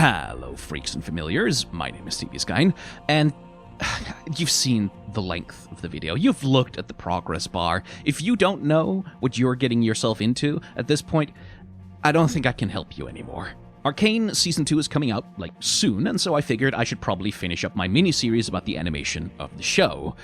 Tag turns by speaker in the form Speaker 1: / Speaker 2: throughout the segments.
Speaker 1: Hello, freaks and familiars. My name is Skyen, and you've seen the length of the video. You've looked at the progress bar. If you don't know what you're getting yourself into at this point, I don't think I can help you anymore. Arcane Season 2 is coming out, soon, and so I figured I should probably finish up my mini-series about the animation of the show.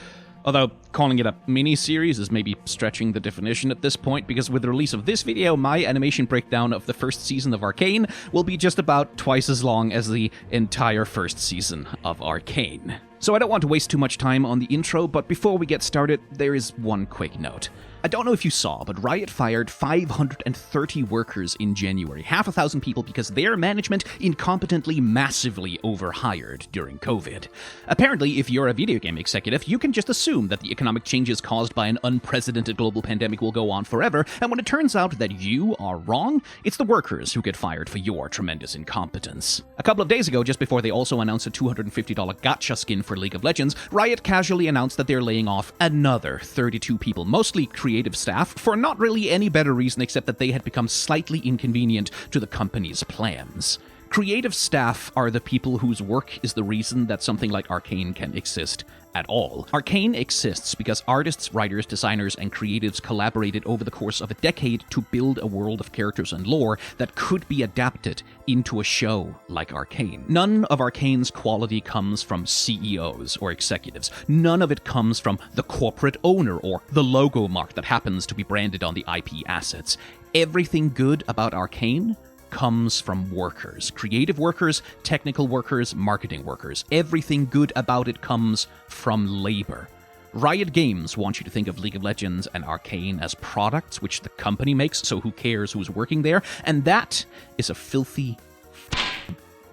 Speaker 1: Although, calling it a mini-series is maybe stretching the definition at this point, because with the release of this video, my animation breakdown of the first season of Arcane will be just about twice as long as the entire first season of Arcane. So I don't want to waste too much time on the intro, but before we get started, there is one quick note. I don't know if you saw, but Riot fired 530 workers in January, half a thousand people because their management incompetently massively overhired during COVID. Apparently, if you're a video game executive, you can just assume that the economic changes caused by an unprecedented global pandemic will go on forever, and when it turns out that you are wrong, it's the workers who get fired for your tremendous incompetence. A couple of days ago, just before they also announced a $250 gacha skin for League of Legends, Riot casually announced that they're laying off another 32 people, mostly creative staff, for not really any better reason except that they had become slightly inconvenient to the company's plans. Creative staff are the people whose work is the reason that something like Arcane can exist at all. Arcane exists because artists, writers, designers, and creatives collaborated over the course of a decade to build a world of characters and lore that could be adapted into a show like Arcane. None of Arcane's quality comes from CEOs or executives. None of it comes from the corporate owner or the logo mark that happens to be branded on the IP assets. Everything good about Arcane comes from workers. Creative workers, technical workers, marketing workers. Everything good about it comes from labor. Riot Games want you to think of League of Legends and Arcane as products which the company makes, so who cares who's working there? And that is a filthy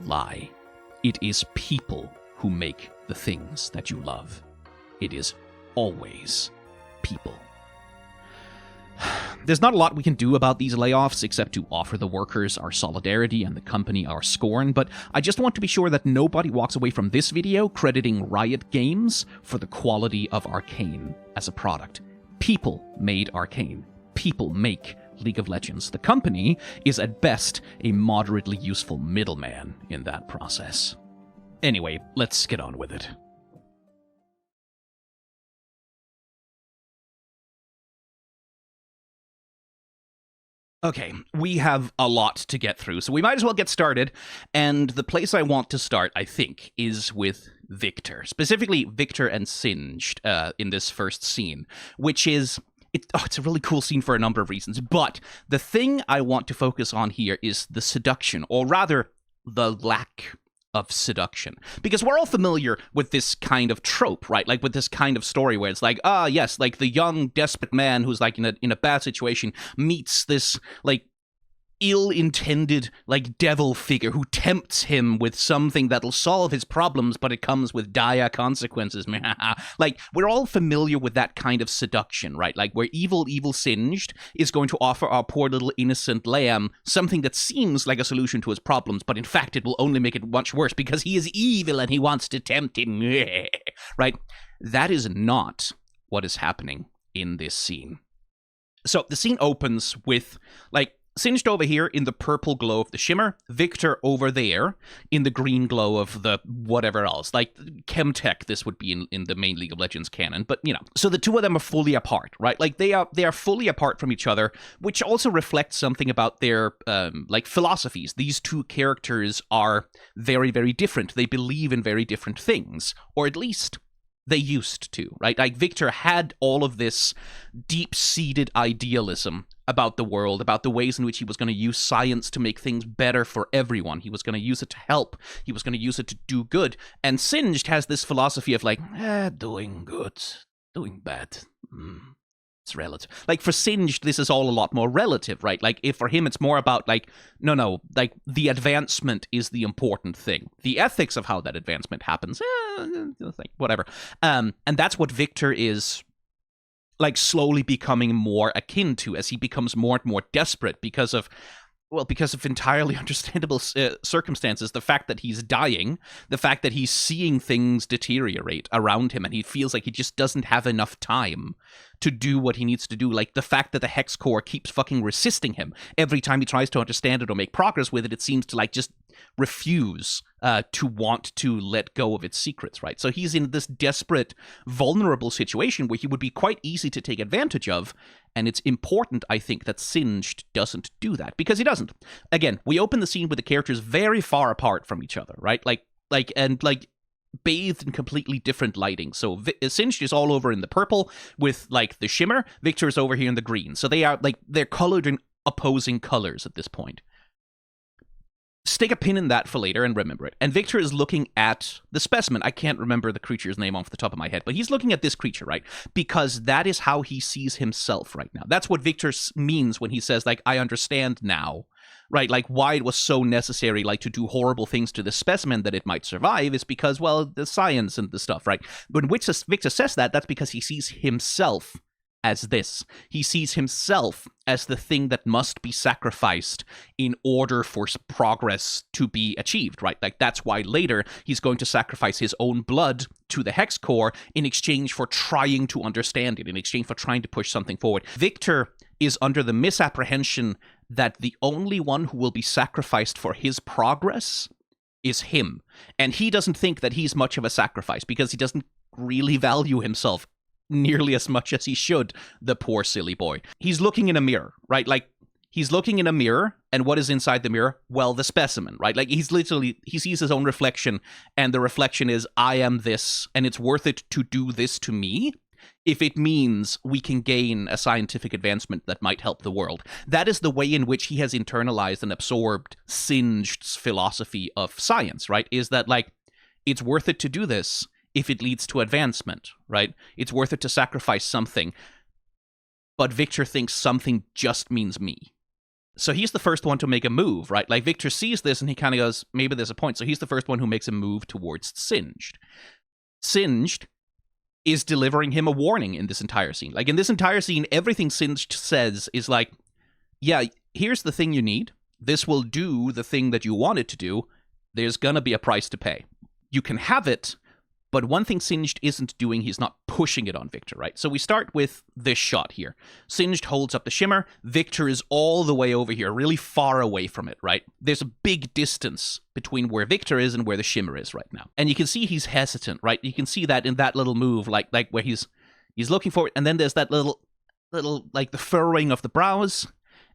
Speaker 1: lie. It is people who make the things that you love. It is always people. There's not a lot we can do about these layoffs except to offer the workers our solidarity and the company our scorn, but I just want to be sure that nobody walks away from this video crediting Riot Games for the quality of Arcane as a product. People made Arcane. People make League of Legends. The company is at best a moderately useful middleman in that process. Anyway, let's get on with it. Okay, we have a lot to get through, so we might as well get started, and the place I want to start, I think, is with Viktor. Specifically, Viktor and Singed in this first scene, which is... It's a really cool scene for a number of reasons, but the thing I want to focus on here is the seduction, or rather, the lack of seduction. Because we're all familiar with this kind of trope, right? Like with this kind of story where it's like, yes, like the young, desperate man who's like in a bad situation meets this like ill-intended like devil figure who tempts him with something that'll solve his problems, but it comes with dire consequences. Like, we're all familiar with that kind of seduction, right? Like where evil Singed is going to offer our poor little innocent lamb something that seems like a solution to his problems, but in fact it will only make it much worse because he is evil and he wants to tempt him. Right? That is not what is happening in this scene. So the scene opens with like Singed over here in the purple glow of the shimmer, Viktor over there in the green glow of the whatever else. Like, Chemtech, this would be in the main League of Legends canon, but, you know. So the two of them are fully apart, right? Like, they are fully apart from each other, which also reflects something about their, philosophies. These two characters are very, very different. They believe in very different things, or at least they used to, right? Like, Viktor had all of this deep-seated idealism about the world, about the ways in which he was going to use science to make things better for everyone. He was going to use it to help. He was going to use it to do good. And Singed has this philosophy of like, doing good, doing bad. It's relative. Like, for Singed, this is all a lot more relative, right? Like, if for him it's more about like, no, like the advancement is the important thing. The ethics of how that advancement happens, whatever. And that's what Viktor is like slowly becoming more akin to as he becomes more and more desperate because of entirely understandable circumstances. The fact that he's dying, the fact that he's seeing things deteriorate around him, and he feels like he just doesn't have enough time to do what he needs to do. Like the fact that the Hex Core keeps fucking resisting him every time he tries to understand it or make progress with it. It seems to like just refuse to want to let go of its secrets, right? So he's in this desperate, vulnerable situation where he would be quite easy to take advantage of, and it's important, I think, that Singed doesn't do that, because he doesn't. Again, we open the scene with the characters very far apart from each other, right? Like bathed in completely different lighting. So Singed is all over in the purple with like the shimmer. Viktor's over here in the green. So they're colored in opposing colors at this point. Stick a pin in that for later and remember it. And Viktor is looking at the specimen. I can't remember the creature's name off the top of my head, but he's looking at this creature, right? Because that is how he sees himself right now. That's what Viktor means when he says, like, I understand now, right? Like, why it was so necessary, like, to do horrible things to the specimen that it might survive is because, well, the science and the stuff, right? When Viktor says that, that's because he sees himself as this. He sees himself as the thing that must be sacrificed in order for progress to be achieved, right? Like, that's why later he's going to sacrifice his own blood to the Hex Core in exchange for trying to understand it, in exchange for trying to push something forward. Viktor is under the misapprehension that the only one who will be sacrificed for his progress is him. And he doesn't think that he's much of a sacrifice because he doesn't really value himself nearly as much as he should, the poor silly boy. He's looking in a mirror, right? Like, he's looking in a mirror, and what is inside the mirror? Well, the specimen, right? Like, he sees his own reflection, and the reflection is, I am this, and it's worth it to do this to me if it means we can gain a scientific advancement that might help the world. That is the way in which he has internalized and absorbed Singed's philosophy of science, right? Is that, like, it's worth it to do this if it leads to advancement, right? It's worth it to sacrifice something. But Viktor thinks something just means me. So he's the first one to make a move, right? Like, Viktor sees this and he kind of goes, maybe there's a point. So he's the first one who makes a move towards Singed. Singed is delivering him a warning in this entire scene. Like, in this entire scene, everything Singed says is like, yeah, here's the thing you need. This will do the thing that you want it to do. There's gonna be a price to pay. You can have it, but one thing Singed isn't doing, he's not pushing it on Viktor, right? So we start with this shot here. Singed holds up the shimmer. Viktor is all the way over here, really far away from it, right? There's a big distance between where Viktor is and where the shimmer is right now. And you can see he's hesitant, right? You can see that in that little move, like where he's looking for it, and then there's that little, like, the furrowing of the brows,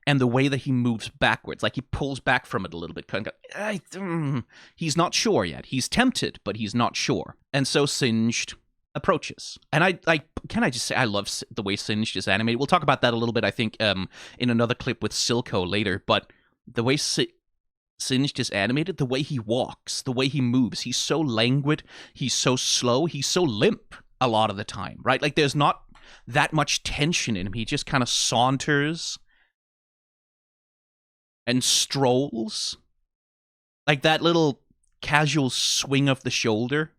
Speaker 1: and the way that he moves backwards, like he pulls back from it a little bit. He's not sure yet. He's tempted, but he's not sure. And so Singed approaches. And I just say I love the way Singed is animated. We'll talk about that a little bit, I think, in another clip with Silco later. But the way Singed is animated, the way he walks, the way he moves, he's so languid, he's so slow, he's so limp a lot of the time, right? Like, there's not that much tension in him. He just kind of saunters and strolls, like that little casual swing of the shoulder.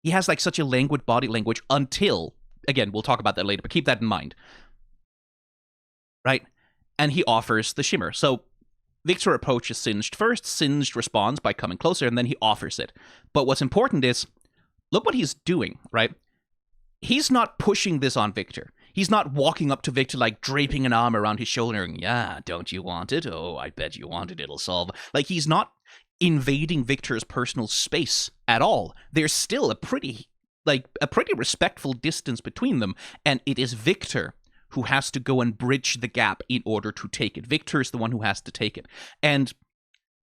Speaker 1: He has like such a languid body language until, again, we'll talk about that later, but keep that in mind, right? And he offers the shimmer. So Viktor approaches Singed first. Singed responds by coming closer, and then he offers it. But what's important is, look what he's doing, right? He's not pushing this on Viktor. He's not walking up to Viktor, like, draping an arm around his shoulder and, yeah, don't you want it? Oh, I bet you want it. It'll solve. Like, he's not invading Viktor's personal space at all. There's still a pretty respectful distance between them, and it is Viktor who has to go and bridge the gap in order to take it. Viktor is the one who has to take it. And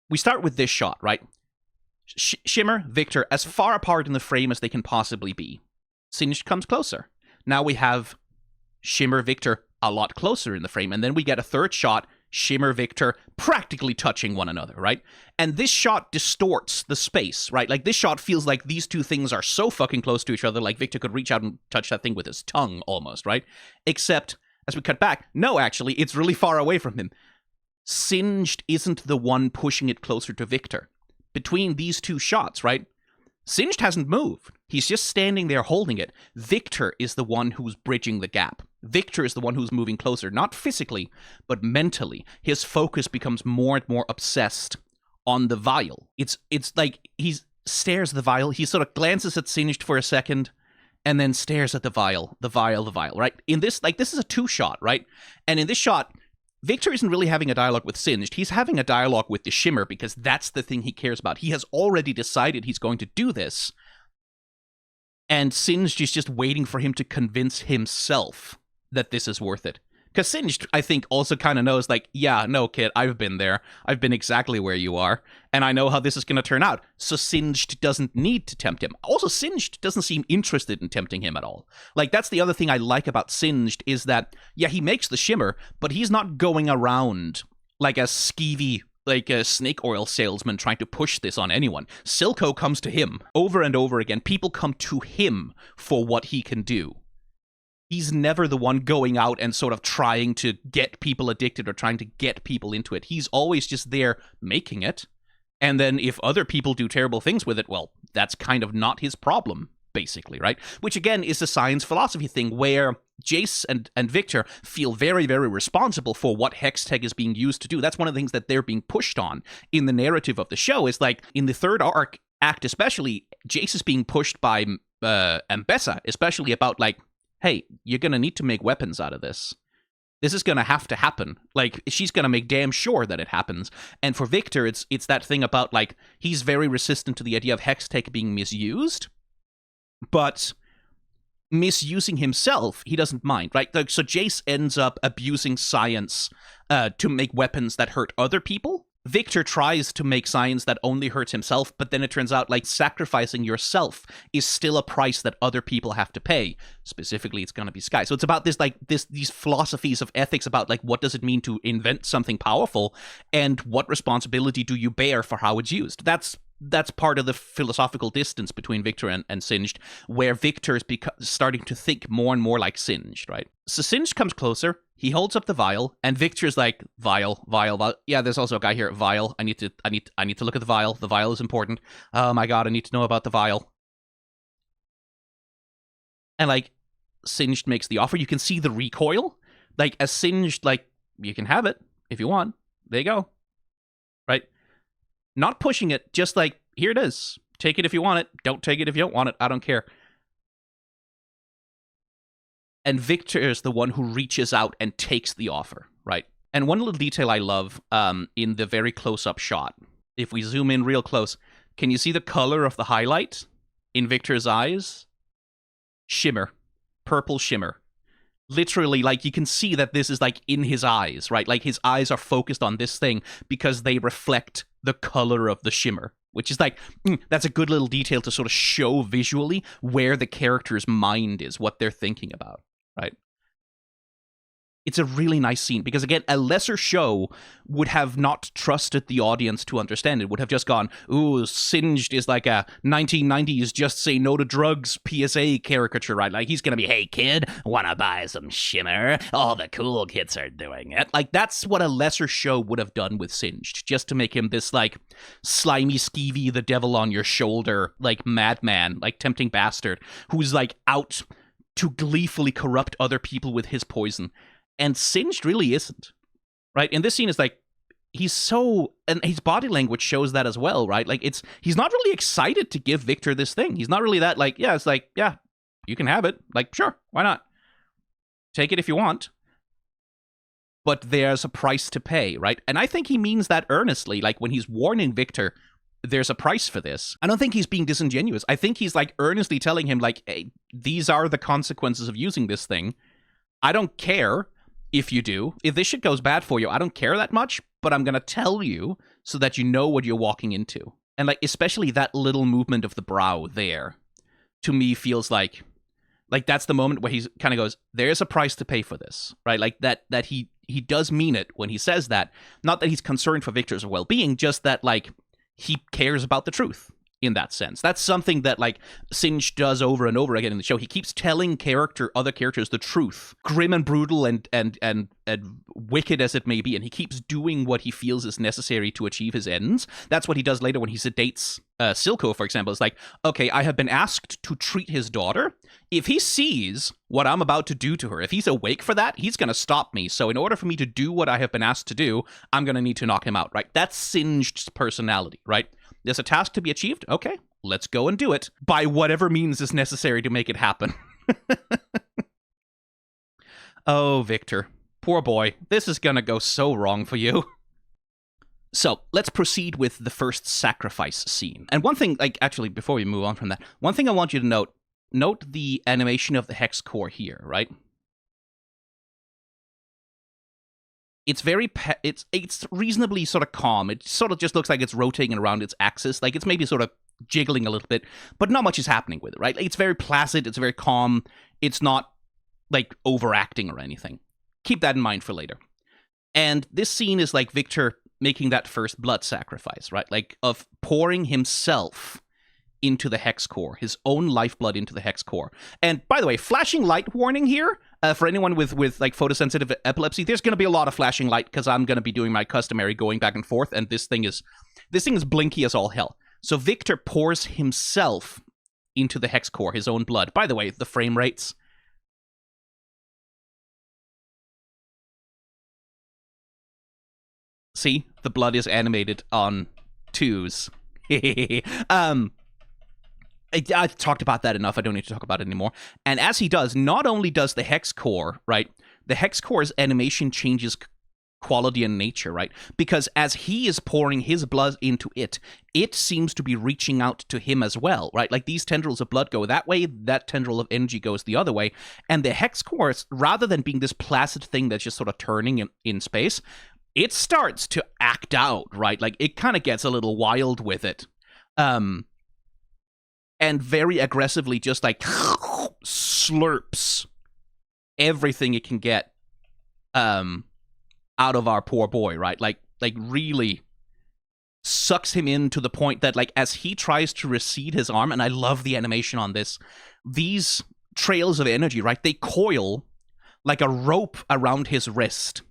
Speaker 1: we start with this shot, right? Shimmer, Viktor, as far apart in the frame as they can possibly be. Singed comes closer. Now we have Shimmer, Viktor a lot closer in the frame, and then we get a third shot, Shimmer, Viktor practically touching one another, right? And this shot distorts the space, right? Like, this shot feels like these two things are so fucking close to each other, like Viktor could reach out and touch that thing with his tongue almost, right? Except, as we cut back, no, actually, it's really far away from him. Singed isn't the one pushing it closer to Viktor. Between these two shots, right? Singed hasn't moved. He's just standing there holding it. Viktor is the one who's bridging the gap. Viktor is the one who's moving closer, not physically, but mentally. His focus becomes more and more obsessed on the vial. It's like he stares at the vial. He sort of glances at Singed for a second, and then stares at the vial, right? In this, like, this is a two-shot, right? And in this shot, Viktor isn't really having a dialogue with Singed. He's having a dialogue with the Shimmer because that's the thing he cares about. He has already decided he's going to do this. And Singed is just waiting for him to convince himself that this is worth it. Because Singed, I think, also kind of knows, like, yeah, no, kid, I've been there. I've been exactly where you are. And I know how this is going to turn out. So Singed doesn't need to tempt him. Also, Singed doesn't seem interested in tempting him at all. Like, that's the other thing I like about Singed is that, yeah, he makes the Shimmer, but he's not going around like a skeevy, like a snake oil salesman trying to push this on anyone. Silco comes to him over and over again. People come to him for what he can do. He's never the one going out and sort of trying to get people addicted or trying to get people into it. He's always just there making it. And then if other people do terrible things with it, well, that's kind of not his problem, basically, right? Which, again, is a science philosophy thing where Jayce and Viktor feel very, very responsible for what Hextech is being used to do. That's one of the things that they're being pushed on in the narrative of the show, is like, in the third act especially, Jayce is being pushed by Ambessa, especially about, like, hey, you're going to need to make weapons out of this. This is going to have to happen. Like, she's going to make damn sure that it happens. And for Viktor, it's that thing about, like, he's very resistant to the idea of Hextech being misused, but misusing himself, he doesn't mind, right? Like, so Jayce ends up abusing science to make weapons that hurt other people. Viktor tries to make science that only hurts himself, but then it turns out, like, sacrificing yourself is still a price that other people have to pay. Specifically, it's going to be Skye. So it's about these philosophies of ethics about, like, what does it mean to invent something powerful, and what responsibility do you bear for how it's used? That's part of the philosophical distance between Viktor and Singed, where Viktor is starting to think more and more like Singed, right? So Singed comes closer, he holds up the vial, and Viktor's like, vial. Yeah, there's also a guy here, vial. I need to look at the vial. The vial is important. Oh my god, I need to know about the vial. And, like, Singed makes the offer. You can see the recoil. Like, as Singed, like, you can have it if you want. There you go. Right? Not pushing it, just like, here it is. Take it if you want it. Don't take it if you don't want it. I don't care. And Viktor is the one who reaches out and takes the offer, right? And one little detail I love in the very close-up shot, if we zoom in real close, can you see the color of the highlight in Viktor's eyes? Shimmer. Purple shimmer. Literally, like, you can see that this is, like, in his eyes, right? Like, his eyes are focused on this thing because they reflect the color of the shimmer, which is like, that's a good little detail to sort of show visually where the character's mind is, what they're thinking about, right? It's a really nice scene because, again, a lesser show would have not trusted the audience to understand it, would have just gone, ooh, Singed is like a 1990s just say no to drugs PSA caricature, right? Like, he's gonna be, hey kid, wanna buy some shimmer? All the cool kids are doing it. Like, that's what a lesser show would have done with Singed, just to make him this, like, slimy, skeevy, the devil on your shoulder, like, madman, like, tempting bastard, who's, like, out to gleefully corrupt other people with his poison. And Singed really isn't, right? And this scene is like, he's so, and his body language shows that as well, right? Like, he's not really excited to give Viktor this thing. He's not really that, like, yeah, it's like, yeah, you can have it. Like, sure, why not? Take it if you want. But there's a price to pay, right? And I think he means that earnestly. Like, when he's warning Viktor, there's a price for this. I don't think he's being disingenuous. I think he's, like, earnestly telling him, like, hey, these are the consequences of using this thing. I don't care if you do. If this shit goes bad for you, I don't care that much, but I'm going to tell you so that you know what you're walking into. And, like, especially that little movement of the brow there, to me feels like that's the moment where he kind of goes, there's a price to pay for this, right? Like, that he does mean it when he says that. Not that he's concerned for Viktor's well-being, just that, like, he cares about the truth. In that sense, that's something that, like, Singed does over and over again in the show. He keeps telling other characters the truth, grim and brutal and wicked as it may be, and he keeps doing what he feels is necessary to achieve his ends. That's what he does later when he sedates Silco, for example. It's like, okay, I have been asked to treat his daughter. If he sees what I'm about to do to her, if he's awake for that, he's going to stop me. So in order for me to do what I have been asked to do, I'm going to need to knock him out, right? That's Singed's personality, right? There's a task to be achieved? Okay, let's go and do it by whatever means is necessary to make it happen. Oh, Viktor. poor boy. This is gonna go so wrong for you. So, let's proceed with the first sacrifice scene. And one thing, like, actually, before we move on from that, one thing I want you to note the animation of the hex core here, right? It's very, it's reasonably sort of calm. It sort of just looks like it's rotating around its axis. Like, it's maybe sort of jiggling a little bit, but not much is happening with it, right? It's very placid, it's very calm. It's not, like, overacting or anything. Keep that in mind for later. And this scene is, like, Viktor making that first blood sacrifice, right? Like, of pouring himself into the hex core, his own lifeblood into the hex core. And, by the way, flashing light warning here. For anyone with like photosensitive epilepsy, there's going to be a lot of flashing light because I'm going to be doing my customary going back and forth, and this thing is blinky as all hell. So Viktor pours himself into the hex core, his own blood. By the way, the frame rates. See, the blood is animated on 2s. I talked about that enough. I don't need to talk about it anymore. And as he does, not only does the hex core, right? The hex core's animation changes quality and nature, right? Because as he is pouring his blood into it, it seems to be reaching out to him as well, right? Like these tendrils of blood go that way, that tendril of energy goes the other way. And the hex core, rather than being this placid thing that's just sort of turning in space, it starts to act out, right? Like it kind of gets a little wild with it. And very aggressively just like slurps everything it can get out of our poor boy, right? Like really sucks him in to the point that like as he tries to recede his arm, and I love the animation on this, these trails of energy, right? They coil like a rope around his wrist.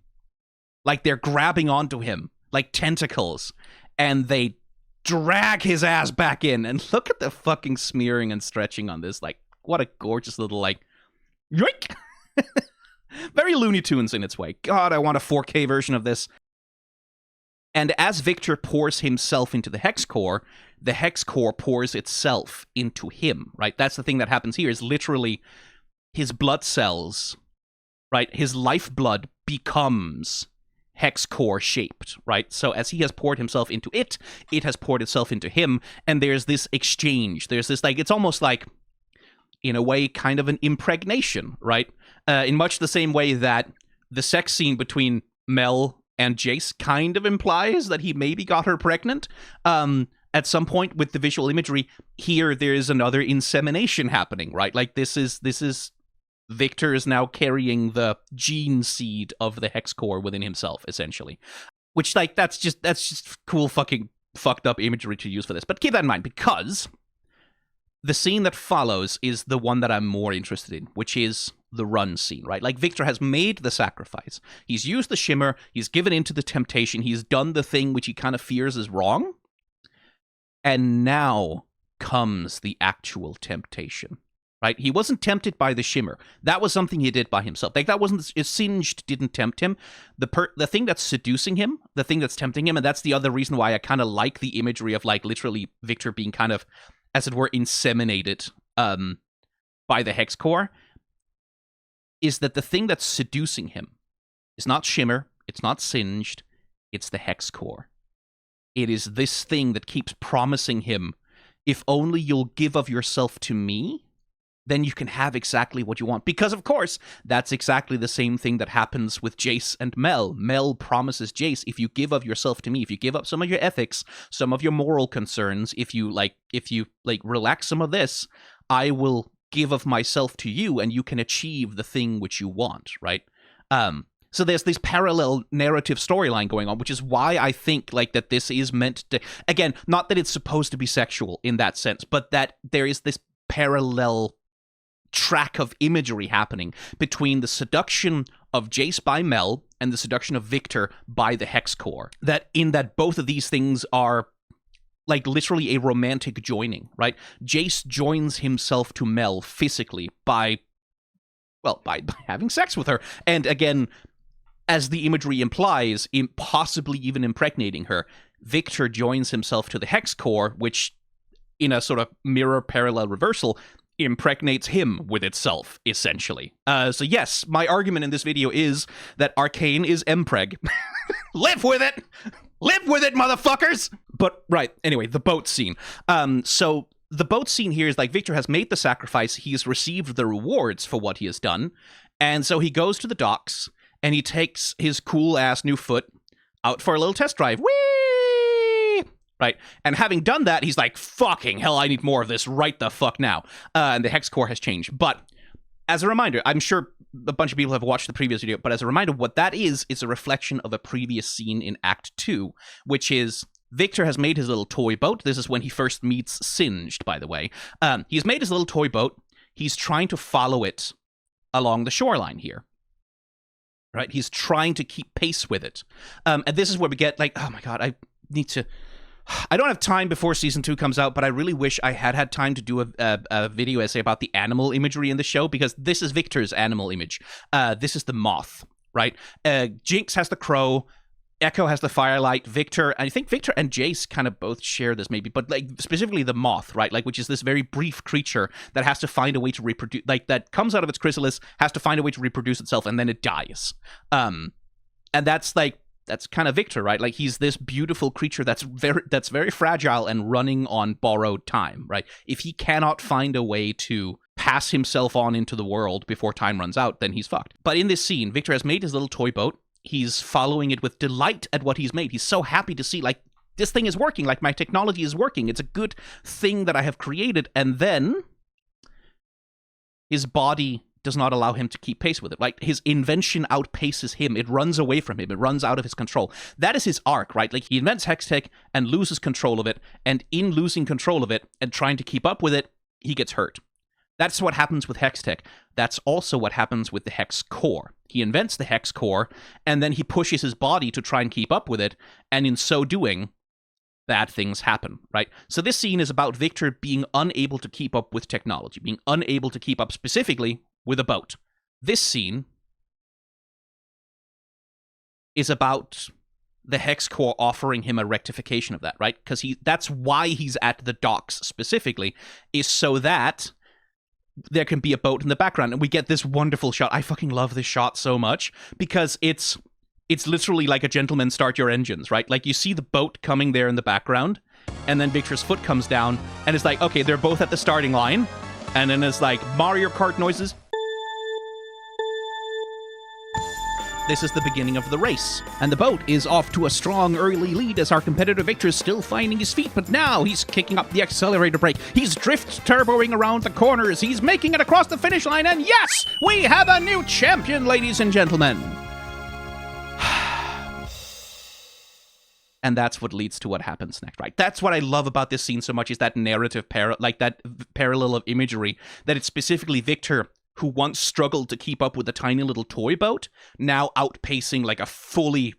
Speaker 1: Like they're grabbing onto him like tentacles, and they drag his ass back in. And look at the fucking smearing and stretching on this. Like, what a gorgeous little, like, yoink! Very Looney Tunes in its way. God, I want a 4K version of this. And as Viktor pours himself into the hex core pours itself into him, right? That's the thing that happens here, is literally his blood cells, right? His lifeblood becomes hex core shaped, right? So as he has poured himself into it, it has poured itself into him, and there's this exchange. There's this, like, it's almost like, in a way, kind of an impregnation, right? In much the same way that the sex scene between Mel and Jayce kind of implies that he maybe got her pregnant. At some point with the visual imagery, here there is another insemination happening, right? Like this is Viktor is now carrying the gene seed of the hex core within himself, essentially. Which, like, that's just cool fucking fucked up imagery to use for this. But keep that in mind, because the scene that follows is the one that I'm more interested in, which is the run scene, right? Like, Viktor has made the sacrifice. He's used the shimmer, he's given into the temptation, he's done the thing which he kind of fears is wrong. And now comes the actual temptation. Right? He wasn't tempted by the shimmer. That was something he did by himself. Like, that wasn't... Singed didn't tempt him. The thing that's seducing him, the thing that's tempting him, and that's the other reason why I kind of like the imagery of, like, literally Viktor being kind of, as it were, inseminated by the hex core, is that the thing that's seducing him is not shimmer, it's not singed, it's the hex core. It is this thing that keeps promising him, if only you'll give of yourself to me, then you can have exactly what you want. Because, of course, that's exactly the same thing that happens with Jayce and Mel. Mel promises Jayce, if you give of yourself to me, if you give up some of your ethics, some of your moral concerns, if you relax some of this, I will give of myself to you, and you can achieve the thing which you want, right? So there's this parallel narrative storyline going on, which is why I think, like, that this is meant to... Again, not that it's supposed to be sexual in that sense, but that there is this parallel track of imagery happening between the seduction of Jayce by Mel and the seduction of Viktor by the hex core. That both of these things are like literally a romantic joining, right? Jayce joins himself to Mel physically by having sex with her. And again, as the imagery implies, possibly even impregnating her. Viktor joins himself to the hex core, which, in a sort of mirror parallel reversal, impregnates him with itself, essentially. So yes, my argument in this video is that Arcane is Mpreg. Live with it! Live with it, motherfuckers! But, right, anyway, the boat scene. So the boat scene here is like Viktor has made the sacrifice, he's received the rewards for what he has done, and so he goes to the docks, and he takes his cool-ass new foot out for a little test drive. Whee! Right? And having done that, he's like, fucking hell, I need more of this right the fuck now. And the hex core has changed. But as a reminder, I'm sure a bunch of people have watched the previous video, but as a reminder, what that is a reflection of a previous scene in Act 2, which is Viktor has made his little toy boat. This is when he first meets Singed, by the way. He's made his little toy boat. He's trying to follow it along the shoreline here. Right? He's trying to keep pace with it. And this is where we get like, oh my god, I don't have time before Season 2 comes out, but I really wish I had time to do a video essay about the animal imagery in the show, because this is Viktor's animal image. This is the moth, right? Jinx has the crow, Ekko has the firelight, Viktor, I think Viktor and Jayce kind of both share this maybe, but like specifically the moth, right? Like, which is this very brief creature that has to find a way to reproduce, like that comes out of its chrysalis, has to find a way to reproduce itself, and then it dies. And that's kind of Viktor, right? Like, he's this beautiful creature that's very fragile and running on borrowed time, right? If he cannot find a way to pass himself on into the world before time runs out, then he's fucked. But in this scene, Viktor has made his little toy boat. He's following it with delight at what he's made. He's so happy to see, like, this thing is working, like, my technology is working. It's a good thing that I have created. And then his body does not allow him to keep pace with it. Like, his invention outpaces him. It runs away from him. It runs out of his control. That is his arc, right? Like, he invents Hextech and loses control of it. And in losing control of it and trying to keep up with it, he gets hurt. That's what happens with Hextech. That's also what happens with the Hex Core. He invents the Hex Core, and then he pushes his body to try and keep up with it, and in so doing, bad things happen, right? So this scene is about Viktor being unable to keep up with technology, being unable to keep up specifically with a boat. This scene is about the Hex Core offering him a rectification of that, right? Because that's why he's at the docks specifically, is so that there can be a boat in the background, and we get this wonderful shot. I fucking love this shot so much, because it's literally like a gentleman start your engines, right? Like, you see the boat coming there in the background, and then Viktor's foot comes down, and it's like, okay, they're both at the starting line, and then it's like Mario Kart noises. This is the beginning of the race, and the boat is off to a strong early lead as our competitor Viktor is still finding his feet, but now he's kicking up the accelerator brake. He's drift turboing around the corners. He's making it across the finish line, and yes, we have a new champion, ladies and gentlemen. And that's what leads to what happens next, right? That's what I love about this scene so much, is that narrative parallel of imagery, that it's specifically Viktor, who once struggled to keep up with a tiny little toy boat, now outpacing like a fully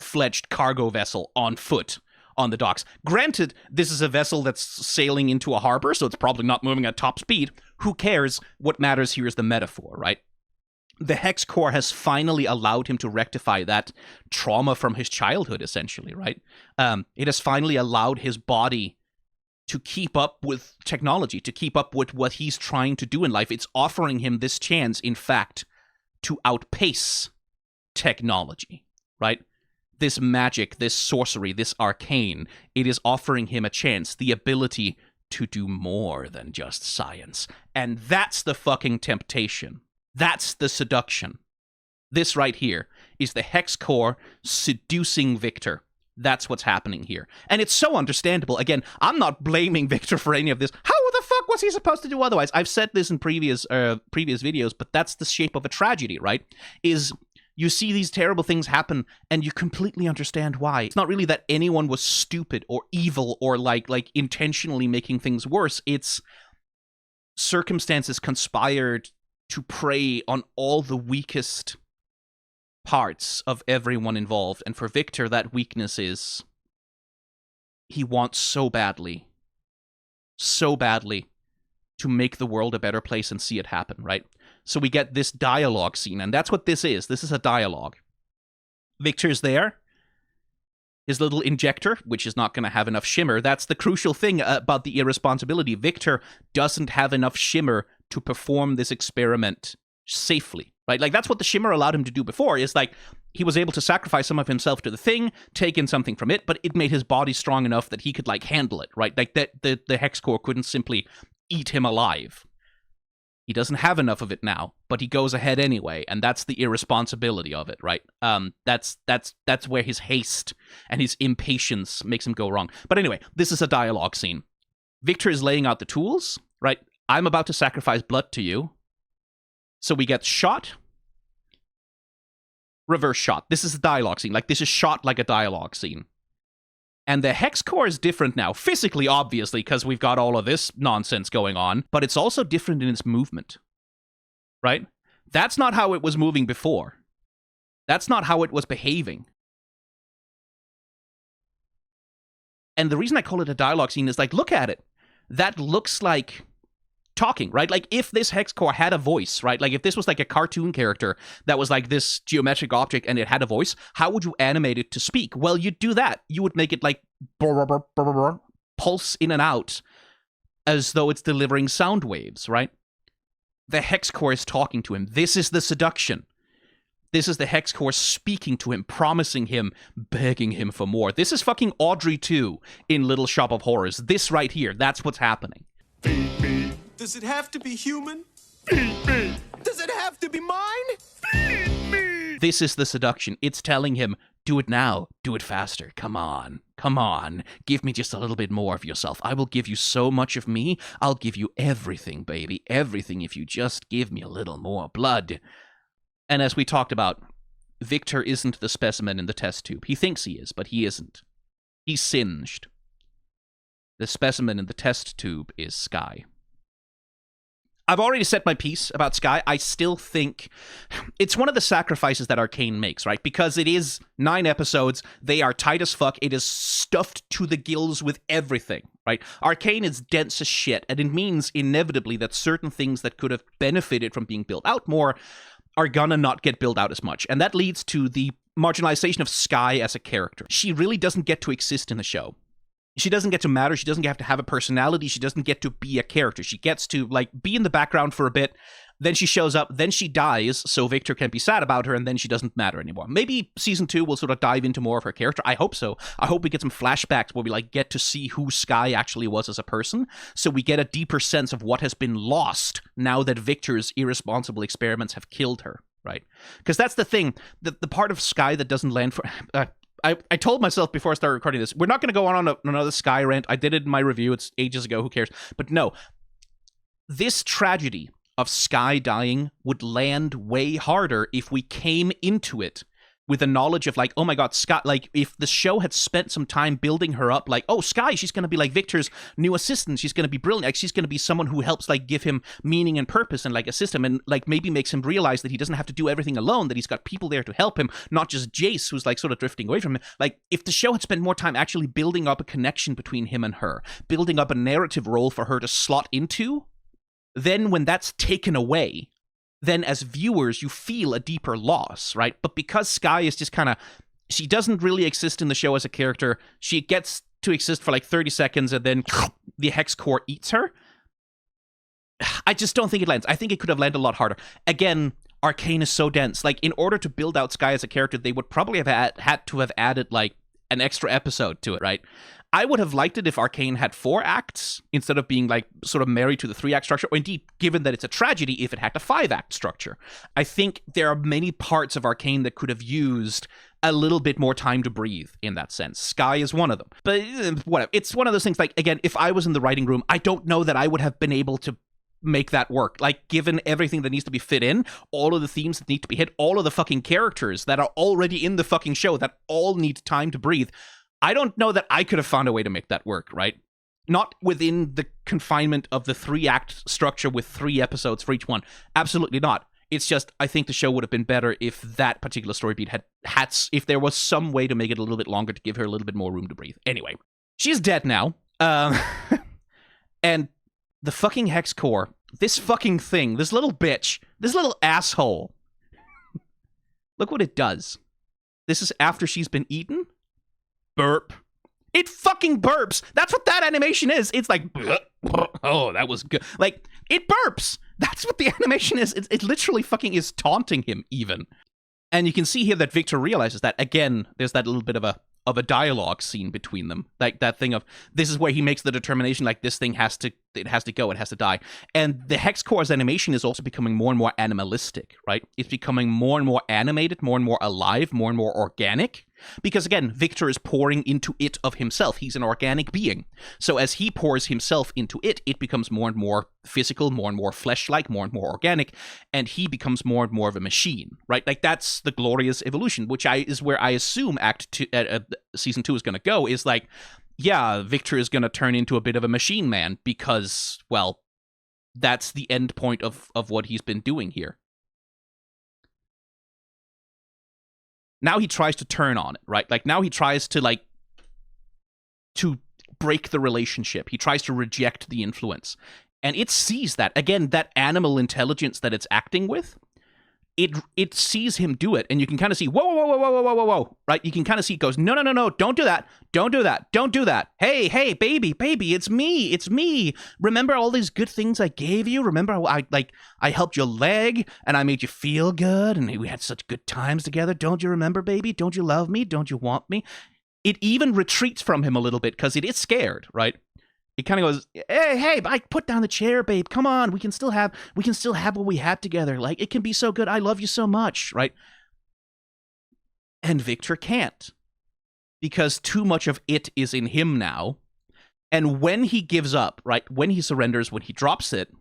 Speaker 1: fledged cargo vessel on foot on the docks. Granted, this is a vessel that's sailing into a harbor, so it's probably not moving at top speed. Who cares? What matters here is the metaphor, right? The Hex Core has finally allowed him to rectify that trauma from his childhood, essentially, right? It has finally allowed his body to keep up with technology, to keep up with what he's trying to do in life. It's offering him this chance, in fact, to outpace technology, right? This magic, this sorcery, this arcane, it is offering him a chance, the ability to do more than just science. And that's the fucking temptation. That's the seduction. This right here is the Hex Core seducing Viktor. That's what's happening here. And it's so understandable. Again, I'm not blaming Viktor for any of this. How the fuck was he supposed to do otherwise? I've said this in previous videos, but that's the shape of a tragedy, right? Is you see these terrible things happen, and you completely understand why. It's not really that anyone was stupid or evil or like intentionally making things worse. It's circumstances conspired to prey on all the weakest parts of everyone involved. And for Viktor, that weakness is he wants so badly to make the world a better place and see it happen, right? So we get this dialogue scene, and that's what this is. This is a dialogue. Viktor's there. his little injector, which is not going to have enough shimmer. That's the crucial thing about the irresponsibility. Viktor doesn't have enough shimmer to perform this experiment safely, right? Like, that's what the shimmer allowed him to do before, is like, he was able to sacrifice some of himself to the thing, take in something from it, but it made his body strong enough that he could, like, handle it, right? Like, that the hex core couldn't simply eat him alive. He doesn't have enough of it now, but he goes ahead anyway, and that's the irresponsibility of it, right? That's where his haste and his impatience makes him go wrong. But anyway, this is a dialogue scene. Viktor is laying out the tools, right? I'm about to sacrifice blood to you. So we get shot, reverse shot. This is a dialogue scene. Like, this is shot like a dialogue scene. And the hex core is different now, physically, obviously, because we've got all of this nonsense going on, but it's also different in its movement, right? That's not how it was moving before. That's not how it was behaving. And the reason I call it a dialogue scene is, like, look at it. That looks like talking, right? Like, if this hex core had a voice, right? Like, if this was like a cartoon character that was like this geometric object and it had a voice, how would you animate it to speak? Well, you'd do that. You would make it like pulse in and out as though it's delivering sound waves, right? The hex core is talking to him. This is the seduction. This is the hex core speaking to him, promising him, begging him for more. This is fucking Audrey 2 in Little Shop of Horrors. This right here, that's what's happening.
Speaker 2: Feed me. Does it have to be human? Feed me. Does it have to be mine? Feed me.
Speaker 1: This is the seduction. It's telling him, do it now. Do it faster. Come on. Come on. Give me just a little bit more of yourself. I will give you so much of me. I'll give you everything, baby. Everything if you just give me a little more blood. And as we talked about, Viktor isn't the specimen in the test tube. He thinks he is, but he isn't. He's singed. The specimen in the test tube is Skye. I've already said my piece about Skye. I still think it's one of the sacrifices that Arcane makes, right? Because it is 9 episodes. They are tight as fuck. It is stuffed to the gills with everything, right? Arcane is dense as shit, and it means inevitably that certain things that could have benefited from being built out more are gonna not get built out as much. And that leads to the marginalization of Skye as a character. She really doesn't get to exist in the show. She doesn't get to matter. She doesn't have a personality. She doesn't get to be a character. She gets to, like, be in the background for a bit. Then she shows up. Then she dies, so Viktor can be sad about her, and then she doesn't matter anymore. Maybe season 2 will sort of dive into more of her character. I hope so. I hope we get some flashbacks where we, like, get to see who Skye actually was as a person, so we get a deeper sense of what has been lost now that Viktor's irresponsible experiments have killed her, right? Because that's the thing. The part of Skye that doesn't land for... I told myself before I started recording this, we're not going to go on another Skye rant. I did it in my review. It's ages ago. Who cares? But no, this tragedy of Skye dying would land way harder if we came into it with the knowledge of, like, oh my god, Skye, like, if the show had spent some time building her up, like, oh, Skye, she's going to be, like, Viktor's new assistant, she's going to be brilliant, like, she's going to be someone who helps, like, give him meaning and purpose and, like, assist him, and, like, maybe makes him realize that he doesn't have to do everything alone, that he's got people there to help him, not just Jayce, who's, like, sort of drifting away from him. Like, if the show had spent more time actually building up a connection between him and her, building up a narrative role for her to slot into, then when that's taken away, then as viewers, you feel a deeper loss, right? But because Skye is just kind of, she doesn't really exist in the show as a character, she gets to exist for like 30 seconds and then the hex core eats her. I just don't think it lands. I think it could have landed a lot harder. Again, Arcane is so dense. Like, in order to build out Skye as a character, they would probably have had to have added like an extra episode to it, right? I would have liked it if Arcane had 4 acts instead of being, like, sort of married to the 3-act structure, or indeed, given that it's a tragedy, if it had a 5-act structure. I think there are many parts of Arcane that could have used a little bit more time to breathe in that sense. Skye is one of them. But whatever. It's one of those things, like, again, if I was in the writing room, I don't know that I would have been able to make that work. Like, given everything that needs to be fit in, all of the themes that need to be hit, all of the fucking characters that are already in the fucking show that all need time to breathe, I don't know that I could have found a way to make that work, right? Not within the confinement of the 3-act structure with 3 episodes for each one. Absolutely not. It's just, I think the show would have been better if that particular story beat had if there was some way to make it a little bit longer to give her a little bit more room to breathe. Anyway, she's dead now. And the fucking hex core, this fucking thing, this little bitch, this little asshole. Look what it does. This is after she's been eaten. burp. It fucking burps. That's what that animation is. It's like, oh, that was good. Like, it burps. That's what the animation is. It literally fucking is taunting him even. And you can see here that Viktor realizes that, again, there's that little bit of a dialogue scene between them. Like that thing of, this is where he makes the determination, like, this thing has to go, it has to die. And the Hex Core's animation is also becoming more and more animalistic, right? It's becoming more and more animated, more and more alive, more and more organic. Because again, Viktor is pouring into it of himself. He's an organic being. So as he pours himself into it, it becomes more and more physical, more and more flesh-like, more and more organic, and he becomes more and more of a machine, right? Like, that's the glorious evolution, which is where I assume Season 2 is going to go, is like, yeah, Viktor is going to turn into a bit of a machine man because, well, that's the end point of what he's been doing here. Now he tries to turn on it, right? Like, now he tries to, like, to break the relationship. He tries to reject the influence. And it sees that. Again, that animal intelligence that it's acting with, it sees him do it. And you can kind of see, whoa, right? You can kind of see it goes, no, don't do that. Don't do that. Don't do that. Hey, baby, it's me. Remember all these good things I gave you? Remember how I helped your leg and I made you feel good and we had such good times together? Don't you remember, baby? Don't you love me? Don't you want me? It even retreats from him a little bit because it is scared, right? It kind of goes, hey, put down the chair, babe. Come on, we can still have what we had together. Like, it can be so good. I love you so much, right? And Viktor can't, because too much of it is in him now. And when he gives up, right, when he surrenders, when he drops it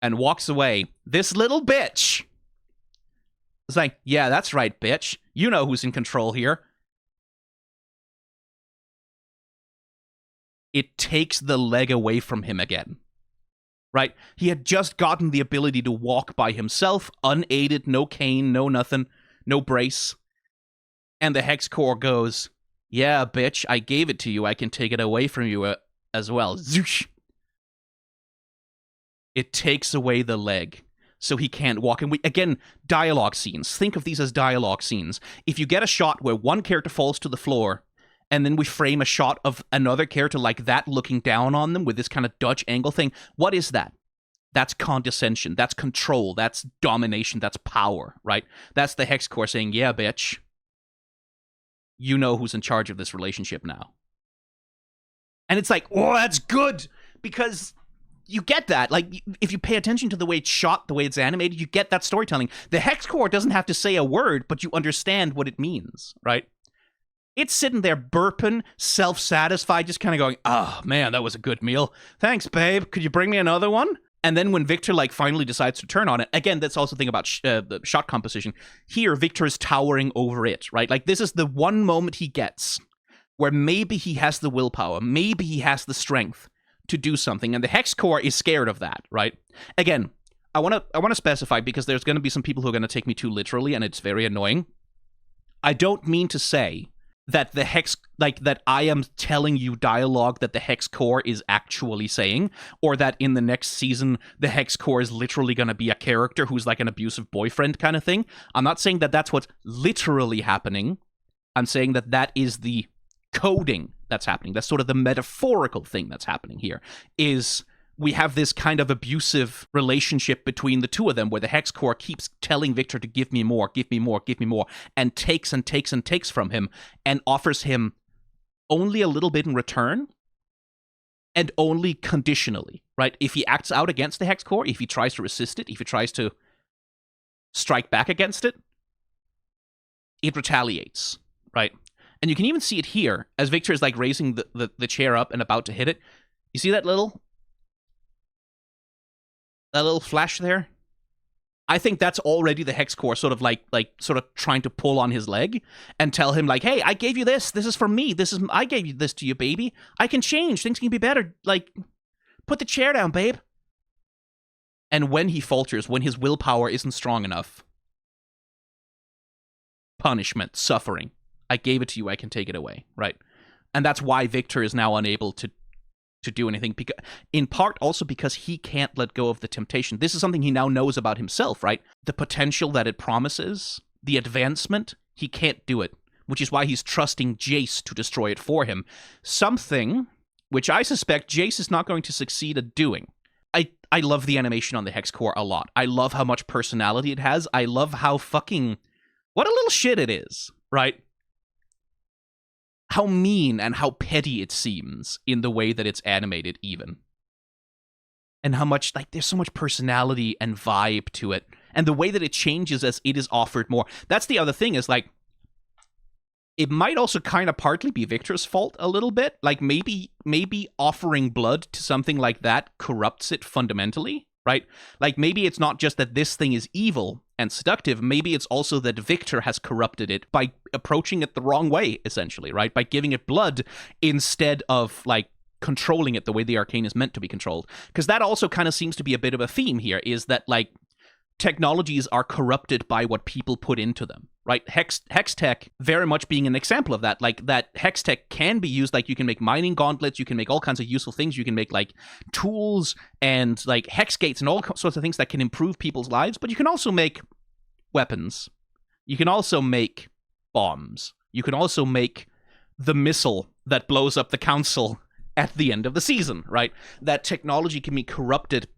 Speaker 1: and walks away, this little bitch is like, yeah, that's right, bitch. You know who's in control here. It takes the leg away from him again, right? He had just gotten the ability to walk by himself, unaided, no cane, no nothing, no brace. And the Hex Core goes, yeah, bitch, I gave it to you. I can take it away from you as well. Zoosh. It takes away the leg, so he can't walk. And again, dialogue scenes. Think of these as dialogue scenes. If you get a shot where one character falls to the floor, and then we frame a shot of another character like that looking down on them with this kind of Dutch angle thing. What is that? That's condescension. That's control. That's domination. That's power, right? That's the Hex Core saying, yeah, bitch, you know who's in charge of this relationship now. And it's like, oh, that's good, because you get that. Like, if you pay attention to the way it's shot, the way it's animated, you get that storytelling. The Hex Core doesn't have to say a word, but you understand what it means, right? It's sitting there burping, self-satisfied, just kind of going, oh, man, that was a good meal. Thanks, babe. Could you bring me another one? And then when Viktor, like, finally decides to turn on it, again, that's also the thing about the shot composition. Here, Viktor is towering over it, right? Like, this is the one moment he gets where maybe he has the willpower, maybe he has the strength to do something, and the Hex Core is scared of that, right? Again, I want to specify, because there's going to be some people who are going to take me too literally, and it's very annoying. I don't mean to say that the Hex, like, that I am telling you dialogue that the Hex Core is actually saying, or that in the next season, the Hex Core is literally going to be a character who's like an abusive boyfriend kind of thing. I'm not saying that that's what's literally happening. I'm saying that that is the coding that's happening. That's sort of the metaphorical thing that's happening here, is we have this kind of abusive relationship between the two of them, where the Hex Core keeps telling Viktor to give me more, and takes and takes and takes from him, and offers him only a little bit in return, and only conditionally, right? If he acts out against the Hex Core, if he tries to resist it, if he tries to strike back against it, it retaliates, right? And you can even see it here, as Viktor is like raising the chair up and about to hit it. You see that little flash there? I think that's already the Hex Core sort of like sort of trying to pull on his leg and tell him, like, hey, I gave you this. This is for me. I gave you this to you, baby. I can change. Things can be better. Like, put the chair down, babe. And when he falters, when his willpower isn't strong enough, punishment, suffering. I gave it to you. I can take it away, right? And that's why Viktor is now unable to do anything, because, in part also because he can't let go of the temptation. This is something he now knows about himself, right? The potential that it promises, the advancement, he can't do it which is why he's trusting Jayce to destroy it for him. Something which I suspect Jayce is not going to succeed at doing. I love the animation on the Hex Core a lot. I love how much personality it has. I love how fucking... what a little shit it is, right? How mean and how petty it seems in the way that it's animated, even. And how much, like, there's so much personality and vibe to it. And the way that it changes as it is offered more. That's the other thing, is, like, it might also kind of partly be Viktor's fault a little bit. Like, maybe offering blood to something like that corrupts it fundamentally, right? Like, maybe it's not just that this thing is evil and seductive. Maybe it's also that Viktor has corrupted it by approaching it the wrong way, essentially, right? By giving it blood instead of, like, controlling it the way the Arcane is meant to be controlled. Because that also kind of seems to be a bit of a theme here, is that, like, technologies are corrupted by what people put into them, right? Hex tech very much being an example of that. Like, that hex tech can be used, like, you can make mining gauntlets, you can make all kinds of useful things, you can make, like, tools and, like, hex gates and all sorts of things that can improve people's lives, but you can also make weapons. You can also make bombs. You can also make the missile that blows up the council at the end of the season, right? That technology can be corrupted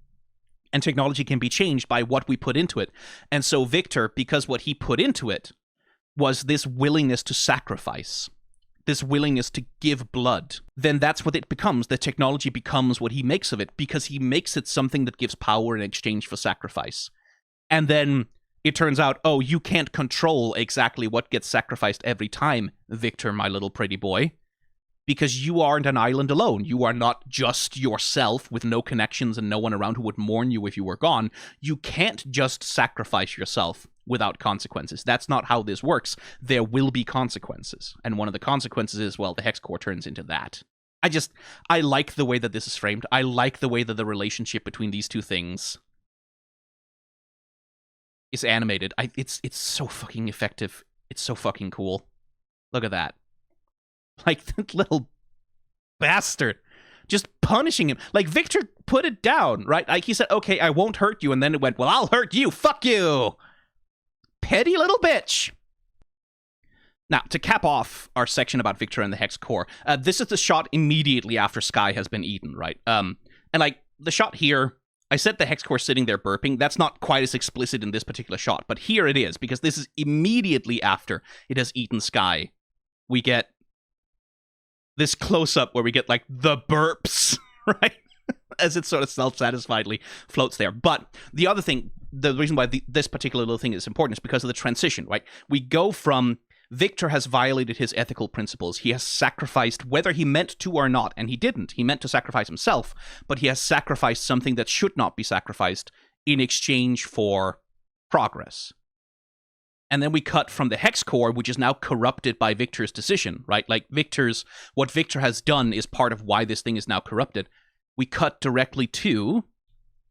Speaker 1: and technology can be changed by what we put into it. And so Viktor, because what he put into it was this willingness to sacrifice, this willingness to give blood, then that's what it becomes. The technology becomes what he makes of it, because he makes it something that gives power in exchange for sacrifice. And then it turns out, oh, you can't control exactly what gets sacrificed every time, Viktor, my little pretty boy. Because you aren't an island alone. You are not just yourself with no connections and no one around who would mourn you if you were gone. You can't just sacrifice yourself without consequences. That's not how this works. There will be consequences. And one of the consequences is, well, the Hex Core turns into that. I like the way that this is framed. I like the way that the relationship between these two things is animated. It's so fucking effective. It's so fucking cool. Look at that. Like, that little bastard. Just punishing him. Like, Viktor put it down, right? Like, he said, okay, I won't hurt you. And then it went, well, I'll hurt you. Fuck you. Petty little bitch. Now, to cap off our section about Viktor and the Hex Core, this is the shot immediately after Skye has been eaten, right? And, like, the shot here, I said the Hex Core sitting there burping. That's not quite as explicit in this particular shot, but here it is, because this is immediately after it has eaten Skye. We get this close-up where we get, like, the burps, right? As it sort of self-satisfiedly floats there. But the other thing, the reason why this particular little thing is important is because of the transition, right? We go from Viktor has violated his ethical principles. He has sacrificed, whether he meant to or not, and he didn't. He meant to sacrifice himself, but he has sacrificed something that should not be sacrificed in exchange for progress. And then we cut from the Hex Core, which is now corrupted by Viktor's decision, right? Like, what Viktor has done is part of why this thing is now corrupted. We cut directly to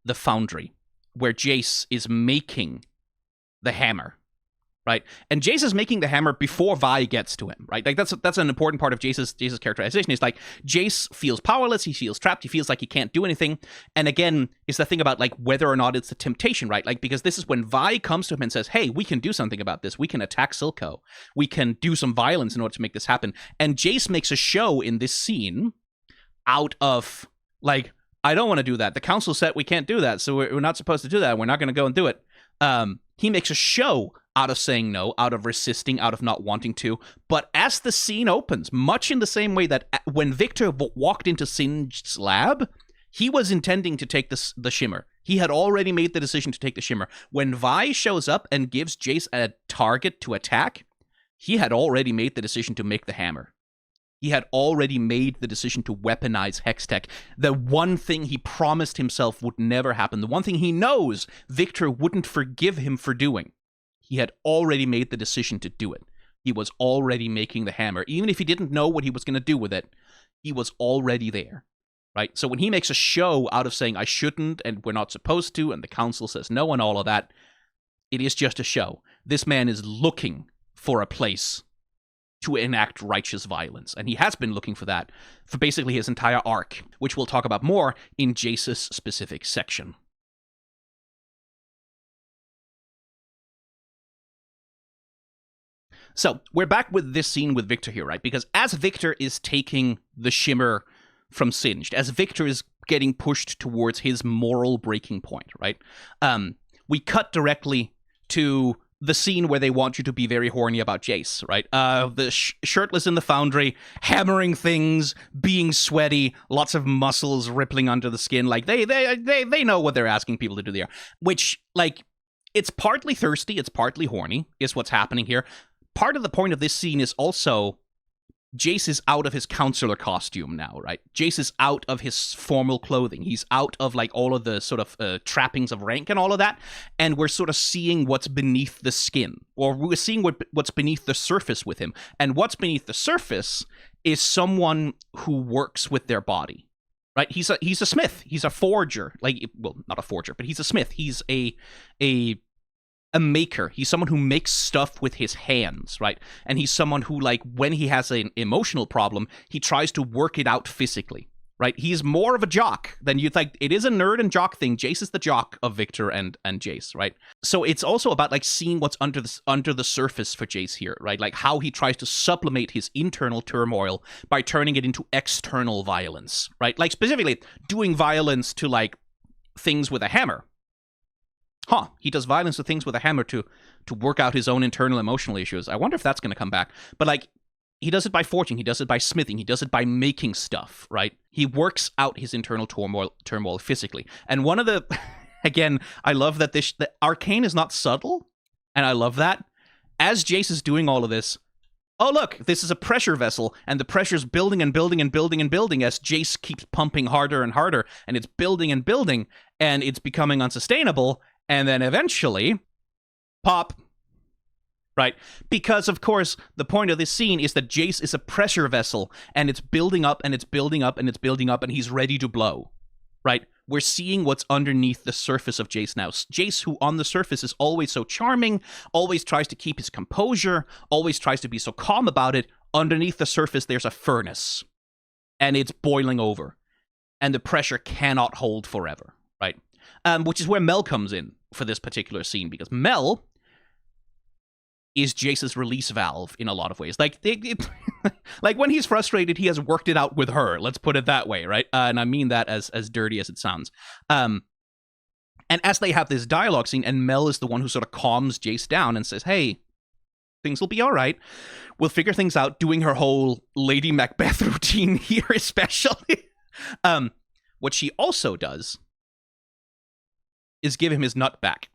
Speaker 1: the Foundry, where Jayce is making the hammer, right? And Jayce is making the hammer before Vi gets to him, right? Like, that's an important part of Jayce's characterization. Is like, Jayce feels powerless, he feels trapped, he feels like he can't do anything. And again, it's the thing about, like, whether or not it's a temptation, right? Like, because this is when Vi comes to him and says, hey, we can do something about this. We can attack Silco. We can do some violence in order to make this happen. And Jayce makes a show in this scene out of, like, I don't want to do that. The council said we can't do that, so we're not supposed to do that. We're not going to go and do it. He makes a show out of saying no, out of resisting, out of not wanting to. But as the scene opens, much in the same way that when Viktor walked into Singed's lab, he was intending to take the shimmer. He had already made the decision to take the shimmer. When Vi shows up and gives Jayce a target to attack, he had already made the decision to make the hammer. He had already made the decision to weaponize hex tech. The one thing he promised himself would never happen. The one thing he knows Viktor wouldn't forgive him for doing. He had already made the decision to do it. He was already making the hammer. Even if he didn't know what he was going to do with it, he was already there, right? So when he makes a show out of saying, I shouldn't, and we're not supposed to, and the council says no, and all of that, it is just a show. This man is looking for a place to enact righteous violence. And he has been looking for that for basically his entire arc, which we'll talk about more in Jayce's specific section. So we're back with this scene with Viktor here, right? Because as Viktor is taking the shimmer from Singed, as Viktor is getting pushed towards his moral breaking point, right? We cut directly to the scene where they want you to be very horny about Jayce, right? The shirtless in the foundry, hammering things, being sweaty, lots of muscles rippling under the skin. Like they know what they're asking people to do there. Which, like, it's partly thirsty, it's partly horny, is what's happening here. Part of the point of this scene is also Jayce is out of his counselor costume now, right? Jayce is out of his formal clothing. He's out of, like, all of the sort of trappings of rank and all of that, and we're sort of seeing what's beneath the skin, or we're seeing what's beneath the surface with him. And what's beneath the surface is someone who works with their body, right? He's a smith. He's a forger. Like, well, not a forger, but he's a smith. He's a maker. He's someone who makes stuff with his hands, right? And he's someone who, like, when he has an emotional problem, he tries to work it out physically, right? He's more of a jock than you think. It is a nerd and jock thing. Jayce is the jock of Viktor and Jayce, right? So it's also about, like, seeing what's under the surface for Jayce here, right? Like, how he tries to sublimate his internal turmoil by turning it into external violence, right? Like, specifically doing violence to, like, things with a hammer. He does violence to things with a hammer to work out his own internal emotional issues. I wonder if that's going to come back. But, like, he does it by forging, he does it by smithing, he does it by making stuff, right? He works out his internal turmoil physically. And one of the, again, I love that that Arcane is not subtle, and I love that. As Jayce is doing all of this, oh, look, this is a pressure vessel, and the pressure's building and building and building and building as Jayce keeps pumping harder and harder, and it's building and building, and it's becoming unsustainable. And then eventually, pop, right? Because, of course, the point of this scene is that Jayce is a pressure vessel, and it's building up, and it's building up, and it's building up, and he's ready to blow, right? We're seeing what's underneath the surface of Jayce now. Jayce, who on the surface is always so charming, always tries to keep his composure, always tries to be so calm about it, underneath the surface there's a furnace, and it's boiling over, and the pressure cannot hold forever, right? Which is where Mel comes in for this particular scene, because Mel is Jayce's release valve in a lot of ways. Like, like, when he's frustrated, he has worked it out with her. Let's put it that way, right? And I mean that as dirty as it sounds. And as they have this dialogue scene, and Mel is the one who sort of calms Jayce down and says, hey, things will be all right. We'll figure things out, doing her whole Lady Macbeth routine here, especially. What she also does is give him his nut back.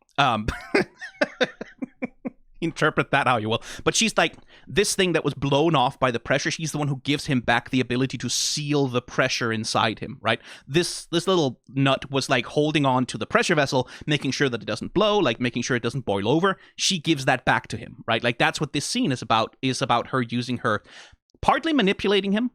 Speaker 1: Interpret that how you will. But she's like, this thing that was blown off by the pressure, she's the one who gives him back the ability to seal the pressure inside him, right? This little nut was, like, holding on to the pressure vessel, making sure that it doesn't blow, like, making sure it doesn't boil over. She gives that back to him, right? Like, that's what this scene is about her using her, partly manipulating him,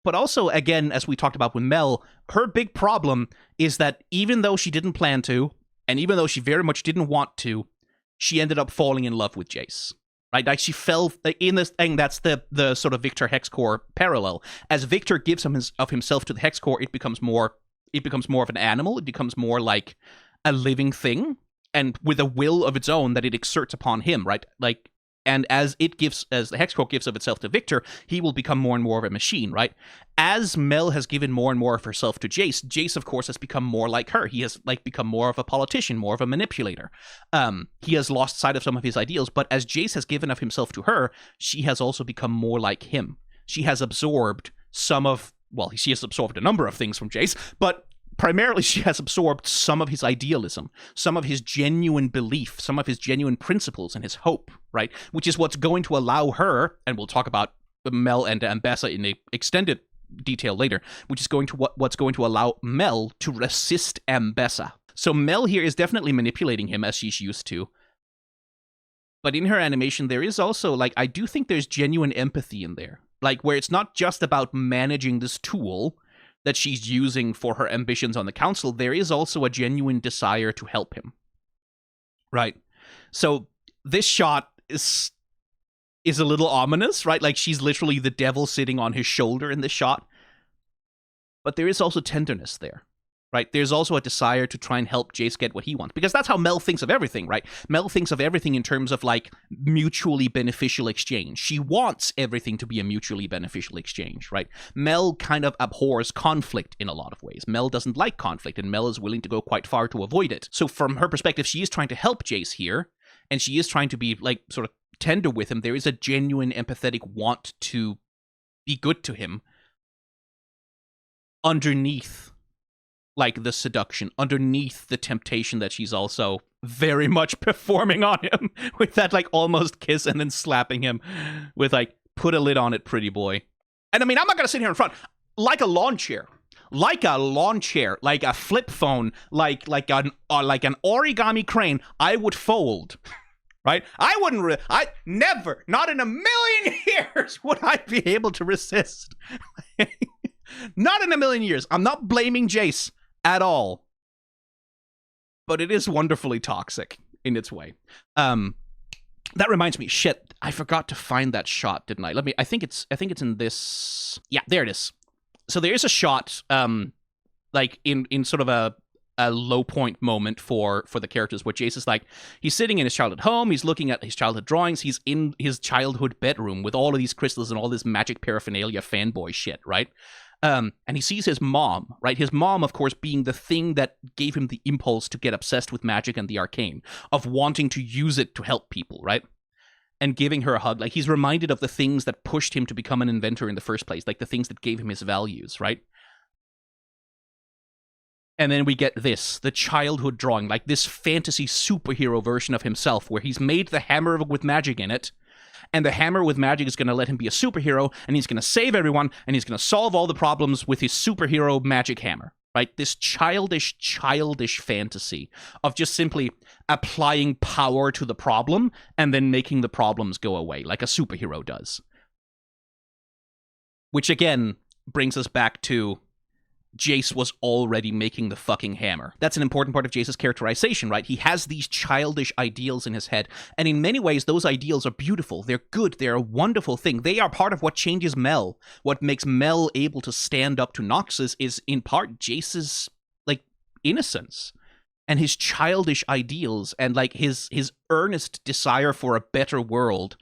Speaker 1: but also, again, as we talked about with Mel, her big problem is that even though she didn't plan to, and even though she very much didn't want to, she ended up falling in love with Jayce, right? Like, she fell in this thing. That's the sort of Viktor Hexcore parallel. As Viktor gives of himself to the Hexcore, it becomes more of an animal. It becomes more like a living thing, and with a will of its own that it exerts upon him, right? Like, and as the Hexcore gives of itself to Viktor, he will become more and more of a machine, right? As Mel has given more and more of herself to Jayce, Jayce, of course, has become more like her. He has, like, become more of a politician, more of a manipulator. He has lost sight of some of his ideals, but as Jayce has given of himself to her, she has also become more like him. She has absorbed she has absorbed a number of things from Jayce, but primarily, she has absorbed some of his idealism, some of his genuine belief, some of his genuine principles and his hope, right? Which is what's going to allow her, and we'll talk about Mel and Ambessa in a extended detail later, which is what's going to allow Mel to resist Ambessa. So Mel here is definitely manipulating him as she's used to. But in her animation, there is also, like, I do think there's genuine empathy in there. Like, where it's not just about managing this tool that she's using for her ambitions on the council, there is also a genuine desire to help him. Right? So this shot is a little ominous, right? Like, she's literally the devil sitting on his shoulder in this shot. But there is also tenderness there, right? There's also a desire to try and help Jayce get what he wants, because that's how Mel thinks of everything, right? Mel thinks of everything in terms of like mutually beneficial exchange. She wants everything to be a mutually beneficial exchange, right? Mel kind of abhors conflict in a lot of ways. Mel doesn't like conflict, and Mel is willing to go quite far to avoid it. So from her perspective, she is trying to help Jayce here, and she is trying to be like sort of tender with him. There is a genuine empathetic want to be good to him underneath like the seduction, underneath the temptation that she's also very much performing on him with that like almost kiss and then slapping him with like, put a lid on it, pretty boy. And I mean, I'm not going to sit here in front like a lawn chair, like a flip phone, like an origami crane. I would fold, right? I wouldn't, I never, not in a million years would I be able to resist. Not in a million years. I'm not blaming Jayce at all, but it is wonderfully toxic in its way. That reminds me, shit, I forgot to find that shot, didn't I? I think it's in this. Yeah, there it is. So there is a shot, like in sort of a low point moment for the characters where Jayce is like, he's sitting in his childhood home, he's looking at his childhood drawings, he's in his childhood bedroom with all of these crystals and all this magic paraphernalia fanboy shit, right? And he sees his mom, right? His mom, of course, being the thing that gave him the impulse to get obsessed with magic and the arcane, of wanting to use it to help people, right? And giving her a hug. Like, he's reminded of the things that pushed him to become an inventor in the first place, like the things that gave him his values, right? And then we get this, the childhood drawing, like this fantasy superhero version of himself, where he's made the hammer with magic in it, and the hammer with magic is going to let him be a superhero, and he's going to save everyone, and he's going to solve all the problems with his superhero magic hammer, right? This childish fantasy of just simply applying power to the problem and then making the problems go away, like a superhero does. Which, again, brings us back to Jayce was already making the fucking hammer. That's an important part of Jayce's characterization, right? He has these childish ideals in his head, and in many ways, those ideals are beautiful. They're good. They're a wonderful thing. They are part of what changes Mel. What makes Mel able to stand up to Noxus is, in part, Jayce's, like, innocence and his childish ideals and, like, his earnest desire for a better world.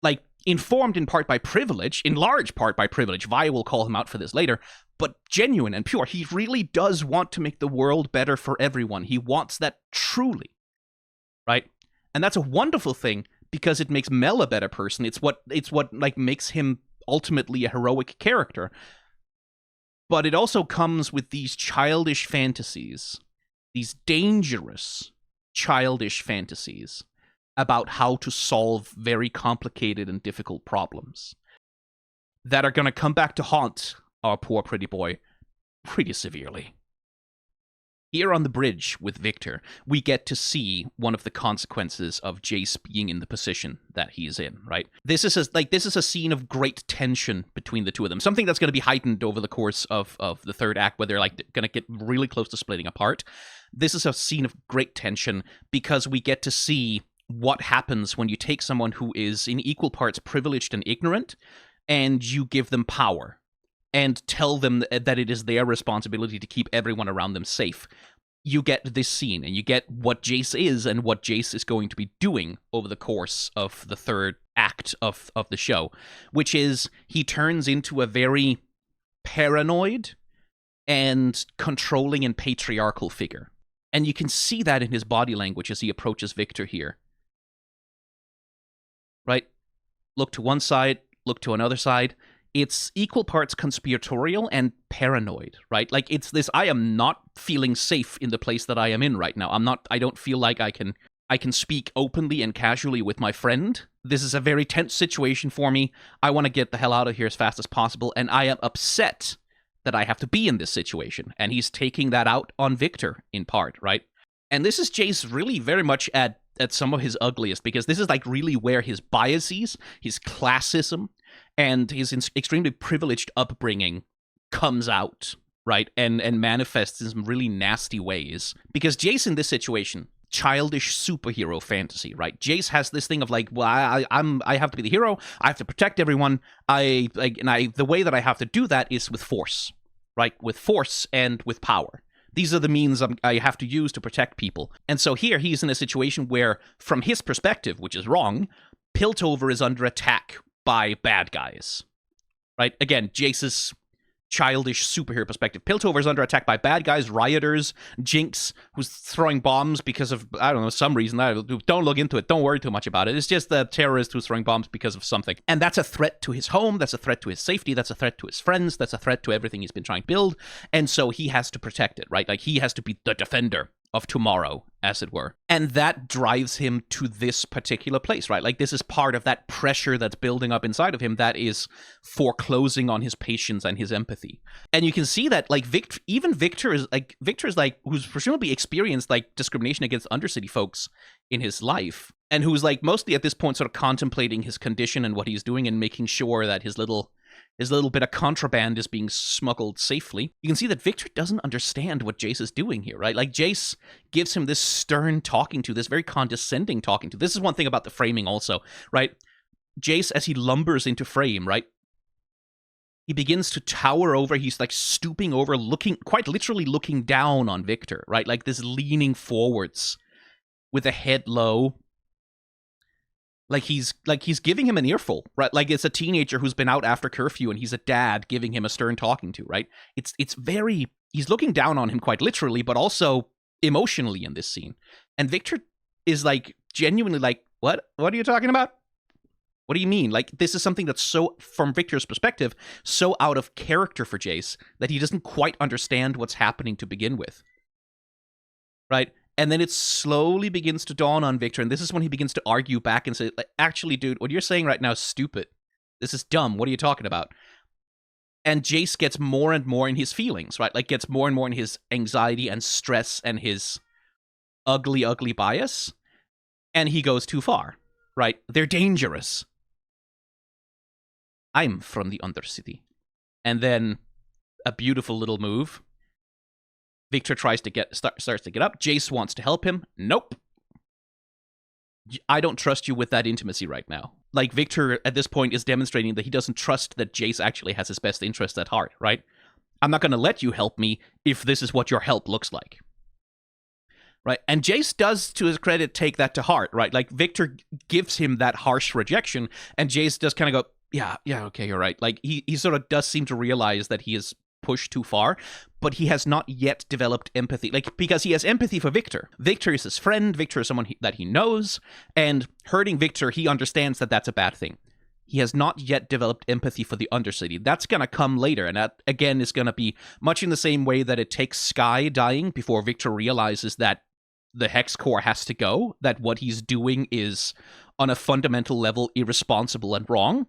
Speaker 1: Like, informed in part by privilege, in large part by privilege. Vi will call him out for this later, but genuine and pure. He really does want to make the world better for everyone. He wants that truly, right? And that's a wonderful thing because it makes Mel a better person. It's what like makes him ultimately a heroic character. But it also comes with these childish fantasies, these dangerous childish fantasies about how to solve very complicated and difficult problems that are going to come back to haunt our poor pretty boy pretty severely. Here on the bridge with Viktor, we get to see one of the consequences of Jayce being in the position that he is in, right? This is a scene of great tension between the two of them. Something that's going to be heightened over the course of the third act, where they're like going to get really close to splitting apart. This is a scene of great tension because we get to see what happens when you take someone who is in equal parts privileged and ignorant, and you give them power and tell them that it is their responsibility to keep everyone around them safe. You get this scene, and you get what Jayce is and what Jayce is going to be doing over the course of the third act of the show, which is he turns into a very paranoid and controlling and patriarchal figure. And you can see that in his body language as he approaches Viktor here. Right? Look to one side, look to another side. It's equal parts conspiratorial and paranoid, right? Like, it's this, I am not feeling safe in the place that I am in right now. I don't feel like I can speak openly and casually with my friend. This is a very tense situation for me. I want to get the hell out of here as fast as possible, and I am upset that I have to be in this situation. And he's taking that out on Viktor, in part, right? And this is Jayce really very much at some of his ugliest, because this is like really where his biases, his classism, and his extremely privileged upbringing comes out, right? And manifests in some really nasty ways. Because Jayce in this situation, childish superhero fantasy, right? Jayce has this thing of like, well, I have to be the hero. I have to protect everyone. The way that I have to do that is with force, right? With force and with power. These are the means I have to use to protect people. And so here he's in a situation where, from his perspective, which is wrong, Piltover is under attack by bad guys. Right? Again, Jayce's childish superhero perspective. Piltover is under attack by bad guys, rioters, Jinx, who's throwing bombs because of, I don't know, some reason. Don't look into it. Don't worry too much about it. It's just the terrorist who's throwing bombs because of something. And that's a threat to his home. That's a threat to his safety. That's a threat to his friends. That's a threat to everything he's been trying to build. And so he has to protect it, right? Like, he has to be the defender of tomorrow, as it were. And that drives him to this particular place, right? Like, this is part of that pressure that's building up inside of him that is foreclosing on his patience and his empathy. And you can see that, like, Viktor is who's presumably experienced, like, discrimination against Undercity folks in his life, and who's, like, mostly at this point sort of contemplating his condition and what he's doing and making sure that his little bit of contraband is being smuggled safely. You can see that Viktor doesn't understand what Jayce is doing here, right? Like, Jayce gives him this stern talking to, this very condescending talking to. This is one thing about the framing also, right? Jayce, as he lumbers into frame, right? He begins to tower over, he's like stooping over, quite literally looking down on Viktor, right? Like this leaning forwards with a head low. Like he's giving him an earful, right? Like it's a teenager who's been out after curfew and he's a dad giving him a stern talking to, right? He's looking down on him quite literally, but also emotionally in this scene. And Viktor is like genuinely like, what are you talking about? What do you mean? Like, this is something that's so, from Viktor's perspective, so out of character for Jayce that he doesn't quite understand what's happening to begin with. Right? And then it slowly begins to dawn on Viktor, and this is when he begins to argue back and say, actually, dude, what you're saying right now is stupid. This is dumb. What are you talking about? And Jayce gets more and more in his feelings, right? Like, gets more and more in his anxiety and stress and his ugly, ugly bias. And he goes too far, right? They're dangerous. I'm from the Undercity. And then a beautiful little move. Viktor starts to get up. Jayce wants to help him. Nope. I don't trust you with that intimacy right now. Like, Viktor at this point is demonstrating that he doesn't trust that Jayce actually has his best interests at heart, right? I'm not going to let you help me if this is what your help looks like. Right? And Jayce does, to his credit, take that to heart, right? Like, Viktor gives him that harsh rejection, and Jayce does kind of go, yeah, okay, you're right. Like, he sort of does seem to realize that he is pushed too far, but he has not yet developed empathy. Like, because he has empathy for Viktor. Viktor is his friend. Viktor is someone that he knows, and hurting Viktor, he understands that that's a bad thing. He has not yet developed empathy for the Undercity. That's going to come later, and that, again, is going to be much in the same way that it takes Skye dying before Viktor realizes that the Hex Core has to go, that what he's doing is, on a fundamental level, irresponsible and wrong.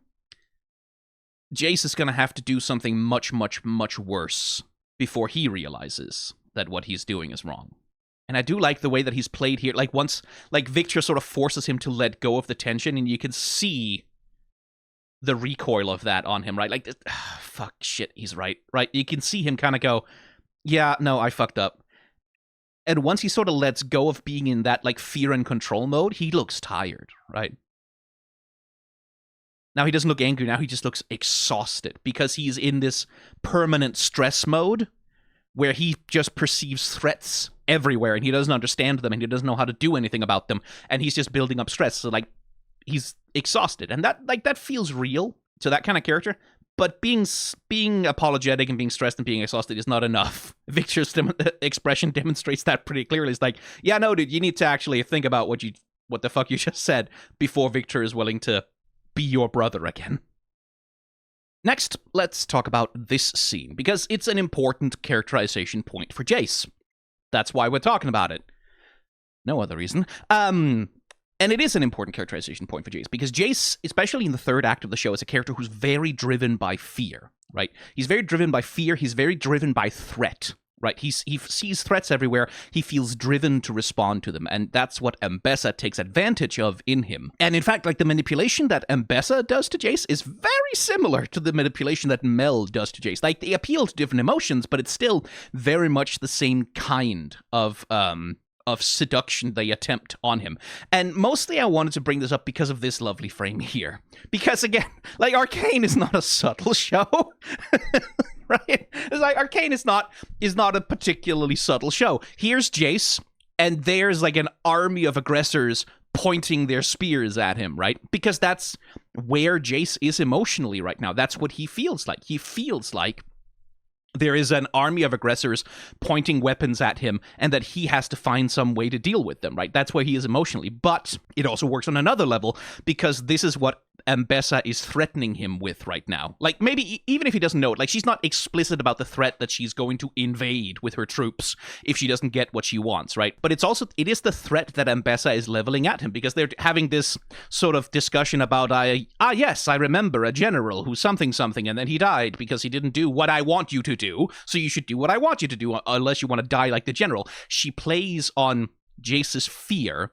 Speaker 1: Jayce is going to have to do something much, much, much worse before he realizes that what he's doing is wrong. And I do like the way that he's played here. Like, once, like, Viktor sort of forces him to let go of the tension, and you can see the recoil of that on him, right? Like, fuck, shit, he's right, right? You can see him kind of go, yeah, no, I fucked up. And once he sort of lets go of being in that, like, fear and control mode, he looks tired, right? Now he doesn't look angry, now he just looks exhausted because he's in this permanent stress mode where he just perceives threats everywhere and he doesn't understand them and he doesn't know how to do anything about them and he's just building up stress. So, like, he's exhausted, and that feels real to that kind of character. But being apologetic and being stressed and being exhausted is not enough. Viktor's expression demonstrates that pretty clearly. It's like, yeah, no, dude, you need to actually think about what the fuck you just said before Viktor is willing to be your brother again. Next, let's talk about this scene, because it's an important characterization point for Jayce. That's why we're talking about it. No other reason. And it is an important characterization point for Jayce, because Jayce, especially in the third act of the show, is a character who's very driven by fear, right? He's very driven by fear, he's very driven by threat, right? He sees threats everywhere, he feels driven to respond to them, and that's what Ambessa takes advantage of in him. And in fact, like, the manipulation that Ambessa does to Jayce is very similar to the manipulation that Mel does to Jayce. Like, they appeal to different emotions, but it's still very much the same kind of of seduction they attempt on him. And mostly I wanted to bring this up because of this lovely frame here. Because again, like, Arcane is not a subtle show. Right? It's like Arcane is not a particularly subtle show. Here's Jayce, and there's like an army of aggressors pointing their spears at him, right? Because that's where Jayce is emotionally right now. That's what he feels like. He feels like there is an army of aggressors pointing weapons at him, and that he has to find some way to deal with them, right? That's where he is emotionally. But it also works on another level, because this is what Ambessa is threatening him with right now. Like, maybe even if he doesn't know it, like, she's not explicit about the threat that she's going to invade with her troops if she doesn't get what she wants, right? But it is the threat that Ambessa is leveling at him, because they're having this sort of discussion about, yes, I remember a general who something, and then he died because he didn't do what I want you to do, so you should do what I want you to do, unless you want to die like the general. She plays on Jayce's fear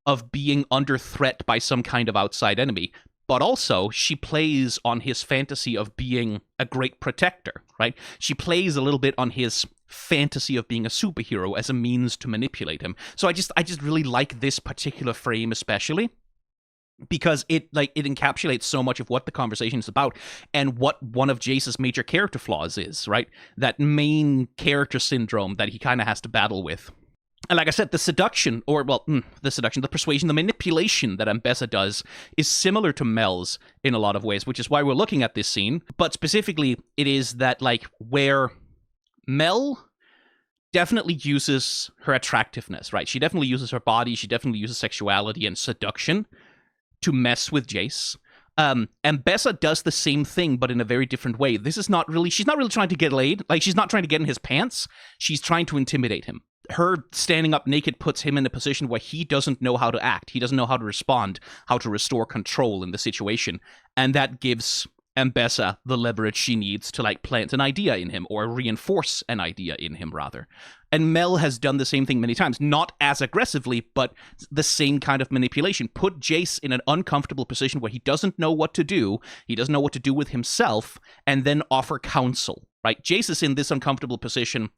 Speaker 1: of being under threat by some kind of outside enemy, but also she plays on his fantasy of being a great protector, right? She plays a little bit on his fantasy of being a superhero as a means to manipulate him. So I just really like this particular frame especially, because it encapsulates so much of what the conversation is about and what one of Jayce's major character flaws is, right? That main character syndrome that he kind of has to battle with. And like I said, the persuasion, the manipulation that Ambessa does is similar to Mel's in a lot of ways, which is why we're looking at this scene. But specifically, it is that, like, where Mel definitely uses her attractiveness, right? She definitely uses her body, she definitely uses sexuality and seduction to mess with Jayce. Ambessa does the same thing, but in a very different way. She's not really trying to get laid. Like, she's not trying to get in his pants. She's trying to intimidate him. Her standing up naked puts him in a position where he doesn't know how to act. He doesn't know how to respond, how to restore control in the situation. And that gives Ambessa the leverage she needs to, like, plant an idea in him, or reinforce an idea in him, rather. And Mel has done the same thing many times, not as aggressively, but the same kind of manipulation. Put Jayce in an uncomfortable position where he doesn't know what to do, he doesn't know what to do with himself, and then offer counsel, right? Jayce is in this uncomfortable position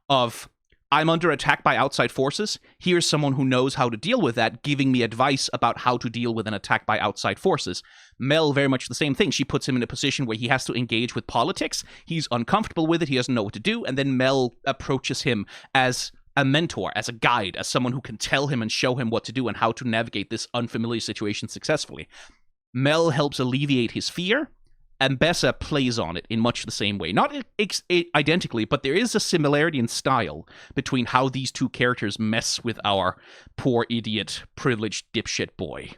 Speaker 1: of, I'm under attack by outside forces. Here's someone who knows how to deal with that, giving me advice about how to deal with an attack by outside forces. Mel, very much the same thing. She puts him in a position where he has to engage with politics. He's uncomfortable with it. He doesn't know what to do. And then Mel approaches him as a mentor, as a guide, as someone who can tell him and show him what to do and how to navigate this unfamiliar situation successfully. Mel helps alleviate his fear. Ambessa plays on it in much the same way. Not identically, but there is a similarity in style between how these two characters mess with our poor idiot, privileged dipshit boy.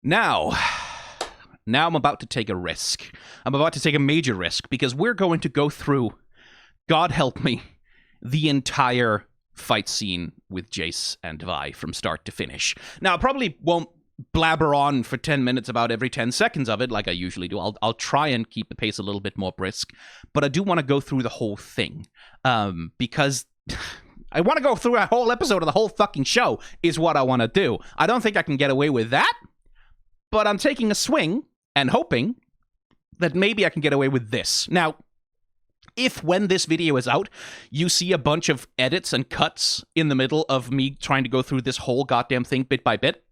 Speaker 1: Now I'm about to take a risk. I'm about to take a major risk, because we're going to go through, God help me, the entire fight scene with Jayce and Vi from start to finish. Now, I probably won't blabber on for 10 minutes about every 10 seconds of it like I usually do. I'll try and keep the pace a little bit more brisk, but I do want to go through the whole thing, because I want to go through a whole episode of the whole fucking show is what I want to do. I don't think I can get away with that, but I'm taking a swing and hoping that maybe I can get away with this. Now, if when this video is out, you see a bunch of edits and cuts in the middle of me trying to go through this whole goddamn thing bit by bit,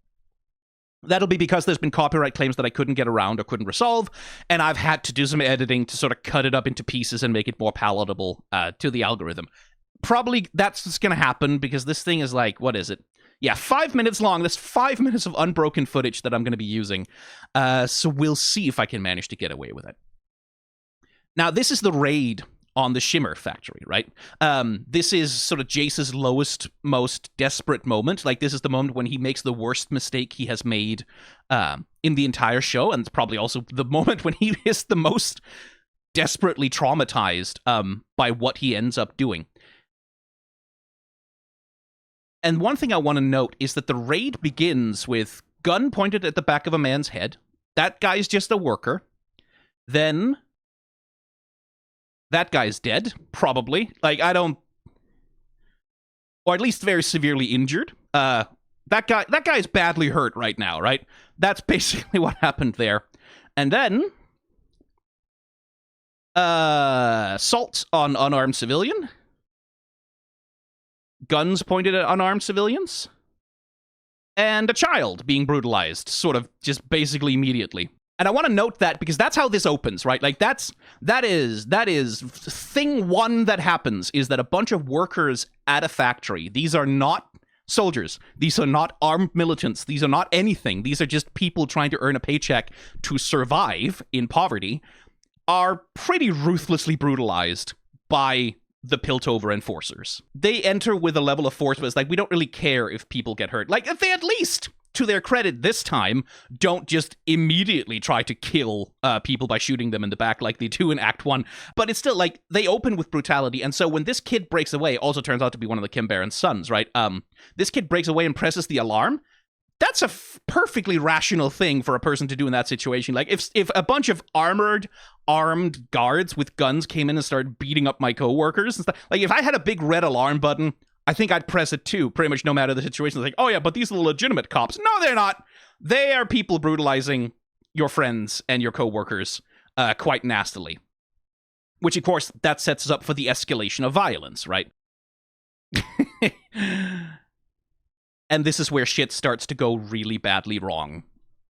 Speaker 1: that'll be because there's been copyright claims that I couldn't get around or couldn't resolve, and I've had to do some editing to sort of cut it up into pieces and make it more palatable to the algorithm. Probably that's what's going to happen, because this thing is like, what is it? Yeah, 5 minutes long. That's 5 minutes of unbroken footage that I'm going to be using. So we'll see if I can manage to get away with it. Now, this is the raid on the Shimmer factory, right? This is sort of Jayce's lowest, most desperate moment. Like, this is the moment when he makes the worst mistake he has made in the entire show, and it's probably also the moment when he is the most desperately traumatized by what he ends up doing. And one thing I want to note is that the raid begins with gun pointed at the back of a man's head. That guy's just a worker. Then that guy's dead, probably. Like, I don't... Or at least very severely injured. That guy's badly hurt right now, right? That's basically what happened there. And then... assault on unarmed civilian. guns pointed at unarmed civilians, and a child being brutalized, sort of just basically immediately. And I want to note that because that's how this opens, right? Like that is thing one that happens is that a bunch of workers at a factory, these are not soldiers, these are not armed militants, these are not anything, these are just people trying to earn a paycheck to survive in poverty, are pretty ruthlessly brutalized by the Piltover enforcers. They enter with a level of force, but it's like, we don't really care if people get hurt. Like, if they at least, to their credit this time, don't just immediately try to kill people by shooting them in the back like they do in Act 1. But it's still, like, they open with brutality, and so when this kid breaks away, also turns out to be one of the Kim Baron's sons, right? This kid breaks away and presses the alarm. That's a perfectly rational thing for a person to do in that situation. Like, if a bunch of armed guards with guns came in and started beating up my coworkers and stuff, like, if I had a big red alarm button, I think I'd press it too, pretty much no matter the situation. It's like, oh yeah, but these are the legitimate cops. No, they're not. They are people brutalizing your friends and your coworkers quite nastily. Which, of course, that sets us up for the escalation of violence, right? And this is where shit starts to go really badly wrong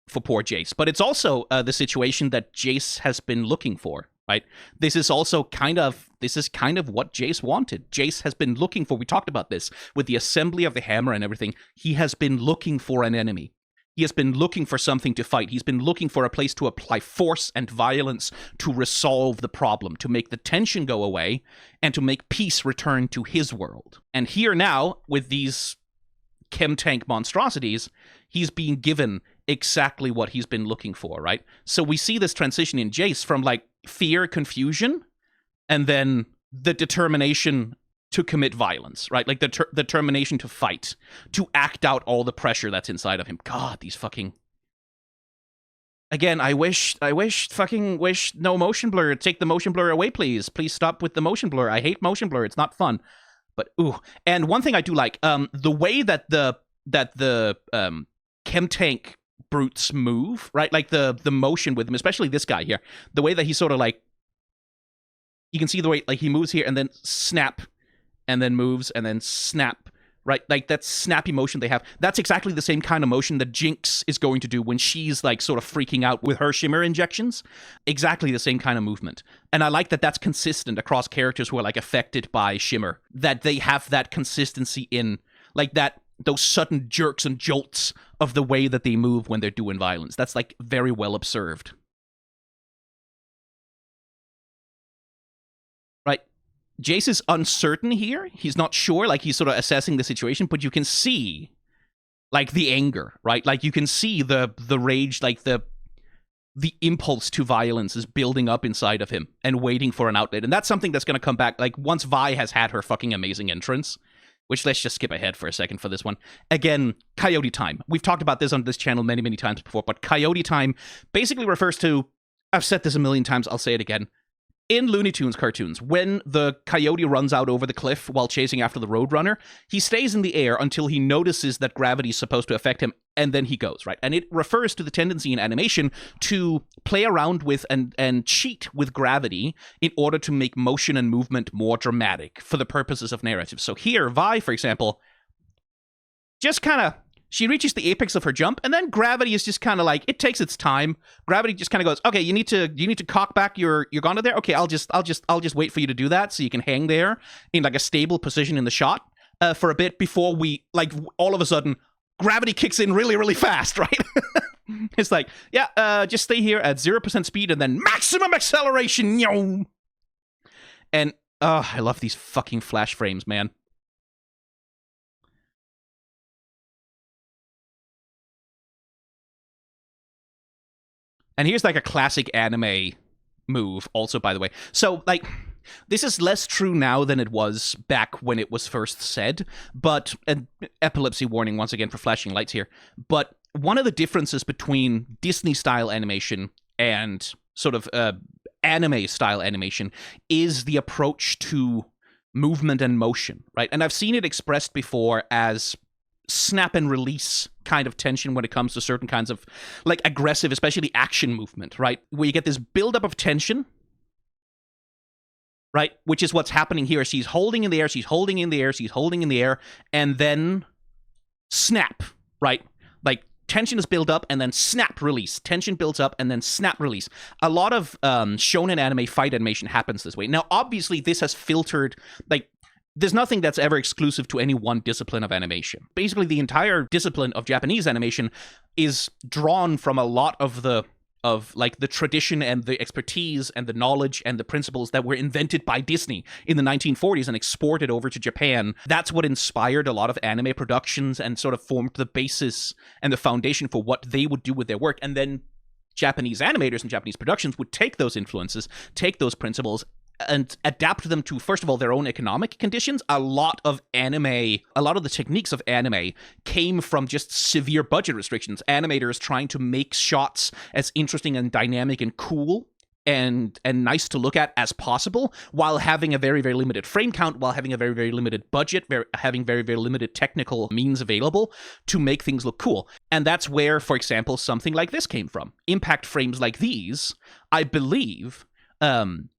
Speaker 1: for poor Jayce. But it's also the situation that Jayce has been looking for, right? This is kind of what Jayce wanted. Jayce has been looking for, we talked about this, with the assembly of the hammer and everything, he has been looking for an enemy. He has been looking for something to fight. He's been looking for a place to apply force and violence to resolve the problem, to make the tension go away, and to make peace return to his world. And here now, with these chemtank monstrosities, he's being given exactly what he's been looking for, right? So we see this transition in Jayce from, like, fear, confusion, and then the determination to commit violence, right? Like the determination to fight, to act out all the pressure that's inside of him. God, these fucking... Again, I wish no motion blur. Take the motion blur away, please. Please stop with the motion blur. I hate motion blur. It's not fun. But ooh, and one thing I do like, the way that the chemtank brutes move, right? Like the motion with them, especially this guy here, the way that he sort of like, you can see the way like he moves here and then snap, and then moves and then snap, right? Like that snappy motion they have. That's exactly the same kind of motion that Jinx is going to do when she's like sort of freaking out with her shimmer injections. Exactly the same kind of movement. And I like that that's consistent across characters who are like affected by shimmer, that they have that consistency in like that, those sudden jerks and jolts of the way that they move when they're doing violence. That's like very well observed. Right? Jayce is uncertain here. He's not sure, like he's sort of assessing the situation, but you can see like the anger, right? Like you can see the rage, like the impulse to violence is building up inside of him and waiting for an outlet. And that's something that's going to come back like once Vi has had her fucking amazing entrance, which let's just skip ahead for a second for this one. Again, Coyote Time. We've talked about this on this channel many, many times before, but Coyote Time basically refers to, I've said this a million times, I'll say it again. In Looney Tunes cartoons, when the coyote runs out over the cliff while chasing after the Roadrunner, he stays in the air until he notices that gravity is supposed to affect him, and then he goes, right? And it refers to the tendency in animation to play around with and cheat with gravity in order to make motion and movement more dramatic for the purposes of narrative. So here, Vi, for example, just kind of... she reaches the apex of her jump, and then gravity is just kind of like, it takes its time. Gravity just kind of goes, okay, you need to cock back your gun there. Okay, I'll just wait for you to do that so you can hang there in like a stable position in the shot for a bit before we, like, all of a sudden, gravity kicks in really, really fast, right? It's like, yeah, just stay here at 0% speed and then maximum acceleration. Yum. And, I love these fucking flash frames, man. And here's like a classic anime move also, by the way. So, like, this is less true now than it was back when it was first said, but an epilepsy warning once again for flashing lights here. But one of the differences between Disney-style animation and sort of anime-style animation is the approach to movement and motion, right? And I've seen it expressed before as snap and release kind of tension when it comes to certain kinds of like aggressive, especially action movement, right? Where you get this buildup of tension, right? Which is what's happening here. She's holding in the air, she's holding in the air, she's holding in the air, and then snap, right? Like, tension is built up and then snap, release. Tension builds up and then snap, release. A lot of shonen anime fight animation happens this way. Now, obviously, this has filtered, like, there's nothing that's ever exclusive to any one discipline of animation. Basically, the entire discipline of Japanese animation is drawn from a lot of the tradition and the expertise and the knowledge and the principles that were invented by Disney in the 1940s and exported over to Japan. That's what inspired a lot of anime productions and sort of formed the basis and the foundation for what they would do with their work. And then Japanese animators and Japanese productions would take those influences, take those principles, and adapt them to, first of all, their own economic conditions. A lot of the techniques of anime came from just severe budget restrictions. Animators trying to make shots as interesting and dynamic and cool and nice to look at as possible, while having a very, very limited frame count, while having a very, very limited budget, having very, very limited technical means available to make things look cool. And that's where, for example, something like this came from. Impact frames like these, I believe,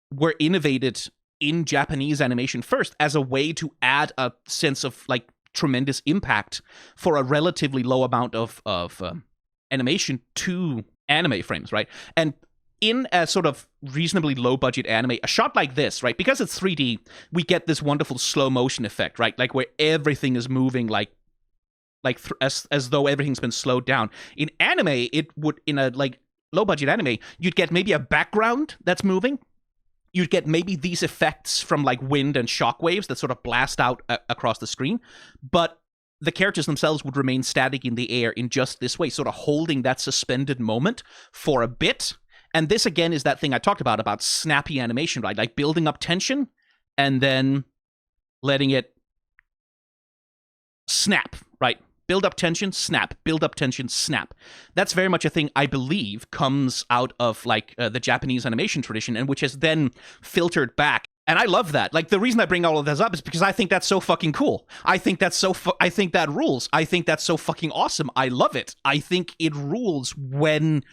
Speaker 1: were innovated in Japanese animation first as a way to add a sense of like tremendous impact for a relatively low amount of animation to anime frames, right? And in a sort of reasonably low budget anime, a shot like this, right, because it's 3D, we get this wonderful slow motion effect, right? Like where everything is moving as though everything's been slowed down. In anime, it would, in a like low budget anime, you'd get maybe a background that's moving. You'd get maybe these effects from like wind and shock waves that sort of blast out across the screen, but the characters themselves would remain static in the air in just this way, sort of holding that suspended moment for a bit. And this, again, is that thing I talked about snappy animation, right? Like building up tension and then letting it snap, right? Build up tension, snap. Build up tension, snap. That's very much a thing I believe comes out of like the Japanese animation tradition, and which has then filtered back. And I love that. Like, the reason I bring all of this up is because I think that's so fucking cool. I think that's I think that rules. I think that's so fucking awesome. I love it. I think it rules when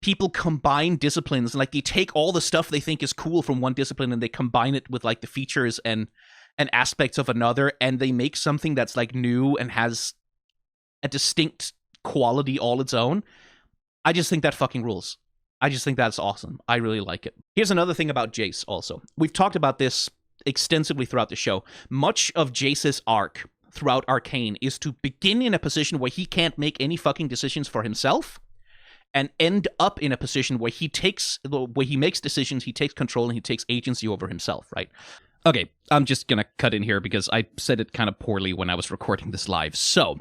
Speaker 1: people combine disciplines and like they take all the stuff they think is cool from one discipline and they combine it with like the features and aspects of another, and they make something that's like new and has a distinct quality all its own. I just think that fucking rules. I just think that's awesome. I really like it. Here's another thing about Jayce also. We've talked about this extensively throughout the show. Much of Jayce's arc throughout Arcane is to begin in a position where he can't make any fucking decisions for himself and end up in a position where he makes decisions, he takes control, and he takes agency over himself, right? Okay, I'm just gonna cut in here because I said it kind of poorly when I was recording this live. So,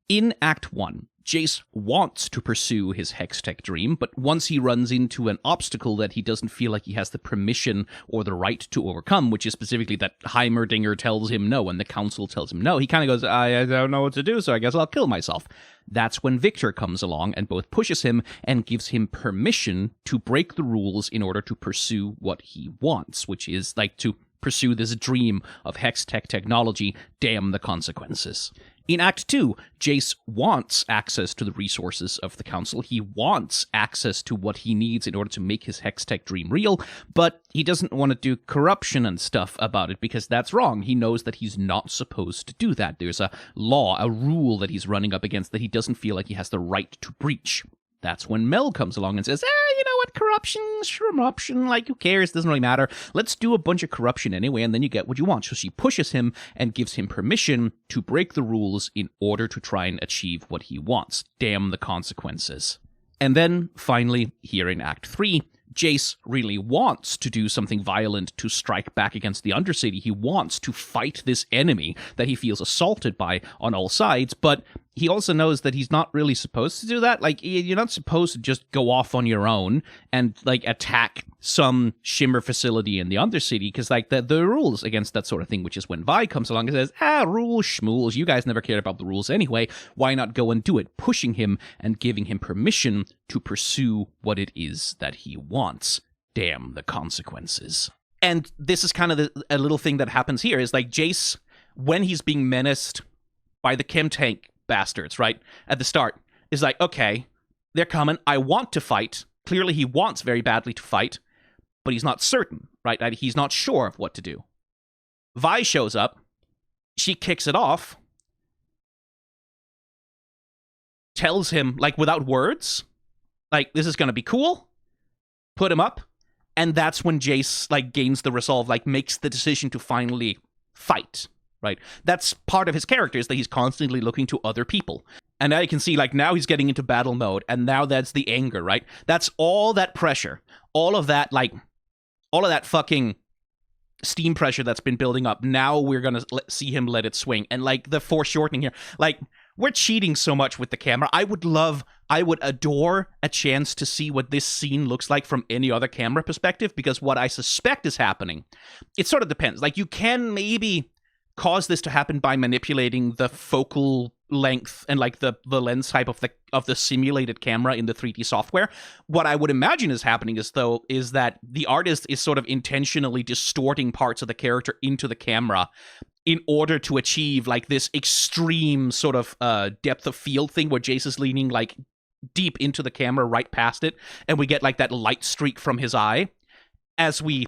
Speaker 1: in Act 1, Jayce wants to pursue his Hextech dream, but once he runs into an obstacle that he doesn't feel like he has the permission or the right to overcome, which is specifically that Heimerdinger tells him no and the council tells him no, he kind of goes, I don't know what to do, so I guess I'll kill myself. That's when Viktor comes along and both pushes him and gives him permission to break the rules in order to pursue what he wants, which is like to pursue this dream of Hextech technology. Damn the consequences. In Act 2, Jayce wants access to the resources of the Council. He wants access to what he needs in order to make his Hextech dream real, but he doesn't want to do corruption and stuff about it because that's wrong. He knows that he's not supposed to do that. There's a law, a rule that he's running up against that he doesn't feel like he has the right to breach. That's when Mel comes along and says, you know what, corruption, like, who cares, doesn't really matter. Let's do a bunch of corruption anyway, and then you get what you want. So she pushes him and gives him permission to break the rules in order to try and achieve what he wants. Damn the consequences. And then, finally, here in Act 3, Jayce really wants to do something violent to strike back against the Undercity. He wants to fight this enemy that he feels assaulted by on all sides, but he also knows that he's not really supposed to do that. Like, you're not supposed to just go off on your own and, like, attack some Shimmer facility in the Undercity, because, like, the rules against that sort of thing, which is when Vi comes along and says, rules, schmools, you guys never cared about the rules anyway, why not go and do it? Pushing him and giving him permission to pursue what it is that he wants. Damn the consequences. And this is kind of a little thing that happens here, is like Jayce, when he's being menaced by the chem tank bastards, right, at the start, is like, okay, they're coming, I want to fight. Clearly he wants very badly to fight, but he's not certain, right? He's not sure of what to do. Vi shows up. She kicks it off. Tells him, like, without words, like, this is going to be cool. Put him up. And that's when Jayce, like, gains the resolve, like, makes the decision to finally fight, right? That's part of his character, is that he's constantly looking to other people. And now you can see, like, now he's getting into battle mode, and now that's the anger, right? That's all that pressure, all of that, like, all of that fucking steam pressure that's been building up. Now we're gonna see him let it swing. And, like, the foreshortening here, like, we're cheating so much with the camera. I would adore a chance to see what this scene looks like from any other camera perspective, because what I suspect is happening, it sort of depends. Like, you can maybe cause this to happen by manipulating the focal length and, like, the lens type of the simulated camera in the 3D software. What I would imagine is happening is that the artist is sort of intentionally distorting parts of the character into the camera in order to achieve, like, this extreme sort of depth of field thing where Jayce is leaning, like, deep into the camera, right past it, and we get, like, that light streak from his eye as we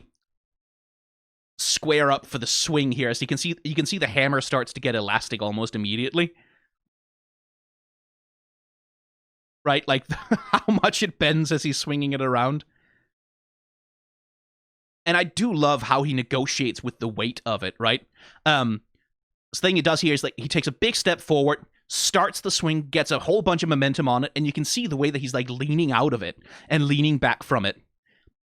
Speaker 1: square up for the swing here. As you can see the hammer starts to get elastic almost immediately. Right? Like, how much it bends as he's swinging it around. And I do love how he negotiates with the weight of it, right? The thing he does here is, like, he takes a big step forward, starts the swing, gets a whole bunch of momentum on it, and you can see the way that he's, like, leaning out of it and leaning back from it.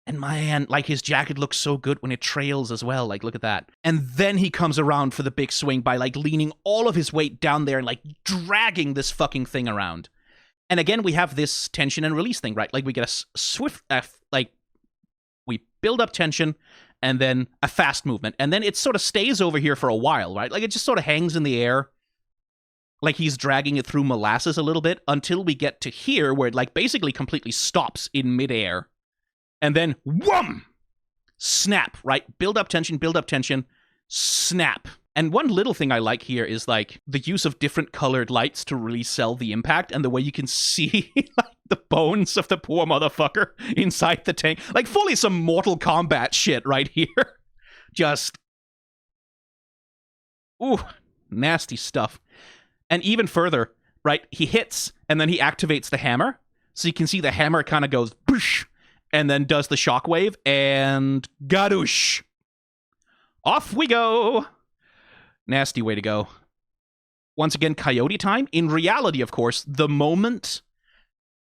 Speaker 1: And man, like, his jacket looks so good when it trails as well. Like, look at that. And then he comes around for the big swing by, like, leaning all of his weight down there and, like, dragging this fucking thing around. And again, we have this tension and release thing, right? Like, we get a swift, like, we build up tension, and then a fast movement. And then it sort of stays over here for a while, right? Like, it just sort of hangs in the air, like he's dragging it through molasses a little bit, until we get to here, where it, like, basically completely stops in midair. And then, wham! Snap, right? Build up tension, snap. And one little thing I like here is, like, the use of different colored lights to really sell the impact, and the way you can see, like, the bones of the poor motherfucker inside the tank. Like, fully some Mortal Kombat shit right here. Just, ooh, nasty stuff. And even further, right, he hits, and then he activates the hammer. So you can see the hammer kind of goes, boosh, and then does the shockwave, and gadoosh. Off we go. Nasty way to go. Once again, coyote time. In reality, of course, the moment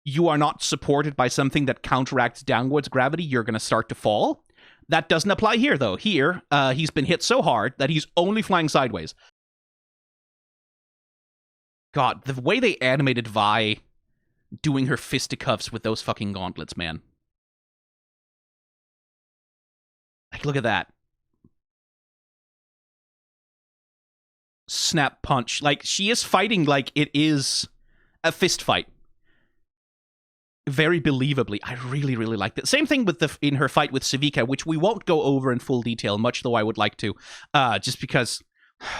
Speaker 1: you are not supported by something that counteracts downwards gravity, you're going to start to fall. That doesn't apply here, though. Here, he's been hit so hard that he's only flying sideways. God, the way they animated Vi doing her fisticuffs with those fucking gauntlets, man. Like, look at that. Snap punch. Like, she is fighting like it is a fist fight. Very believably. I really, really liked it. Same thing with in her fight with Civica, which we won't go over in full detail, much though I would like to. Just because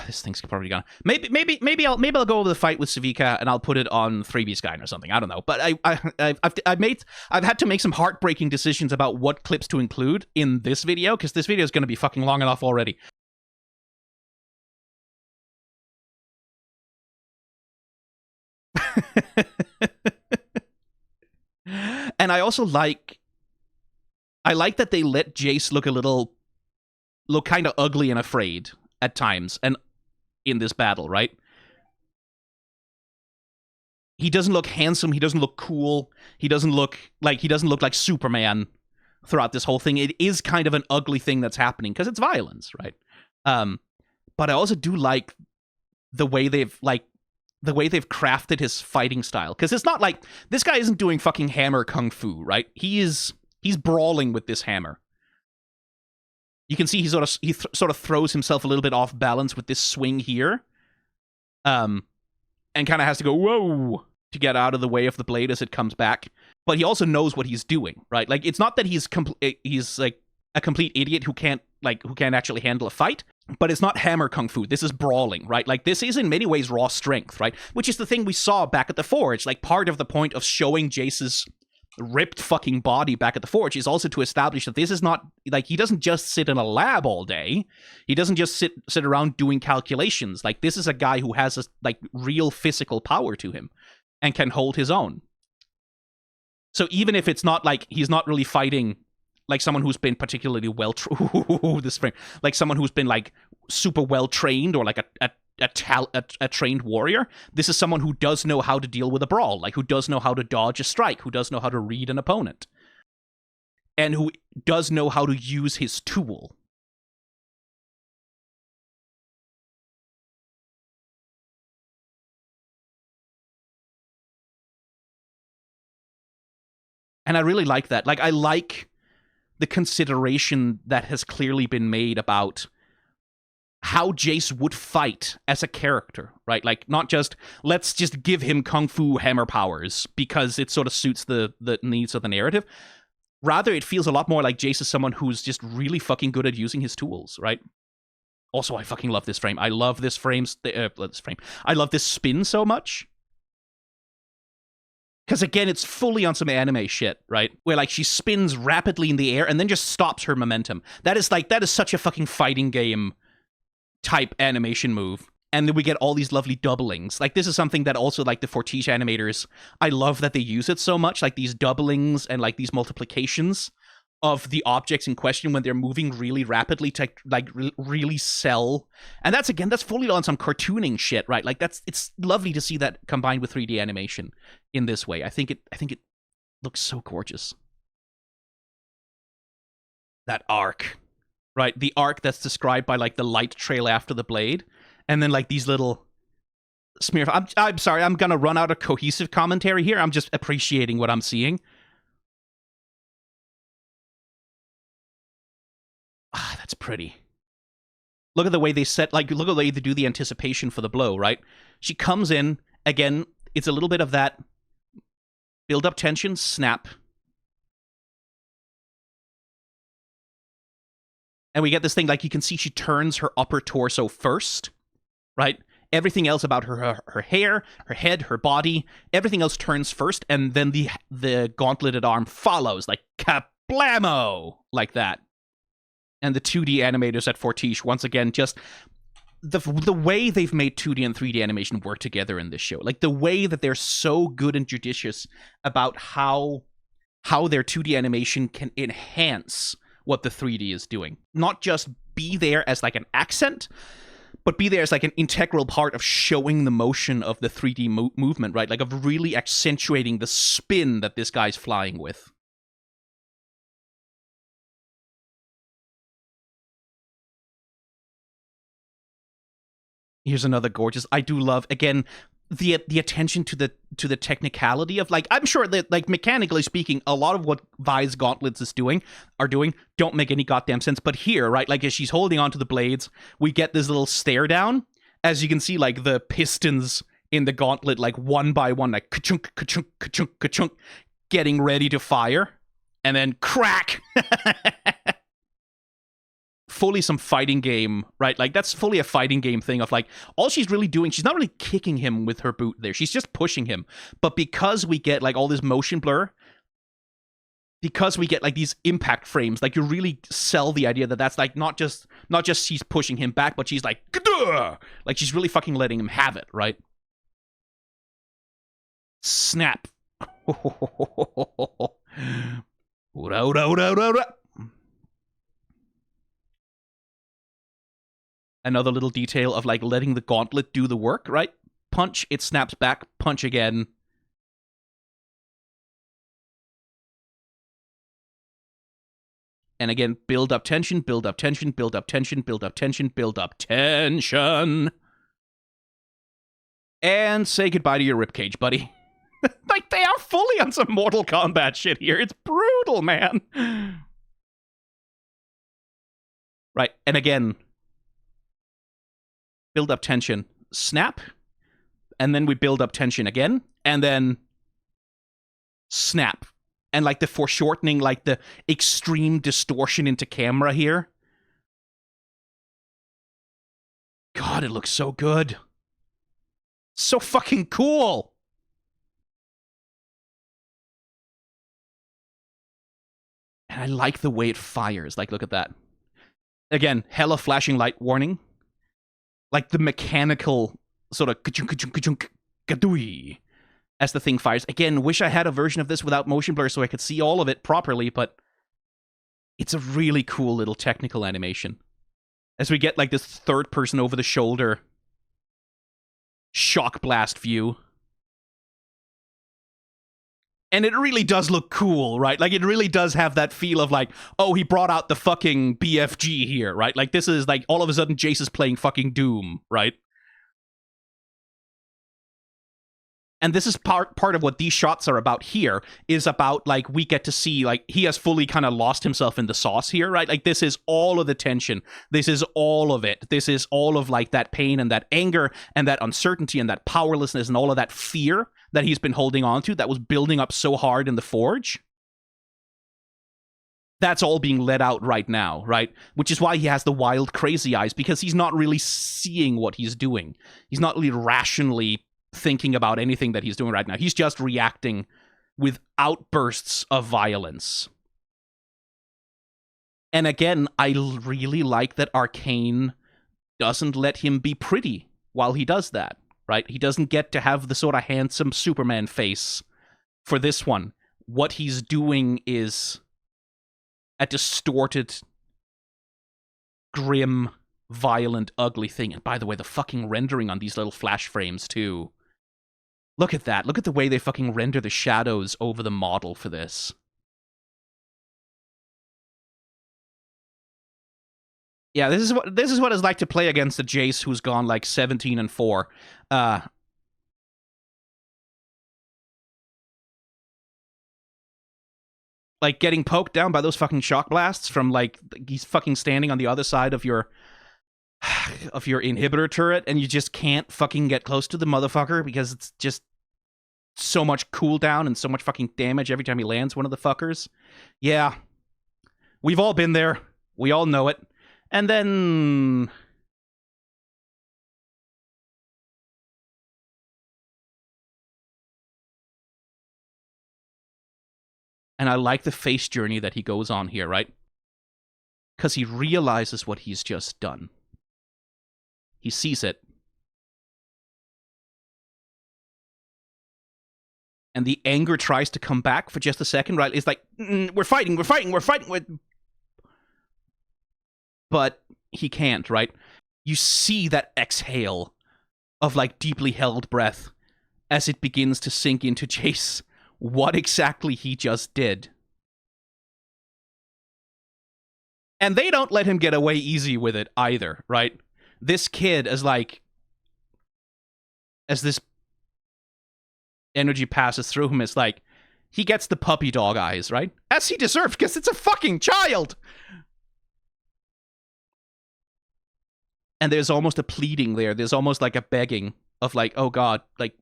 Speaker 1: this thing's probably gonna maybe I'll go over the fight with Civica and I'll put it on 3B Skyen or something. I don't know. But I've had to make some heartbreaking decisions about what clips to include in this video, because this video is gonna be fucking long enough already. And I also like that they let Jayce look kind of ugly and afraid at times, and in this battle, right? He doesn't look handsome, he doesn't look cool, he doesn't look like Superman throughout this whole thing. It is kind of an ugly thing that's happening because it's violence, right? But I also do like the way they've crafted his fighting style. Because it's not like, this guy isn't doing fucking hammer kung fu, right? He's brawling with this hammer. You can see he sort of throws himself a little bit off balance with this swing here. And kind of has to go, whoa, to get out of the way of the blade as it comes back. But he also knows what he's doing, right? Like, it's not that he's like a complete idiot who can't actually handle a fight. But it's not hammer kung fu. This is brawling, right? Like, this is in many ways raw strength, right? Which is the thing we saw back at the Forge. Like, part of the point of showing Jayce's ripped fucking body back at the forge is also to establish that this is not like he doesn't just sit in a lab all day. He doesn't just sit around doing calculations. Like this is a guy who has a like real physical power to him and can hold his own. So even if it's not like he's not really fighting like someone who's been particularly well this frame, like someone who's been like super well trained or like a trained warrior, this is someone who does know how to deal with a brawl, like who does know how to dodge a strike, who does know how to read an opponent, and who does know how to use his tool. And I really like that. Like, I like the consideration that has clearly been made about how Jayce would fight as a character, right? Like, not just, let's just give him Kung Fu hammer powers because it sort of suits the needs of the narrative. Rather, it feels a lot more like Jayce is someone who's just really fucking good at using his tools, right? Also, I fucking love this frame. I love this frame. I love this spin so much. Because again, it's fully on some anime shit, right? Where like she spins rapidly in the air and then just stops her momentum. That is such a fucking fighting game type animation move. And then we get all these lovely doublings. Like this is something that also like the Fortiche animators, I love that they use it so much. Like these doublings and like these multiplications of the objects in question when they're moving really rapidly to like really sell. And that's fully on some cartooning shit, right? Like it's lovely to see that combined with 3D animation in this way. I think it looks so gorgeous. That arc, right? The arc that's described by like the light trail after the blade, and then like these little smear. I'm sorry, I'm gonna run out of cohesive commentary here. I'm just appreciating what I'm seeing. Ah, that's pretty. Look at the way they set, like, look at the way they do the anticipation for the blow, right? She comes in, again, it's a little bit of that build up tension, snap. And we get this thing, like, you can see she turns her upper torso first, right? Everything else about her hair, her head, her body, everything else turns first, and then the gauntleted arm follows, like, kablamo! Like that. And the 2D animators at Fortiche, once again, just the way they've made 2D and 3D animation work together in this show. Like, the way that they're so good and judicious about how their 2D animation can enhance what the 3D is doing. Not just be there as, like, an accent, but be there as, like, an integral part of showing the motion of the 3D movement, right? Like, of really accentuating the spin that this guy's flying with. Here's another gorgeous. I do love, again, the attention to the technicality of, like, I'm sure that, like, mechanically speaking, a lot of what Vi's gauntlets are doing don't make any goddamn sense. But here, right, like, as she's holding onto the blades, we get this little stare down. As you can see, like, the pistons in the gauntlet, like, one by one, like, ka-chunk, ka-chunk, ka-chunk, ka-chunk, getting ready to fire. And then crack! Fully some fighting game, right? Like, that's fully a fighting game thing of, like, all she's really doing, she's not really kicking him with her boot there. She's just pushing him. But because we get, like, all this motion blur, because we get, like, these impact frames, like, you really sell the idea that that's, like, not just she's pushing him back, but she's like, Gah! Like, she's really fucking letting him have it, right? Snap. Another little detail of, like, letting the gauntlet do the work, right? Punch, it snaps back, punch again. And again, build up tension, build up tension, build up tension, build up tension, build up tension. And say goodbye to your ribcage, buddy. Like, they are fully on some Mortal Kombat shit here. It's brutal, man. Right, and again, build up tension, snap, and then we build up tension again, and then snap. And, like, the foreshortening, like, the extreme distortion into camera here. God, it looks so good. So fucking cool. And I like the way it fires. Like, look at that. Again, hella flashing light warning. Like the mechanical sort of ka-chunk, ka-chunk, ka-chunk, ka-dooey as the thing fires. Again, wish I had a version of this without motion blur so I could see all of it properly, but it's a really cool little technical animation. As we get like this third person over the shoulder shock blast view. And it really does look cool, right? Like, it really does have that feel of like, oh, he brought out the fucking BFG here, right? Like, this is like, all of a sudden, Jayce is playing fucking Doom, right? And this is part of what these shots are about here, is about, like, we get to see, like, he has fully kind of lost himself in the sauce here, right? Like, this is all of the tension. This is all of it. This is all of, like, that pain and that anger and that uncertainty and that powerlessness and all of that fear that he's been holding on to that was building up so hard in the Forge. That's all being let out right now, right? Which is why he has the wild, crazy eyes, because he's not really seeing what he's doing. He's not really rationally thinking about anything that he's doing right now. He's just reacting with outbursts of violence. And again, I really like that Arcane doesn't let him be pretty while he does that, right? He doesn't get to have the sort of handsome Superman face for this one. What he's doing is a distorted, grim, violent, ugly thing. And by the way, the fucking rendering on these little flash frames, too. Look at that. Look at the way they fucking render the shadows over the model for this. Yeah, this is what it's like to play against a Jayce who's gone like 17-4. Like getting poked down by those fucking shock blasts from like he's fucking standing on the other side of your inhibitor turret, and you just can't fucking get close to the motherfucker because it's just so much cooldown and so much fucking damage every time he lands one of the fuckers. Yeah. We've all been there. We all know it. And then... And I like the face journey that he goes on here, right? Because he realizes what he's just done. He sees it. And the anger tries to come back for just a second, right? It's like, we're fighting. But he can't, right? You see that exhale of, like, deeply held breath as it begins to sink into Jayce what exactly he just did. And they don't let him get away easy with it either, right? This kid is like, as this energy passes through him, it's like, he gets the puppy dog eyes, right? As he deserves, because it's a fucking child! And there's almost a pleading there. There's almost like a begging of like, oh God, like,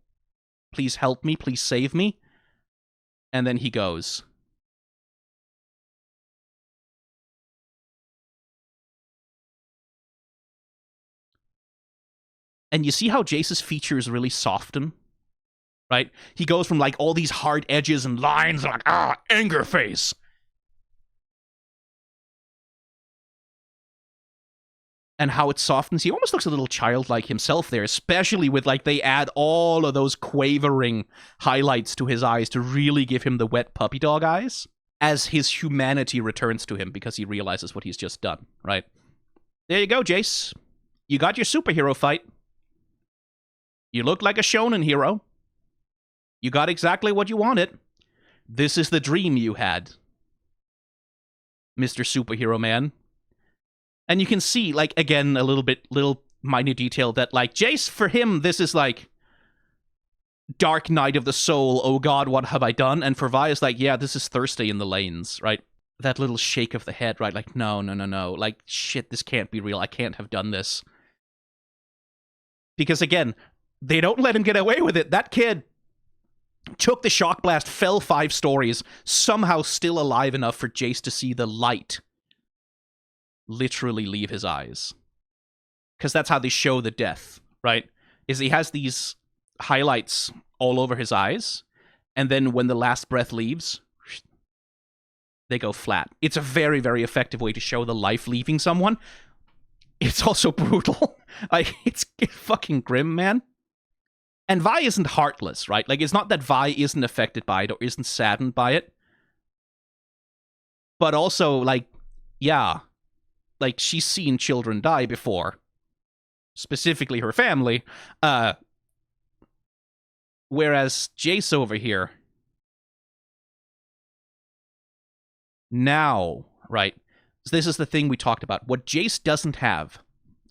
Speaker 1: please help me, please save me. And then he goes. And you see how Jayce's features really soften? Right? He goes from like all these hard edges and lines, like, anger face. And how it softens. He almost looks a little childlike himself there, especially with, like, they add all of those quavering highlights to his eyes to really give him the wet puppy dog eyes as his humanity returns to him because he realizes what he's just done, right? There you go, Jayce. You got your superhero fight. You look like a shonen hero. You got exactly what you wanted. This is the dream you had, Mr. Superhero Man. And you can see, like, again, a little minor detail that, like, Jayce, for him, this is, like, dark night of the soul, oh God, what have I done? And for Vi, it's like, yeah, this is Thursday in the lanes, right? That little shake of the head, right? Like, no. Like, shit, this can't be real. I can't have done this. Because, again, they don't let him get away with it. That kid took the shock blast, fell 5 stories, somehow still alive enough for Jayce to see the light literally leave his eyes. Because that's how they show the death, right? Is he has these highlights all over his eyes, and then when the last breath leaves, they go flat. It's a very, very effective way to show the life leaving someone. It's also brutal. Like, it's fucking grim, man. And Vi isn't heartless, right? Like, it's not that Vi isn't affected by it or isn't saddened by it. But also, like, yeah, like, she's seen children die before. Specifically her family. Whereas Jayce over here, now, right? This is the thing we talked about. What Jayce doesn't have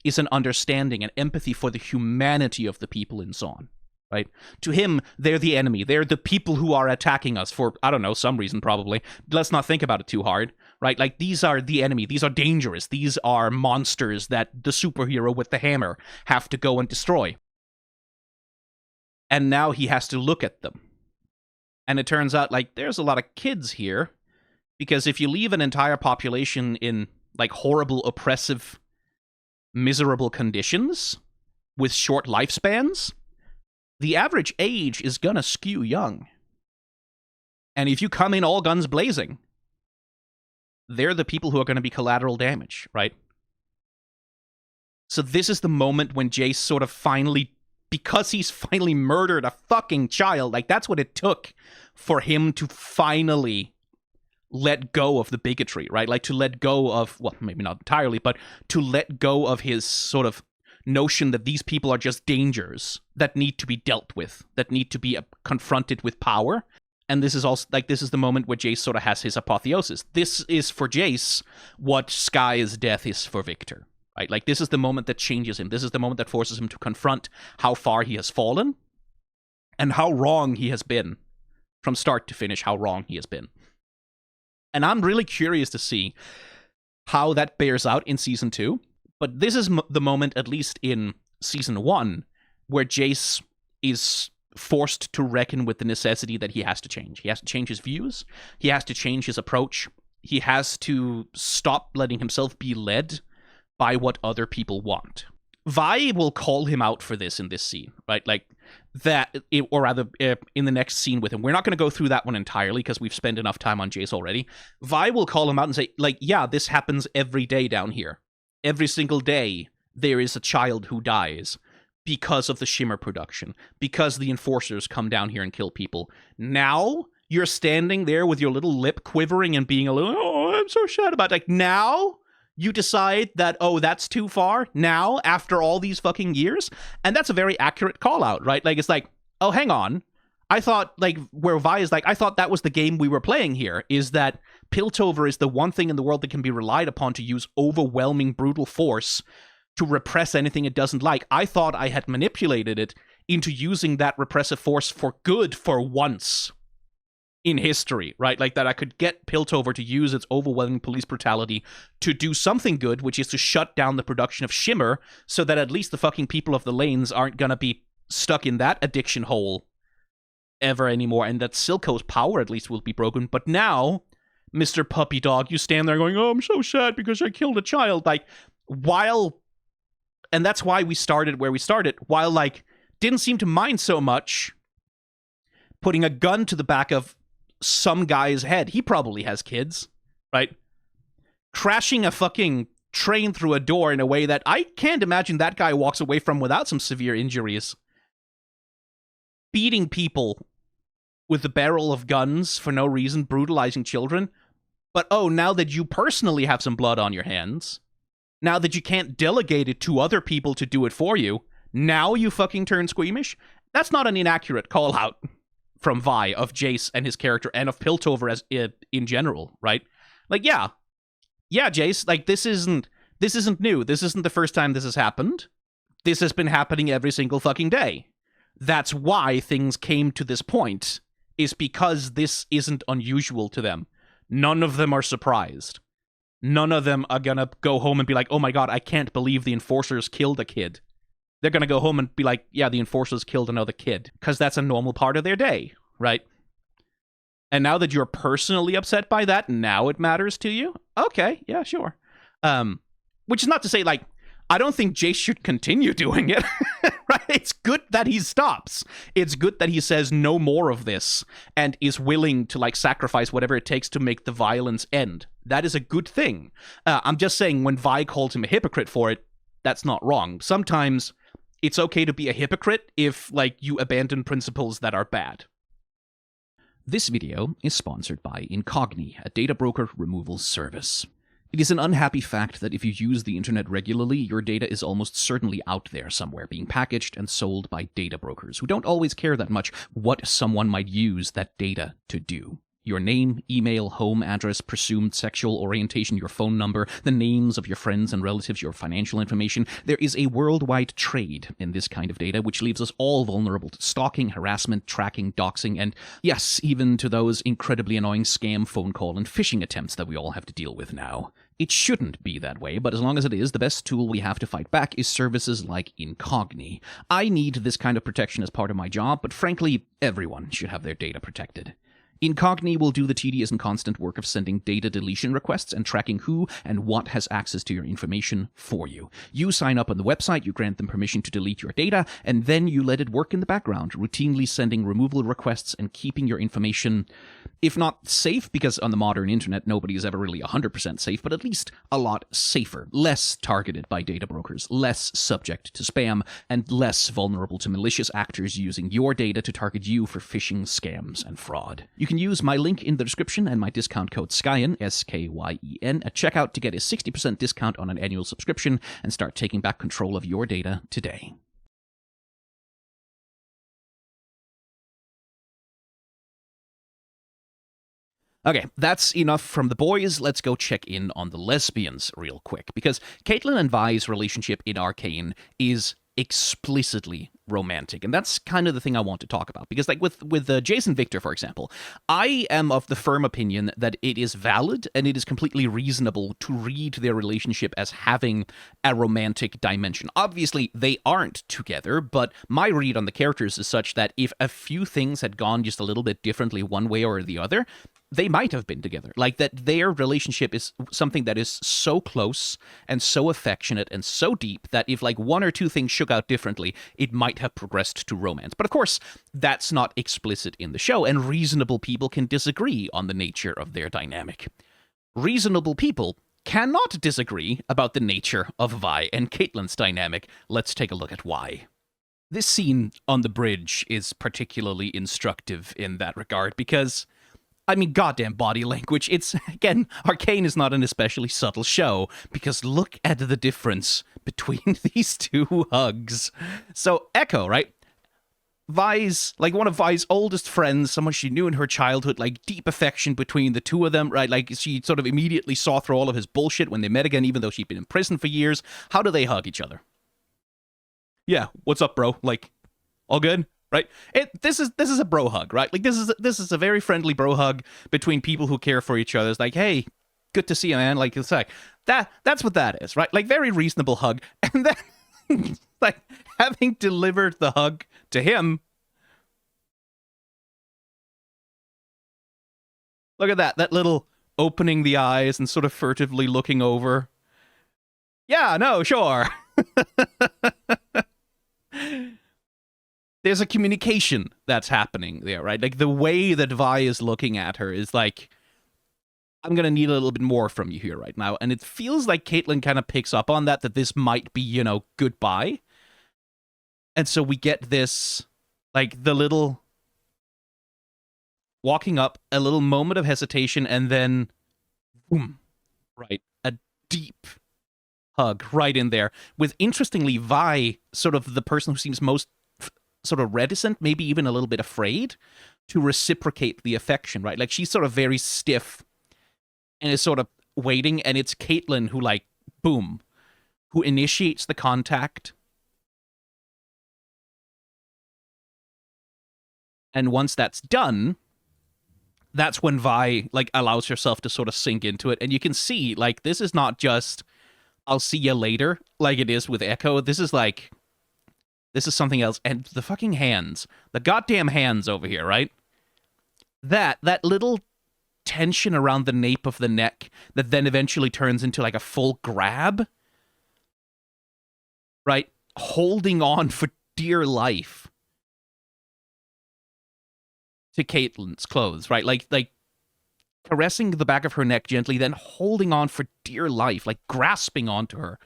Speaker 1: is an understanding and empathy for the humanity of the people in Zaun, right? To him, they're the enemy. They're the people who are attacking us for, I don't know, some reason probably. Let's not think about it too hard, right? Like, these are the enemy. These are dangerous. These are monsters that the superhero with the hammer have to go and destroy. And now he has to look at them. And it turns out, like, there's a lot of kids here. Because if you leave an entire population in, like, horrible, oppressive, miserable conditions with short lifespans, the average age is gonna skew young. And if you come in all guns blazing, they're the people who are gonna be collateral damage, right? So this is the moment when Jayce sort of finally, because he's finally murdered a fucking child, like, that's what it took for him to finally let go of the bigotry, right? Like, to let go of, well, maybe not entirely, but to let go of his sort of notion that these people are just dangers that need to be dealt with, that need to be confronted with power. And this is also, like, this is the moment where Jayce sort of has his apotheosis. This is for Jayce what Skye's death is for Viktor, right? Like, this is the moment that changes him. This is the moment that forces him to confront how far he has fallen and how wrong he has been. From start to finish, how wrong he has been. And I'm really curious to see how that bears out in Season 2. But this is the moment, at least in Season 1, where Jayce is forced to reckon with the necessity that he has to change. He has to change his views. He has to change his approach. He has to stop letting himself be led by what other people want. Vi will call him out for this in this scene, right? Like, that, or rather, in the next scene with him. We're not going to go through that one entirely because we've spent enough time on Jayce already. Vi will call him out and say, like, yeah, this happens every day down here. Every single day, there is a child who dies because of the Shimmer production, because the enforcers come down here and kill people. Now, you're standing there with your little lip quivering and being a little, oh, I'm so sad about it. Like, now you decide that, oh, that's too far now after all these fucking years? And that's a very accurate call out, right? Like, it's like, oh, hang on. I thought, like, where Vi is like, I thought that was the game we were playing here, is that Piltover is the one thing in the world that can be relied upon to use overwhelming, brutal force to repress anything it doesn't like. I thought I had manipulated it into using that repressive force for good for once in history, right? Like, that I could get Piltover to use its overwhelming police brutality to do something good, which is to shut down the production of Shimmer, so that at least the fucking people of the lanes aren't gonna be stuck in that addiction hole ever anymore, and that Silco's power at least will be broken. But now, Mr. Puppy Dog, you stand there going, oh, I'm so sad because I killed a child. Like, while, and that's why we started where we started, while, like, didn't seem to mind so much putting a gun to the back of some guy's head. He probably has kids, right? Crashing a fucking train through a door in a way that I can't imagine that guy walks away from without some severe injuries. Beating people with the barrel of guns for no reason, brutalizing children. But, oh, now that you personally have some blood on your hands, now that you can't delegate it to other people to do it for you, now you fucking turn squeamish? That's not an inaccurate call-out from Vi of Jayce and his character, and of Piltover as in general, right? Like, yeah, Jayce, like, this isn't new. This isn't the first time this has happened. This has been happening every single fucking day. That's why things came to this point, is because this isn't unusual to them. None of them are surprised. None of them are gonna go home and be like, oh my god, I can't believe the enforcers killed a kid. They're gonna go home and be like, yeah, the enforcers killed another kid. Because that's a normal part of their day, right? And now that you're personally upset by that, now it matters to you? Okay, yeah, sure. Which is not to say, like, I don't think Jayce should continue doing it. Right? It's good that he stops. It's good that he says no more of this and is willing to like sacrifice whatever it takes to make the violence end. That is a good thing. I'm just saying when Vi called him a hypocrite for it, that's not wrong. Sometimes it's okay to be a hypocrite if like you abandon principles that are bad. This video is sponsored by Incogni, a data broker removal service. It is an unhappy fact that if you use the internet regularly, your data is almost certainly out there somewhere, being packaged and sold by data brokers who don't always care that much what someone might use that data to do. Your name, email, home address, presumed sexual orientation, your phone number, the names of your friends and relatives, your financial information. There is a worldwide trade in this kind of data, which leaves us all vulnerable to stalking, harassment, tracking, doxing, and yes, even to those incredibly annoying scam phone call and phishing attempts that we all have to deal with now. It shouldn't be that way, but as long as it is, the best tool we have to fight back is services like Incogni. I need this kind of protection as part of my job, but frankly, everyone should have their data protected. Incogni will do the tedious and constant work of sending data deletion requests and tracking who and what has access to your information for you. You sign up on the website, you grant them permission to delete your data, and then you let it work in the background, routinely sending removal requests and keeping your information, if not safe, because on the modern internet nobody is ever really 100% safe, but at least a lot safer, less targeted by data brokers, less subject to spam, and less vulnerable to malicious actors using your data to target you for phishing, scams, and fraud. You can use my link in the description and my discount code Skyen, S-K-Y-E-N, at checkout to get a 60% discount on an annual subscription and start taking back control of your data today. Okay, that's enough from the boys. Let's go check in on the lesbians real quick, because Caitlyn and Vi's relationship in Arcane is explicitly romantic, and that's kind of the thing I want to talk about, because like with Jayce and Viktor, for example, I am of the firm opinion that it is valid and it is completely reasonable to read their relationship as having a romantic dimension. Obviously, they aren't together, but my read on the characters is such that if a few things had gone just a little bit differently one way or the other, they might have been together. Like, that their relationship is something that is so close and so affectionate and so deep that if like one or two things shook out differently, it might have progressed to romance. But of course, that's not explicit in the show, and reasonable people can disagree on the nature of their dynamic. Reasonable people cannot disagree about the nature of Vi and Caitlyn's dynamic. Let's take a look at why. This scene on the bridge is particularly instructive in that regard, because I mean, goddamn body language. It's, again, Arcane is not an especially subtle show, because look at the difference between these two hugs. So, Ekko, right? Vi's, like, one of Vi's oldest friends, someone she knew in her childhood, like, deep affection between the two of them, right? Like, she sort of immediately saw through all of his bullshit when they met again, even though she'd been in prison for years. How do they hug each other? Yeah, what's up, bro? Like, all good? Right? This is a bro hug, right? Like, this is a very friendly bro hug between people who care for each other. It's like, hey, good to see you, man. Like, it's like that's what that is, right? Like, very reasonable hug. And then, like, having delivered the hug to him, look at that little opening the eyes and sort of furtively looking over. Yeah, no, sure. There's a communication that's happening there, right? Like, the way that Vi is looking at her is like, I'm going to need a little bit more from you here right now. And it feels like Caitlyn kind of picks up on that this might be, you know, goodbye. And so we get this, like, the little walking up, a little moment of hesitation, and then, boom, right? A deep hug right in there. With, interestingly, Vi, sort of the person who seems most sort of reticent, maybe even a little bit afraid to reciprocate the affection, right? Like, she's sort of very stiff and is sort of waiting, and it's Caitlyn who, like, boom, who initiates the contact. And once that's done, that's when Vi, like, allows herself to sort of sink into it. And you can see, like, this is not just, I'll see you later, like it is with Ekko. This is like, this is something else. And the fucking hands, the goddamn hands over here, right? That little tension around the nape of the neck that then eventually turns into like a full grab. right? Holding on for dear life to Caitlyn's clothes, right? Like caressing the back of her neck gently, then holding on for dear life, like grasping onto her,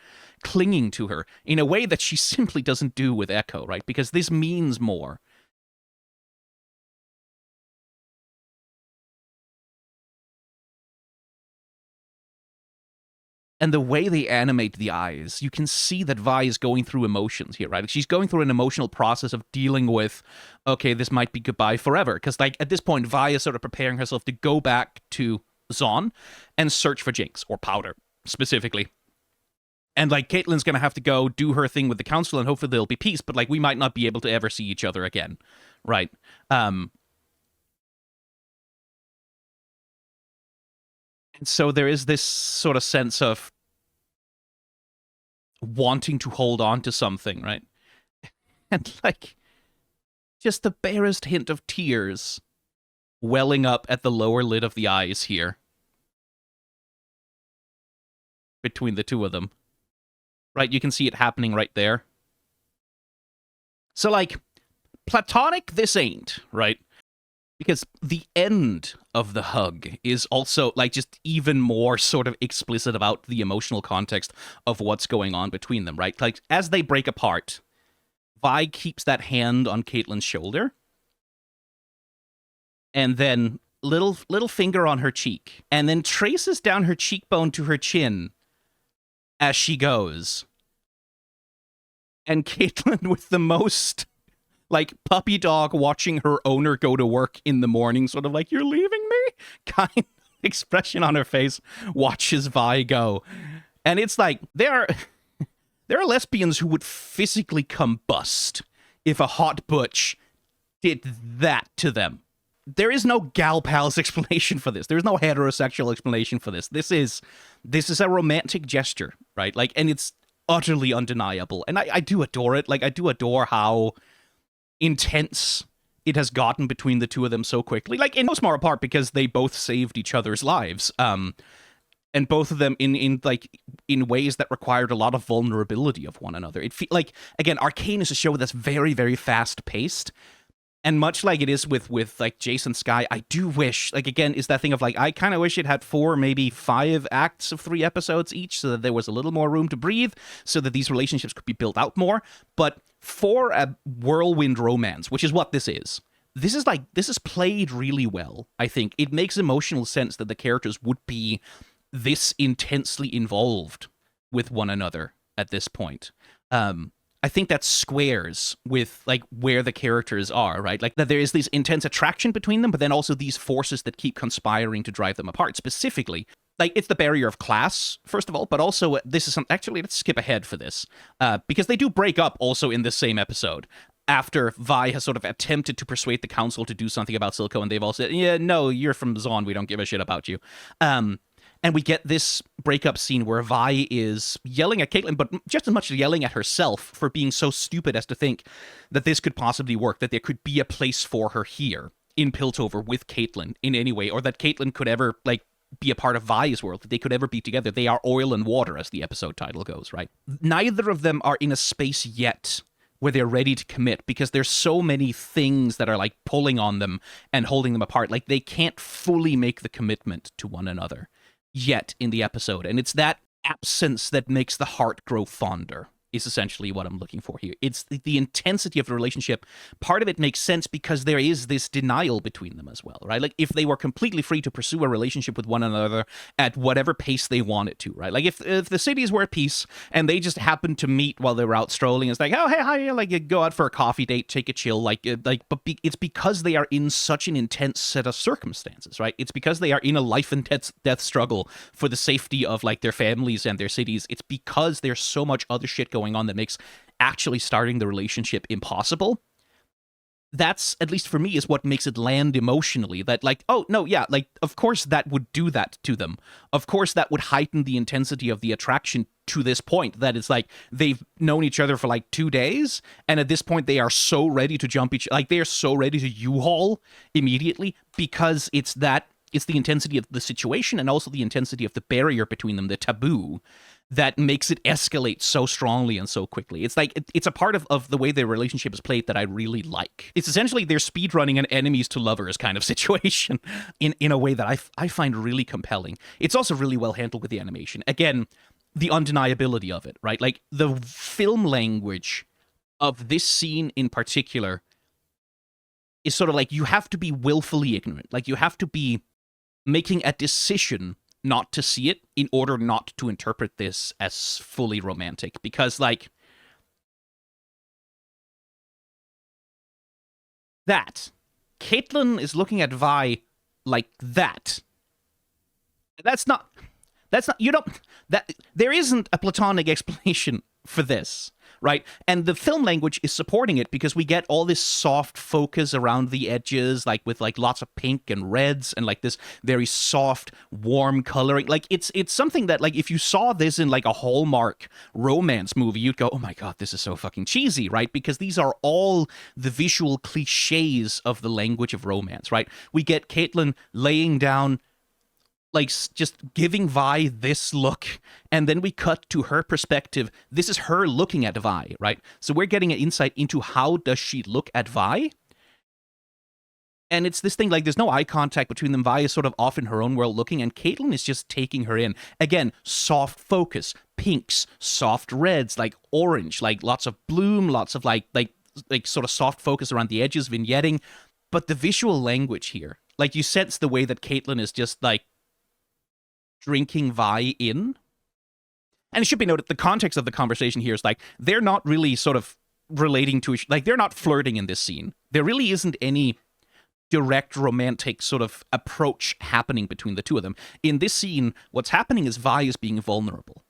Speaker 1: clinging to her in a way that she simply doesn't do with Ekko, right? Because this means more. And the way they animate the eyes, you can see that Vi is going through emotions here, right? She's going through an emotional process of dealing with, okay, this might be goodbye forever. Because, like, at this point, Vi is sort of preparing herself to go back to Zaun and search for Jinx, or Powder, specifically. And, like, Caitlyn's going to have to go do her thing with the council, and hopefully there'll be peace, but, like, we might not be able to ever see each other again, right? And so there is this sort of sense of wanting to hold on to something, right? And, like, just the barest hint of tears welling up at the lower lid of the eyes here between the two of them. Right? You can see it happening right there. So, like, platonic this ain't, right? Because the end of the hug is also, like, just even more sort of explicit about the emotional context of what's going on between them, right? Like, as they break apart, Vi keeps that hand on Caitlyn's shoulder, and then little finger on her cheek, and then traces down her cheekbone to her chin as she goes. And Caitlyn, with the most, like, puppy dog watching her owner go to work in the morning, sort of like, you're leaving me? Kind of expression on her face, watches Vi go. And it's like, there are lesbians who would physically combust if a hot butch did that to them. There is no gal pals explanation for this. There's no heterosexual explanation for this. This is a romantic gesture, right? Like, and it's utterly undeniable. And I do adore it. Like, I do adore how intense it has gotten between the two of them so quickly. Like, in no small part because they both saved each other's lives. And both of them in ways that required a lot of vulnerability of one another. Like, again, Arcane is a show that's very, very fast paced. And much like it is with like Jayce and Skye, I do wish, like, again, is that thing of like, I kind of wish it had 4, maybe 5 acts of 3 episodes each, so that there was a little more room to breathe, so that these relationships could be built out more. But for a whirlwind romance, which is what this is played really well, I think. It makes emotional sense that the characters would be this intensely involved with one another at this point. I think that squares with, like, where the characters are, right? Like, that there is this intense attraction between them, but then also these forces that keep conspiring to drive them apart. Specifically, like, it's the barrier of class, first of all, but also this is some... Actually, let's skip ahead for this, because they do break up also in this same episode, after Vi has sort of attempted to persuade the council to do something about Silco, and they've all said, yeah, no, you're from Zaun, we don't give a shit about you. And we get this breakup scene where Vi is yelling at Caitlyn, but just as much yelling at herself for being so stupid as to think that this could possibly work, that there could be a place for her here in Piltover with Caitlyn in any way, or that Caitlyn could ever, like, be a part of Vi's world, that they could ever be together. They are oil and water, as the episode title goes, right? Neither of them are in a space yet where they're ready to commit, because there's so many things that are, like, pulling on them and holding them apart. Like, they can't fully make the commitment to one another yet in the episode, and it's that absence that makes the heart grow fonder, is essentially what I'm looking for here. It's the intensity of the relationship. Part of it makes sense because there is this denial between them as well, right? Like, if they were completely free to pursue a relationship with one another at whatever pace they wanted to, right? Like, if the cities were at peace and they just happened to meet while they were out strolling, it's like, oh, hey, hi, like, you go out for a coffee date, take a chill, it's because they are in such an intense set of circumstances, right? It's because they are in a life and death struggle for the safety of, like, their families and their cities. It's because there's so much other shit going on that makes actually starting the relationship impossible. That's, at least for me, is what makes it land emotionally. That, like, oh, no, yeah, like, of course that would do that to them. Of course that would heighten the intensity of the attraction to this point, that it's like, they've known each other for, like, 2 days, and at this point they are so ready to they are so ready to U-Haul immediately, because it's the intensity of the situation and also the intensity of the barrier between them, the taboo, that makes it escalate so strongly and so quickly. It's like, it's a part of the way their relationship is played that I really like. It's essentially their speedrunning an enemies to lovers kind of situation in a way that I find really compelling. It's also really well handled with the animation. Again, the undeniability of it, right? Like, the film language of this scene in particular is sort of like, you have to be willfully ignorant. Like, you have to be making a decision not to see it in order not to interpret this as fully romantic. Because, like, that. Caitlyn is looking at Vi like that. That's not, you don't, there isn't a platonic explanation for this, right? And the film language is supporting it because we get all this soft focus around the edges, like with like lots of pink and reds and like this very soft, warm coloring. Like, it's something that, like, if you saw this in like a Hallmark romance movie, you'd go, oh my God, this is so fucking cheesy, right? Because these are all the visual cliches of the language of romance, right? We get Caitlyn laying down, like, just giving Vi this look, and then we cut to her perspective. This is her looking at Vi, right? So we're getting an insight into how does she look at Vi. And it's this thing, like, there's no eye contact between them. Vi is sort of off in her own world looking, and Caitlyn is just taking her in. Again, soft focus, pinks, soft reds, like orange, like lots of bloom, lots of like sort of soft focus around the edges, vignetting. But the visual language here, like, you sense the way that Caitlyn is just like drinking Vi in. And it should be noted, the context of the conversation here is like, they're not really sort of relating to each, like, they're not flirting in this scene. There really isn't any direct romantic sort of approach happening between the two of them. In this scene, what's happening is Vi is being vulnerable.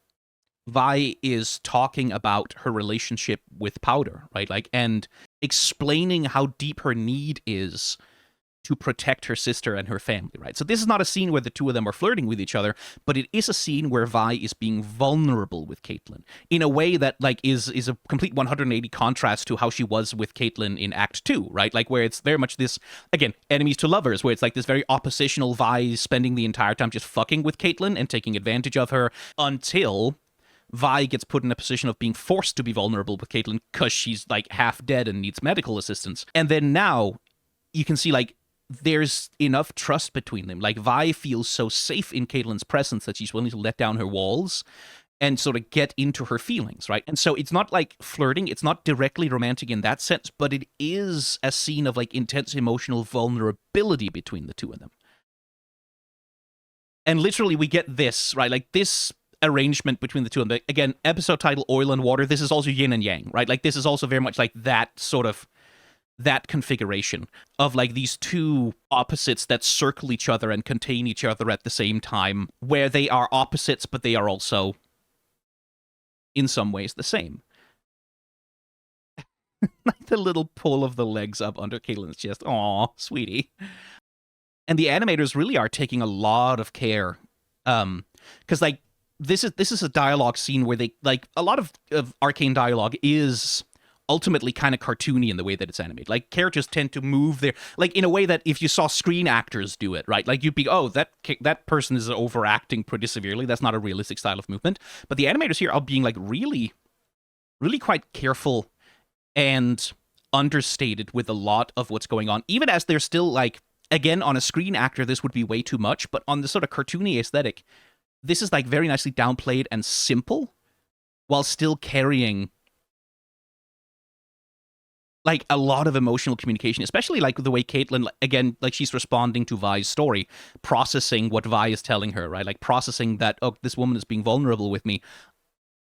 Speaker 1: Vi is talking about her relationship with Powder, right? Like, and explaining how deep her need is to protect her sister and her family, right? So this is not a scene where the two of them are flirting with each other, but it is a scene where Vi is being vulnerable with Caitlyn in a way that, like, is a complete 180 contrast to how she was with Caitlyn in Act 2, right? Like, where it's very much this, again, enemies to lovers, where it's like this very oppositional Vi spending the entire time just fucking with Caitlyn and taking advantage of her, until Vi gets put in a position of being forced to be vulnerable with Caitlyn because she's, like, half dead and needs medical assistance. And then now you can see, like, there's enough trust between them. Like, Vi feels so safe in Caitlyn's presence that she's willing to let down her walls and sort of get into her feelings, right? And so it's not like flirting, it's not directly romantic in that sense, but it is a scene of, like, intense emotional vulnerability between the two of them. And literally we get this, right? Like, this arrangement between the two of them. Again, episode title, Oil and Water. This is also yin and yang, right? Like, this is also very much like that sort of, that configuration of, like, these two opposites that circle each other and contain each other at the same time, where they are opposites, but they are also, in some ways, the same. Like the little pull of the legs up under Caitlyn's chest. Aw, sweetie. And the animators really are taking a lot of care. Because, like, this is a dialogue scene where they, like, a lot of Arcane dialogue is ultimately kind of cartoony in the way that it's animated. Like, characters tend to move their, like, in a way that if you saw screen actors do it, right? Like, you'd be, oh, that person is overacting pretty severely. That's not a realistic style of movement. But the animators here are being, like, really, really quite careful and understated with a lot of what's going on, even as they're still, like, again, on a screen actor, this would be way too much, but on the sort of cartoony aesthetic, this is, like, very nicely downplayed and simple while still carrying, like, a lot of emotional communication, especially, like, the way Caitlyn, again, like, she's responding to Vi's story, processing what Vi is telling her, right? Like, processing that, oh, this woman is being vulnerable with me.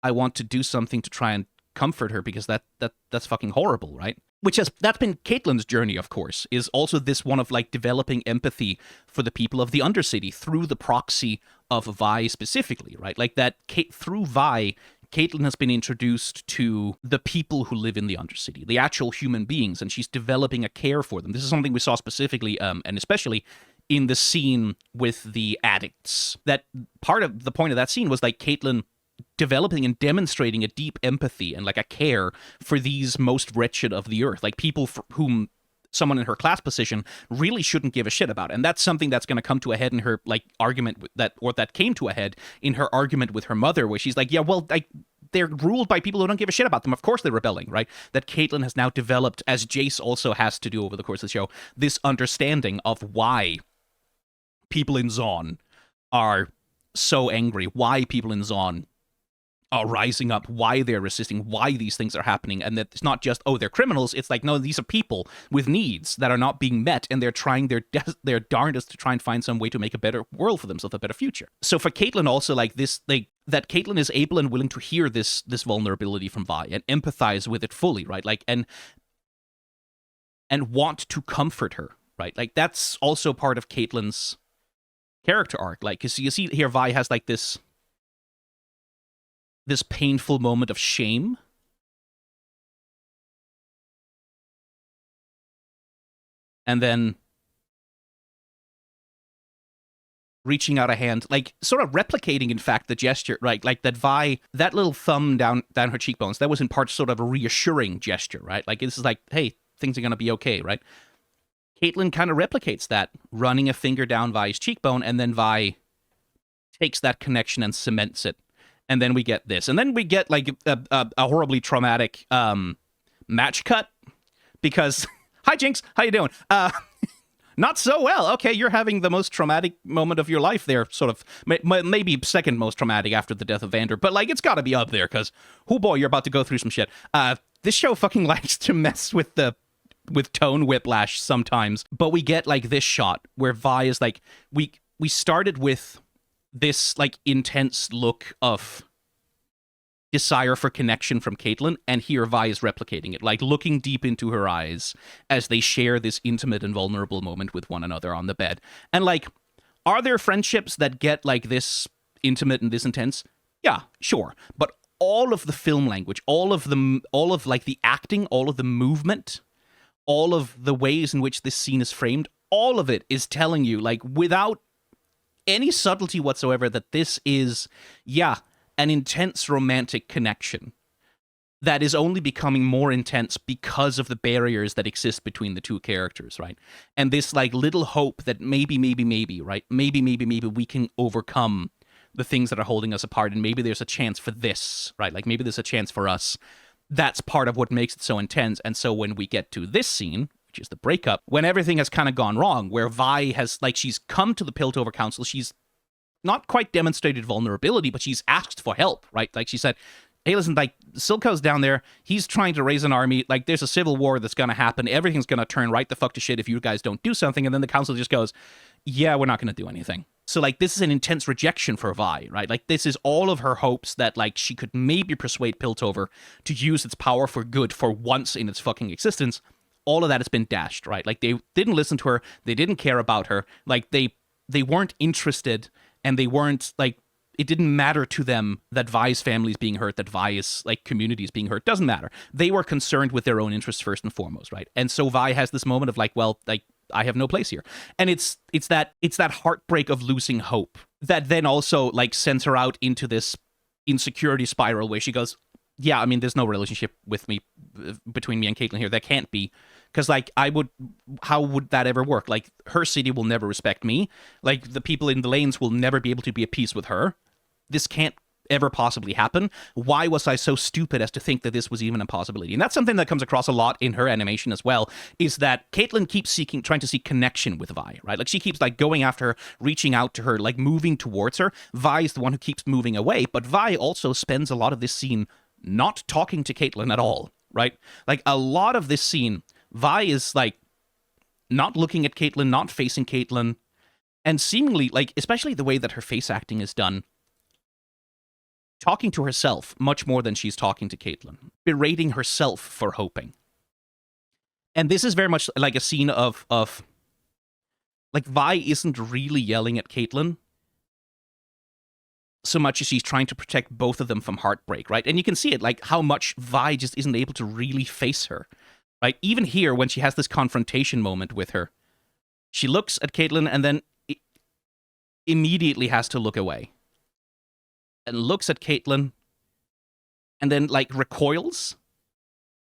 Speaker 1: I want to do something to try and comfort her because that's fucking horrible, right? That's been Caitlyn's journey, of course, is also this one of, like, developing empathy for the people of the Undercity through the proxy of Vi specifically, right? Like, that through Vi, Caitlyn has been introduced to the people who live in the Undercity, the actual human beings, and she's developing a care for them. This is something we saw specifically, and especially in the scene with the addicts. That part of the point of that scene was, like, Caitlyn developing and demonstrating a deep empathy and, like, a care for these most wretched of the earth, like people for whom someone in her class position really shouldn't give a shit about. And that's something that's going to come to a head in her like argument that came to a head in her argument with her mother, where she's like, yeah, well, they're ruled by people who don't give a shit about them. Of course they're rebelling, right? That Caitlyn has now developed, as Jayce also has to do over the course of the show, this understanding of why people in Zaun are so angry, why people in Zaun are rising up, why they're resisting, why these things are happening, and that it's not just, oh, they're criminals. It's like, no, these are people with needs that are not being met, and they're trying their darndest to try and find some way to make a better world for themselves, a better future. So for Caitlyn also, like this, that Caitlyn is able and willing to hear this vulnerability from Vi and empathize with it fully, right? Like, and want to comfort her, right? Like, that's also part of Caitlyn's character arc. Like, because you see here, Vi has like this painful moment of shame. And then reaching out a hand, like sort of replicating, in fact, the gesture, right? Like that Vi, that little thumb down her cheekbones, that was in part sort of a reassuring gesture, right? Like this is like, hey, things are going to be okay, right? Caitlyn kind of replicates that, running a finger down Vi's cheekbone, and then Vi takes that connection and cements it. And then we get this. And then we get like a horribly traumatic match cut because, hi Jinx, how you doing? Not so well. Okay, you're having the most traumatic moment of your life there, sort of. Maybe second most traumatic after the death of Vander, but like it's got to be up there because, oh boy, you're about to go through some shit. This show fucking likes to mess with tone whiplash sometimes, but we get like this shot where Vi is like, we started with this like intense look of desire for connection from Caitlyn, and here Vi is replicating it, like looking deep into her eyes as they share this intimate and vulnerable moment with one another on the bed. And like, are there friendships that get like this intimate and this intense? Yeah, sure. But all of the film language, all of like the acting, all of the movement, all of the ways in which this scene is framed, all of it is telling you, like, without any subtlety whatsoever, that this is, yeah, an intense romantic connection that is only becoming more intense because of the barriers that exist between the two characters, right? And this, like, little hope that maybe, right? Maybe we can overcome the things that are holding us apart, and maybe there's a chance for this, right? Like, maybe there's a chance for us. That's part of what makes it so intense. And so when we get to this scene, which is the breakup, when everything has kind of gone wrong, where Vi has, like, she's come to the Piltover Council, she's not quite demonstrated vulnerability, but she's asked for help, right? Like, she said, hey, listen, like, Silco's down there, he's trying to raise an army, like, there's a civil war that's gonna happen, everything's gonna turn right the fuck to shit if you guys don't do something, and then the council just goes, yeah, we're not gonna do anything. So, like, this is an intense rejection for Vi, right? Like, this is all of her hopes that, like, she could maybe persuade Piltover to use its power for good for once in its fucking existence. All of that has been dashed, right? Like, they didn't listen to her, they didn't care about her, like, they weren't interested, and they weren't, like, it didn't matter to them that Vi's family is being hurt, that Vi's, like, community is being hurt. Doesn't matter. They were concerned with their own interests first and foremost, right? And so Vi has this moment of, like, well, like, I have no place here. And it's that heartbreak of losing hope that then also, like, sends her out into this insecurity spiral where she goes, yeah, I mean, there's no relationship between me and Caitlyn here. That can't be. Because, like, how would that ever work? Like, her city will never respect me. Like, the people in the lanes will never be able to be at peace with her. This can't ever possibly happen. Why was I so stupid as to think that this was even a possibility? And that's something that comes across a lot in her animation as well, is that Caitlyn keeps trying to seek connection with Vi, right? Like, she keeps, like, going after her, reaching out to her, like, moving towards her. Vi is the one who keeps moving away, but Vi also spends a lot of this scene not talking to Caitlyn at all, right? Like, a lot of this scene, Vi is, like, not looking at Caitlyn, not facing Caitlyn, and seemingly, like, especially the way that her face acting is done, talking to herself much more than she's talking to Caitlyn, berating herself for hoping. And this is very much like a scene of like, Vi isn't really yelling at Caitlyn so much as she's trying to protect both of them from heartbreak, right? And you can see it, like, how much Vi just isn't able to really face her, right? Even here, when she has this confrontation moment with her, she looks at Caitlyn and then immediately has to look away. And looks at Caitlyn, and then, like, recoils,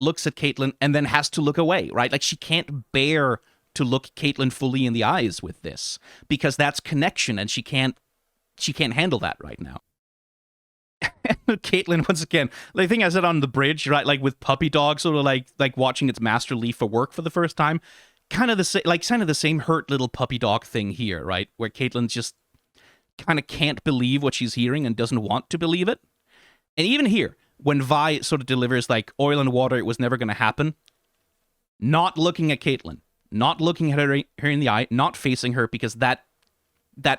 Speaker 1: looks at Caitlyn, and then has to look away, right? Like, she can't bear to look Caitlyn fully in the eyes with this, because that's connection, and she can't handle that right now. Caitlyn, once again, the thing I said on the bridge, right, like with puppy dog, sort of like watching its master leave for work for the first time, kind of the same hurt little puppy dog thing here, right, where Caitlyn just kind of can't believe what she's hearing and doesn't want to believe it. And even here, when Vi sort of delivers like oil and water, it was never going to happen, not looking at Caitlyn, not looking at her in the eye, not facing her, because that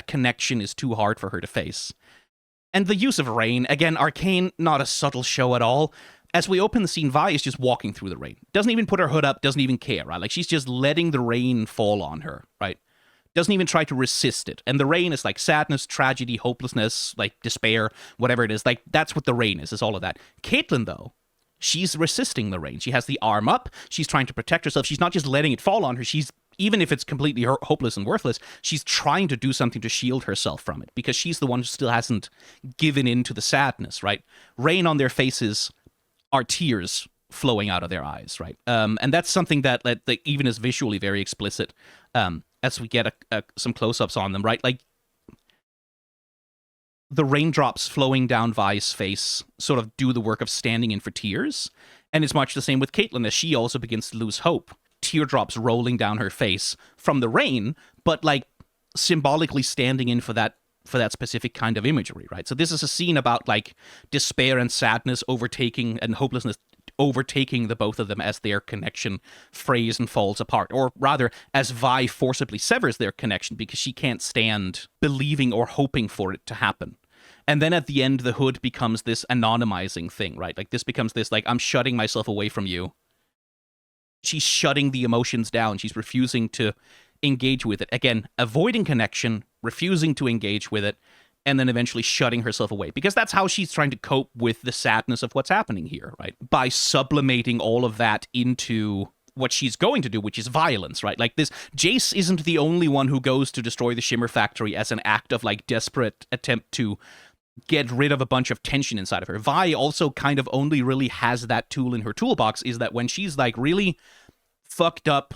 Speaker 1: connection is too hard for her to face. And the use of rain, again, Arcane, not a subtle show at all. As we open the scene, Vi is just walking through the rain. Doesn't even put her hood up, doesn't even care, right? Like, she's just letting the rain fall on her, right? Doesn't even try to resist it. And the rain is like sadness, tragedy, hopelessness, like despair, whatever it is. Like, that's what the rain is all of that. Caitlyn, though, she's resisting the rain. She has the arm up. She's trying to protect herself. She's not just letting it fall on her. She's, even if it's completely hopeless and worthless, she's trying to do something to shield herself from it, because she's the one who still hasn't given in to the sadness, right? Rain on their faces are tears flowing out of their eyes, right? And that's something that even is visually very explicit, as we get some close-ups on them, right? Like, the raindrops flowing down Vi's face sort of do the work of standing in for tears, and it's much the same with Caitlyn, as she also begins to lose hope. Teardrops rolling down her face from the rain, but like symbolically standing in for that specific kind of imagery, right? So this is a scene about like despair and sadness overtaking, and hopelessness overtaking the both of them as their connection frays and falls apart, or rather as Vi forcibly severs their connection because she can't stand believing or hoping for it to happen. And then at the end, the hood becomes this anonymizing thing, right? Like, this becomes this, like, I'm shutting myself away from you. She's shutting the emotions down. She's refusing to engage with it. Again, avoiding connection, refusing to engage with it, and then eventually shutting herself away. Because that's how she's trying to cope with the sadness of what's happening here, right? By sublimating all of that into what she's going to do, which is violence, right? Like, this, Jayce isn't the only one who goes to destroy the Shimmer Factory as an act of, like, desperate attempt to get rid of a bunch of tension inside of her. Vi also kind of only really has that tool in her toolbox, is that when she's like really fucked up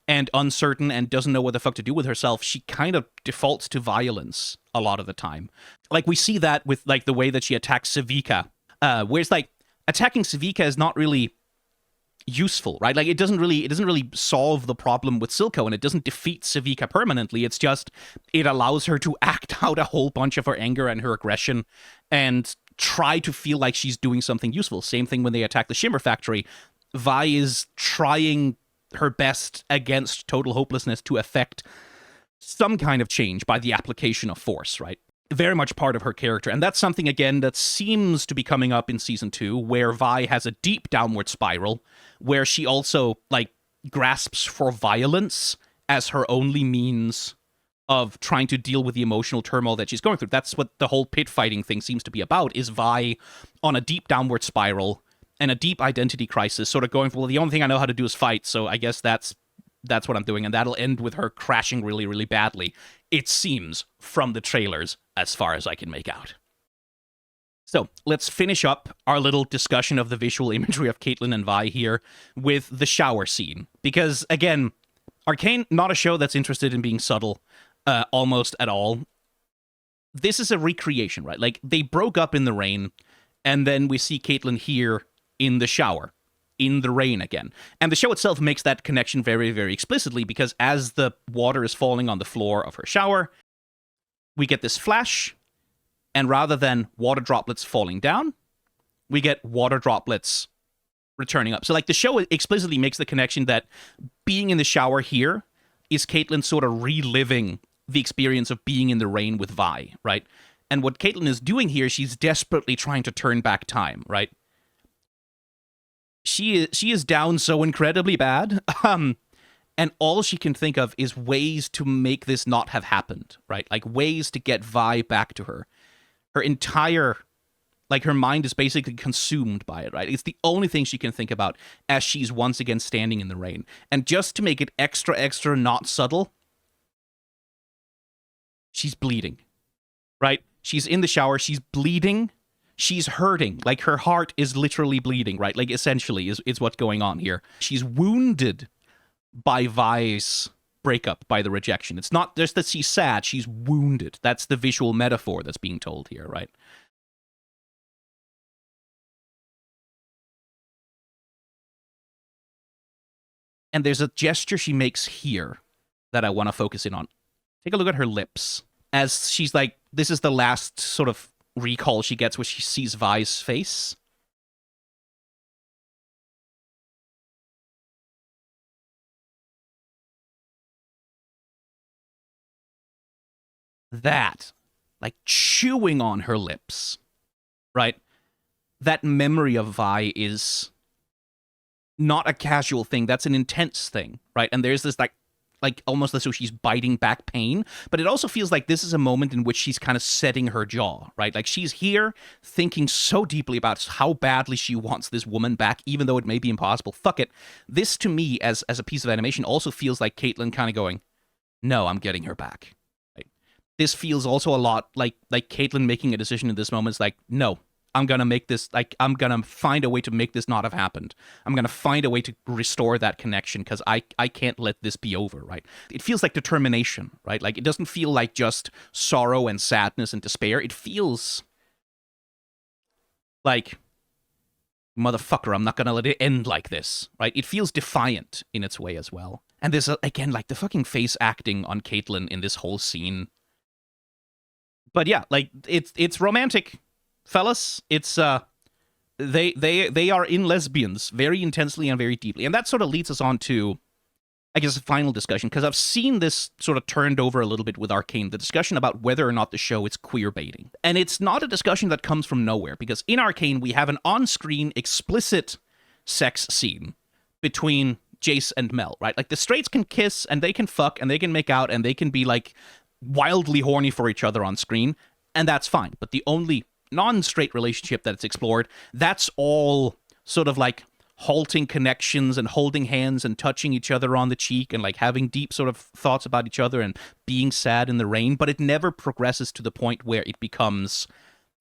Speaker 1: and uncertain and doesn't know what the fuck to do with herself, she kind of defaults to violence a lot of the time. Like, we see that with like the way that she attacks Sevika, whereas like attacking Sevika is not really useful, right? Like, it doesn't really solve the problem with Silco, and it doesn't defeat Sevika permanently. It's just, it allows her to act out a whole bunch of her anger and her aggression and try to feel like she's doing something useful. Same thing when they attack the Shimmer Factory. Vi is trying her best against total hopelessness to affect some kind of change by the application of force, right? Very much part of her character. And that's something, again, that seems to be coming up in Season 2, where Vi has a deep downward spiral, where she also, like, grasps for violence as her only means of trying to deal with the emotional turmoil that she's going through. That's what the whole pit fighting thing seems to be about, is Vi on a deep downward spiral and a deep identity crisis, sort of going for, well, the only thing I know how to do is fight, so I guess that's what I'm doing, and that'll end with her crashing really, really badly, it seems, from the trailers, as far as I can make out. So, let's finish up our little discussion of the visual imagery of Caitlyn and Vi here with the shower scene. Because, again, Arcane, not a show that's interested in being subtle almost at all. This is a recreation, right? Like, they broke up in the rain, and then we see Caitlyn here in the shower, in the rain again. And the show itself makes that connection very, very explicitly, because as the water is falling on the floor of her shower, we get this flash, and rather than water droplets falling down, we get water droplets returning up. So, like, the show explicitly makes the connection that being in the shower here is Caitlyn sort of reliving the experience of being in the rain with Vi, right? And what Caitlyn is doing here, she's desperately trying to turn back time, right? She is down so incredibly bad, and all she can think of is ways to make this not have happened, right? Like, ways to get Vi back to her. Her entire, like, her mind is basically consumed by it, right? It's the only thing she can think about as she's once again standing in the rain. And just to make it extra, extra not subtle, she's bleeding, right? She's in the shower, she's bleeding She's hurting. Like, her heart is literally bleeding, right? Like, essentially is what's going on here. She's wounded by Vi's breakup, by the rejection. It's not just that she's sad, she's wounded. That's the visual metaphor that's being told here, right? And there's a gesture she makes here that I want to focus in on. Take a look at her lips. As she's like, this is the last sort of recall she gets where she sees Vi's face. That, like, chewing on her lips, right? That memory of Vi is not a casual thing. That's an intense thing, right? And there's this, like almost as though she's biting back pain, but it also feels like this is a moment in which she's kind of setting her jaw, right? Like, she's here thinking so deeply about how badly she wants this woman back, even though it may be impossible. Fuck it. This, to me, as a piece of animation, also feels like Caitlyn kind of going, no, I'm getting her back. Right? This feels also a lot like Caitlyn making a decision in this moment. It's like, no, I'm going to make this, like, I'm going to find a way to make this not have happened. I'm going to find a way to restore that connection because I can't let this be over, right? It feels like determination, right? Like, it doesn't feel like just sorrow and sadness and despair. It feels like, motherfucker, I'm not going to let it end like this, right? It feels defiant in its way as well. And there's, again, like, the fucking face acting on Caitlyn in this whole scene. But yeah, like, it's romantic. Fellas, it's they are in lesbians very intensely and very deeply, and that sort of leads us on to, I guess, a final discussion, because I've seen this sort of turned over a little bit with Arcane, the discussion about whether or not the show is queer baiting, and it's not a discussion that comes from nowhere, because in Arcane we have an on-screen explicit sex scene between Jayce and Mel, right? Like, the straights can kiss and they can fuck and they can make out and they can be like wildly horny for each other on screen, and that's fine. But the only non-straight relationship that's explored, that's all sort of like halting connections and holding hands and touching each other on the cheek and like having deep sort of thoughts about each other and being sad in the rain, but it never progresses to the point where it becomes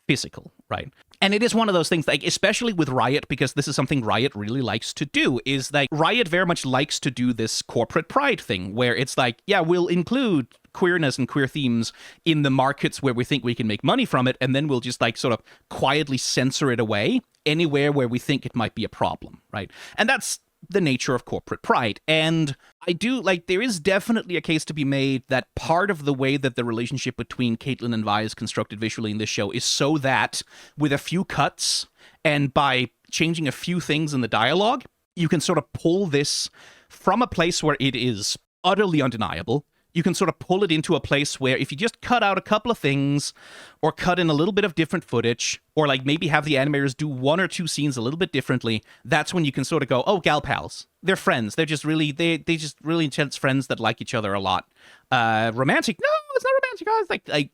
Speaker 1: physical, right? And it is one of those things, like, especially with Riot, because this is something Riot really likes to do, is like, Riot very much likes to do this corporate pride thing, where it's like, yeah, we'll include queerness and queer themes in the markets where we think we can make money from it, and then we'll just like sort of quietly censor it away anywhere where we think it might be a problem, right? And that's the nature of corporate pride. And I do, like, there is definitely a case to be made that part of the way that the relationship between Caitlyn and Vi is constructed visually in this show is so that with a few cuts and by changing a few things in the dialogue, you can sort of pull this from a place where it is utterly undeniable. You can sort of pull it into a place where if you just cut out a couple of things or cut in a little bit of different footage or like maybe have the animators do one or two scenes a little bit differently, that's when you can sort of go, oh, gal pals. They're friends. They're just really, they just really intense friends that like each other a lot. Romantic? No, it's not romantic. It's like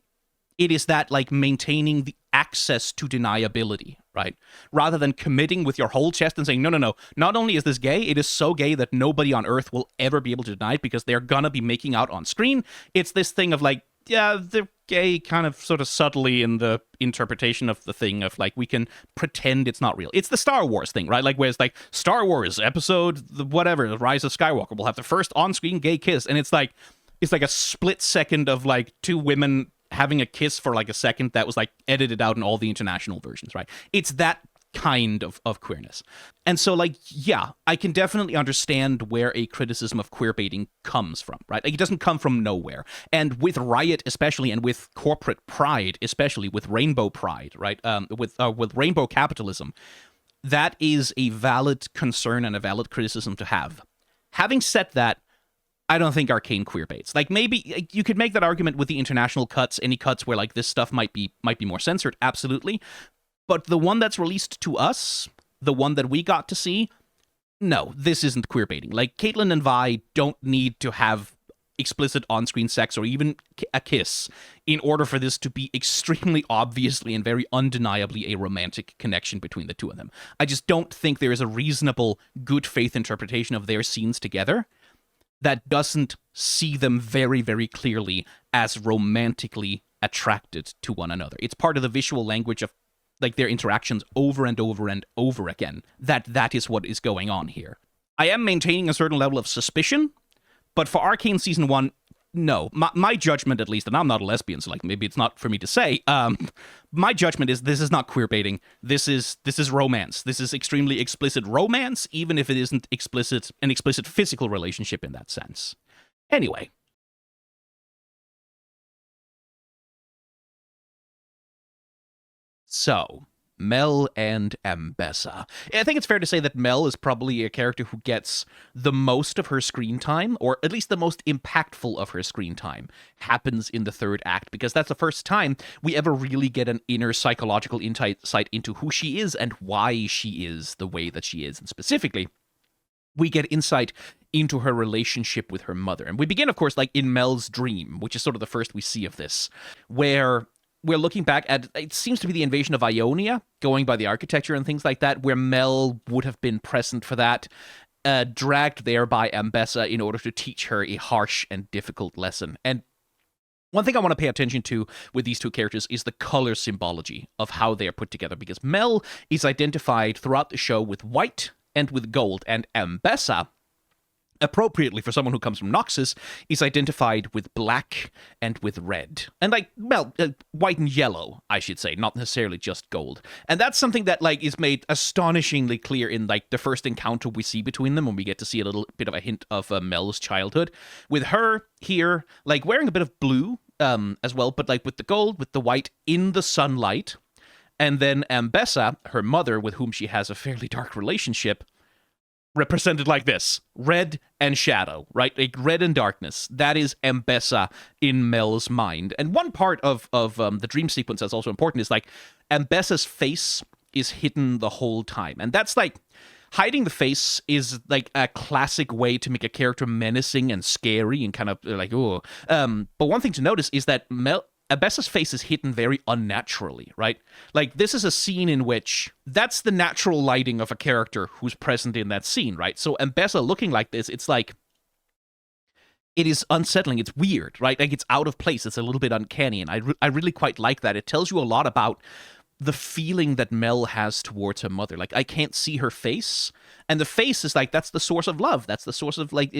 Speaker 1: it is that like maintaining the access to deniability, right? Rather than committing with your whole chest and saying, no, not only is this gay, it is so gay that nobody on earth will ever be able to deny it because they're gonna be making out on screen. It's this thing of like, yeah, they're gay kind of sort of subtly in the interpretation of the thing of like, we can pretend it's not real. It's the Star Wars thing, right? Like where it's like Star Wars episode, whatever, The Rise of Skywalker will have the first on-screen gay kiss. And it's like a split second of like two women having a kiss for like a second that was like edited out in all the international versions, right? It's that kind of queerness. And so like, yeah, I can definitely understand where a criticism of queer baiting comes from, right? Like, it doesn't come from nowhere. And with Riot especially, and with corporate pride, especially with rainbow pride, right? With rainbow capitalism, that is a valid concern and a valid criticism to have. Having said that, I don't think Arcane queer baits. Like, maybe you could make that argument with the international cuts, any cuts where like this stuff might be more censored, absolutely. But the one that's released to us, the one that we got to see, no, this isn't queer baiting. Like, Caitlyn and Vi don't need to have explicit on-screen sex or even a kiss in order for this to be extremely obviously and very undeniably a romantic connection between the two of them. I just don't think there is a reasonable good faith interpretation of their scenes together that doesn't see them very, very clearly as romantically attracted to one another. It's part of the visual language of like their interactions over and over and over again, that is what is going on here. I am maintaining a certain level of suspicion, but for Arcane Season 1, no. My judgment, at least, and I'm not a lesbian, so like maybe it's not for me to say, my judgment is this is not queerbaiting. This is romance. This is extremely explicit romance, even if it isn't an explicit physical relationship in that sense. Anyway. So, Mel and Ambessa. I think it's fair to say that Mel is probably a character who gets the most of her screen time, or at least the most impactful of her screen time, happens in the third act, because that's the first time we ever really get an inner psychological insight into who she is and why she is the way that she is. And specifically, we get insight into her relationship with her mother. And we begin, of course, like in Mel's dream, which is sort of the first we see of this, where we're looking back at, it seems to be the invasion of Ionia, going by the architecture and things like that, where Mel would have been present for that, dragged there by Ambessa in order to teach her a harsh and difficult lesson. And one thing I want to pay attention to with these two characters is the color symbology of how they are put together, because Mel is identified throughout the show with white and with gold, and Ambessa, appropriately for someone who comes from Noxus, is identified with black and with red. And like, well, white and yellow, I should say, not necessarily just gold. And that's something that like is made astonishingly clear in like the first encounter we see between them, when we get to see a little bit of a hint of Mel's childhood. With her here, like wearing a bit of blue as well, but like with the gold, with the white in the sunlight. And then Ambessa, her mother, with whom she has a fairly dark relationship, represented like this: red and shadow, right? Like red and darkness. That is Ambessa in Mel's mind. And one part of the dream sequence that's also important is like Ambessa's face is hidden the whole time. And that's like, hiding the face is like a classic way to make a character menacing and scary and kind of like, oh. But one thing to notice is that Ambessa's face is hidden very unnaturally, right? Like, this is a scene in which that's the natural lighting of a character who's present in that scene, right? So Ambessa looking like this, it's like, it is unsettling. It's weird, right? Like, it's out of place. It's a little bit uncanny, and I really quite like that. It tells you a lot about the feeling that Mel has towards her mother. Like, I can't see her face, and the face is like, that's the source of love. That's the source of, like,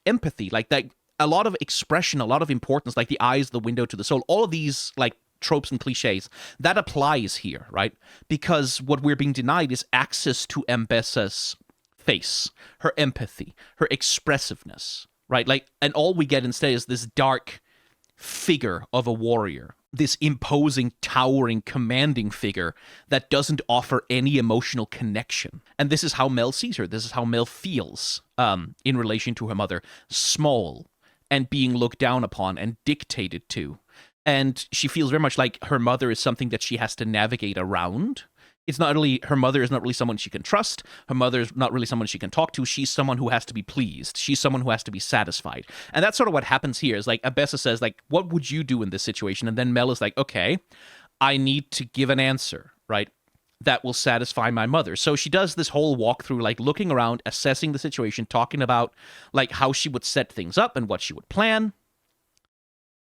Speaker 1: empathy. Like, that. A lot of expression, a lot of importance, like the eyes, the window to the soul, all of these like tropes and cliches, that applies here, right? Because what we're being denied is access to Ambessa's face, her empathy, her expressiveness, right? Like, and all we get instead is this dark figure of a warrior, this imposing, towering, commanding figure that doesn't offer any emotional connection. And this is how Mel sees her. This is how Mel feels in relation to her mother. Small, and being looked down upon and dictated to. And she feels very much like her mother is something that she has to navigate around. It's not really, her mother is not really someone she can trust. Her mother is not really someone she can talk to. She's someone who has to be pleased. She's someone who has to be satisfied. And that's sort of what happens here, is like, Ambessa says, like, what would you do in this situation? And then Mel is like, okay, I need to give an answer, right? That will satisfy my mother. So she does this whole walkthrough, like looking around, assessing the situation, talking about like how she would set things up and what she would plan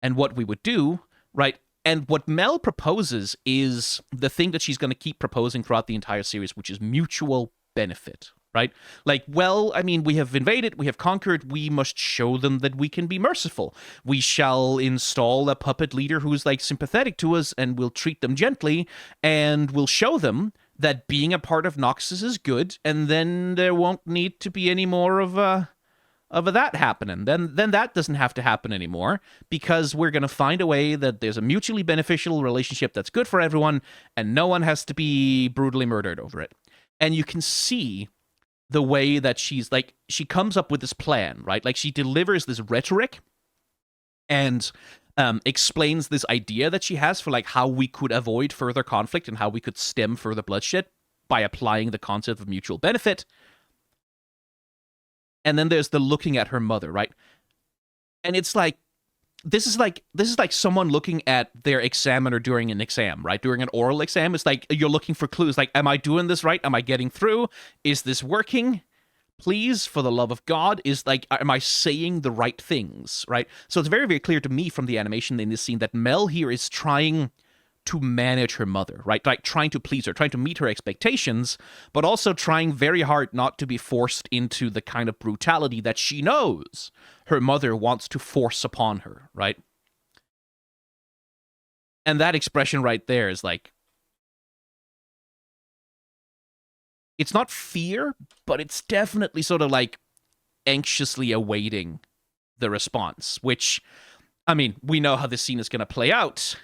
Speaker 1: and what we would do, right? And what Mel proposes is the thing that she's going to keep proposing throughout the entire series, which is mutual benefit, right? Like, well, I mean, we have invaded, we have conquered, we must show them that we can be merciful. We shall install a puppet leader who's like sympathetic to us, and we'll treat them gently, and we'll show them that being a part of Noxus is good, and then there won't need to be any more of that happening. Then that doesn't have to happen anymore, because we're going to find a way that there's a mutually beneficial relationship that's good for everyone, and no one has to be brutally murdered over it. And you can see the way that she's like, she comes up with this plan, right? Like, she delivers this rhetoric and explains this idea that she has for like how we could avoid further conflict and how we could stem further bloodshed by applying the concept of mutual benefit. And then there's the looking at her mother, right? And it's like, this is like someone looking at their examiner during an exam, right? During an oral exam, it's like you're looking for clues. Like, am I doing this right? Am I getting through? Is this working? Please, for the love of God, is like, am I saying the right things, right? So it's very, very clear to me from the animation in this scene that Mel here is trying to manage her mother, right? Like trying to please her, trying to meet her expectations, but also trying very hard not to be forced into the kind of brutality that she knows her mother wants to force upon her, right? And that expression right there is like, it's not fear, but it's definitely sort of like anxiously awaiting the response, which, I mean, we know how this scene is going to play out.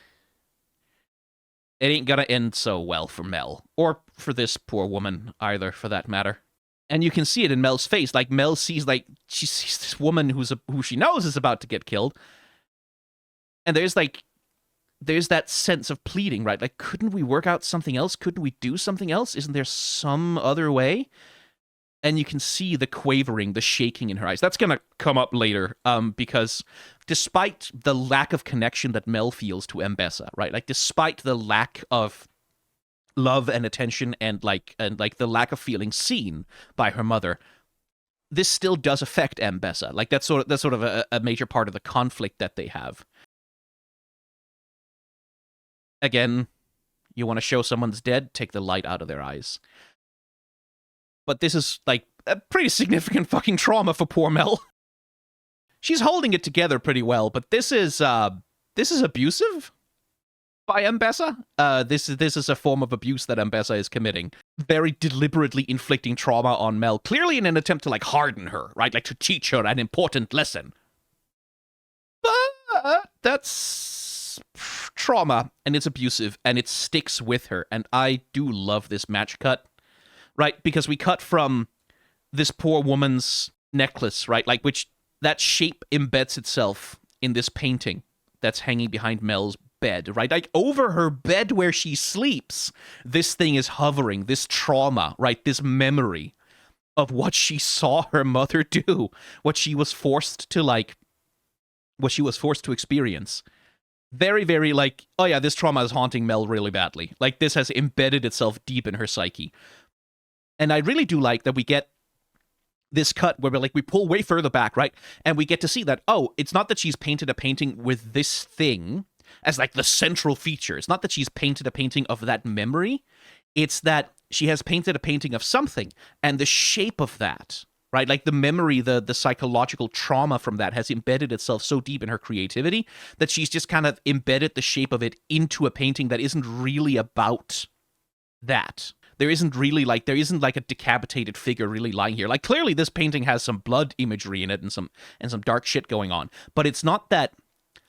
Speaker 1: It ain't going to end so well for Mel, or for this poor woman either, for that matter. And you can see it in Mel's face. Like, Mel sees, like, she sees this woman who she knows is about to get killed. And there's that sense of pleading, right? Like, couldn't we work out something else? Couldn't we do something else? Isn't there some other way? And you can see the quavering, the shaking in her eyes. That's going to come up later, because despite the lack of connection that Mel feels to Ambessa, right? Like, despite the lack of love and attention and the lack of feeling seen by her mother, this still does affect Ambessa. Like, that's sort of a major part of the conflict that they have. Again, you want to show someone's dead, take the light out of their eyes. But this is, like, a pretty significant fucking trauma for poor Mel. She's holding it together pretty well, but this is abusive by Ambessa. This is a form of abuse that Ambessa is committing. Very deliberately inflicting trauma on Mel, clearly in an attempt to, like, harden her, right? Like, to teach her an important lesson. But that's trauma, and it's abusive, and it sticks with her, and I do love this match cut. Right, because we cut from this poor woman's necklace, right? Like, which that shape embeds itself in this painting that's hanging behind Mel's bed, right? Like, over her bed where she sleeps, this thing is hovering, this trauma, right? This memory of what she saw her mother do, what she was forced to experience. Very, very, like, oh yeah, this trauma is haunting Mel really badly. Like, this has embedded itself deep in her psyche. And I really do like that we get this cut where we pull way further back, right? And we get to see that, oh, it's not that she's painted a painting with this thing as, like, the central feature. It's not that she's painted a painting of that memory. It's that she has painted a painting of something, and the shape of that, right? Like, the memory, the psychological trauma from that has embedded itself so deep in her creativity that she's just kind of embedded the shape of it into a painting that isn't really about that. There isn't a decapitated figure really lying here. Like, clearly this painting has some blood imagery in it and some dark shit going on. But it's not that,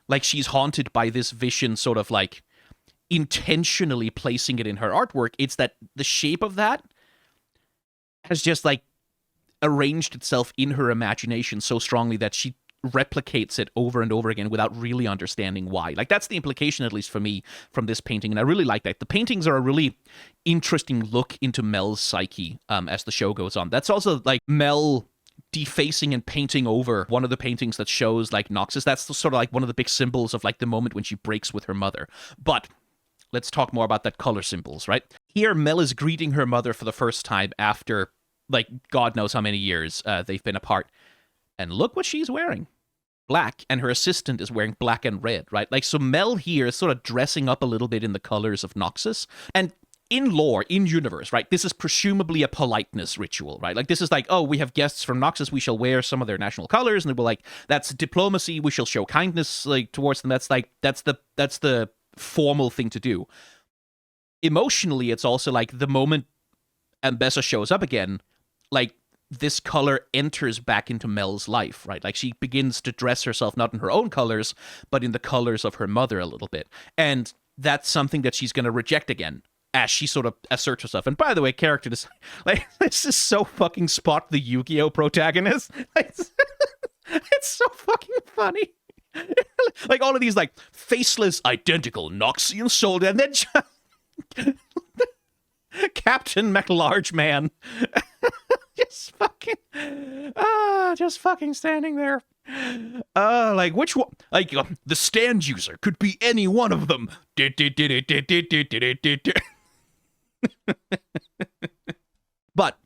Speaker 1: like, she's haunted by this vision sort of, like, intentionally placing it in her artwork. It's that the shape of that has just, like, arranged itself in her imagination so strongly that she replicates it over and over again without really understanding why. Like, that's the implication, at least for me, from this painting, and I really like that. The paintings are a really interesting look into Mel's psyche as the show goes on. That's also, like, Mel defacing and painting over one of the paintings that shows, like, Noxus. That's sort of like one of the big symbols of, like, the moment when she breaks with her mother. But let's talk more about that color symbols, right? Here, Mel is greeting her mother for the first time after, like, God knows how many years they've been apart. And look what she's wearing. Black, and her assistant is wearing black and red, right? Like, so Mel here is sort of dressing up a little bit in the colors of Noxus. And in lore, in universe, right, this is presumably a politeness ritual, right? Like, this is like, oh, we have guests from Noxus, we shall wear some of their national colors, and they were like, that's diplomacy, we shall show kindness, like, towards them. That's the formal thing to do. Emotionally, it's also like the moment Ambessa shows up again, like, this color enters back into Mel's life, right? Like, she begins to dress herself not in her own colors, but in the colors of her mother a little bit. And that's something that she's going to reject again as she sort of asserts herself. And by the way, character design, like, this is so fucking Spot the Yu-Gi-Oh! Protagonist. Like, it's so fucking funny. Like, all of these, like, faceless, identical Noxian soldier, and then Captain McLarge Man. Just fucking standing there. Like, which one? Like, the stand user could be any one of them. But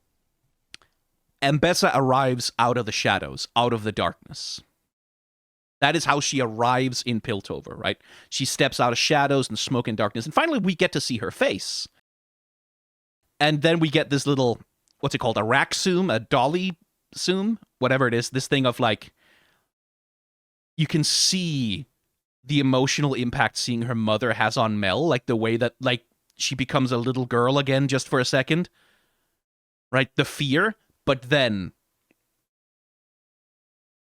Speaker 1: Ambessa arrives out of the shadows, out of the darkness. That is how she arrives in Piltover, right? She steps out of shadows and smoke and darkness, and finally we get to see her face. And then we get this little, what's it called, a rack zoom, a dolly zoom, whatever it is, this thing of like, you can see the emotional impact seeing her mother has on Mel, like the way that like she becomes a little girl again just for a second, right? The fear, but then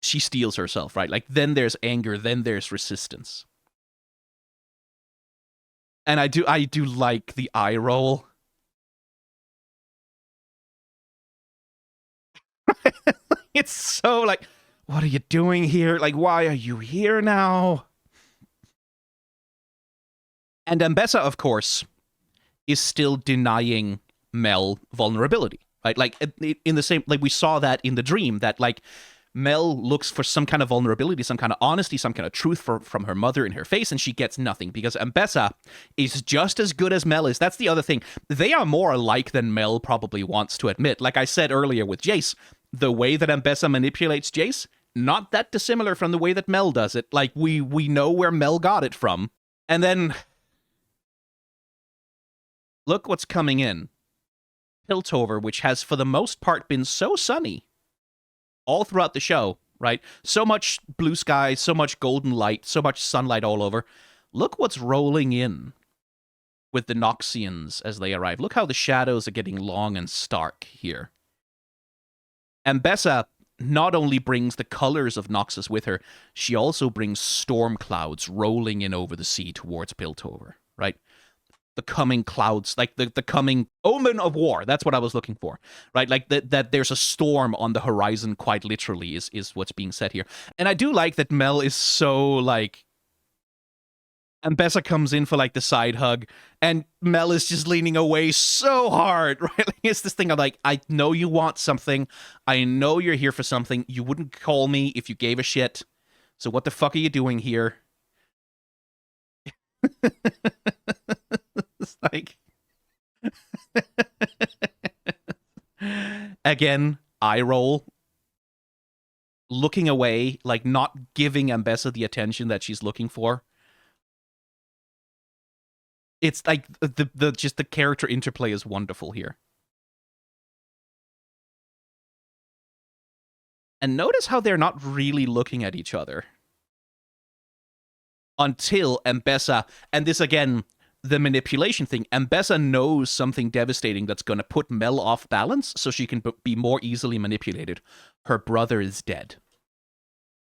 Speaker 1: she steels herself, right? Like then there's anger, then there's resistance. And I do like the eye roll. It's so like, what are you doing here? Like, why are you here now? And Ambessa, of course, is still denying Mel vulnerability, right? Like, in the same, like, we saw that in the dream, that, like, Mel looks for some kind of vulnerability, some kind of honesty, some kind of truth from her mother in her face, and she gets nothing, because Ambessa is just as good as Mel is. That's the other thing. They are more alike than Mel probably wants to admit. Like I said earlier with Jayce, the way that Ambessa manipulates Jayce, not that dissimilar from the way that Mel does it. Like, we know where Mel got it from. And then, look what's coming in. Piltover, which has for the most part been so sunny all throughout the show, right? So much blue sky, so much golden light, so much sunlight all over. Look what's rolling in with the Noxians as they arrive. Look how the shadows are getting long and stark here. Ambessa not only brings the colors of Noxus with her, she also brings storm clouds rolling in over the sea towards Piltover, right? The coming clouds, like the coming omen of war. That's what I was looking for, right? Like that there's a storm on the horizon, quite literally, is what's being said here. And I do like that Mel is so, like, Ambessa comes in for, like, the side hug, and Mel is just leaning away so hard, right? Like, it's this thing of, like, I know you want something. I know you're here for something. You wouldn't call me if you gave a shit. So what the fuck are you doing here? It's like... Again, eye roll. Looking away, like, not giving Ambessa the attention that she's looking for. It's like the just the character interplay is wonderful here. And notice how they're not really looking at each other until Ambessa, and this again, the manipulation thing, Ambessa knows something devastating that's going to put Mel off balance so she can be more easily manipulated. Her brother is dead.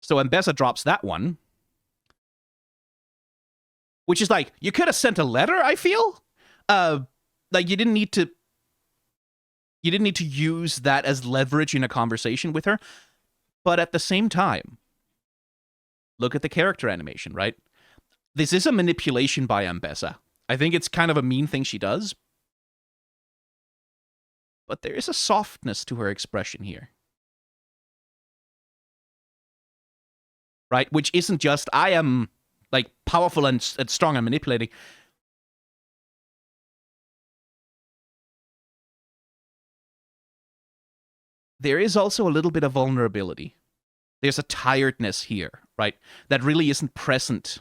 Speaker 1: So Ambessa drops that one. Which is like, you could have sent a letter, I feel. Like, you didn't need to use that as leverage in a conversation with her. But at the same time, look at the character animation, right? This is a manipulation by Ambessa. I think it's kind of a mean thing she does. But there is a softness to her expression here. Right? Which isn't just, I am... like, powerful and strong and manipulating. There is also a little bit of vulnerability. There's a tiredness here, right? That really isn't present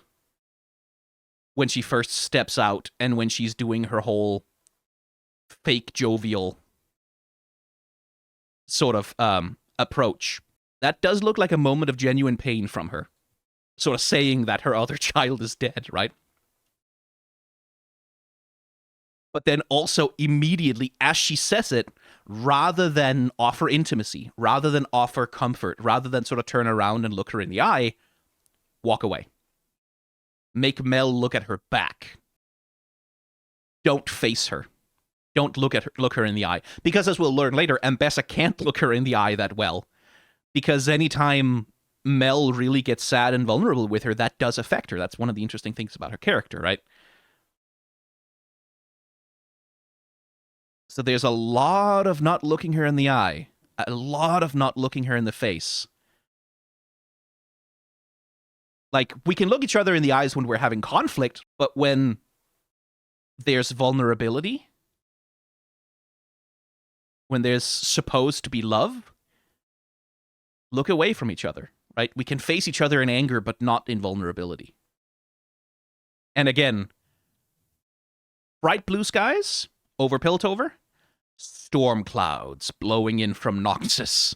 Speaker 1: when she first steps out and when she's doing her whole fake jovial sort of approach. That does look like a moment of genuine pain from her. Sort of saying that her other child is dead, right? But then also immediately, as she says it, rather than offer intimacy, rather than offer comfort, rather than sort of turn around and look her in the eye, walk away. Make Mel look at her back. Don't face her. Don't look her in the eye. Because as we'll learn later, Ambessa can't look her in the eye that well. Because anytime Mel really gets sad and vulnerable with her, that does affect her. That's one of the interesting things about her character, right? So there's a lot of not looking her in the eye. A lot of not looking her in the face. Like, we can look each other in the eyes when we're having conflict, but when there's vulnerability, when there's supposed to be love, look away from each other. right? We can face each other in anger, but not in vulnerability. And again, bright blue skies over Piltover, storm clouds blowing in from Noxus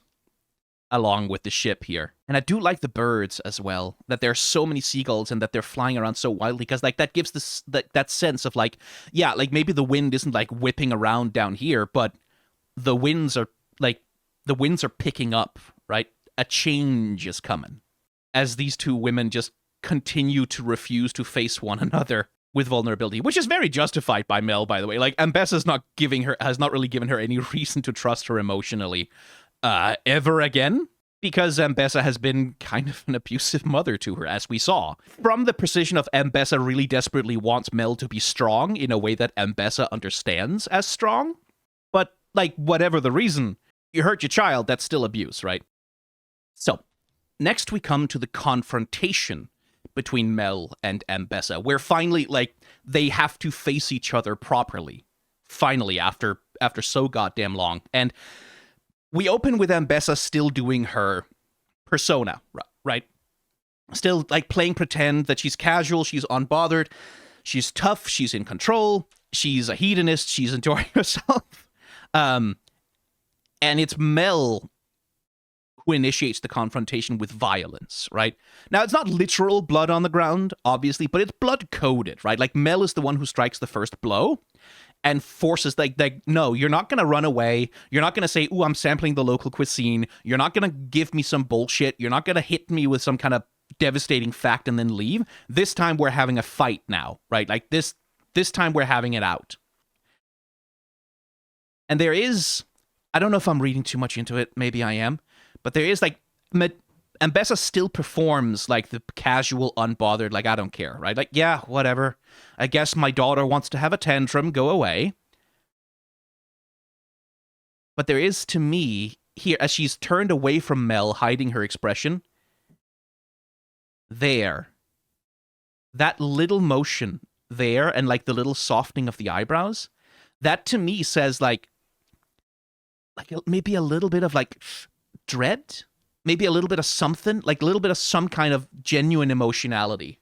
Speaker 1: along with the ship here. And I do like the birds as well, that there are so many seagulls and that they're flying around so wildly, because like that gives this that sense of like, yeah, like maybe the wind isn't like whipping around down here, but the winds are picking up, right? A change is coming as these two women just continue to refuse to face one another with vulnerability, which is very justified by Mel, by the way. Like, Ambessa's has not really given her any reason to trust her emotionally ever again, because Ambessa has been kind of an abusive mother to her, as we saw. From the precision of Ambessa really desperately wants Mel to be strong in a way that Ambessa understands as strong, but, like, whatever the reason, you hurt your child, that's still abuse, right? So, next we come to the confrontation between Mel and Ambessa, where finally, like, they have to face each other properly. Finally, after so goddamn long. And we open with Ambessa still doing her persona, right? Still, like, playing pretend that she's casual, she's unbothered, she's tough, she's in control, she's a hedonist, she's enjoying herself. And it's Mel who initiates the confrontation with violence, right? Now, it's not literal blood on the ground, obviously, but it's blood-coded, right? Like, Mel is the one who strikes the first blow and forces, like no, you're not going to run away. You're not going to say, ooh, I'm sampling the local cuisine. You're not going to give me some bullshit. You're not going to hit me with some kind of devastating fact and then leave. This time, we're having a fight now, right? Like, this time, we're having it out. And there is, I don't know if I'm reading too much into it. Maybe I am. But there is, like, Ambessa still performs, like, the casual, unbothered, like, I don't care, right? Like, yeah, whatever. I guess my daughter wants to have a tantrum, go away. But there is, to me, here, as she's turned away from Mel, hiding her expression, there, that little motion there, and, like, the little softening of the eyebrows, that, to me, says, like maybe a little bit of, like, dread, maybe a little bit of something, like a little bit of some kind of genuine emotionality,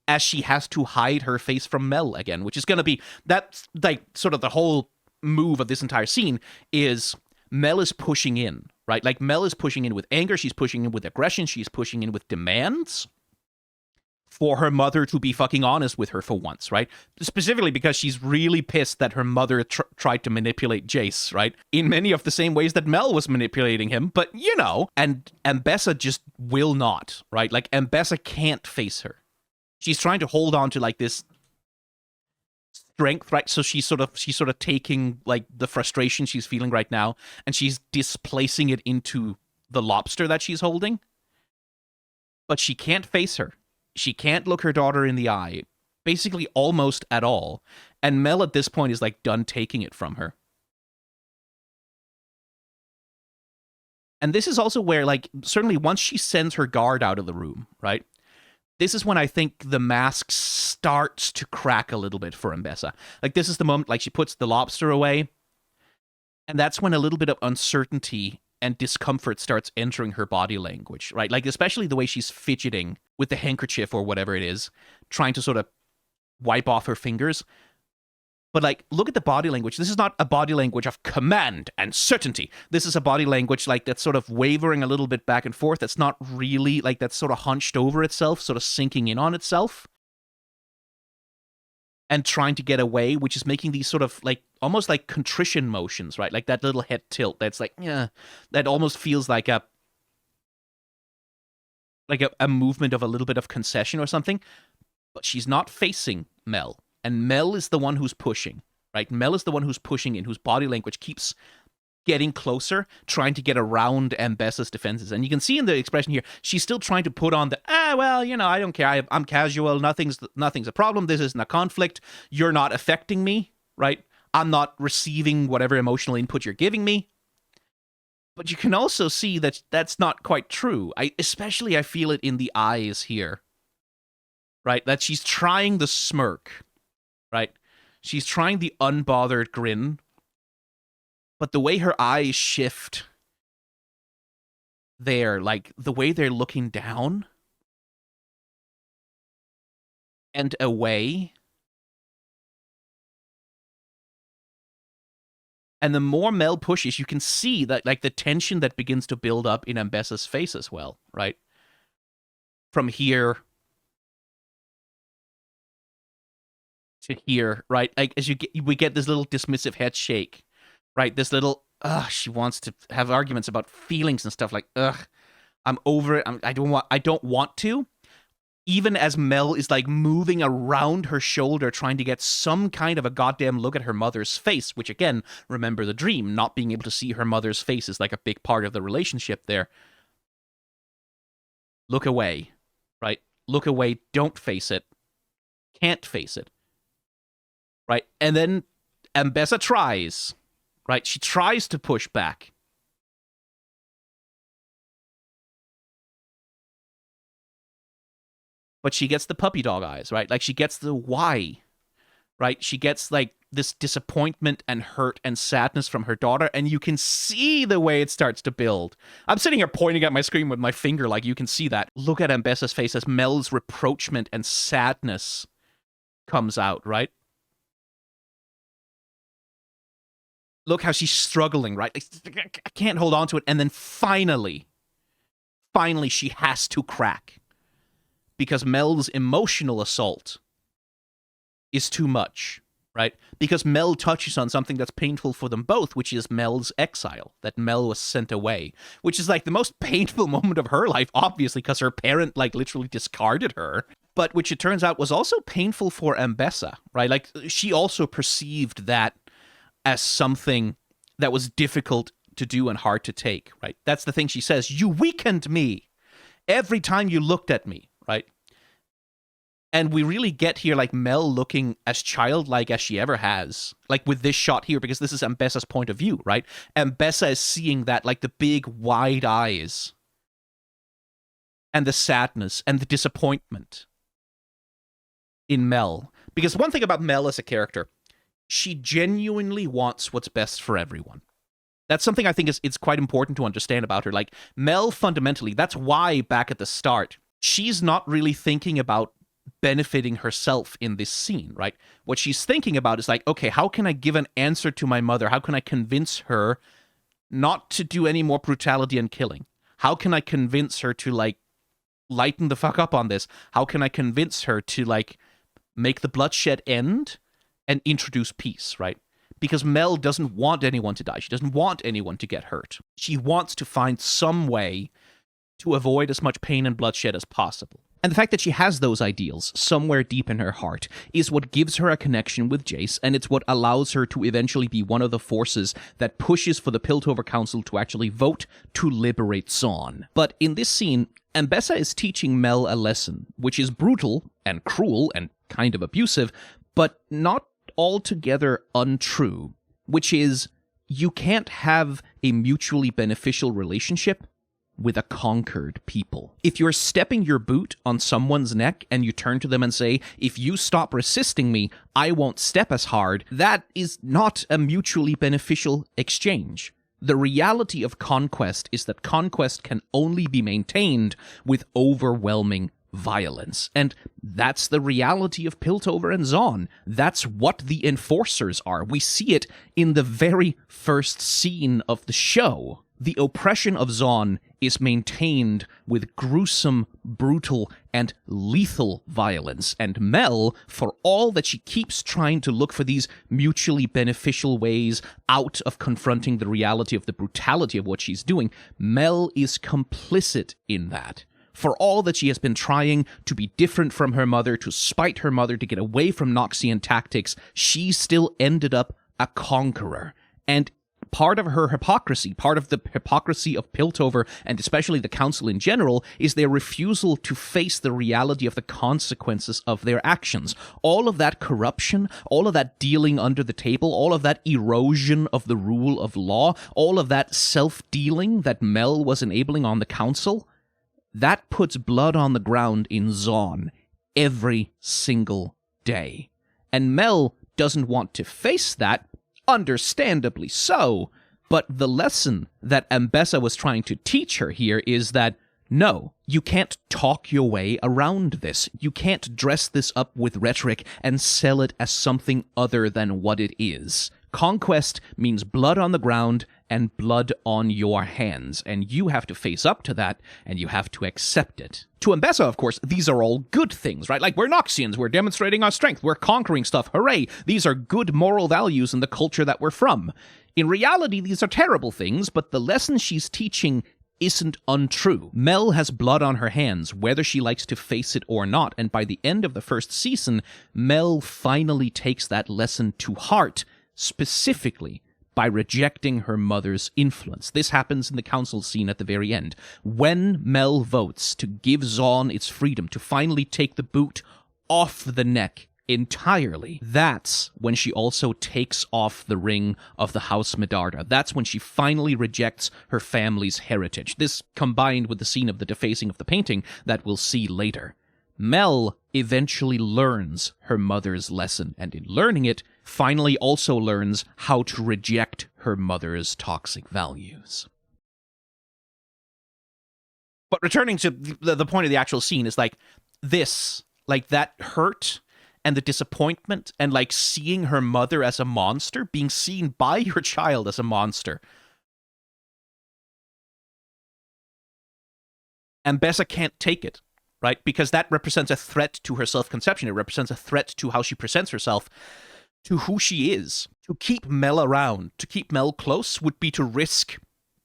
Speaker 1: as she has to hide her face from Mel again, which is going to be, that's like sort of the whole move of this entire scene is Mel is pushing in, right? Like, Mel is pushing in with anger, she's pushing in with aggression, she's pushing in with demands for her mother to be fucking honest with her for once, right? Specifically because she's really pissed that her mother tried to manipulate Jayce, right? In many of the same ways that Mel was manipulating him, but, you know, and Ambessa just will not, right? Like, Ambessa can't face her. She's trying to hold on to, like, this strength, right? So she's sort of taking, like, the frustration she's feeling right now, and she's displacing it into the lobster that she's holding. But she can't face her. She can't look her daughter in the eye, basically almost at all. And Mel at this point is, like, done taking it from her. And this is also where, like, certainly once she sends her guard out of the room, right? This is when I think the mask starts to crack a little bit for Ambessa. Like, this is the moment, like, she puts the lobster away. And that's when a little bit of uncertainty and discomfort starts entering her body language, right? Like, especially the way she's fidgeting with the handkerchief or whatever it is, trying to sort of wipe off her fingers. But, like, look at the body language. This is not a body language of command and certainty. This is a body language, like, that's sort of wavering a little bit back and forth. That's not really, like, that's sort of hunched over itself, sort of sinking in on itself. And trying to get away, which is making these sort of, like, almost like contrition motions, right? Like that little head tilt that's like, yeah, that almost feels like a movement of a little bit of concession or something. But she's not facing Mel. And Mel is the one who's pushing, right? Mel is the one who's pushing in, whose body language keeps getting closer, trying to get around Ambessa's defenses. And you can see in the expression here, she's still trying to put on the, well, you know, I don't care. I'm casual. Nothing's a problem. This isn't a conflict. You're not affecting me, right? I'm not receiving whatever emotional input you're giving me. But you can also see that that's not quite true. I feel it in the eyes here, right? That she's trying the smirk, right? She's trying the unbothered grin. But the way her eyes shift, there, like the way they're looking down and away. And the more Mel pushes, you can see that, like, the tension that begins to build up in Ambessa's face as well, right? From here to here, right? Like, as we get this little dismissive head shake, right? This little, she wants to have arguments about feelings and stuff, like, I'm over it. I don't want to. Even as Mel is, like, moving around her shoulder, trying to get some kind of a goddamn look at her mother's face, which, again, remember the dream, not being able to see her mother's face is, like, a big part of the relationship there. Look away, right? Look away, don't face it. Can't face it. Right? And then Ambessa tries, right? She tries to push back. But she gets the puppy dog eyes, right? Like, she gets the why, right? She gets, like, this disappointment and hurt and sadness from her daughter, and you can see the way it starts to build. I'm sitting here pointing at my screen with my finger, like, you can see that. Look at Ambessa's face as Mel's reproachment and sadness comes out, right? Look how she's struggling, right? I can't hold on to it. And then finally, she has to crack. Because Mel's emotional assault is too much, right? Because Mel touches on something that's painful for them both, which is Mel's exile, that Mel was sent away, which is, like, the most painful moment of her life, obviously, because her parent, like, literally discarded her, but which it turns out was also painful for Ambessa, right? Like, she also perceived that as something that was difficult to do and hard to take, right? That's the thing she says. You weakened me every time you looked at me, right? And we really get here, like, Mel looking as childlike as she ever has, like, with this shot here, because this is Ambessa's point of view, right? Ambessa is seeing that, like, the big wide eyes and the sadness and the disappointment in Mel. Because one thing about Mel as a character, she genuinely wants what's best for everyone. That's something I think it's quite important to understand about her. Like, Mel, fundamentally, that's why back at the start, she's not really thinking about benefiting herself in this scene, right? What she's thinking about is, like, okay, how can I give an answer to my mother? How can I convince her not to do any more brutality and killing? How can I convince her to, like, lighten the fuck up on this? How can I convince her to, like, make the bloodshed end and introduce peace, right? Because Mel doesn't want anyone to die. She doesn't want anyone to get hurt. She wants to find some way to avoid as much pain and bloodshed as possible. And the fact that she has those ideals somewhere deep in her heart is what gives her a connection with Jayce, and it's what allows her to eventually be one of the forces that pushes for the Piltover Council to actually vote to liberate Zaun. But in this scene, Ambessa is teaching Mel a lesson, which is brutal and cruel and kind of abusive, but not altogether untrue, which is you can't have a mutually beneficial relationship with a conquered people. If you're stepping your boot on someone's neck and you turn to them and say, if you stop resisting me, I won't step as hard, that is not a mutually beneficial exchange. The reality of conquest is that conquest can only be maintained with overwhelming violence. And that's the reality of Piltover and Zaun. That's what the enforcers are. We see it in the very first scene of the show. The oppression of Zaun is maintained with gruesome, brutal, and lethal violence. And Mel, for all that she keeps trying to look for these mutually beneficial ways out of confronting the reality of the brutality of what she's doing, Mel is complicit in that. For all that she has been trying to be different from her mother, to spite her mother, to get away from Noxian tactics, she still ended up a conqueror. And part of her hypocrisy, part of the hypocrisy of Piltover, and especially the Council in general, is their refusal to face the reality of the consequences of their actions. All of that corruption, all of that dealing under the table, all of that erosion of the rule of law, all of that self-dealing that Mel was enabling on the Council, that puts blood on the ground in Zaun every single day. And Mel doesn't want to face that, understandably so, But the lesson that Ambessa was trying to teach her here is that no, you can't talk your way around this. You can't dress this up with rhetoric and sell it as something other than what it is. Conquest means blood on the ground and blood on your hands, and you have to face up to that, and you have to accept it. To Ambessa, of course, these are all good things, right? Like, we're Noxians, we're demonstrating our strength, we're conquering stuff, hooray! These are good moral values in the culture that we're from. In reality, these are terrible things, but the lesson she's teaching isn't untrue. Mel has blood on her hands, whether she likes to face it or not, and by the end of the first season, Mel finally takes that lesson to heart, specifically by rejecting her mother's influence. This happens in the council scene at the very end. When Mel votes to give Zaun its freedom, to finally take the boot off the neck entirely, that's when she also takes off the ring of the House Medarda. That's when she finally rejects her family's heritage. This combined with the scene of the defacing of the painting that we'll see later. Mel eventually learns her mother's lesson, and in learning it, finally also learns how to reject her mother's toxic values. But returning to the point of the actual scene is like this, like that hurt and the disappointment and like seeing her mother as a monster, being seen by your child as a monster. Ambessa can't take it, right? Because that represents a threat to her self-conception. It represents a threat to how she presents herself, to who she is. To keep Mel around, to keep Mel close, would be to risk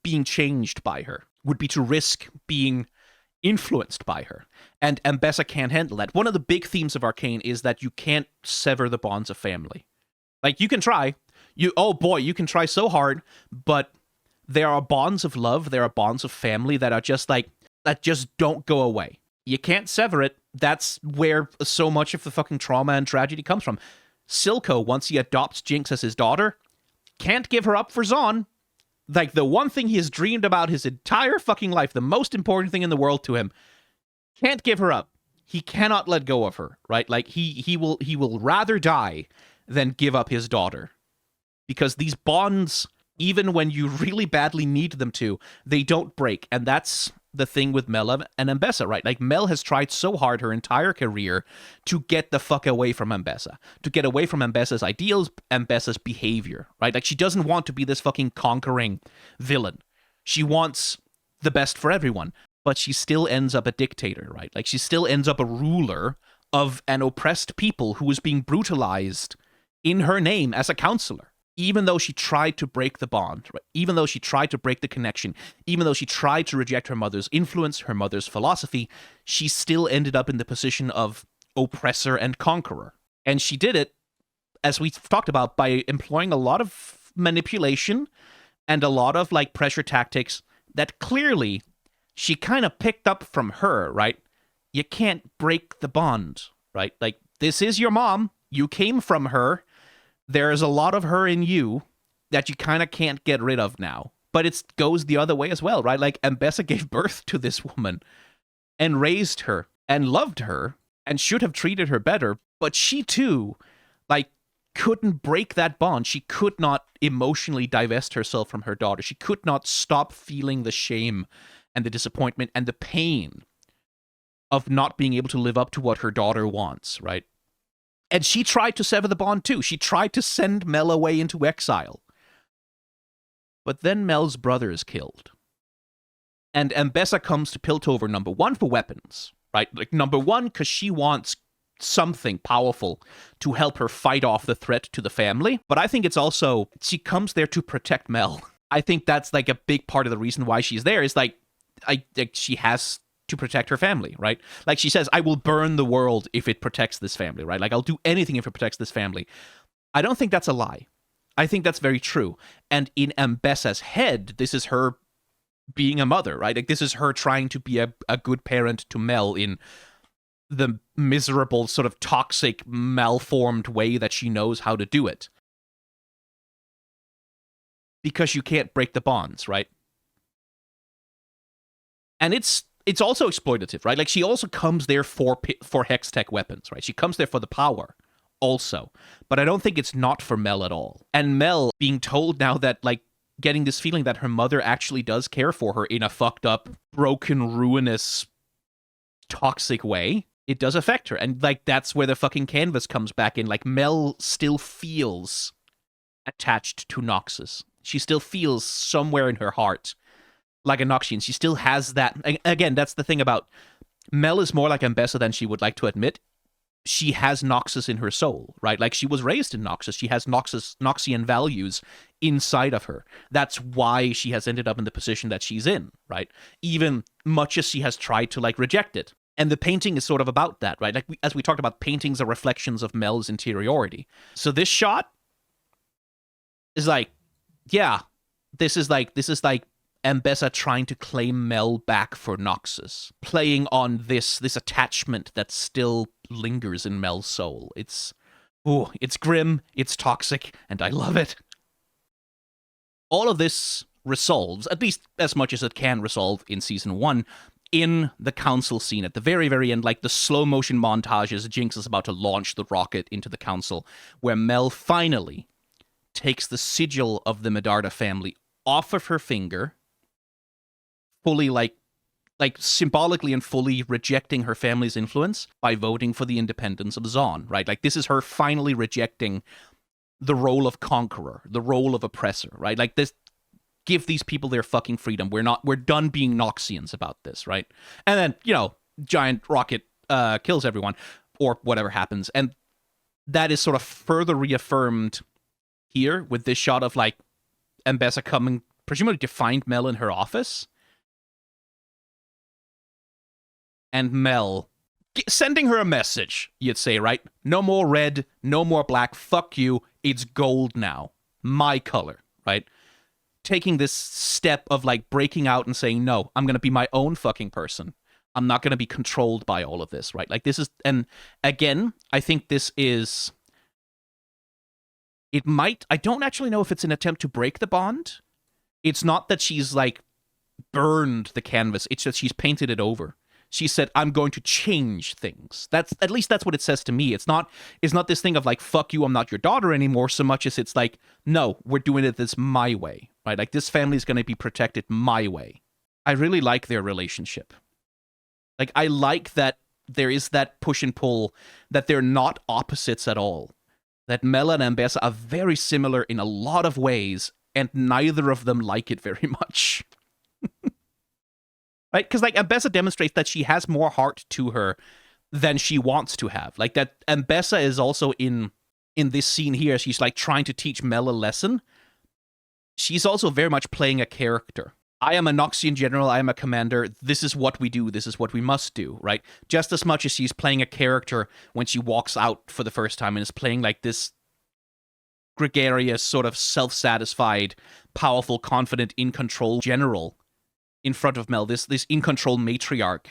Speaker 1: being changed by her, would be to risk being influenced by her. And Ambessa can't handle that. One of the big themes of Arcane is that you can't sever the bonds of family. Like, you can try. You can try so hard, but there are bonds of love, there are bonds of family that are just like, that just don't go away. You can't sever it. That's where so much of the fucking trauma and tragedy comes from. Silco, once he adopts Jinx as his daughter, can't give her up for Zaun. Like, the one thing he has dreamed about his entire fucking life, the most important thing in the world to him, can't give her up. He cannot let go of her, right? Like, he will rather die than give up his daughter. Because these bonds, even when you really badly need them to, they don't break. And that's the thing with Mel and Ambessa, right? Like, Mel has tried so hard her entire career to get the fuck away from Ambessa, to get away from Ambessa's ideals, Ambessa's behavior, right? Like, she doesn't want to be this fucking conquering villain. She wants the best for everyone, but she still ends up a dictator, right? Like, she still ends up a ruler of an oppressed people who is being brutalized in her name as a counselor. Even though she tried to break the bond, right? Even though she tried to break the connection, even though she tried to reject her mother's influence, her mother's philosophy, she still ended up in the position of oppressor and conqueror. And she did it, as we talked about, by employing a lot of manipulation and a lot of like pressure tactics that clearly she kind of picked up from her, right? You can't break the bond, right? Like, this is your mom. You came from her. There is a lot of her in you that you kind of can't get rid of now. But it goes the other way as well, right? Like, Ambessa gave birth to this woman and raised her and loved her and should have treated her better. But she too, like, couldn't break that bond. She could not emotionally divest herself from her daughter. She could not stop feeling the shame and the disappointment and the pain of not being able to live up to what her daughter wants, right? And she tried to sever the bond too. She tried to send Mel away into exile. But then Mel's brother is killed. And Ambessa comes to Piltover, number one, for weapons, right? Like, number one, because she wants something powerful to help her fight off the threat to the family. But I think it's also, she comes there to protect Mel. I think that's like a big part of the reason why she's there, is like she has to protect her family, right? Like, she says, I will burn the world if it protects this family, right? Like, I'll do anything if it protects this family. I don't think that's a lie. I think that's very true. And in Ambessa's head, this is her being a mother, right? Like, this is her trying to be a good parent to Mel in the miserable, sort of toxic, malformed way that she knows how to do it. Because you can't break the bonds, right? And it's also exploitative, right? Like, she also comes there for hex tech weapons, right? She comes there for the power also. But I don't think it's not for Mel at all. And Mel being told now that, like, getting this feeling that her mother actually does care for her in a fucked up, broken, ruinous, toxic way. It does affect her. And, like, that's where the fucking canvas comes back in. Like, Mel still feels attached to Noxus. She still feels somewhere in her heart like a Noxian. She still has that. Again, that's the thing about Mel is more like Ambessa than she would like to admit. She has Noxus in her soul, right? Like, she was raised in Noxus. She has Noxian values inside of her. That's why she has ended up in the position that she's in, right? Even much as she has tried to, like, reject it. And the painting is sort of about that, right? Like, as we talked about, paintings are reflections of Mel's interiority. So this shot is like, yeah, this is like Ambessa trying to claim Mel back for Noxus, playing on this attachment that still lingers in Mel's soul. It's grim, it's toxic, and I love it. All of this resolves, at least as much as it can resolve in Season 1, in the council scene at the very, very end, like the slow motion montage as Jinx is about to launch the rocket into the council, where Mel finally takes the sigil of the Medarda family off of her finger, fully like symbolically and fully rejecting her family's influence by voting for the independence of Zaun, right? Like, this is her finally rejecting the role of conqueror, the role of oppressor, right? Like, this, give these people their fucking freedom. We're done being Noxians about this, right? And then, you know, giant rocket kills everyone, or whatever happens. And that is sort of further reaffirmed here with this shot of, like, Ambessa coming, presumably to find Mel in her office. And Mel sending her a message, you'd say, right? No more red, no more black, fuck you, it's gold now. My color, right? Taking this step of, like, breaking out and saying, no, I'm going to be my own fucking person. I'm not going to be controlled by all of this, right? Like, this is, and again, I think this is, it might, I don't actually know if it's an attempt to break the bond. It's not that she's, like, burned the canvas, it's that she's painted it over. She said, I'm going to change things. That's, at least that's what it says to me. It's not this thing of, like, fuck you, I'm not your daughter anymore, so much as it's like, no, we're doing it this my way, right? Like, this family is going to be protected my way. I really like their relationship. Like, I like that there is that push and pull, that they're not opposites at all. That Mel and Ambessa are very similar in a lot of ways, and neither of them like it very much. Right? Because, like, Ambessa demonstrates that she has more heart to her than she wants to have. Like, that Ambessa is also in this scene here, she's, like, trying to teach Mel a lesson. She's also very much playing a character. I am a Noxian general, I am a commander, this is what we do, this is what we must do, right? Just as much as she's playing a character when she walks out for the first time and is playing, like, this gregarious, sort of self-satisfied, powerful, confident, in-control general in front of Mel, this in-control matriarch,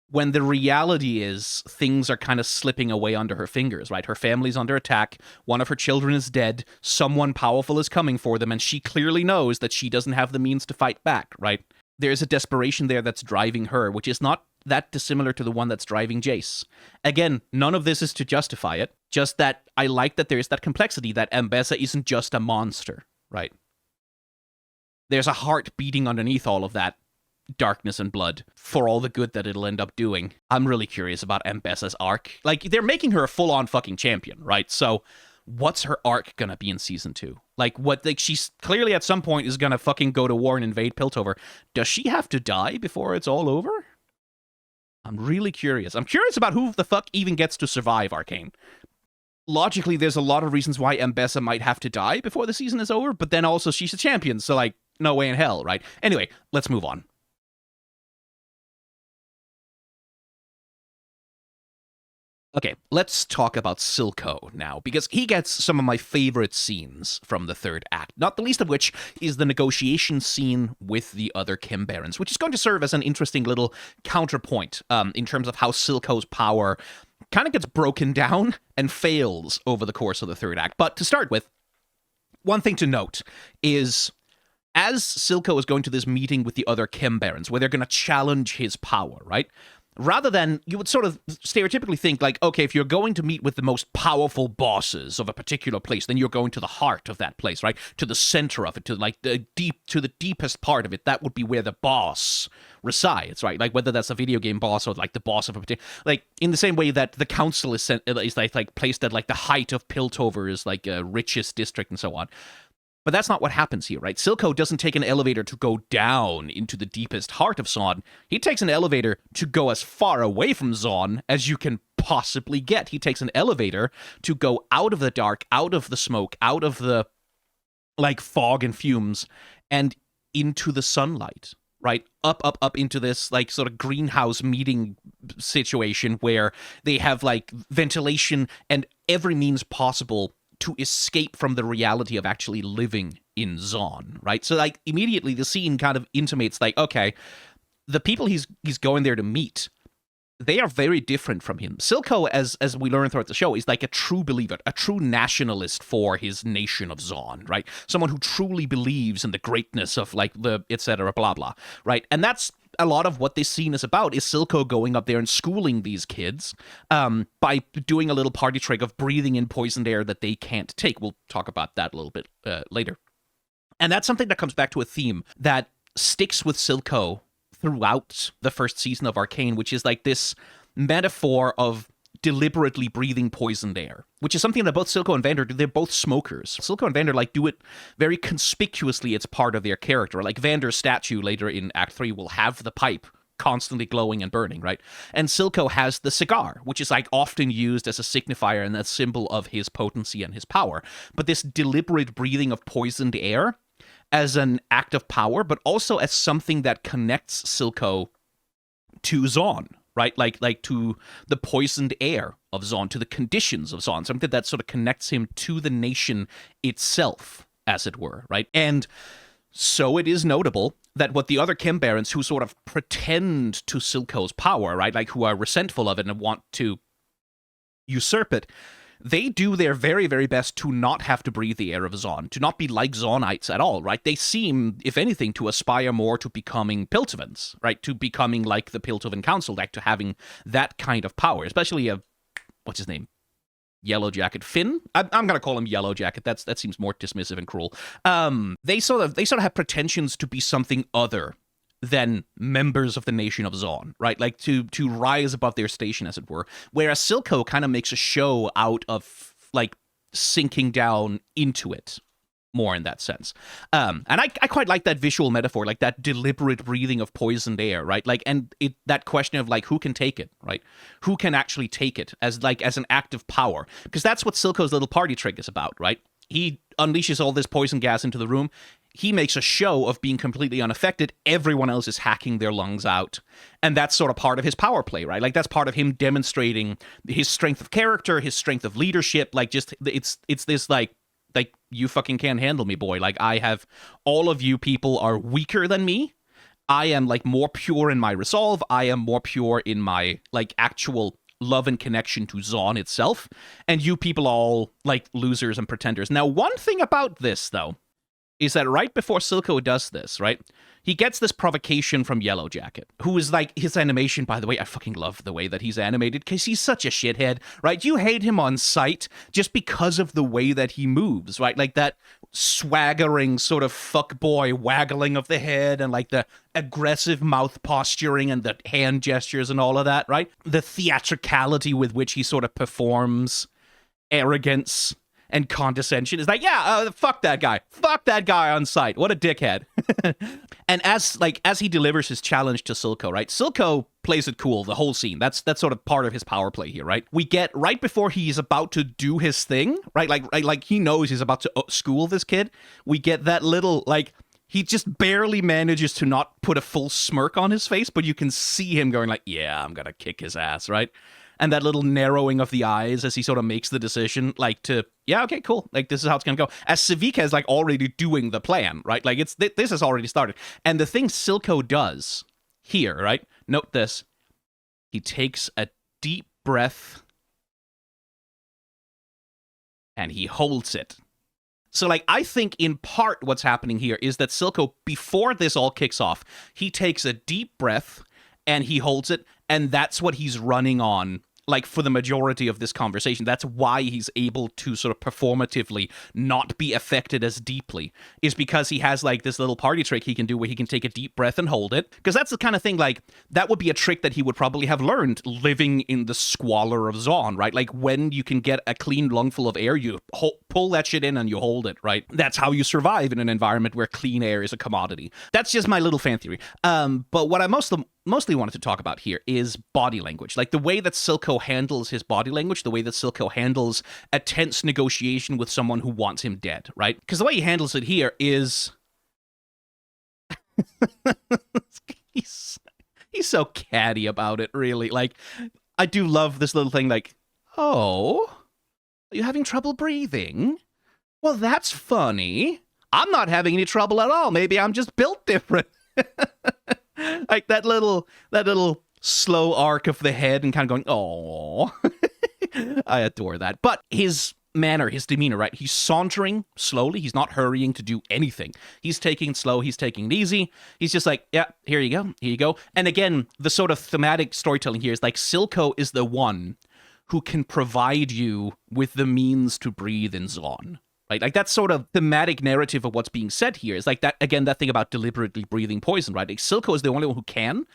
Speaker 1: when the reality is things are kind of slipping away under her fingers, right? Her family's under attack, one of her children is dead, someone powerful is coming for them, and she clearly knows that she doesn't have the means to fight back, right? There's a desperation there that's driving her, which is not that dissimilar to the one that's driving Jayce. Again, none of this is to justify it, just that I like that there's that complexity, that Ambessa isn't just a monster, right? There's a heart beating underneath all of that darkness and blood for all the good that it'll end up doing. I'm really curious about Ambessa's arc. Like, they're making her a full-on fucking champion, right? So what's her arc gonna be in Season 2? Like, what, like, she's clearly at some point is gonna fucking go to war and invade Piltover. Does she have to die before it's all over? I'm really curious. I'm curious about who the fuck even gets to survive Arcane. Logically, there's a lot of reasons why Ambessa might have to die before the season is over, but then also she's a champion, so, like, no way in hell, right? Anyway, let's move on. Okay, let's talk about Silco now, because he gets some of my favorite scenes from the third act, not the least of which is the negotiation scene with the other Kim Barons, which is going to serve as an interesting little counterpoint in terms of how Silco's power kind of gets broken down and fails over the course of the third act. But to start with, one thing to note is, as Silco is going to this meeting with the other Kim Barons, where they're going to challenge his power, right? rather than, you would sort of stereotypically think like, okay, if you're going to meet with the most powerful bosses of a particular place, then you're going to the heart of that place, right? To the center of it, to like the deepest part of it. That would be where the boss resides, right? Like whether that's a video game boss or like the boss of a particular, like in the same way that the council is like placed at like the height of Piltover's like richest district and so on. But that's not what happens here, right? Silco doesn't take an elevator to go down into the deepest heart of Zaun. He takes an elevator to go as far away from Zaun as you can possibly get. He takes an elevator to go out of the dark, out of the smoke, out of the, like, fog and fumes, and into the sunlight, right? Up into this, like, sort of greenhouse meeting situation where they have, like, ventilation and every means possible to escape from the reality of actually living in Zaun, right? So, like, immediately the scene kind of intimates, like, okay, the people he's going there to meet, they are very different from him. Silco, as we learn throughout the show, is like a true believer, a true nationalist for his nation of Zaun, right? Someone who truly believes in the greatness of, like, the etc. blah blah, right? And that's a lot of what this scene is about, is Silco going up there and schooling these kids by doing a little party trick of breathing in poisoned air that they can't take. We'll talk about that a little bit later. And that's something that comes back to a theme that sticks with Silco throughout the first season of Arcane, which is like this metaphor of deliberately breathing poisoned air, which is something that both Silco and Vander do. They're both smokers. Silco and Vander, like, do it very conspicuously. It's part of their character. Like, Vander's statue later in Act 3 will have the pipe constantly glowing and burning, right? And Silco has the cigar, which is, like, often used as a signifier and a symbol of his potency and his power. But this deliberate breathing of poisoned air as an act of power, but also as something that connects Silco to Zaun, right? Like to the poisoned air of Zaun, to the conditions of Zaun, something that sort of connects him to the nation itself, as it were, right? And so it is notable that what the other Chem Barons who sort of pretend to Silco's power, right, like who are resentful of it and want to usurp it, they do their very, very best to not have to breathe the air of Zaun, to not be like Zaunites at all, right? They seem, if anything, to aspire more to becoming Piltovans, right? To becoming like the Piltovan Council, like to having that kind of power, especially what's his name? Yellow Jacket Finn. I'm gonna call him Yellow Jacket. That seems more dismissive and cruel. They sort of have pretensions to be something other than members of the nation of Zaun, right? Like to rise above their station, as it were. Whereas Silco kind of makes a show out of, like, sinking down into it more in that sense. And I quite like that visual metaphor, like that deliberate breathing of poisoned air, right? Like, and that question of, like, who can take it, right? Who can actually take it as an act of power? Because that's what Silco's little party trick is about, right? He unleashes all this poison gas into the room. He makes a show of being completely unaffected. Everyone else is hacking their lungs out. And that's sort of part of his power play, right? Like, that's part of him demonstrating his strength of character, his strength of leadership. Like, just, it's this, like, you fucking can't handle me, boy. Like, all of you people are weaker than me. I am, like, more pure in my resolve. I am more pure in my, like, actual love and connection to Zaun itself. And you people are all, like, losers and pretenders. Now, one thing about this, though, is that right before Silco does this, right, he gets this provocation from Yellow Jacket, who is, like, his animation, by the way, I fucking love the way that he's animated, because he's such a shithead, right? You hate him on sight just because of the way that he moves, right? Like that swaggering sort of fuckboy waggling of the head and, like, the aggressive mouth posturing and the hand gestures and all of that, right? The theatricality with which he sort of performs arrogance and condescension is like, yeah, fuck that guy on sight. What a dickhead. And as he delivers his challenge to Silco, right? Silco plays it cool the whole scene. That's sort of part of his power play here, right? We get right before he's about to do his thing, right? Like he knows he's about to school this kid. We get that little, like, he just barely manages to not put a full smirk on his face, but you can see him going like, yeah, I'm gonna kick his ass, right? And that little narrowing of the eyes as he sort of makes the decision, like, to, yeah, okay, cool. Like, this is how it's going to go. As Civica is, like, already doing the plan, right? Like, this has already started. And the thing Silco does here, right? Note this. He takes a deep breath and he holds it. So, like, I think in part what's happening here is that Silco, before this all kicks off, he takes a deep breath and he holds it, and that's what he's running on, like, for the majority of this conversation. That's why he's able to sort of performatively not be affected as deeply, is because he has, like, this little party trick he can do where he can take a deep breath and hold it. Because that's the kind of thing, like, that would be a trick that he would probably have learned living in the squalor of Zaun, right? Like, when you can get a clean lungful of air, you pull that shit in and you hold it, right? That's how you survive in an environment where clean air is a commodity. That's just my little fan theory. But what I mostly wanted to talk about here is body language. Like, the way that Silco handles his body language, the way that Silco handles a tense negotiation with someone who wants him dead, right? Because the way he handles it here is... he's so catty about it, really. Like, I do love this little thing, like, oh, are you having trouble breathing? Well, that's funny. I'm not having any trouble at all. Maybe I'm just built different. Like that little slow arc of the head and kind of going, oh. I adore that. But his manner, his demeanor, right? He's sauntering slowly. He's not hurrying to do anything. He's taking it slow. He's taking it easy. He's just like, yeah, here you go. Here you go. And again, the sort of thematic storytelling here is like Silco is the one who can provide you with the means to breathe in Zaun. Right? Like, that sort of thematic narrative of what's being said here is like that, again, that thing about deliberately breathing poison, right? Like, Silco is the only one who can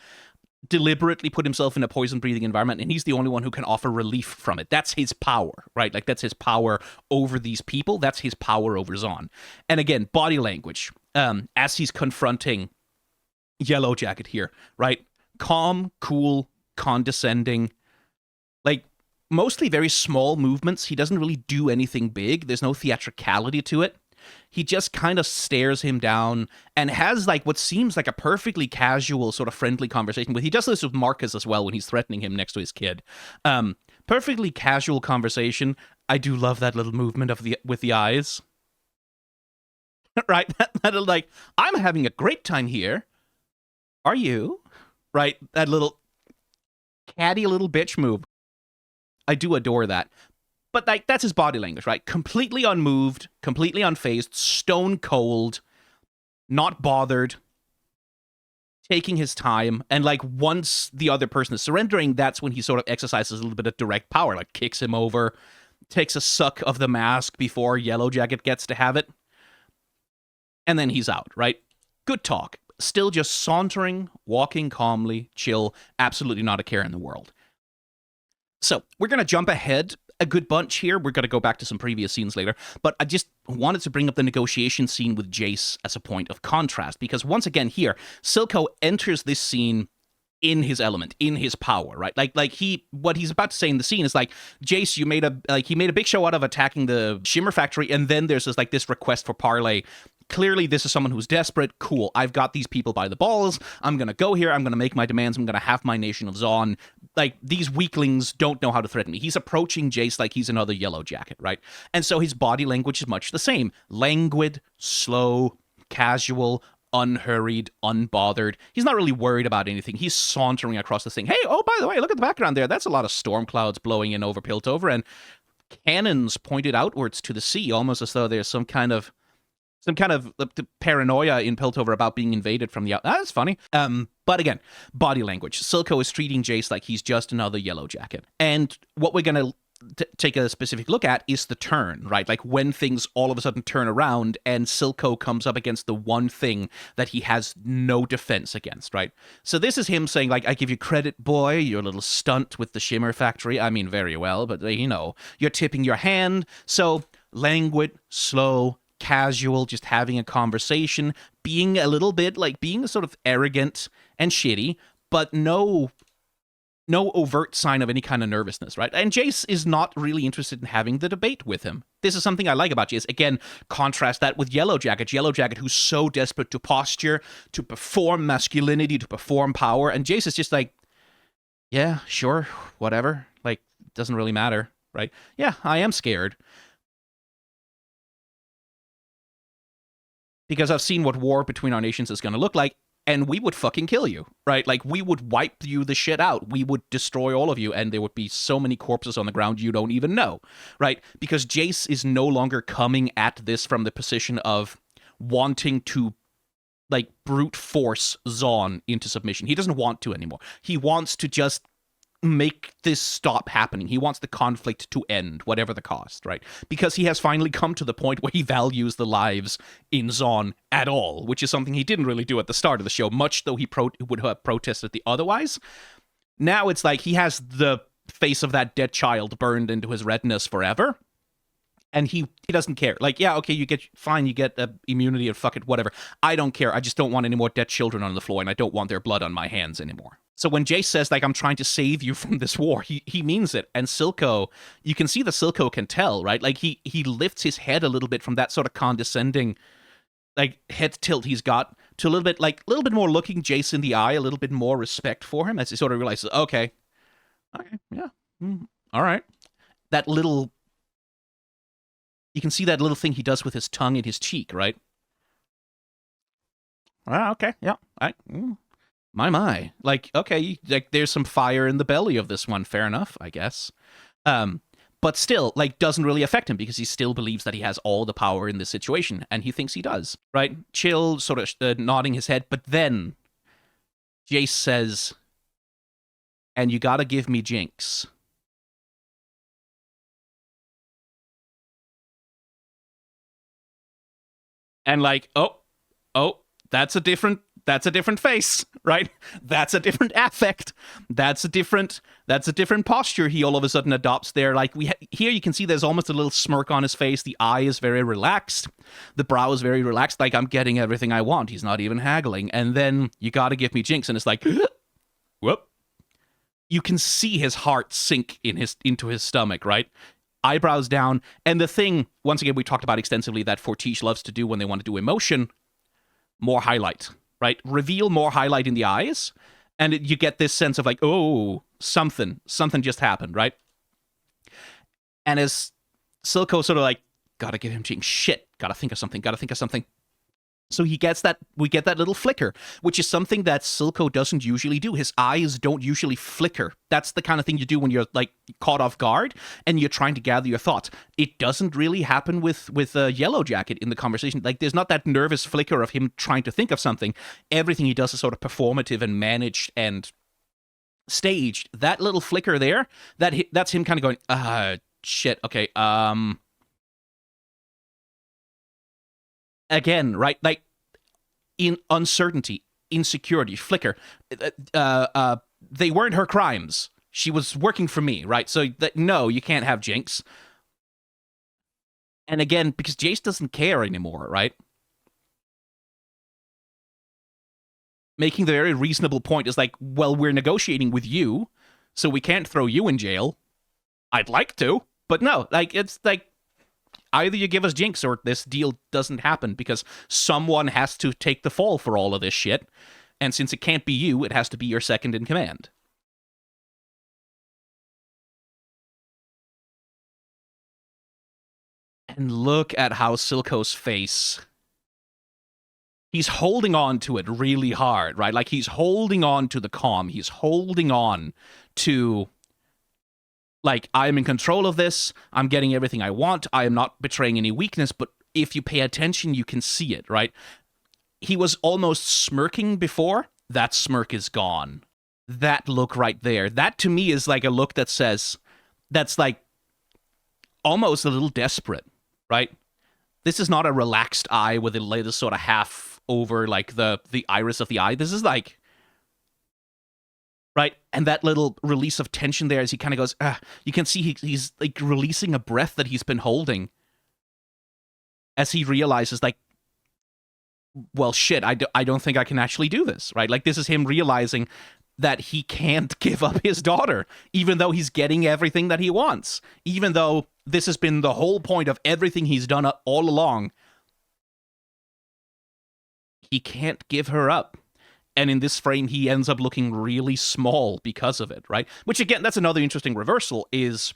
Speaker 1: deliberately put himself in a poison-breathing environment, and he's the only one who can offer relief from it. That's his power, right? Like, that's his power over these people. That's his power over Zaun. And again, body language, as he's confronting Yellow Jacket here, right? Calm, cool, condescending, like, mostly very small movements. He doesn't really do anything big. There's no theatricality to it. He just kind of stares him down and has, like, what seems like a perfectly casual, sort of friendly conversation with. He does this with Marcus as well when he's threatening him next to his kid. Perfectly casual conversation. I do love that little movement of with the eyes. Right? That like, I'm having a great time here. Are you? Right? That little catty little bitch move. I do adore that. But, like, that's his body language, right? Completely unmoved, completely unfazed, stone cold, not bothered, taking his time. And, like, once the other person is surrendering, that's when he sort of exercises a little bit of direct power, like kicks him over, takes a suck of the mask before Yellow Jacket gets to have it. And then he's out, right? Good talk. Still just sauntering, walking calmly, chill, absolutely not a care in the world. So, we're going to jump ahead a good bunch here. We're going to go back to some previous scenes later, but I just wanted to bring up the negotiation scene with Jayce as a point of contrast, because once again here, Silco enters this scene in his element, in his power, right? Like what he's about to say in the scene is like, Jayce, he made a big show out of attacking the Shimmer Factory, and then there's this request for parley. Clearly, this is someone who's desperate. Cool, I've got these people by the balls. I'm going to go here. I'm going to make my demands. I'm going to have my nation of Zaun. Like, these weaklings don't know how to threaten me. He's approaching Jayce like he's another Yellow Jacket, right? And so his body language is much the same. Languid, slow, casual, unhurried, unbothered. He's not really worried about anything. He's sauntering across the thing. Hey, oh, by the way, look at the background there. That's a lot of storm clouds blowing in over Piltover, and cannons pointed outwards to the sea, almost as though there's some kind of paranoia in Piltover about being invaded from the out. That's funny. But again, body language. Silco is treating Jayce like he's just another Yellow Jacket. And what we're going to take a specific look at is the turn, right? Like, when things all of a sudden turn around and Silco comes up against the one thing that he has no defense against, right? So this is him saying, like, I give you credit, boy, your little stunt with the Shimmer Factory. I mean, very well, but, you know, you're tipping your hand. So languid, slow, casual, just having a conversation, being a little bit, like, being sort of arrogant and shitty, but no overt sign of any kind of nervousness, right? And Jayce is not really interested in having the debate with him. This is something I like about Jayce. Again, contrast that with Yellow Jacket. Yellow Jacket, who's so desperate to posture, to perform masculinity, to perform power, and Jayce is just like, yeah, sure, whatever. Like, doesn't really matter, right? Yeah, I am scared. Because I've seen what war between our nations is going to look like, and we would fucking kill you, right? Like, we would wipe you the shit out. We would destroy all of you, and there would be so many corpses on the ground you don't even know, right? Because Jayce is no longer coming at this from the position of wanting to like brute force Zaun into submission. He doesn't want to anymore. He wants to just make this stop happening. He wants the conflict to end, whatever the cost, right? Because he has finally come to the point where he values the lives in Zaun at all, which is something he didn't really do at the start of the show, much though he would have protested the otherwise. Now it's like he has the face of that dead child burned into his retinas forever. And he doesn't care. Like, yeah, okay, you get immunity or fuck it, whatever. I don't care. I just don't want any more dead children on the floor, and I don't want their blood on my hands anymore. So when Jayce says, like, I'm trying to save you from this war, he means it. And Silco, you can see that Silco can tell, right? Like, he lifts his head a little bit from that sort of condescending, like, head tilt he's got to a little bit more looking Jayce in the eye, a little bit more respect for him as he sort of realizes, okay, yeah, all right. That little... You can see that little thing he does with his tongue in his cheek, right? Okay, yeah. My. Like, okay, like there's some fire in the belly of this one. Fair enough, I guess. But still, like, doesn't really affect him because he still believes that he has all the power in this situation, and he thinks he does, right? Chill, sort of nodding his head, but then Jayce says, and you gotta give me Jinx. And like, oh, that's a different face, right? That's a different affect. That's a different posture he all of a sudden adopts there. Like here you can see there's almost a little smirk on his face. The eye is very relaxed. The brow is very relaxed. Like, I'm getting everything I want. He's not even haggling. And then you got to give me Jinx. And it's like, whoop. You can see his heart sink into his stomach, right? Eyebrows down, and the thing, once again, we talked about extensively that Fortiche loves to do when they want to do emotion, more highlight, right? Reveal more highlight in the eyes, and you get this sense of like, oh, something just happened, right? And as Silco sort of like, gotta give him Jinx, shit, gotta think of something. So we get that little flicker, which is something that Silco doesn't usually do. His eyes don't usually flicker. That's the kind of thing you do when you're like caught off guard and you're trying to gather your thoughts. It doesn't really happen with Yellow Jacket in the conversation. Like, there's not that nervous flicker of him trying to think of something. Everything he does is sort of performative and managed and staged. That little flicker there, that's him kind of going, shit, okay, again, right? Like, in uncertainty, insecurity, flicker. They weren't her crimes. She was working for me, right? So, no, you can't have Jinx. And again, because Jayce doesn't care anymore, right? Making the very reasonable point is like, well, we're negotiating with you, so we can't throw you in jail. I'd like to, but no, like, it's like, either you give us Jinx or this deal doesn't happen, because someone has to take the fall for all of this shit. And since it can't be you, it has to be your second in command. And look at how Silco's face... He's holding on to it really hard, right? Like, he's holding on to the calm. He's holding on to... Like, I'm in control of this, I'm getting everything I want, I am not betraying any weakness, but if you pay attention, you can see it, right? He was almost smirking before, that smirk is gone. That look right there, that to me is like a look that says, that's like, almost a little desperate, right? This is not a relaxed eye with a little sort of half over, like, the iris of the eye. This is like... Right? And that little release of tension there as he kind of goes, you can see he's like releasing a breath that he's been holding as he realizes, like, well, shit, I don't think I can actually do this, right? Like, this is him realizing that he can't give up his daughter, even though he's getting everything that he wants, even though this has been the whole point of everything he's done all along. He can't give her up. And in this frame, he ends up looking really small because of it, right? Which, again, that's another interesting reversal, is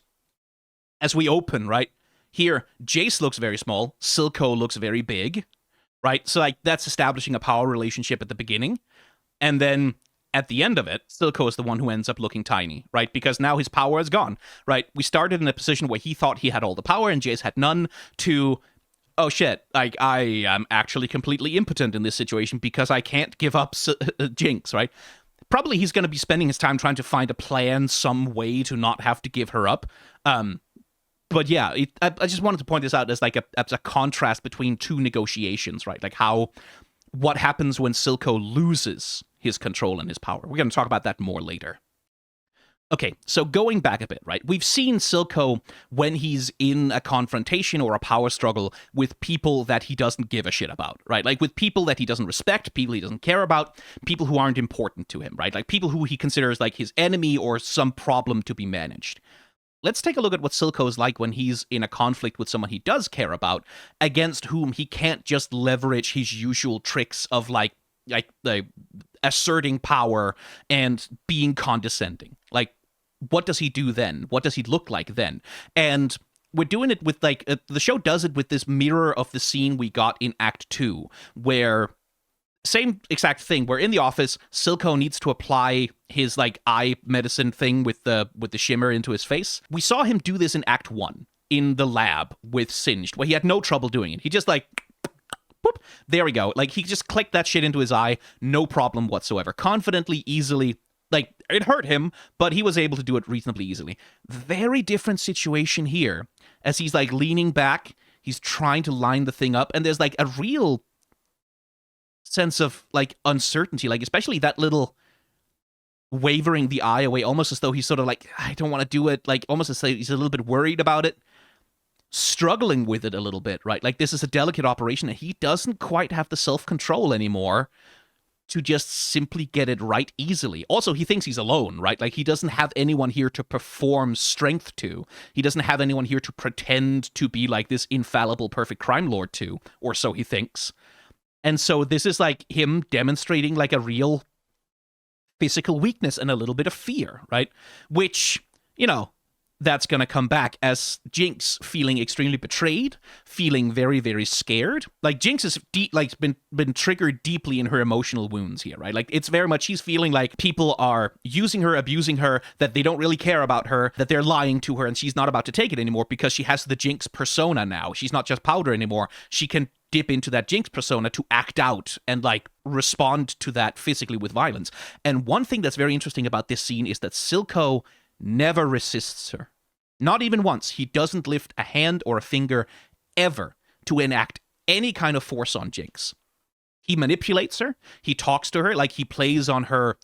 Speaker 1: as we open, right? Here, Jayce looks very small. Silco looks very big, right? So, like, that's establishing a power relationship at the beginning. And then at the end of it, Silco is the one who ends up looking tiny, right? Because now his power is gone, right? We started in a position where he thought he had all the power and Jayce had none, to oh shit, like I am actually completely impotent in this situation because I can't give up Jinx, right? Probably he's going to be spending his time trying to find a plan, some way to not have to give her up. But yeah, I just wanted to point this out as like as a contrast between two negotiations, right? Like what happens when Silco loses his control and his power. We're going to talk about that more later. Okay, so going back a bit, right? We've seen Silco when he's in a confrontation or a power struggle with people that he doesn't give a shit about, right? Like with people that he doesn't respect, people he doesn't care about, people who aren't important to him, right? Like people who he considers like his enemy or some problem to be managed. Let's take a look at what Silco is like when he's in a conflict with someone he does care about, against whom he can't just leverage his usual tricks of like asserting power and being condescending. Like, what does he do then? What does he look like then? And we're doing it with like the show does it with this mirror of the scene we got in Act 2, where same exact thing. We're in the office. Silco needs to apply his like eye medicine thing with the shimmer into his face. We saw him do this in Act 1 in the lab with Singed, where he had no trouble doing it. He just like, boop, there we go. Like he just clicked that shit into his eye, no problem whatsoever. Confidently, easily. Like, it hurt him, but he was able to do it reasonably easily. Very different situation here, as he's, like, leaning back, he's trying to line the thing up, and there's, like, a real sense of, like, uncertainty, like, especially that little wavering the eye away, almost as though he's sort of like, I don't want to do it, like, almost as though he's a little bit worried about it, struggling with it a little bit, right? Like, this is a delicate operation, and he doesn't quite have the self-control anymore to just simply get it right easily. Also, he thinks he's alone, right? Like, he doesn't have anyone here to perform strength to. He doesn't have anyone here to pretend to be like this infallible, perfect crime lord to, or so he thinks. And so this is like him demonstrating like a real physical weakness and a little bit of fear, right? Which, you know, that's going to come back as Jinx feeling extremely betrayed, feeling very, very scared. Like, Jinx has been triggered deeply in her emotional wounds here, right? Like, it's very much, she's feeling like people are using her, abusing her, that they don't really care about her, that they're lying to her, and she's not about to take it anymore because she has the Jinx persona now. She's not just powder anymore. She can dip into that Jinx persona to act out and, like, respond to that physically with violence. And one thing that's very interesting about this scene is that Silco never resists her. Not even once. He doesn't lift a hand or a finger ever to enact any kind of force on Jinx. He manipulates her. He talks to her, like he plays on her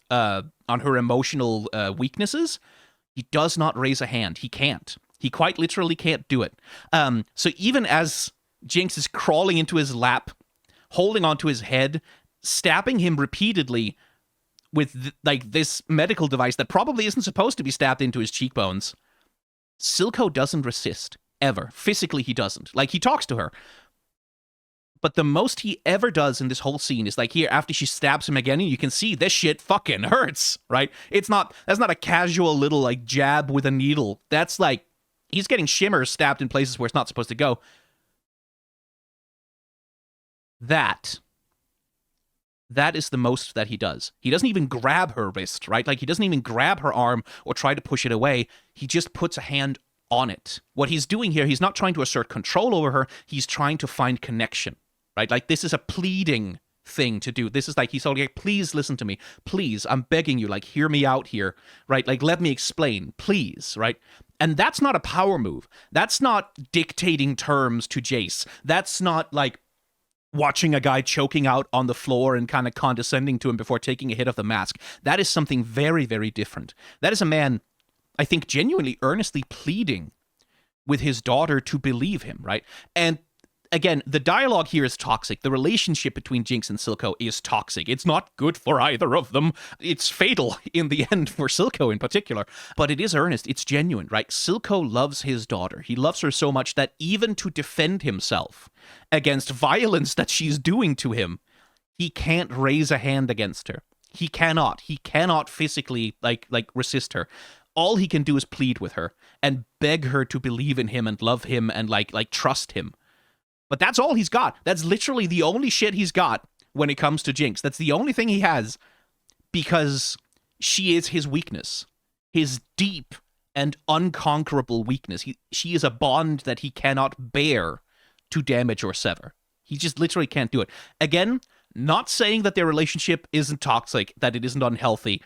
Speaker 1: emotional weaknesses. He does not raise a hand. He can't. He quite literally can't do it. So even as Jinx is crawling into his lap, holding onto his head, stabbing him repeatedly with this medical device that probably isn't supposed to be stabbed into his cheekbones, Silco doesn't resist, ever. Physically, he doesn't. Like, he talks to her. But the most he ever does in this whole scene is, like, here, after she stabs him again, and you can see this shit fucking hurts, right? That's not a casual little, like, jab with a needle. That's, like, he's getting shimmers stabbed in places where it's not supposed to go. That is the most that he does. He doesn't even grab her wrist, right? Like, he doesn't even grab her arm or try to push it away. He just puts a hand on it. What he's doing here, he's not trying to assert control over her. He's trying to find connection, right? Like, this is a pleading thing to do. This is like, he's all like, please listen to me. Please, I'm begging you, like, hear me out here, right? Like, let me explain, please, right? And that's not a power move. That's not dictating terms to Jayce. That's not, like, watching a guy choking out on the floor and kind of condescending to him before taking a hit of the mask. That is something very, very different. That is a man, I think, genuinely, earnestly pleading with his daughter to believe him, right? And again, the dialogue here is toxic. The relationship between Jinx and Silco is toxic. It's not good for either of them. It's fatal in the end for Silco in particular. But it is earnest. It's genuine, right? Silco loves his daughter. He loves her so much that even to defend himself against violence that she's doing to him, he can't raise a hand against her. He cannot. He cannot physically like resist her. All he can do is plead with her and beg her to believe in him and love him and like trust him. But that's all he's got. That's literally the only shit he's got when it comes to Jinx. That's the only thing he has, because she is his weakness. His deep and unconquerable weakness. She is a bond that he cannot bear to damage or sever. He just literally can't do it. Again, not saying that their relationship isn't toxic, that it isn't unhealthy,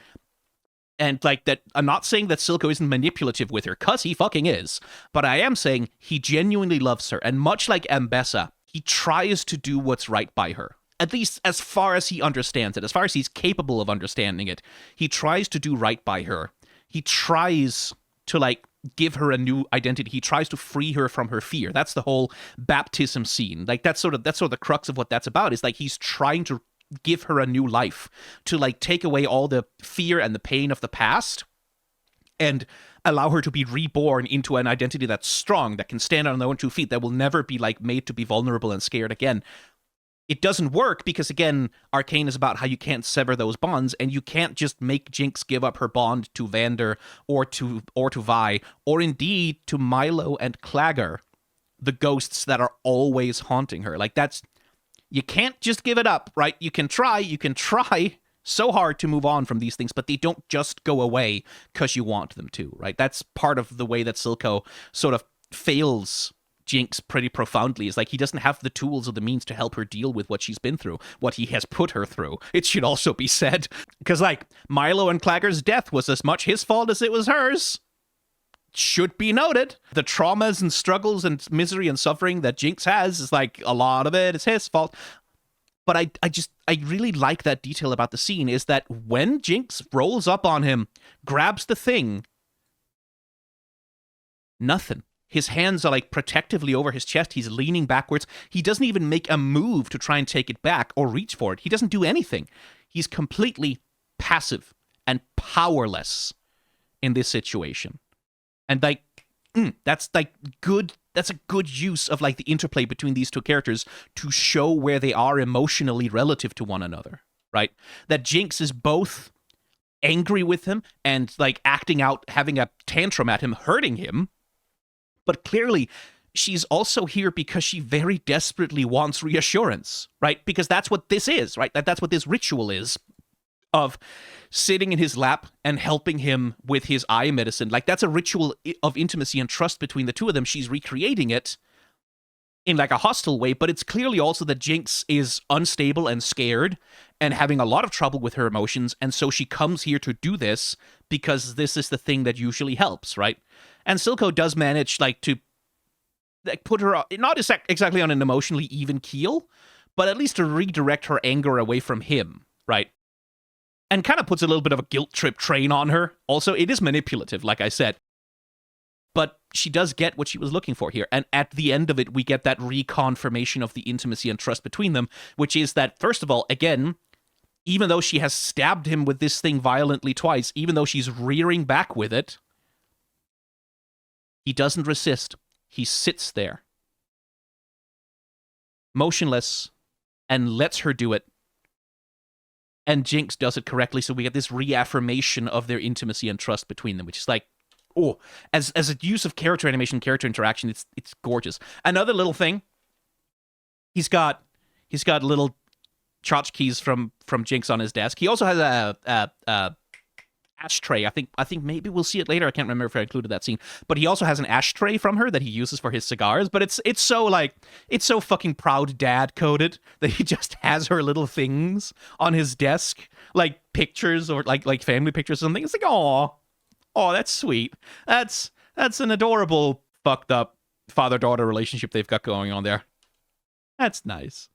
Speaker 1: and like that, I'm not saying that Silco isn't manipulative with her, cause he fucking is. But I am saying he genuinely loves her, and much like Ambessa, he tries to do what's right by her. At least as far as he understands it, as far as he's capable of understanding it, he tries to do right by her. He tries to, like, give her a new identity. He tries to free her from her fear. That's the whole baptism scene. Like, that's sort of the crux of what that's about, is like he's trying to give her a new life, to like take away all the fear and the pain of the past and allow her to be reborn into an identity that's strong, that can stand on their own 2 feet, that will never be like made to be vulnerable and scared again. It doesn't work because, again, Arcane is about how you can't sever those bonds, and you can't just make Jinx give up her bond to Vander or to Vi, or indeed to Milo and Clagger, the ghosts that are always haunting her. Like, that's... You can't just give it up, right? You can try so hard to move on from these things, but they don't just go away because you want them to, right? That's part of the way that Silco sort of fails Jinx pretty profoundly, is like he doesn't have the tools or the means to help her deal with what she's been through, what he has put her through. It should also be said, because like Milo and Clagger's death was as much his fault as it was hers. Should be noted. The traumas and struggles and misery and suffering that Jinx has is like a lot of it is his fault. But I really like that detail about the scene, is that when Jinx rolls up on him, grabs the thing, nothing. His hands are like protectively over his chest. He's leaning backwards. He doesn't even make a move to try and take it back or reach for it. He doesn't do anything. He's completely passive and powerless in this situation. And like, that's like good. That's a good use of like the interplay between these two characters to show where they are emotionally relative to one another, right? That Jinx is both angry with him and like acting out, having a tantrum at him, hurting him. But clearly, she's also here because she very desperately wants reassurance, right? Because that's what this is, right? That's what this ritual is, of sitting in his lap and helping him with his eye medicine. Like, that's a ritual of intimacy and trust between the two of them. She's recreating it in like a hostile way, but it's clearly also that Jinx is unstable and scared and having a lot of trouble with her emotions, and so she comes here to do this because this is the thing that usually helps, right? And Silco does manage like to like put her not exactly on an emotionally even keel, but at least to redirect her anger away from him, right? And kind of puts a little bit of a guilt trip train on her. Also, it is manipulative, like I said. But she does get what she was looking for here. And at the end of it, we get that reconfirmation of the intimacy and trust between them, which is that, first of all, again, even though she has stabbed him with this thing violently twice, even though she's rearing back with it, he doesn't resist. He sits there, motionless, and lets her do it. And Jinx does it correctly, so we get this reaffirmation of their intimacy and trust between them, which is like, oh, as a use of character animation, character interaction, it's gorgeous. Another little thing, he's got little tchotchkes from Jinx on his desk. He also has a ashtray. I think maybe we'll see it later. I can't remember if I included that scene, but he also has an ashtray from her that he uses for his cigars. But it's so fucking proud dad coded that he just has her little things on his desk, like pictures or like family pictures or something. It's like, oh, that's sweet. That's an adorable fucked up father-daughter relationship they've got going on there. That's nice.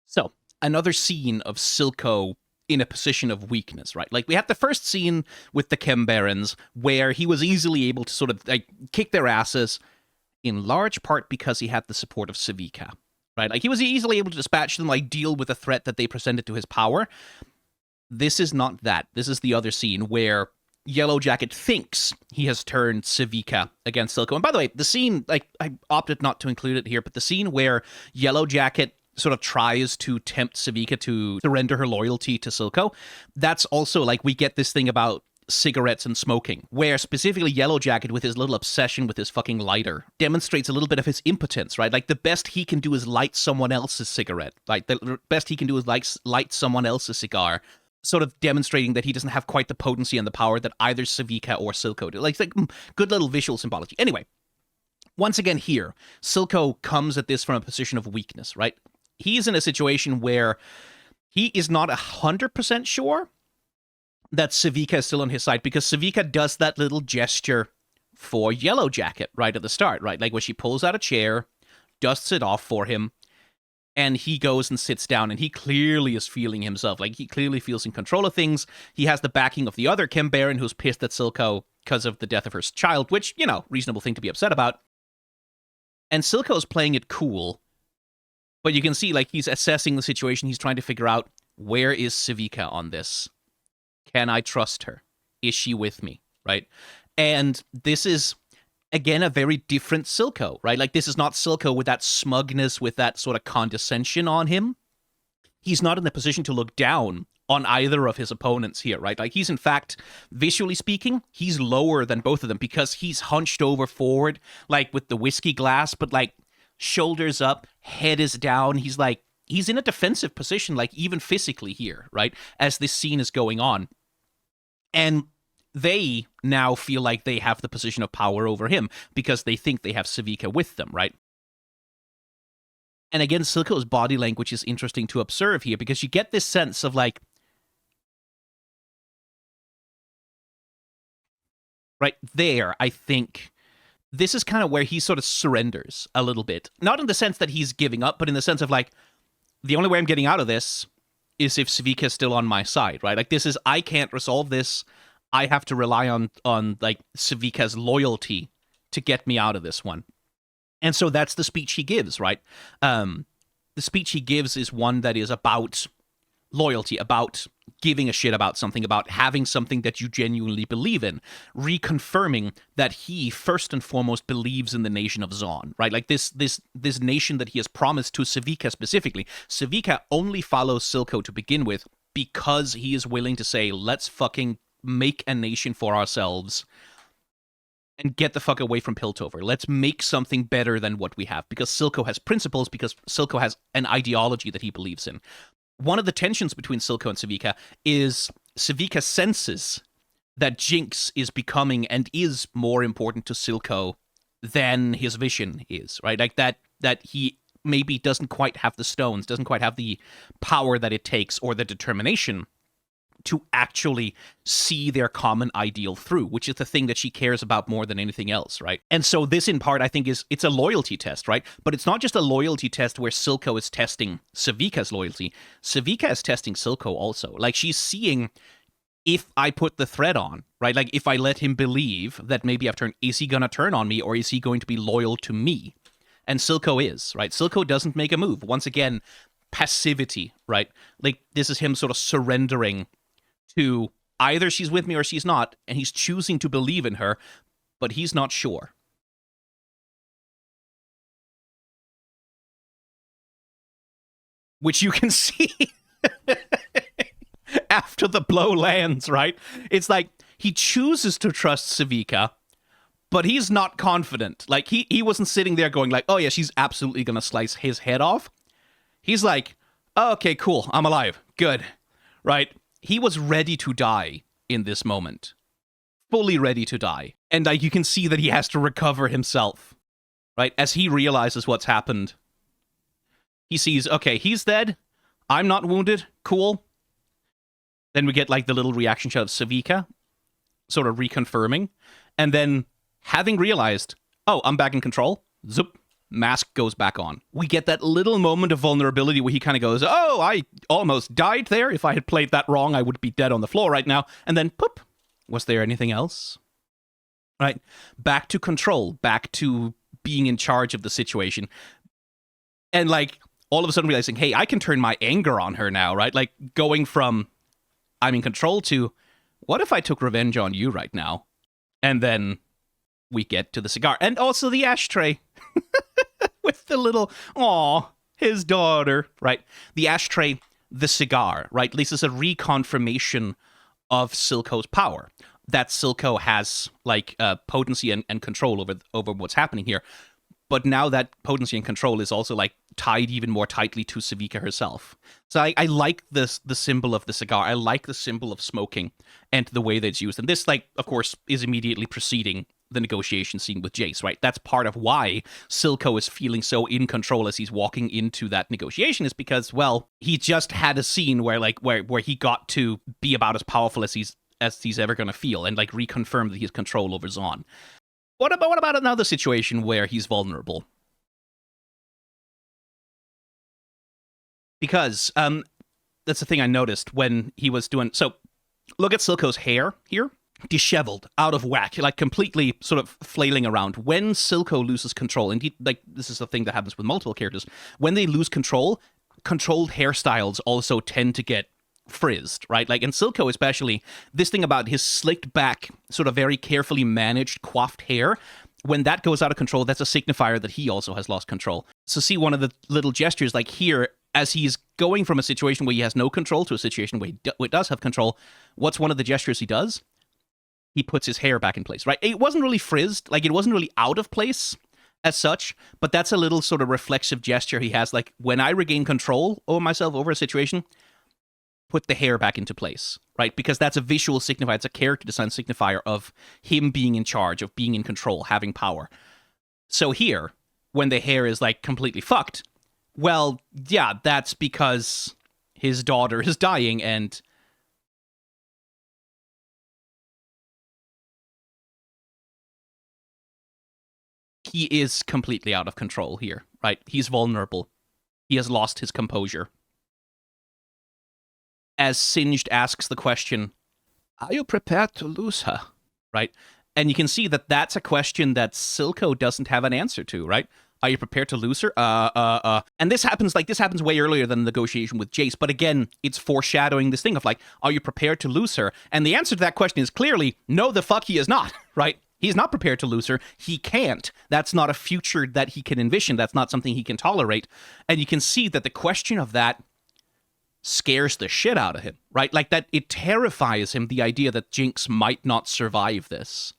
Speaker 1: So another scene of Silco in a position of weakness, right? Like, we had the first scene with the Chem Barons where he was easily able to sort of like kick their asses, in large part because he had the support of Sevika, right? Like, he was easily able to dispatch them, like deal with the threat that they presented to his power. This is not that. This is the other scene where Yellow Jacket thinks he has turned Sevika against Silco. And by the way, the scene, like, I opted not to include it here, but the scene where Yellow Jacket sort of tries to tempt Sevika to surrender her loyalty to Silco, that's also, like, we get this thing about cigarettes and smoking, where specifically Yellow Jacket, with his little obsession with his fucking lighter, demonstrates a little bit of his impotence, right? Like, the best he can do is light someone else's cigarette. Like, the best he can do is light someone else's cigar, sort of demonstrating that he doesn't have quite the potency and the power that either Sevika or Silco do. Like, it's like good little visual symbology. Anyway, once again here, Silco comes at this from a position of weakness, right? He's in a situation where he is not 100% sure that Sevika is still on his side, because Sevika does that little gesture for Yellow Jacket right at the start, right? Like when she pulls out a chair, dusts it off for him, and he goes and sits down, and he clearly is feeling himself. Like, he clearly feels in control of things. He has the backing of the other Kim Baron, who's pissed at Silco because of the death of her child, which, you know, reasonable thing to be upset about. And Silco's playing it cool, but you can see, like, he's assessing the situation. He's trying to figure out, where is Sevika on this? Can I trust her? Is she with me? Right? And this is, again, a very different Silco, right? Like, this is not Silco with that smugness, with that sort of condescension on him. He's not in the position to look down on either of his opponents here, right? Like, he's, in fact, visually speaking, he's lower than both of them, because he's hunched over forward, like, with the whiskey glass, but, like, shoulders up, head is down. He's, like, he's in a defensive position, like, even physically here, right? As this scene is going on. And they now feel like they have the position of power over him because they think they have Sevika with them, right? And again, Silco's body language is interesting to observe here, because you get this sense of, like, right there, I think this is kind of where he sort of surrenders a little bit. Not in the sense that he's giving up, but in the sense of, like, the only way I'm getting out of this is if Sevika is still on my side, right? Like, this is, I can't resolve this. I have to rely on like, Sevika's loyalty to get me out of this one. And so that's the speech he gives, right? The speech he gives is one that is about loyalty, about giving a shit about something, about having something that you genuinely believe in, reconfirming that he first and foremost believes in the nation of Zaun, right? Like, this nation that he has promised to Sevika specifically. Sevika only follows Silco to begin with because he is willing to say, let's fucking make a nation for ourselves and get the fuck away from Piltover. Let's make something better than what we have, because Silco has principles, because Silco has an ideology that he believes in. One of the tensions between Silco and Sevika is Sevika senses that Jinx is becoming and is more important to Silco than his vision is, right? Like, that he maybe doesn't quite have the stones, doesn't quite have the power that it takes, or the determination to actually see their common ideal through, which is the thing that she cares about more than anything else, right? And so this, in part, I think it's a loyalty test, right? But it's not just a loyalty test where Silco is testing Sevika's loyalty. Sevika is testing Silco also. Like, she's seeing, if I put the thread on, right? Like, if I let him believe that maybe I've turned, is he gonna turn on me, or is he going to be loyal to me? And Silco is, right? Silco doesn't make a move. Once again, passivity, right? Like, this is him sort of surrendering to either she's with me or she's not, and he's choosing to believe in her, but he's not sure. Which you can see after the blow lands, right? It's like, he chooses to trust Sevika, but he's not confident. Like, he wasn't sitting there going like, oh yeah, she's absolutely gonna slice his head off. He's like, oh, okay, cool, I'm alive, good, right? He was ready to die in this moment. Fully ready to die. And you can see that he has to recover himself, right? As he realizes what's happened. He sees, okay, he's dead. I'm not wounded. Cool. Then we get, like, the little reaction shot of Sevika, sort of reconfirming. And then, having realized, oh, I'm back in control, zoop, mask goes back on. We get that little moment of vulnerability where he kind of goes, oh, I almost died there. If I had played that wrong, I would be dead on the floor right now. And then, poop, was there anything else? Right? Back to control, back to being in charge of the situation. And, like, all of a sudden realizing, hey, I can turn my anger on her now, right? Like, going from, I'm in control, to, what if I took revenge on you right now? And then we get to the cigar. And also the ashtray. With the little, aw, his daughter, right? The ashtray, the cigar, right? This is a reconfirmation of Silco's power. That Silco has, like, potency and control over what's happening here. But now that potency and control is also, like, tied even more tightly to Sevika herself. So I like the symbol of the cigar. I like the symbol of smoking and the way that it's used. And this, like, of course, is immediately preceding the negotiation scene with Jayce, right? That's part of why Silco is feeling so in control as he's walking into that negotiation, is because, well, he just had a scene where he got to be about as powerful as he's ever going to feel, and like reconfirm that he has control over Zaun. What about another situation where he's vulnerable? Because that's the thing I noticed when he was doing... So, look at Silco's hair here. Disheveled, out of whack, like completely sort of flailing around. When Silco loses control, and this is a thing that happens with multiple characters, when they lose control, controlled hairstyles also tend to get frizzed, right? Like in Silco especially, this thing about his slicked back, sort of very carefully managed, coiffed hair, when that goes out of control, that's a signifier that he also has lost control. So see one of the little gestures, like here, as he's going from a situation where he has no control to a situation where he does have control, what's one of the gestures he does? He puts his hair back in place, right? It wasn't really frizzed, like it wasn't really out of place as such, but that's a little sort of reflexive gesture he has, like when I regain control over myself, over a situation, put the hair back into place, right? Because that's a visual signifier, it's a character design signifier of him being in charge, of being in control, having power. So here, when the hair is like completely fucked, well, yeah, that's because his daughter is dying and he is completely out of control here, right? He's vulnerable. He has lost his composure. As Singed asks the question, are you prepared to lose her? Right? And you can see that that's a question that Silco doesn't have an answer to, right? Are you prepared to lose her? And this happens way earlier than the negotiation with Jayce, but again, it's foreshadowing this thing of like, are you prepared to lose her? And the answer to that question is clearly, no, the fuck he is not, right? He's not prepared to lose her. He can't. That's not a future that he can envision. That's not something he can tolerate. And you can see that the question of that scares the shit out of him, right? Like that, it terrifies him, the idea that Jinx might not survive this.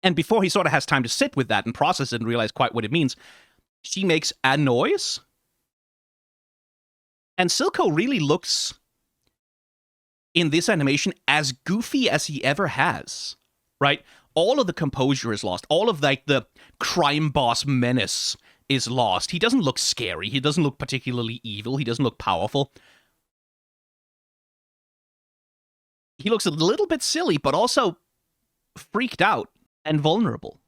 Speaker 1: And before he sort of has time to sit with that and process it and realize quite what it means, she makes a noise. And Silco really looks, in this animation, as goofy as he ever has. Right? All of the composure is lost. All of like the crime boss menace is lost. He doesn't look scary. He doesn't look particularly evil. He doesn't look powerful. He looks a little bit silly, but also freaked out and vulnerable.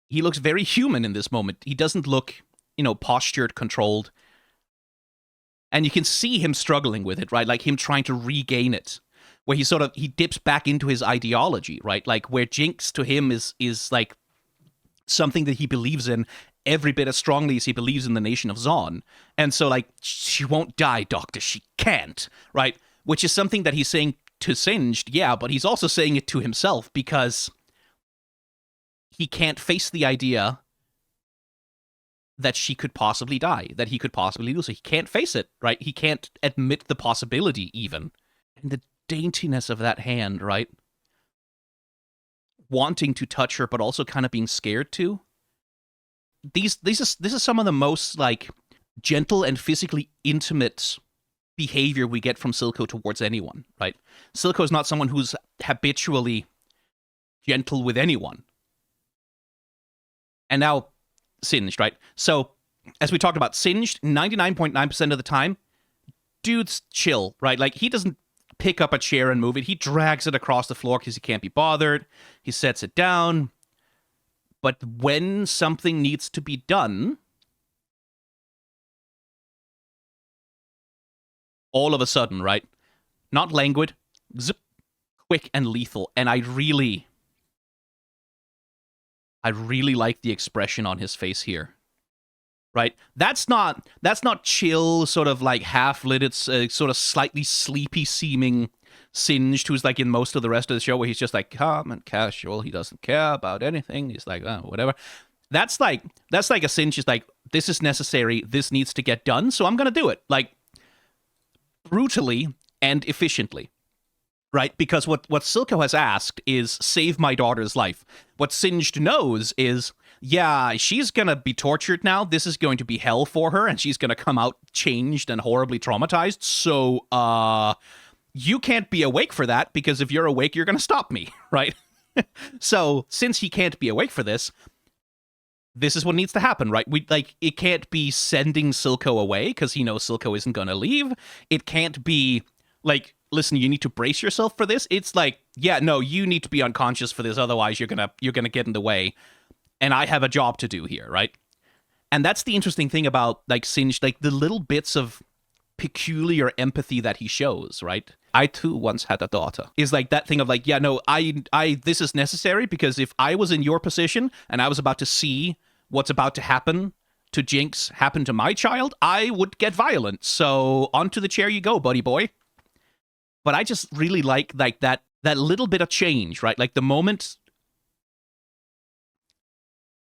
Speaker 1: He looks very human in this moment. He doesn't look, postured, controlled. And you can see him struggling with it, right? Like him trying to regain it. Where he dips back into his ideology, right? Like where Jinx to him is like something that he believes in every bit as strongly as he believes in the nation of Zaun. And so like, she won't die, Doctor, she can't, right? Which is something that he's saying to Singed, yeah, but he's also saying it to himself because he can't face the idea that she could possibly die, that he could possibly lose her. He can't face it, right? He can't admit the possibility even. And the daintiness of that hand, right? Wanting to touch her, but also kind of being scared to. This is some of the most like gentle and physically intimate behavior we get from Silco towards anyone, right? Silco is not someone who's habitually gentle with anyone. And now, Singed, right? So, as we talked about, Singed, 99.9% of the time, dude's chill, right? Like, he doesn't pick up a chair and move it. He drags it across the floor because he can't be bothered. He sets it down. But when something needs to be done, all of a sudden, right? Not languid, zip, quick and lethal. And I really like the expression on his face here. Right? That's not chill, sort of like half-lit, it's sort of slightly sleepy-seeming Singed, who's like in most of the rest of the show, where he's just like calm and casual. He doesn't care about anything. He's like, oh, whatever. That's like a Singed is like, this is necessary. This needs to get done, so I'm going to do it. Like, brutally and efficiently. Right? Because what Silco has asked is, save my daughter's life. What Singed knows is, yeah, she's going to be tortured now. This is going to be hell for her, and she's going to come out changed and horribly traumatized. So, you can't be awake for that, because if you're awake, you're going to stop me, right? So since he can't be awake for this, this is what needs to happen, right? It can't be sending Silco away because he knows Silco isn't going to leave. It can't be like, listen, you need to brace yourself for this. It's like, yeah, no, you need to be unconscious for this, otherwise you're gonna get in the way, and I have a job to do here, right? And that's the interesting thing about like Singed, like the little bits of peculiar empathy that he shows, right? I too once had a daughter. Is like that thing of like, yeah, no, I this is necessary because if I was in your position and I was about to see what's about to happen to Jinx happen to my child, I would get violent. So onto the chair you go, buddy boy. But I just really like that little bit of change, right? Like the moment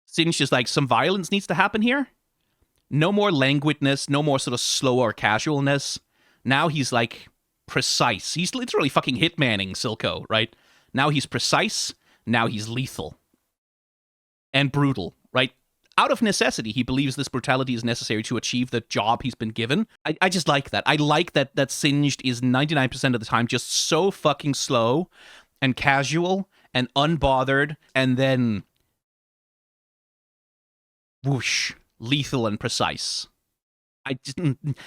Speaker 1: Singe is like, some violence needs to happen here. No more languidness, no more sort of slow or casualness. Now he's like precise. He's literally fucking hitmanning Silco, right? Now he's precise. Now he's lethal. And brutal, right? Out of necessity, he believes this brutality is necessary to achieve the job he's been given. I just like that. I like that Singed is 99% of the time just so fucking slow and casual and unbothered, and then whoosh, lethal and precise.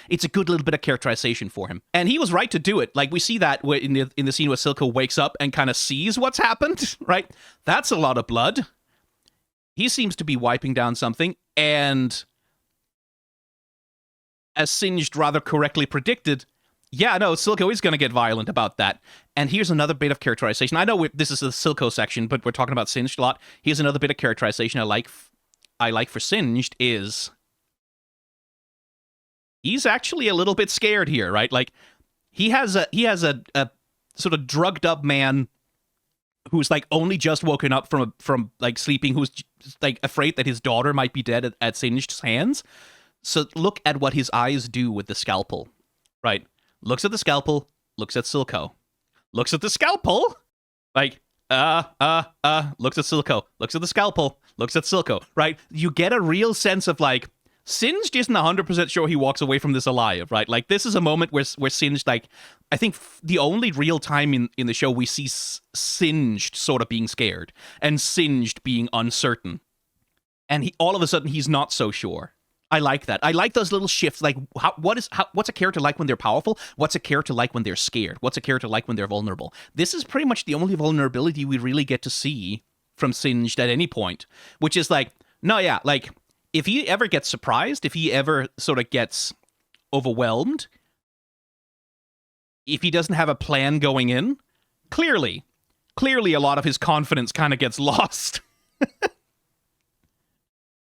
Speaker 1: It's a good little bit of characterization for him, and he was right to do it. Like we see that in the scene where Silco wakes up and kind of sees what's happened. Right, that's a lot of blood. He seems to be wiping down something, and as Singed rather correctly predicted, yeah, no, Silco is going to get violent about that. And here's another bit of characterization. I know this is the Silco section, but we're talking about Singed a lot. Here's another bit of characterization I like for Singed is he's actually a little bit scared here, right? Like he has a sort of drugged up man who's like only just woken up from like sleeping, who's like afraid that his daughter might be dead at Singed's hands. So look at what his eyes do with the scalpel, right? Looks at the scalpel, looks at Silco, looks at the scalpel, like looks at Silco, looks at the scalpel, looks at Silco, right? You get a real sense of like, Singed isn't 100% sure he walks away from this alive, right? Like, this is a moment where Singed, like, I think the only real time in the show we see Singed sort of being scared and Singed being uncertain. And all of a sudden, he's not so sure. I like that. I like those little shifts. Like, what's a character like when they're powerful? What's a character like when they're scared? What's a character like when they're vulnerable? This is pretty much the only vulnerability we really get to see from Singed at any point, which is like, no, yeah, like, if he ever gets surprised, if he ever sort of gets overwhelmed, if he doesn't have a plan going in, clearly a lot of his confidence kind of gets lost.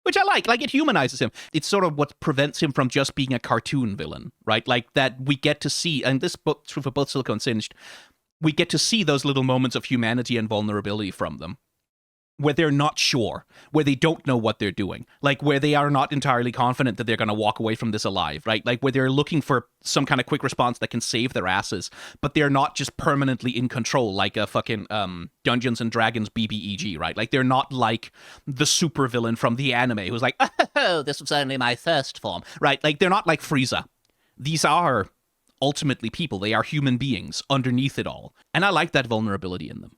Speaker 1: Which I like. Like, it humanizes him. It's sort of what prevents him from just being a cartoon villain, right? Like, that we get to see, and this book, true for both Silco and Singed, we get to see those little moments of humanity and vulnerability from them, where they're not sure, where they don't know what they're doing, like where they are not entirely confident that they're going to walk away from this alive, right? Like where they're looking for some kind of quick response that can save their asses, but they're not just permanently in control like a fucking Dungeons and Dragons BBEG, right? Like they're not like the supervillain from the anime who's like, oh, this was only my first form, right? Like they're not like Frieza. These are ultimately people. They are human beings underneath it all. And I like that vulnerability in them.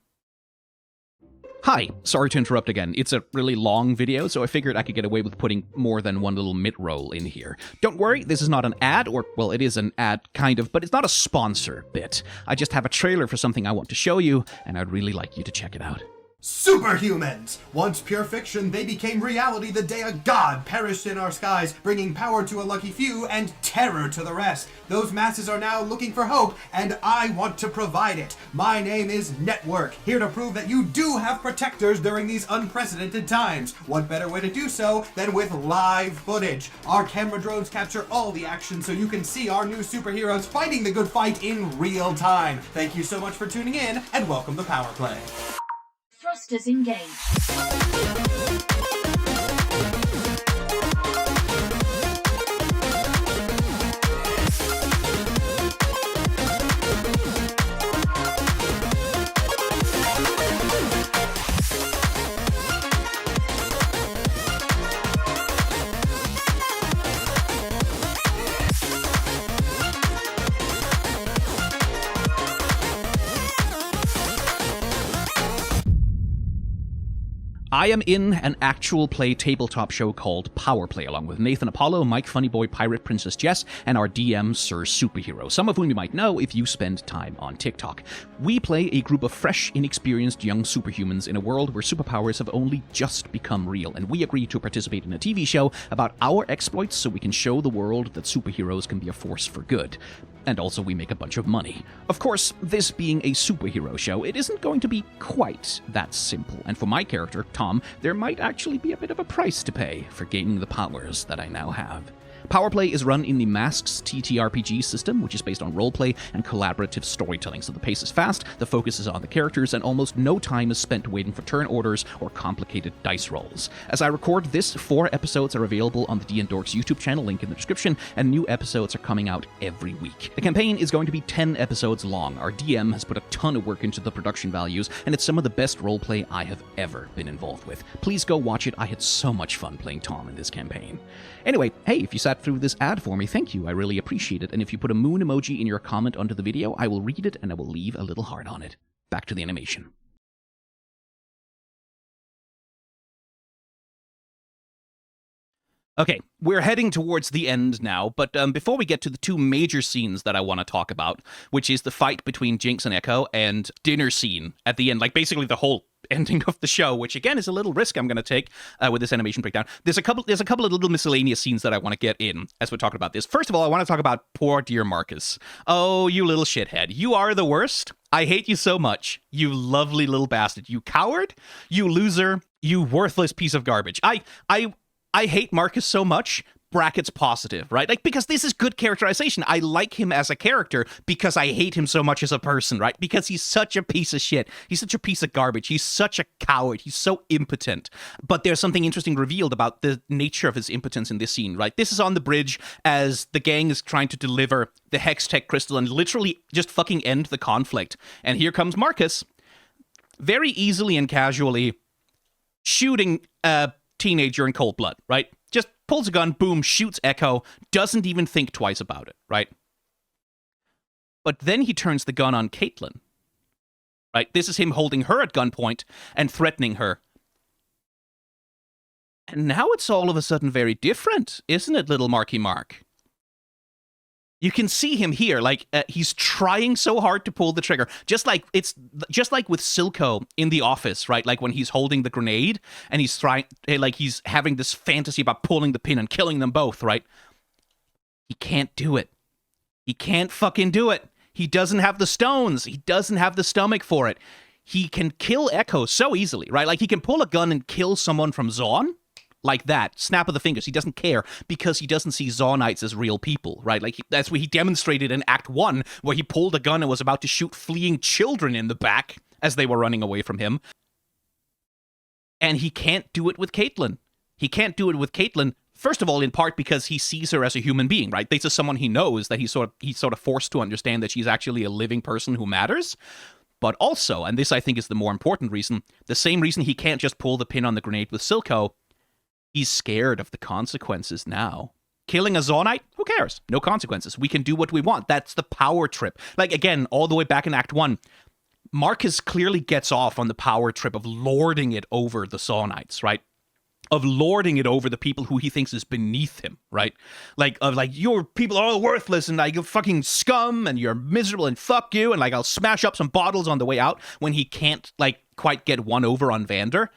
Speaker 1: Hi, sorry to interrupt again. It's a really long video, so I figured I could get away with putting more than one little mid-roll in here. Don't worry, this is not an ad, or, well, it is an ad, kind of, but it's not a sponsor bit. I just have a trailer for something I want to show you, and I'd really like you to check it out.
Speaker 3: Superhumans! Once pure fiction, they became reality the day a god perished in our skies, bringing power to a lucky few and terror to the rest. Those masses are now looking for hope, and I want to provide it. My name is Network, here to prove that you do have protectors during these unprecedented times. What better way to do so than with live footage? Our camera drones capture all the action so you can see our new superheroes fighting the good fight in real time. Thank you so much for tuning in, and welcome to Power Play.
Speaker 4: Thrusters engaged.
Speaker 1: I am in an actual play tabletop show called Power Play, along with Nathan Apollo, Mike Funnyboy, Pirate Princess Jess, and our DM Sir Superhero, some of whom you might know if you spend time on TikTok. We play a group of fresh, inexperienced young superhumans in a world where superpowers have only just become real, and we agree to participate in a TV show about our exploits so we can show the world that superheroes can be a force for good. And also we make a bunch of money. Of course, this being a superhero show, it isn't going to be quite that simple, and for my character, Tom, there might actually be a bit of a price to pay for gaining the powers that I now have. Power Play is run in the Masks TTRPG system, which is based on roleplay and collaborative storytelling, so the pace is fast, the focus is on the characters, and almost no time is spent waiting for turn orders or complicated dice rolls. As I record this, 4 episodes are available on the D & Dorks YouTube channel, link in the description, and new episodes are coming out every week. The campaign is going to be 10 episodes long. Our DM has put a ton of work into the production values, and it's some of the best roleplay I have ever been involved with. Please go watch it. I had so much fun playing Tom in this campaign. Anyway, hey, if you sat through this ad for me, thank you. I really appreciate it. And if you put a moon emoji in your comment under the video, I will read it and I will leave a little heart on it. Back to the animation. Okay, we're heading towards the end now, but before we get to the 2 major scenes that I want to talk about, which is the fight between Jinx and Ekko and dinner scene at the end, like basically the whole ending of the show, which again is a little risk I'm going to take with this animation breakdown. There's a couple of little miscellaneous scenes that I want to get in as we're talking about this. First of all, I want to talk about poor dear Marcus. Oh, you little shithead. You are the worst. I hate you so much. You lovely little bastard. You coward. You loser. You worthless piece of garbage. I hate Marcus so much, brackets positive, right? Like, because this is good characterization. I like him as a character because I hate him so much as a person, right? Because he's such a piece of shit. He's such a piece of garbage. He's such a coward. He's so impotent. But there's something interesting revealed about the nature of his impotence in this scene, right? This is on the bridge as the gang is trying to deliver the Hex Tech Crystal and literally just fucking end the conflict. And here comes Marcus, very easily and casually shooting a teenager in cold blood, right? Just pulls a gun, boom, shoots Ekko, doesn't even think twice about it, right? But then he turns the gun on Caitlyn, right? This is him holding her at gunpoint and threatening her. And now it's all of a sudden very different, isn't it, little Marky Mark? You can see him here, like, he's trying so hard to pull the trigger. Just like with Silco in The Office, right? Like when he's holding the grenade and he's trying, like he's having this fantasy about pulling the pin and killing them both, right? He can't do it. He can't fucking do it. He doesn't have the stones. He doesn't have the stomach for it. He can kill Ekko so easily, right? Like he can pull a gun and kill someone from Zaun. Like that, snap of the fingers. He doesn't care because he doesn't see Zaunites as real people, right? Like that's what he demonstrated in Act 1, where he pulled a gun and was about to shoot fleeing children in the back as they were running away from him. And he can't do it with Caitlyn. He can't do it with Caitlyn, first of all, in part because he sees her as a human being, right? This is someone he knows that he's sort of forced to understand that she's actually a living person who matters. But also, and this I think is the more important reason, the same reason he can't just pull the pin on the grenade with Silco, he's scared of the consequences now. Killing a Zaunite? Who cares? No consequences. We can do what we want. That's the power trip. Like, again, all the way back in Act 1, Marcus clearly gets off on the power trip of lording it over the Zaunites, right? Of lording it over the people who he thinks is beneath him, right? Like, your people are all worthless, and like, you're fucking scum, and you're miserable, and fuck you, and like, I'll smash up some bottles on the way out when he can't, like, quite get one over on Vander.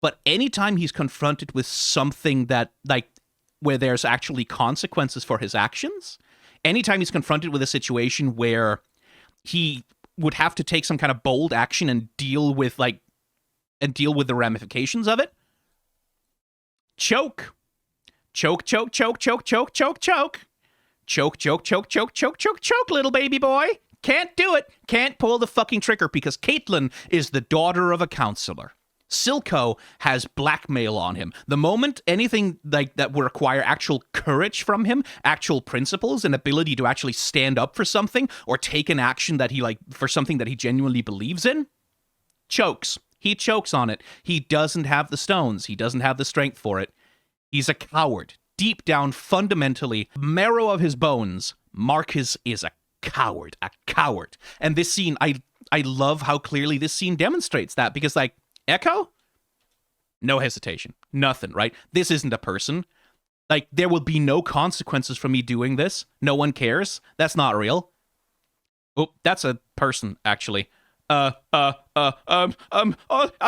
Speaker 1: But anytime he's confronted with something that, like, where there's actually consequences for his actions, anytime he's confronted with a situation where he would have to take some kind of bold action and deal with the ramifications of it, choke. Choke, choke, choke, choke, choke, choke, choke. Choke, choke, choke, choke, choke, choke, choke, little baby boy. Can't do it. Can't pull the fucking trigger because Caitlyn is the daughter of a counselor. Silco has blackmail on him. The moment anything like that would require actual courage from him, actual principles, and ability to actually stand up for something or take an action that he for something that he genuinely believes in, chokes. He chokes on it. He doesn't have the stones. He doesn't have the strength for it. He's a coward. Deep down, fundamentally, marrow of his bones, Marcus is a coward. A coward. And this scene, I love how clearly this scene demonstrates that because, like, Ekko? No hesitation. Nothing, right? This isn't a person. Like, there will be no consequences for me doing this. No one cares. That's not real. Oh, that's a person, actually. I'm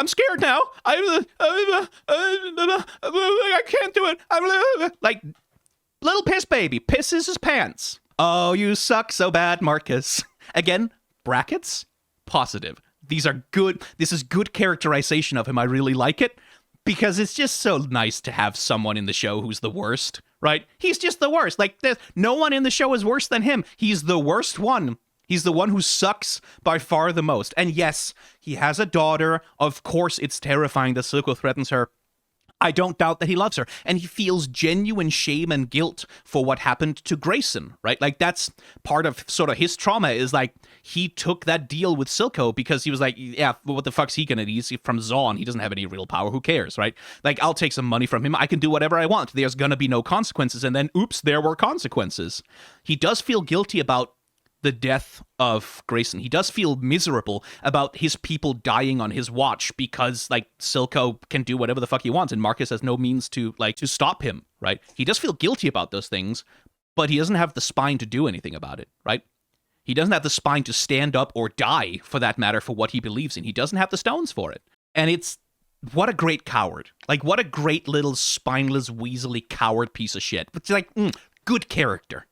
Speaker 1: scared now. I can't do it. Like, little piss baby pisses his pants. Oh, you suck so bad, Marcus. Again, brackets, positive. These are good. This is good characterization of him. I really like it. Because it's just so nice to have someone in the show who's the worst, right? He's just the worst. Like, no one in the show is worse than him. He's the worst one. He's the one who sucks by far the most. And yes, he has a daughter. Of course, it's terrifying that Silco threatens her. I don't doubt that he loves her. And he feels genuine shame and guilt for what happened to Grayson, right? Like, that's part of sort of his trauma is like, he took that deal with Silco because he was like, yeah, what the fuck's he gonna do? He's from Zaun. He doesn't have any real power. Who cares, right? Like, I'll take some money from him. I can do whatever I want. There's gonna be no consequences. And then, oops, there were consequences. He does feel guilty about the death of Grayson. He does feel miserable about his people dying on his watch because, like, Silco can do whatever the fuck he wants and Marcus has no means to stop him, right? He does feel guilty about those things, but he doesn't have the spine to do anything about it, right? He doesn't have the spine to stand up or die, for that matter, for what he believes in. He doesn't have the stones for it. And it's, what a great coward. Like, what a great little spineless, weaselly coward piece of shit. It's like, good character.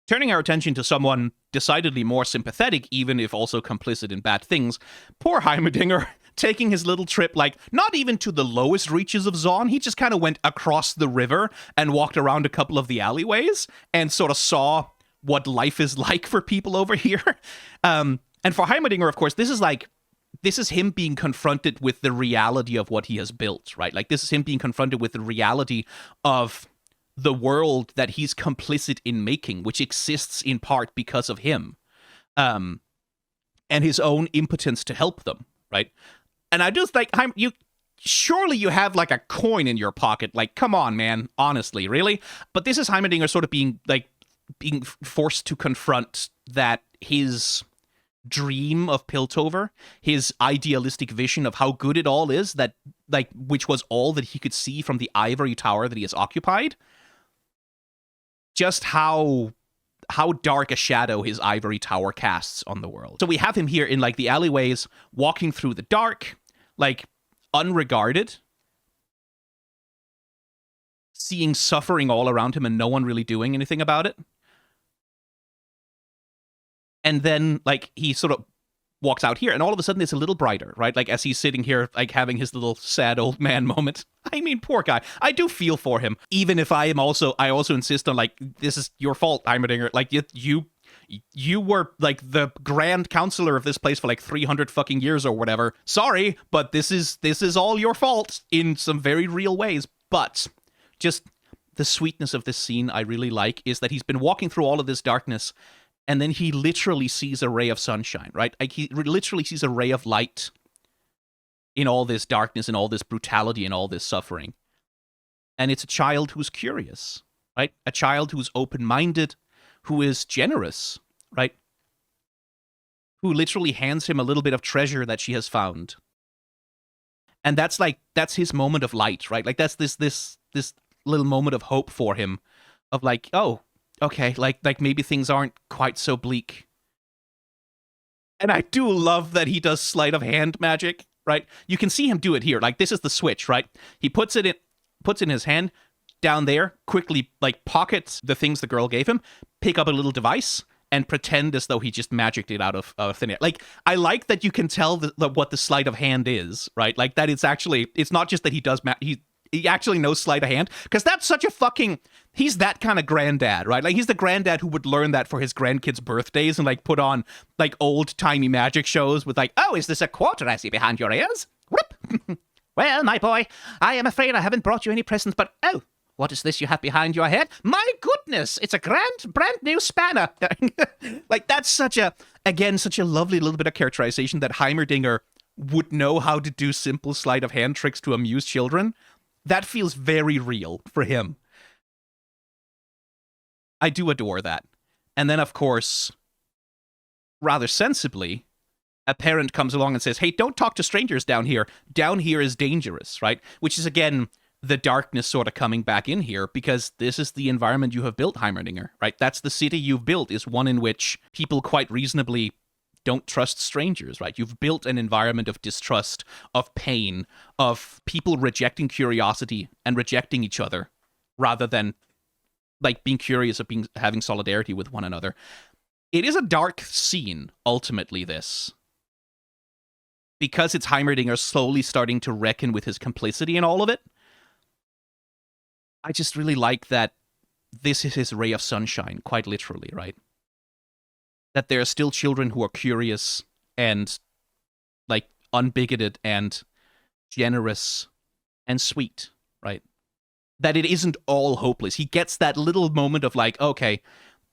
Speaker 1: Turning our attention to someone decidedly more sympathetic, even if also complicit in bad things, poor Heimerdinger, taking his little trip, like, not even to the lowest reaches of Zaun. He just kind of went across the river and walked around a couple of the alleyways and sort of saw what life is like for people over here. And for Heimerdinger, of course, this is him being confronted with the reality of what he has built, right? Like, this is him being confronted with the reality of the world that he's complicit in making, which exists in part because of him, and his own impotence to help them, right? And I just like, surely you have like a coin in your pocket. Like, come on, man, honestly, really? But this is Heimerdinger sort of being forced to confront that his dream of Piltover, his idealistic vision of how good it all is, that, like, which was all that he could see from the ivory tower that he has occupied, just how dark a shadow his ivory tower casts on the world. So we have him here in, like, the alleyways, walking through the dark, like, unregarded, seeing suffering all around him and no one really doing anything about it. And then, like, he sort of walks out here, and all of a sudden it's a little brighter, right? Like, as he's sitting here, like, having his little sad old man moment. I mean, poor guy. I do feel for him, even if I also insist on, like, this is your fault, Heimerdinger. Like, you were, like, the grand counselor of this place for, like, 300 fucking years or whatever. Sorry, but this is all your fault in some very real ways. But just the sweetness of this scene I really like is that he's been walking through all of this darkness, and then he literally sees a ray of sunshine, right? Like, he literally sees a ray of light in all this darkness and all this brutality and all this suffering. And it's a child who's curious, right? A child who's open-minded, who is generous, right? Who literally hands him a little bit of treasure that she has found. And that's his moment of light, right? Like, that's this little moment of hope for him, of like, oh, okay, like maybe things aren't quite so bleak. And I do love that he does sleight of hand magic, right? You can see him do it here. Like, this is the switch, right? He puts it in his hand, down there, quickly, like, pockets the things the girl gave him, pick up a little device, and pretend as though he just magicked it out of thin air. Like, I like that you can tell what the sleight of hand is, right? Like, that it's not just that he does he actually knows sleight of hand, because that's such a fucking, he's that kind of granddad, right? Like, he's the granddad who would learn that for his grandkids' birthdays and, like, put on, like, old-timey magic shows with, like, oh, is this a quarter I see behind your ears? Whoop! Well, my boy, I am afraid I haven't brought you any presents, but, oh, what is this you have behind your head? My goodness, it's a brand new spanner. Like, that's such a lovely little bit of characterization that Heimerdinger would know how to do simple sleight of hand tricks to amuse children. That feels very real for him. I do adore that. And then, of course, rather sensibly, a parent comes along and says, hey, don't talk to strangers down here. Down here is dangerous, right? Which is, again, the darkness sort of coming back in here, because this is the environment you have built, Heimerdinger, right? That's the city you've built, is one in which people quite reasonably don't trust strangers, right? You've built an environment of distrust, of pain, of people rejecting curiosity and rejecting each other rather than like being curious of having solidarity with one another. It is a dark scene, ultimately, this. Because it's Heimerdinger slowly starting to reckon with his complicity in all of it. I just really like that this is his ray of sunshine, quite literally, right? That there are still children who are curious and, like, unbigoted and generous and sweet, right? That it isn't all hopeless. He gets that little moment of, like, okay,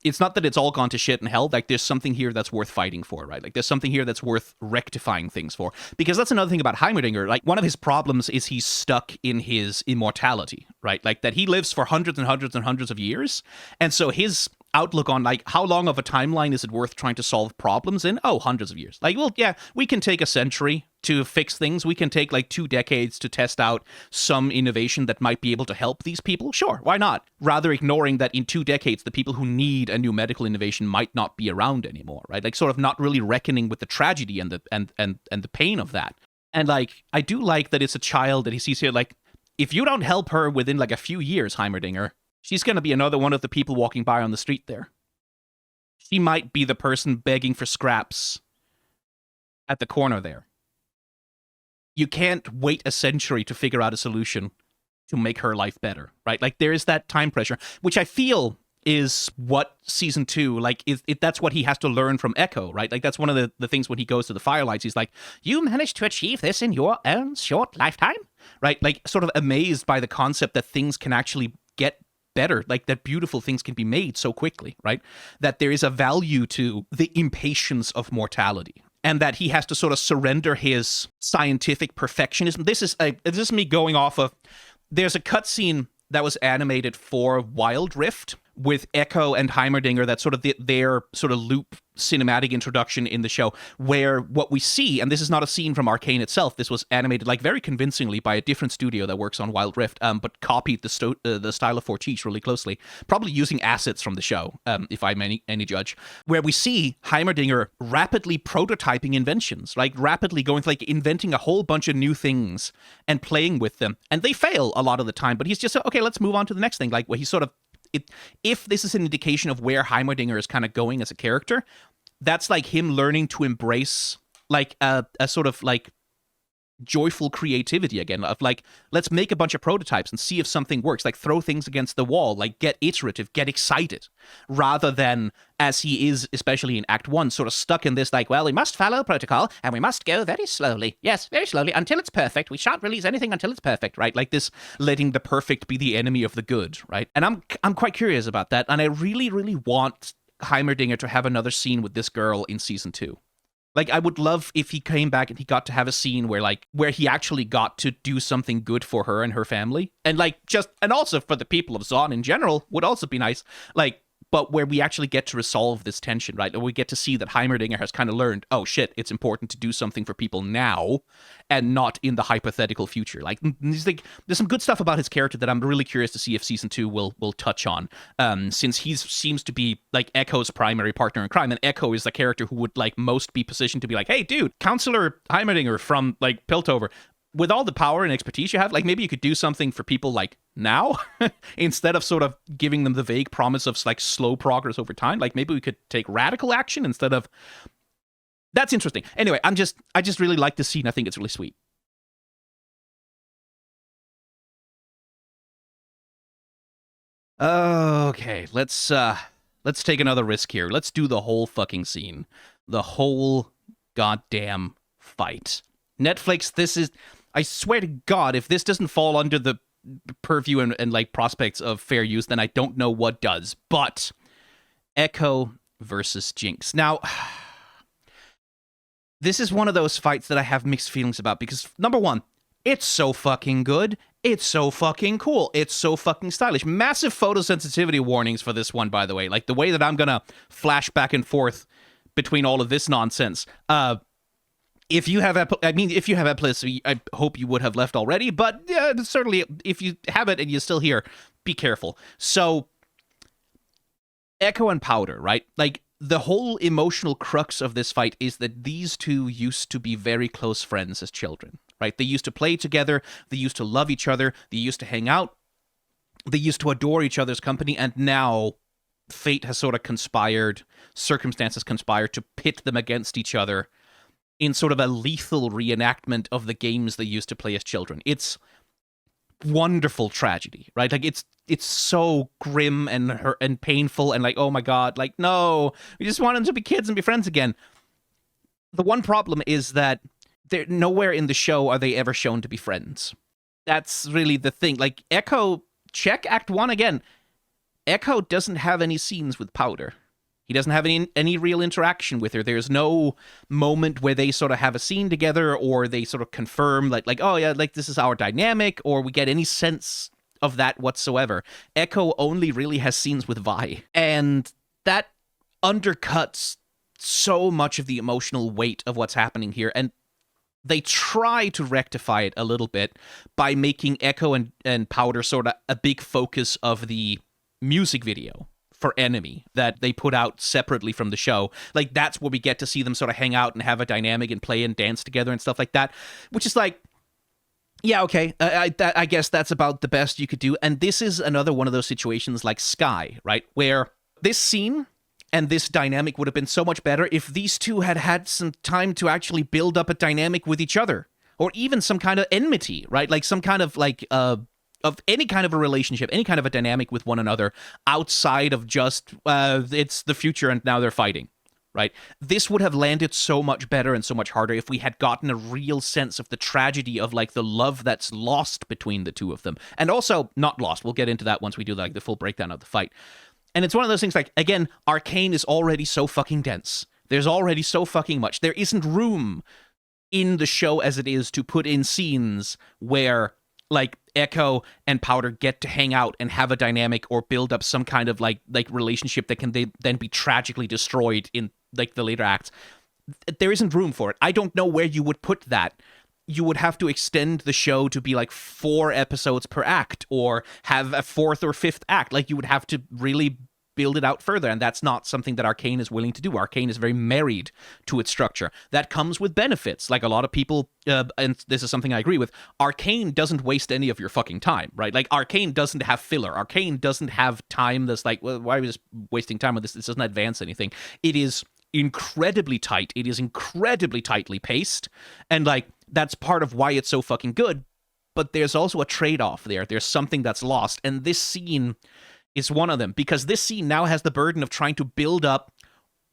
Speaker 1: it's not that it's all gone to shit in hell. Like, there's something here that's worth fighting for, right? Like, there's something here that's worth rectifying things for. Because that's another thing about Heimerdinger. Like, one of his problems is he's stuck in his immortality, right? Like, that he lives for hundreds and hundreds and hundreds of years. And so his outlook on, like, how long of a timeline is it worth trying to solve problems in? Oh, hundreds of years. Like, well, yeah, we can take a century to fix things. We can take, like, 2 decades to test out some innovation that might be able to help these people. Sure, why not? Rather ignoring that in 2 decades, the people who need a new medical innovation might not be around anymore, right? Like, sort of not really reckoning with the tragedy and the pain of that. And, like, I do like that it's a child that he sees here, like, if you don't help her within, like, a few years, Heimerdinger, she's going to be another one of the people walking by on the street there. She might be the person begging for scraps at the corner there. You can't wait a century to figure out a solution to make her life better, right? Like, there is that time pressure, which I feel is what season 2, like, that's what he has to learn from Ekko, right? Like, that's one of the things when he goes to the Firelights, he's like, you managed to achieve this in your own short lifetime, right? Like, sort of amazed by the concept that things can actually get better, like that beautiful things can be made so quickly, right? That there is a value to the impatience of mortality, and that he has to sort of surrender his scientific perfectionism. This is me going off of, there's a cutscene that was animated for Wild Rift with Ekko and Heimerdinger, that's sort of their sort of loop cinematic introduction in the show, where what we see, and this is not a scene from Arcane itself, this was animated like very convincingly by a different studio that works on Wild Rift, but copied the style of Fortiche really closely, probably using assets from the show, if I'm any judge, where we see Heimerdinger rapidly prototyping inventions, like rapidly going, like inventing a whole bunch of new things and playing with them, and they fail a lot of the time, but he's just, okay, let's move on to the next thing, like where he's sort of, if this is an indication of where Heimerdinger is kind of going as a character, that's like him learning to embrace like a sort of like joyful creativity again, of like, let's make a bunch of prototypes and see if something works, like throw things against the wall, like get iterative, get excited, rather than as he is, especially in Act 1, sort of stuck in this like, well, we must follow protocol and we must go very slowly. Yes, very slowly until it's perfect. We shan't release anything until it's perfect, right? Like this, letting the perfect be the enemy of the good, right? And I'm quite curious about that, and I really, really want Heimerdinger to have another scene with this girl in season 2. Like, I would love if he came back and he got to have a scene where he actually got to do something good for her and her family. And like, and also for the people of Zon in general would also be nice. Like, but where we actually get to resolve this tension, right? And we get to see that Heimerdinger has kind of learned, oh shit, it's important to do something for people now and not in the hypothetical future. Like, there's some good stuff about his character that I'm really curious to see if season 2 will touch on. Since he seems to be like Ekko's primary partner in crime, and Ekko is the character who would like most be positioned to be like, hey dude, Counselor Heimerdinger from like Piltover, with all the power and expertise you have, like maybe you could do something for people like now instead of sort of giving them the vague promise of like slow progress over time. Like maybe we could take radical action instead of. That's interesting. Anyway, I just really like this scene. I think it's really sweet. Okay, let's take another risk here. Let's do the whole fucking scene. The whole goddamn fight. Netflix, this is, I swear to God, if this doesn't fall under the purview and like prospects of fair use, then I don't know what does. But Ekko versus Jinx. Now, this is one of those fights that I have mixed feelings about because, number one, it's so fucking good. It's so fucking cool. It's so fucking stylish. Massive photosensitivity warnings for this one, by the way. Like, the way that I'm gonna flash back and forth between all of this nonsense. if you have if you have epilepsy, I hope you would have left already. But certainly, if you have it and you're still here, be careful. So, Ekko and Powder, right? Like, the whole emotional crux of this fight is that these two used to be very close friends as children, right? They used to play together, they used to love each other, they used to hang out, they used to adore each other's company, and now fate has sort of conspired, circumstances conspired to pit them against each other in sort of a lethal reenactment of the games they used to play as children. It's wonderful tragedy, right? Like, it's so grim and painful and like, oh my god, like, no, we just want them to be kids and be friends again. The one problem is that they're nowhere in the show are they ever shown to be friends. That's really the thing. Like, Ekko, check Act 1 again. Ekko doesn't have any scenes with Powder. He doesn't have any real interaction with her. There's no moment where they sort of have a scene together or they sort of confirm like, oh yeah, like this is our dynamic, or we get any sense of that whatsoever. Ekko only really has scenes with Vi. And that undercuts so much of the emotional weight of what's happening here. And they try to rectify it a little bit by making Ekko and Powder sort of a big focus of the music video for Enemy that they put out separately from the show. Like, that's where we get to see them sort of hang out and have a dynamic and play and dance together and stuff like that, which is like, yeah, okay, I guess that's about the best you could do. And this is another one of those situations like Sky, right, where this scene and this dynamic would have been so much better if these two had had some time to actually build up a dynamic with each other, or even some kind of enmity, right? Like some kind of like of any kind of a relationship, any kind of a dynamic with one another outside of just it's the future and now they're fighting, right? This would have landed so much better and so much harder if we had gotten a real sense of the tragedy of like the love that's lost between the two of them. And also not lost. We'll get into that once we do like the full breakdown of the fight. And it's one of those things like, again, Arcane is already so fucking dense. There's already so fucking much. There isn't room in the show as it is to put in scenes where like Ekko and Powder get to hang out and have a dynamic or build up some kind of like relationship that can then be tragically destroyed in like the later acts. There isn't room for it. I don't know where you would put that. You would have to extend the show to be like 4 episodes per act or have a 4th or 5th act. Like, you would have to really build it out further, and that's not something that Arcane is willing to do. Arcane is very married to its structure. That comes with benefits. Like, a lot of people, and this is something I agree with, Arcane doesn't waste any of your fucking time, right? Like, Arcane doesn't have filler. Arcane doesn't have time that's like, well, why are we just wasting time on this? This doesn't advance anything. It is incredibly tight. It is incredibly tightly paced, and like, that's part of why it's so fucking good. But there's also a trade-off there. There's something that's lost, and this scene is one of them, because this scene now has the burden of trying to build up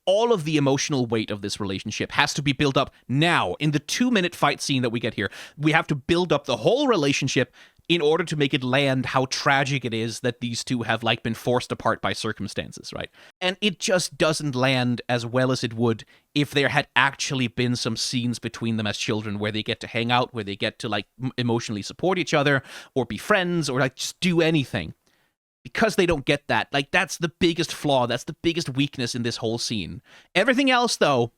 Speaker 1: all of the emotional weight of this relationship. Has to be built up now. In the 2-minute fight scene that we get here, we have to build up the whole relationship in order to make it land how tragic it is that these two have like been forced apart by circumstances, right? And it just doesn't land as well as it would if there had actually been some scenes between them as children where they get to hang out, where they get to like emotionally support each other or be friends or like just do anything. Because they don't get that, like, that's the biggest flaw, that's the biggest weakness in this whole scene. Everything else, though,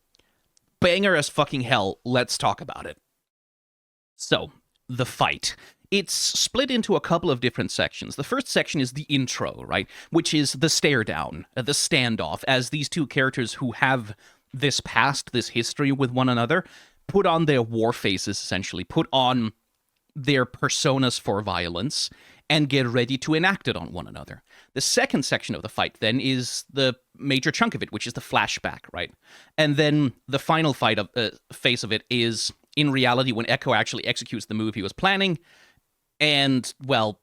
Speaker 1: banger as fucking hell. Let's talk about it. So, the fight. It's split into a couple of different sections. The first section is the intro, right? Which is the stare down, the standoff, as these two characters who have this past, this history with one another, put on their war faces, essentially, put on their personas for violence, and get ready to enact it on one another. The second section of the fight, then, is the major chunk of it, which is the flashback, right? And then the final phase of it is, in reality, when Ekko actually executes the move he was planning, and, well,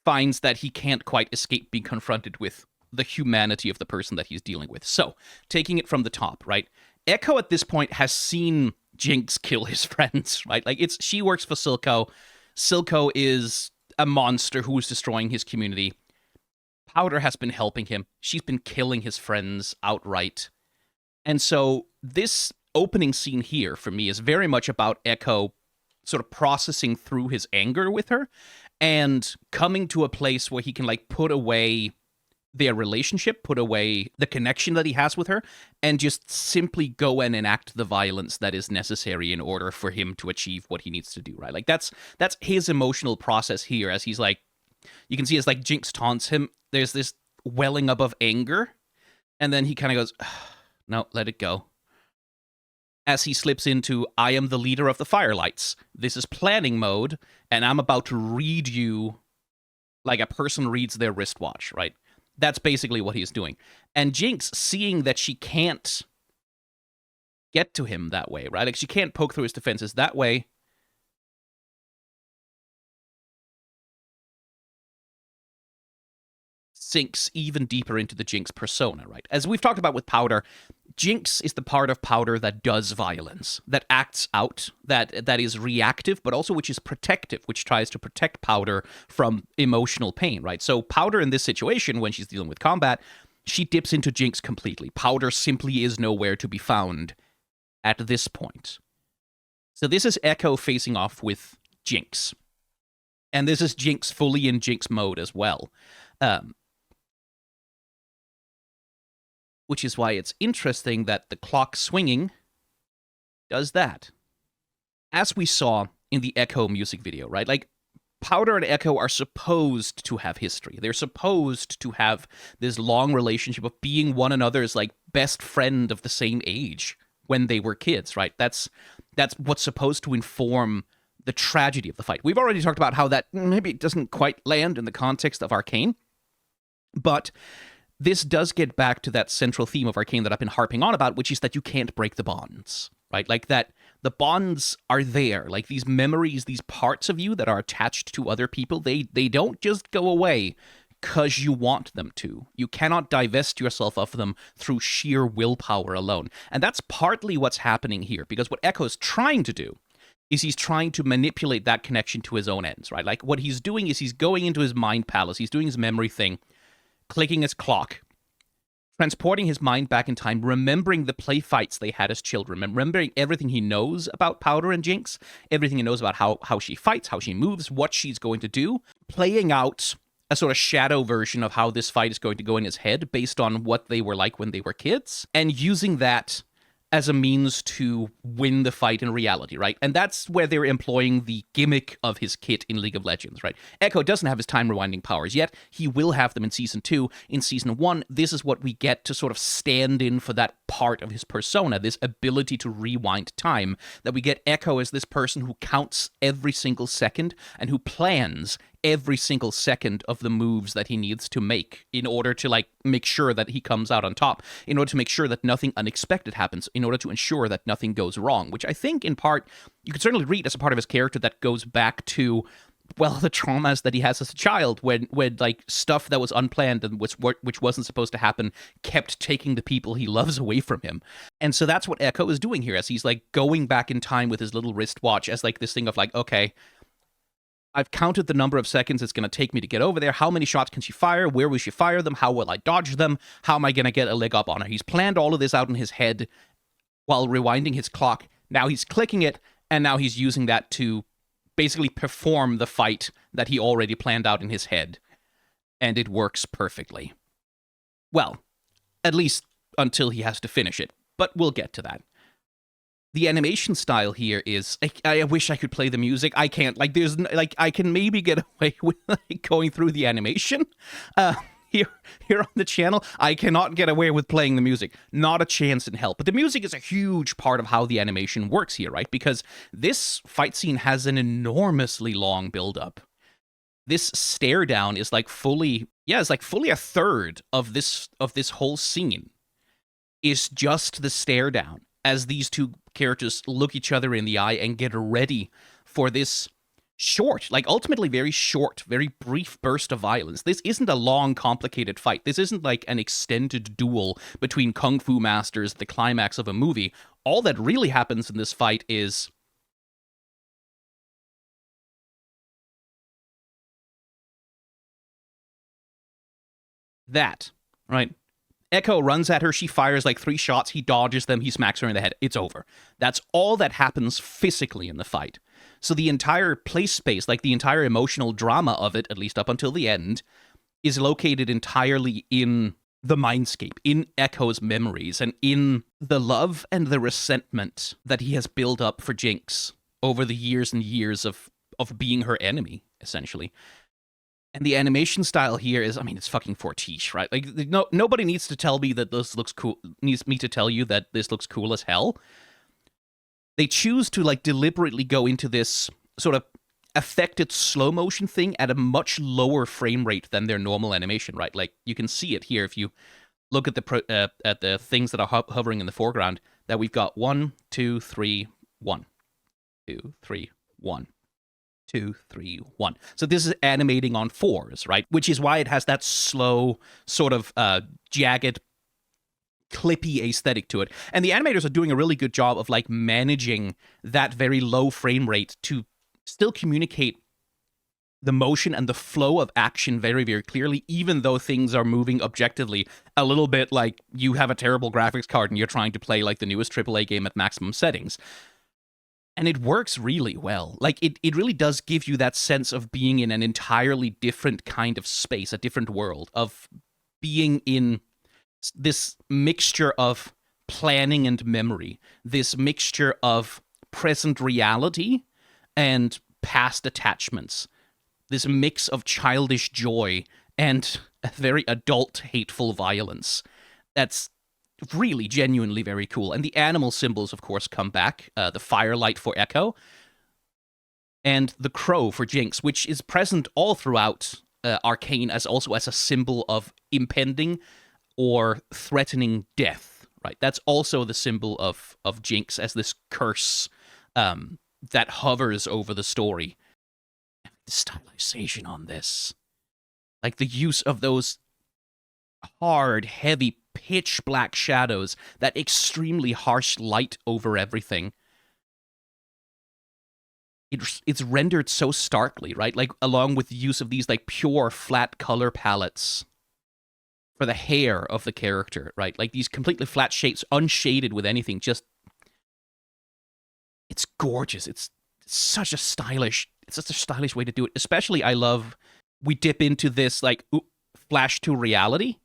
Speaker 1: finds that he can't quite escape being confronted with the humanity of the person that he's dealing with. So, taking it from the top, right? Ekko, at this point, has seen Jinx kill his friends, right? Like, she works for Silco. Silco is a monster who is destroying his community. Powder has been helping him. She's been killing his friends outright. And so this opening scene here, for me, is very much about Ekko sort of processing through his anger with her and coming to a place where he can, like, put away their relationship, put away the connection that he has with her, and just simply go and enact the violence that is necessary in order for him to achieve what he needs to do, right? Like, that's his emotional process here, as he's like, you can see as like Jinx taunts him, there's this welling up of anger, and then he kind of goes, no, let it go. As he slips into, I am the leader of the Firelights. This is planning mode, and I'm about to read you like a person reads their wristwatch, right? That's basically what he's doing. And Jinx, seeing that she can't get to him that way, right? Like, she can't poke through his defenses that way, sinks even deeper into the Jinx persona, right? As we've talked about with Powder, Jinx is the part of Powder that does violence, that acts out, that is reactive, but also which is protective, which tries to protect Powder from emotional pain, right? So Powder in this situation, when she's dealing with combat, she dips into Jinx completely. Powder simply is nowhere to be found at this point. So this is Ekko facing off with Jinx. And this is Jinx fully in Jinx mode as well. Which is why it's interesting that the clock swinging does that. As we saw in the Ekko music video, right? Like, Powder and Ekko are supposed to have history. They're supposed to have this long relationship of being one another's, like, best friend of the same age when they were kids, right? That's what's supposed to inform the tragedy of the fight. We've already talked about how that maybe doesn't quite land in the context of Arcane, but this does get back to that central theme of Arcane that I've been harping on about, which is that you can't break the bonds, right? Like, that the bonds are there. Like, these memories, these parts of you that are attached to other people, they don't just go away because you want them to. You cannot divest yourself of them through sheer willpower alone. And that's partly what's happening here, because what Ekko's trying to do is he's trying to manipulate that connection to his own ends, right? Like, what he's doing is he's going into his mind palace, he's doing his memory thing, clicking his clock, transporting his mind back in time, remembering the play fights they had as children, remembering everything he knows about Powder and Jinx, everything he knows about how she fights, how she moves, what she's going to do, playing out a sort of shadow version of how this fight is going to go in his head based on what they were like when they were kids, and using that as a means to win the fight in reality, right? And that's where they're employing the gimmick of his kit in League of Legends, right? Ekko doesn't have his time rewinding powers yet. He will have them in Season 2. In Season 1, this is what we get to sort of stand in for that part of his persona, this ability to rewind time, that we get Ekko as this person who counts every single second and who plans every single second of the moves that he needs to make in order to, like, make sure that he comes out on top, in order to make sure that nothing unexpected happens, in order to ensure that nothing goes wrong, which I think in part you could certainly read as a part of his character that goes back to, well, the traumas that he has as a child when like, stuff that was unplanned and which wasn't supposed to happen kept taking the people he loves away from him. And so that's what Ekko is doing here, as he's, like, going back in time with his little wristwatch as, like, this thing of, like, okay, I've counted the number of seconds it's going to take me to get over there. How many shots can she fire? Where will she fire them? How will I dodge them? How am I going to get a leg up on her? He's planned all of this out in his head while rewinding his clock. Now he's clicking it, and now he's using that to basically perform the fight that he already planned out in his head. And it works perfectly. Well, at least until he has to finish it. But we'll get to that. The animation style here is, I wish I could play the music. I can't. Like, there's, like, I can maybe get away with, like, going through the animation here on the channel. I cannot get away with playing the music. Not a chance in hell. But the music is a huge part of how the animation works here, right? Because this fight scene has an enormously long build-up. This stare down is, like, fully a third of this whole scene is just the stare down, as these two characters look each other in the eye and get ready for this short, like, ultimately very short, very brief burst of violence. This isn't a long, complicated fight. This isn't like an extended duel between kung fu masters, the climax of a movie. All that really happens in this fight is that, right? Ekko runs at her, she fires like 3 shots, he dodges them, he smacks her in the head. It's over. That's all that happens physically in the fight. So the entire play space, like the entire emotional drama of it, at least up until the end, is located entirely in the mindscape, in Ekko's memories, and in the love and the resentment that he has built up for Jinx over the years and years of being her enemy, essentially. And the animation style here is, I mean, it's fucking Fortiche, right? Like, nobody needs to tell me that this looks cool, needs me to tell you that this looks cool as hell. They choose to, like, deliberately go into this sort of affected slow motion thing at a much lower frame rate than their normal animation, right? Like, you can see it here if you look at the things that are hovering in the foreground, that we've got 1, 2, 3, 1, 2, 3, 1, 2, 3, 1. So this is animating on 4s, right? Which is why it has that slow, sort of jagged, clippy aesthetic to it. And the animators are doing a really good job of, like, managing that very low frame rate to still communicate the motion and the flow of action very, very clearly, even though things are moving objectively a little bit like you have a terrible graphics card and you're trying to play, like, the newest AAA game at maximum settings. And it works really well. Like, it really does give you that sense of being in an entirely different kind of space, a different world, of being in this mixture of planning and memory, this mixture of present reality and past attachments, this mix of childish joy and a very adult, hateful violence. That's really genuinely very cool. And the animal symbols, of course, come back. The firelight for Ekko, and the crow for Jinx, which is present all throughout Arcane as a symbol of impending or threatening death, right? That's also the symbol of Jinx as this curse that hovers over the story. The stylization on this, like the use of those hard, heavy, pitch black shadows, that extremely harsh light over everything. It's rendered so starkly, right? Like, along with the use of these, like, pure flat color palettes for the hair of the character, right? Like, these completely flat shades, unshaded with anything, just... It's gorgeous. It's such a stylish way to do it. Especially, I love, we dip into this, like, flash to reality.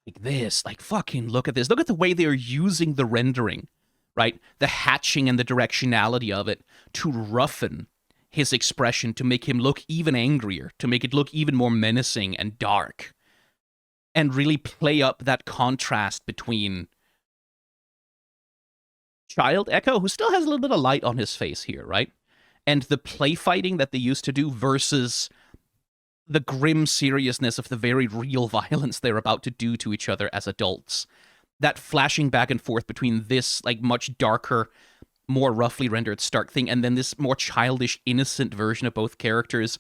Speaker 1: Like this, like, fucking look at this. Look at the way they're using the rendering, right? The hatching and the directionality of it to roughen his expression, to make him look even angrier, to make it look even more menacing and dark, and really play up that contrast between child Ekko, who still has a little bit of light on his face here, right? And the play fighting that they used to do versus the grim seriousness of the very real violence they're about to do to each other as adults. That flashing back and forth between this, like, much darker, more roughly rendered Stark thing, and then this more childish, innocent version of both characters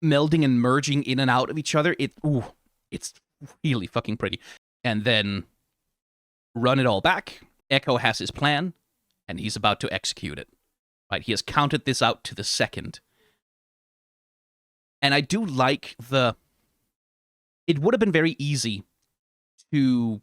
Speaker 1: melding and merging in and out of each other. It's really fucking pretty. And then run it all back. Ekko has his plan, and he's about to execute it. Right? He has counted this out to the second. And I do like it would have been very easy to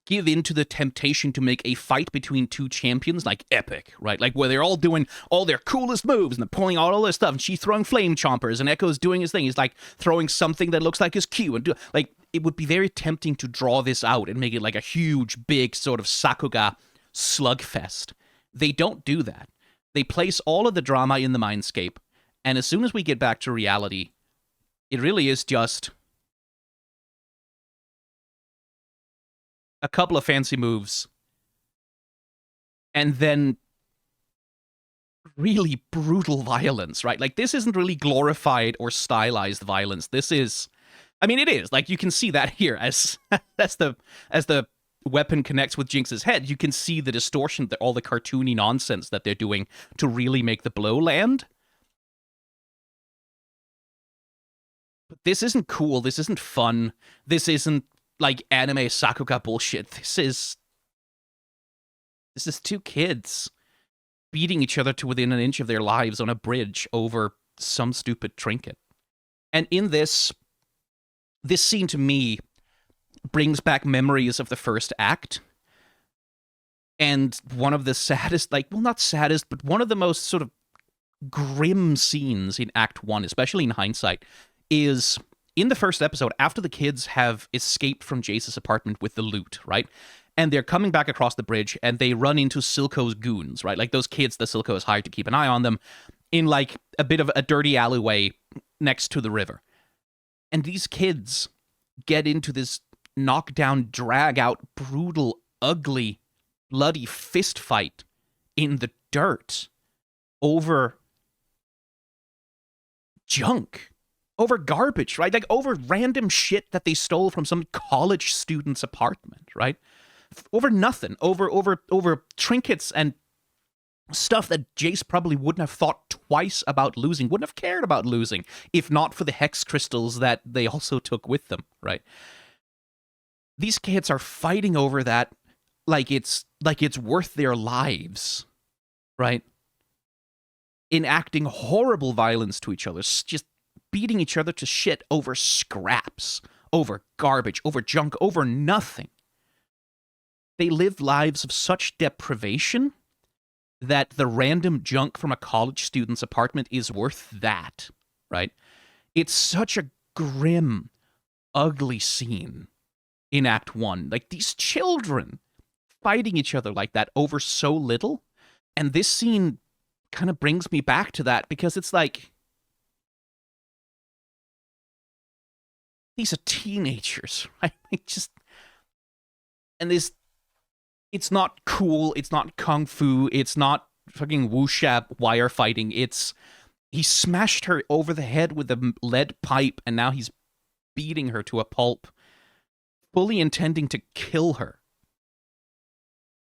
Speaker 1: give in to the temptation to make a fight between two champions, like, epic, right? Like, where they're all doing all their coolest moves, and they're pulling out all this stuff, and she's throwing flame chompers, and Ekko's doing his thing. He's, like, throwing something that looks like his Q, and like, it would be very tempting to draw this out and make it like a huge, big sort of Sakuga slugfest. They don't do that. They place all of the drama in the mindscape, and as soon as we get back to reality, it really is just a couple of fancy moves, and then really brutal violence, right? Like, this isn't really glorified or stylized violence. This is, I mean, it is. Like, you can see that here as the weapon connects with Jinx's head. You can see the distortion, all the cartoony nonsense that they're doing to really make the blow land. But this isn't cool. This isn't fun. This isn't, like, anime Sakuga bullshit. This is two kids beating each other to within an inch of their lives on a bridge over some stupid trinket. And in this scene, to me, brings back memories of the first act. And one of the saddest, like, well, not saddest, but one of the most sort of grim scenes in Act 1, especially in hindsight, is in the first episode, after the kids have escaped from Jayce's apartment with the loot, right? And they're coming back across the bridge, and they run into Silco's goons, right? Like those kids that Silco has hired to keep an eye on them in like a bit of a dirty alleyway next to the river. And these kids get into this knockdown, drag-out, brutal, ugly, bloody fist fight in the dirt over junk, over garbage, right? Like over random shit that they stole from some college student's apartment, right? Over nothing, over trinkets and stuff that Jayce probably wouldn't have thought twice about losing, wouldn't have cared about losing, if not for the hex crystals that they also took with them, right? These kids are fighting over that like it's worth their lives, right? Enacting horrible violence to each other, just beating each other to shit over scraps, over garbage, over junk, over nothing. They live lives of such deprivation that the random junk from a college student's apartment is worth that, right? It's such a grim, ugly scene in Act 1. Like, these children fighting each other like that over so little. And this scene kind of brings me back to that, because it's like, these are teenagers, right? And this, it's not cool, it's not kung fu, it's not fucking wuxia wire fighting, he smashed her over the head with a lead pipe, and now he's beating her to a pulp, fully intending to kill her.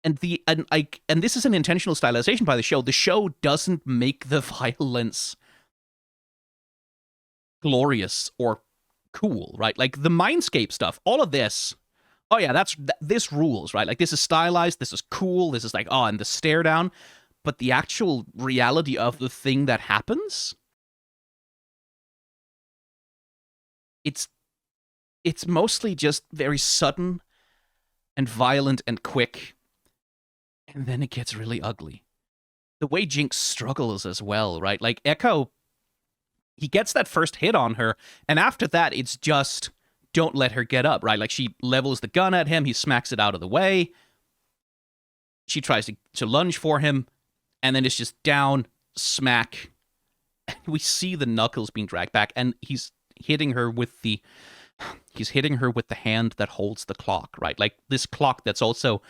Speaker 1: And this is an intentional stylization by the show. The show doesn't make the violence glorious or cool, right? Like the Mindscape stuff, all of this. Oh yeah, this rules, right? Like this is stylized, this is cool, this is like, oh, and the stare down. But the actual reality of the thing that happens, it's mostly just very sudden and violent and quick. And then it gets really ugly. The way Jinx struggles as well, right? Like Ekko, he gets that first hit on her, and after that, it's just, don't let her get up, right? Like she levels the gun at him, he smacks it out of the way. She tries to lunge for him, and then it's just down, smack. We see the knuckles being dragged back, and he's hitting her with the hand that holds the clock, right? Like this clock that's also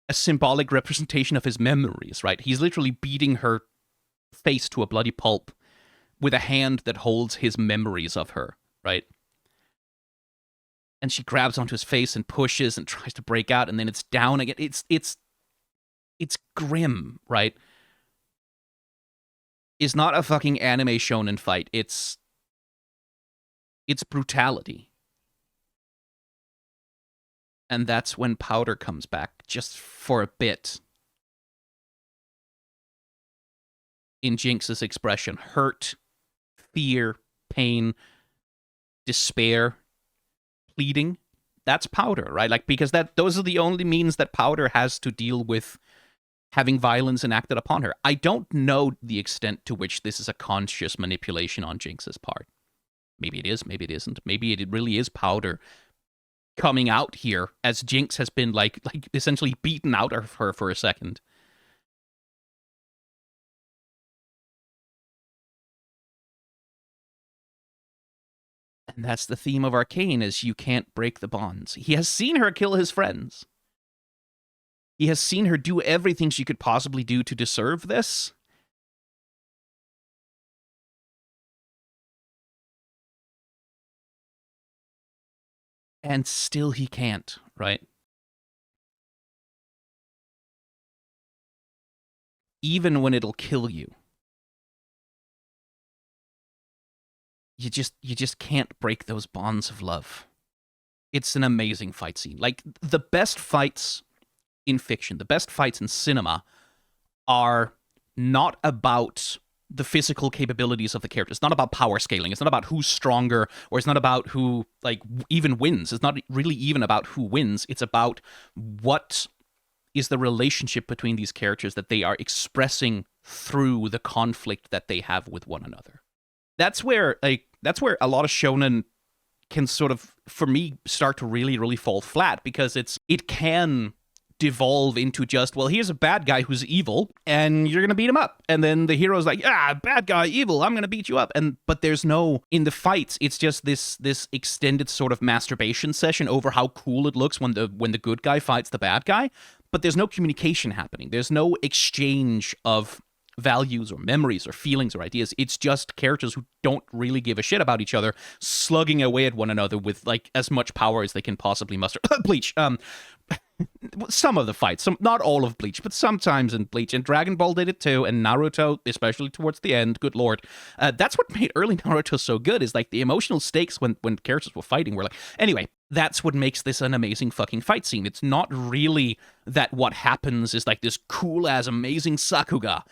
Speaker 1: a symbolic representation of his memories, right? He's literally beating her face to a bloody pulp with a hand that holds his memories of her, right? And she grabs onto his face and pushes and tries to break out, and then it's down again. It's grim, right? It's not a fucking anime shonen fight. It's brutality. And that's when Powder comes back, just for a bit. In Jinx's expression, hurt, fear, pain, despair, pleading. That's Powder, right? Like, because those are the only means that Powder has to deal with having violence enacted upon her. I don't know the extent to which this is a conscious manipulation on Jinx's part. Maybe it is, maybe it isn't. Maybe it really is Powder coming out here as Jinx has been like essentially beaten out of her for a second. And that's the theme of Arcane, is you can't break the bonds. He has seen her kill his friends. He has seen her do everything she could possibly do to deserve this. And still he can't, right? Even when it'll kill you. You just can't break those bonds of love. It's an amazing fight scene. Like, the best fights in fiction, the best fights in cinema are not about the physical capabilities of the characters. It's not about power scaling. It's not about who's stronger, or it's not about who, like, even wins. It's not really even about who wins. It's about what is the relationship between these characters that they are expressing through the conflict that they have with one another. That's where a lot of shonen can sort of, for me, start to really, really fall flat, because it can devolve into just, well, here's a bad guy who's evil, and you're gonna beat him up. And then the hero's like, bad guy, evil, I'm gonna beat you up. But there's no, in the fights, it's just this extended sort of masturbation session over how cool it looks when the good guy fights the bad guy. But there's no communication happening. There's no exchange of values or memories or feelings or ideas. It's just characters who don't really give a shit about each other slugging away at one another with like as much power as they can possibly muster. Bleach. Some of the fights, not all of Bleach, but sometimes in Bleach, and Dragon Ball did it too, and Naruto, especially towards the end, good lord. That's what made early Naruto so good, is like the emotional stakes when characters were fighting were like, anyway, that's what makes this an amazing fucking fight scene. It's not really that what happens is like this cool ass amazing Sakuga,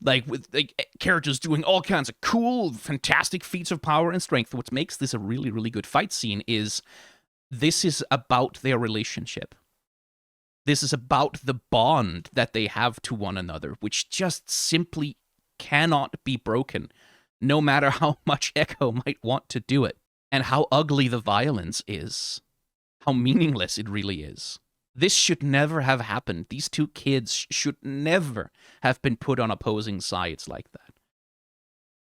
Speaker 1: like with like characters doing all kinds of cool, fantastic feats of power and strength. What makes this a really, really good fight scene is this is about their relationship. This is about the bond that they have to one another, which just simply cannot be broken, no matter how much Ekko might want to do it, and how ugly the violence is, how meaningless it really is. This should never have happened. These two kids should never have been put on opposing sides like that.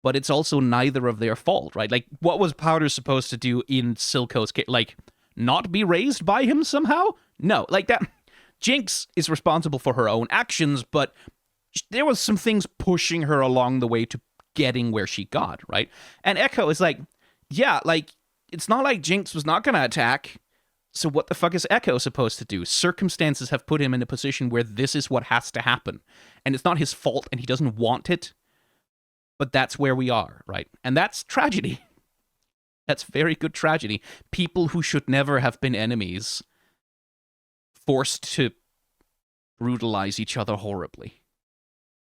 Speaker 1: But it's also neither of their fault, right? Like, what was Powder supposed to do in Silco's case? Like, not be raised by him somehow? No, like that. Jinx is responsible for her own actions, but there was some things pushing her along the way to getting where she got, right? And Ekko is like, yeah, like, it's not like Jinx was not going to attack, so what the fuck is Ekko supposed to do? Circumstances have put him in a position where this is what has to happen. And it's not his fault, and he doesn't want it, but that's where we are, right? And that's tragedy. That's very good tragedy. People who should never have been enemies forced to brutalize each other horribly.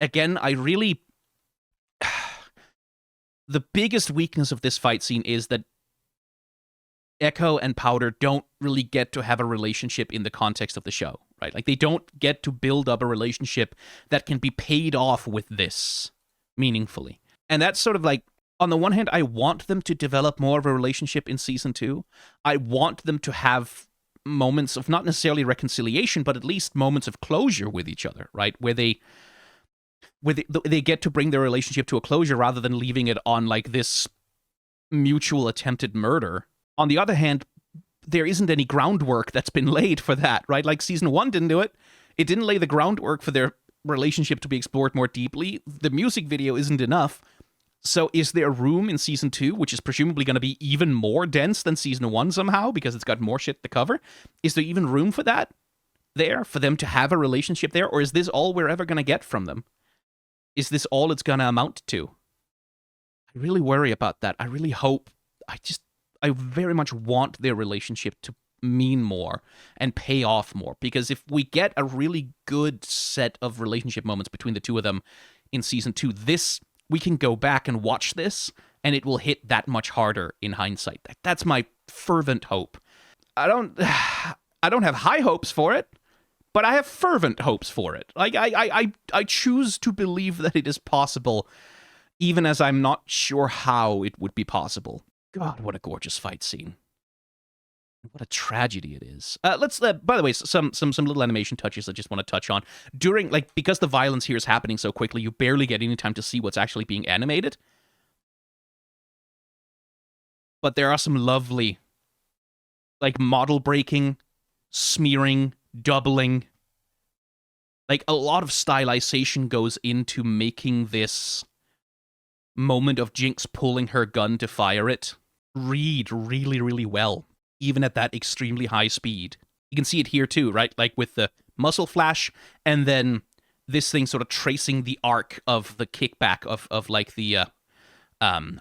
Speaker 1: Again, the biggest weakness of this fight scene is that Ekko and Powder don't really get to have a relationship in the context of the show, right? Like, they don't get to build up a relationship that can be paid off with this meaningfully. And that's sort of like, on the one hand, I want them to develop more of a relationship in Season 2. I want them to have moments of not necessarily reconciliation, but at least moments of closure with each other, right? Where they get to bring their relationship to a closure rather than leaving it on like this mutual attempted murder. On the other hand, there isn't any groundwork that's been laid for that, right? Like Season 1 didn't do it. It didn't lay the groundwork for their relationship to be explored more deeply. The music video isn't enough. So is there room in Season 2, which is presumably going to be even more dense than Season 1 somehow, because it's got more shit to cover? Is there even room for that there, for them to have a relationship there? Or is this all we're ever going to get from them? Is this all it's going to amount to? I really worry about that. I really hope, I very much want their relationship to mean more and pay off more, because if we get a really good set of relationship moments between the two of them in Season 2, we can go back and watch this, and it will hit that much harder in hindsight. That's my fervent hope. I don't have high hopes for it, but I have fervent hopes for it. Like, I choose to believe that it is possible, even as I'm not sure how it would be possible. God, what a gorgeous fight scene. What a tragedy it is. Let's, by the way, some little animation touches I just want to touch on. During, like, because the violence here is happening so quickly, you barely get any time to see what's actually being animated. But there are some lovely, like, model breaking, smearing, doubling. Like, a lot of stylization goes into making this moment of Jinx pulling her gun to fire it read really, really well, even at that extremely high speed. You can see it here too, right? Like with the muzzle flash, and then this thing sort of tracing the arc of the kickback of like the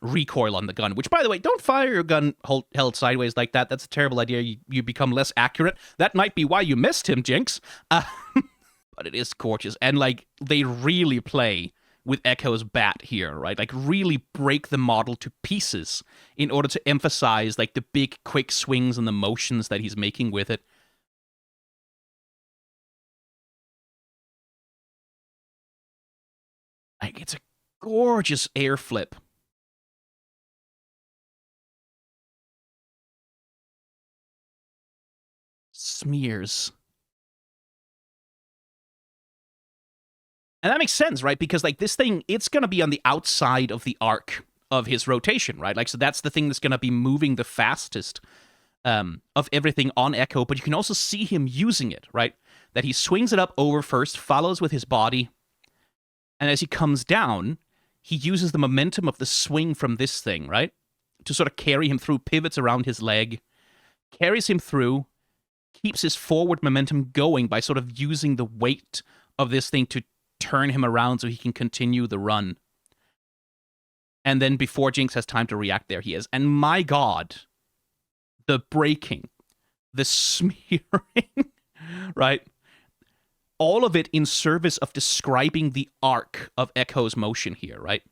Speaker 1: recoil on the gun, which, by the way, don't fire your gun held sideways like that. That's a terrible idea. You become less accurate. That might be why you missed him, Jinx. But it is gorgeous. And like, they really play with Ekko's bat here, right? Like, really break the model to pieces in order to emphasize like the big quick swings and the motions that he's making with it. Like, it's a gorgeous air flip. Smears. And that makes sense, right? Because, like, this thing, it's going to be on the outside of the arc of his rotation, right? Like, so that's the thing that's going to be moving the fastest of everything on Ekko, but you can also see him using it, right? That he swings it up over first, follows with his body, and as he comes down, he uses the momentum of the swing from this thing, right? To sort of carry him through, pivots around his leg, carries him through, keeps his forward momentum going by sort of using the weight of this thing to turn him around so he can continue the run. And then before Jinx has time to react, there he is. And my God, the breaking, the smearing, right? All of it in service of describing the arc of Ekko's motion here, right?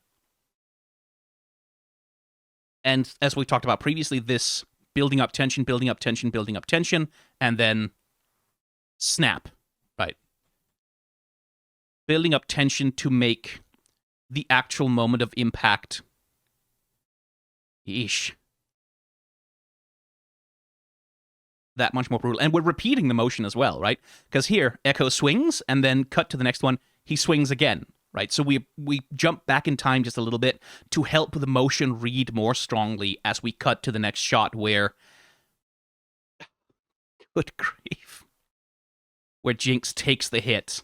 Speaker 1: And as we talked about previously, this building up tension, building up tension, building up tension, and then snap, right? Building up tension to make the actual moment of impact. Yeesh. That much more brutal. And we're repeating the motion as well, right? Because here, Ekko swings, and then cut to the next one, he swings again, right? So we jump back in time just a little bit to help the motion read more strongly as we cut to the next shot where... Good grief. Where Jinx takes the hit.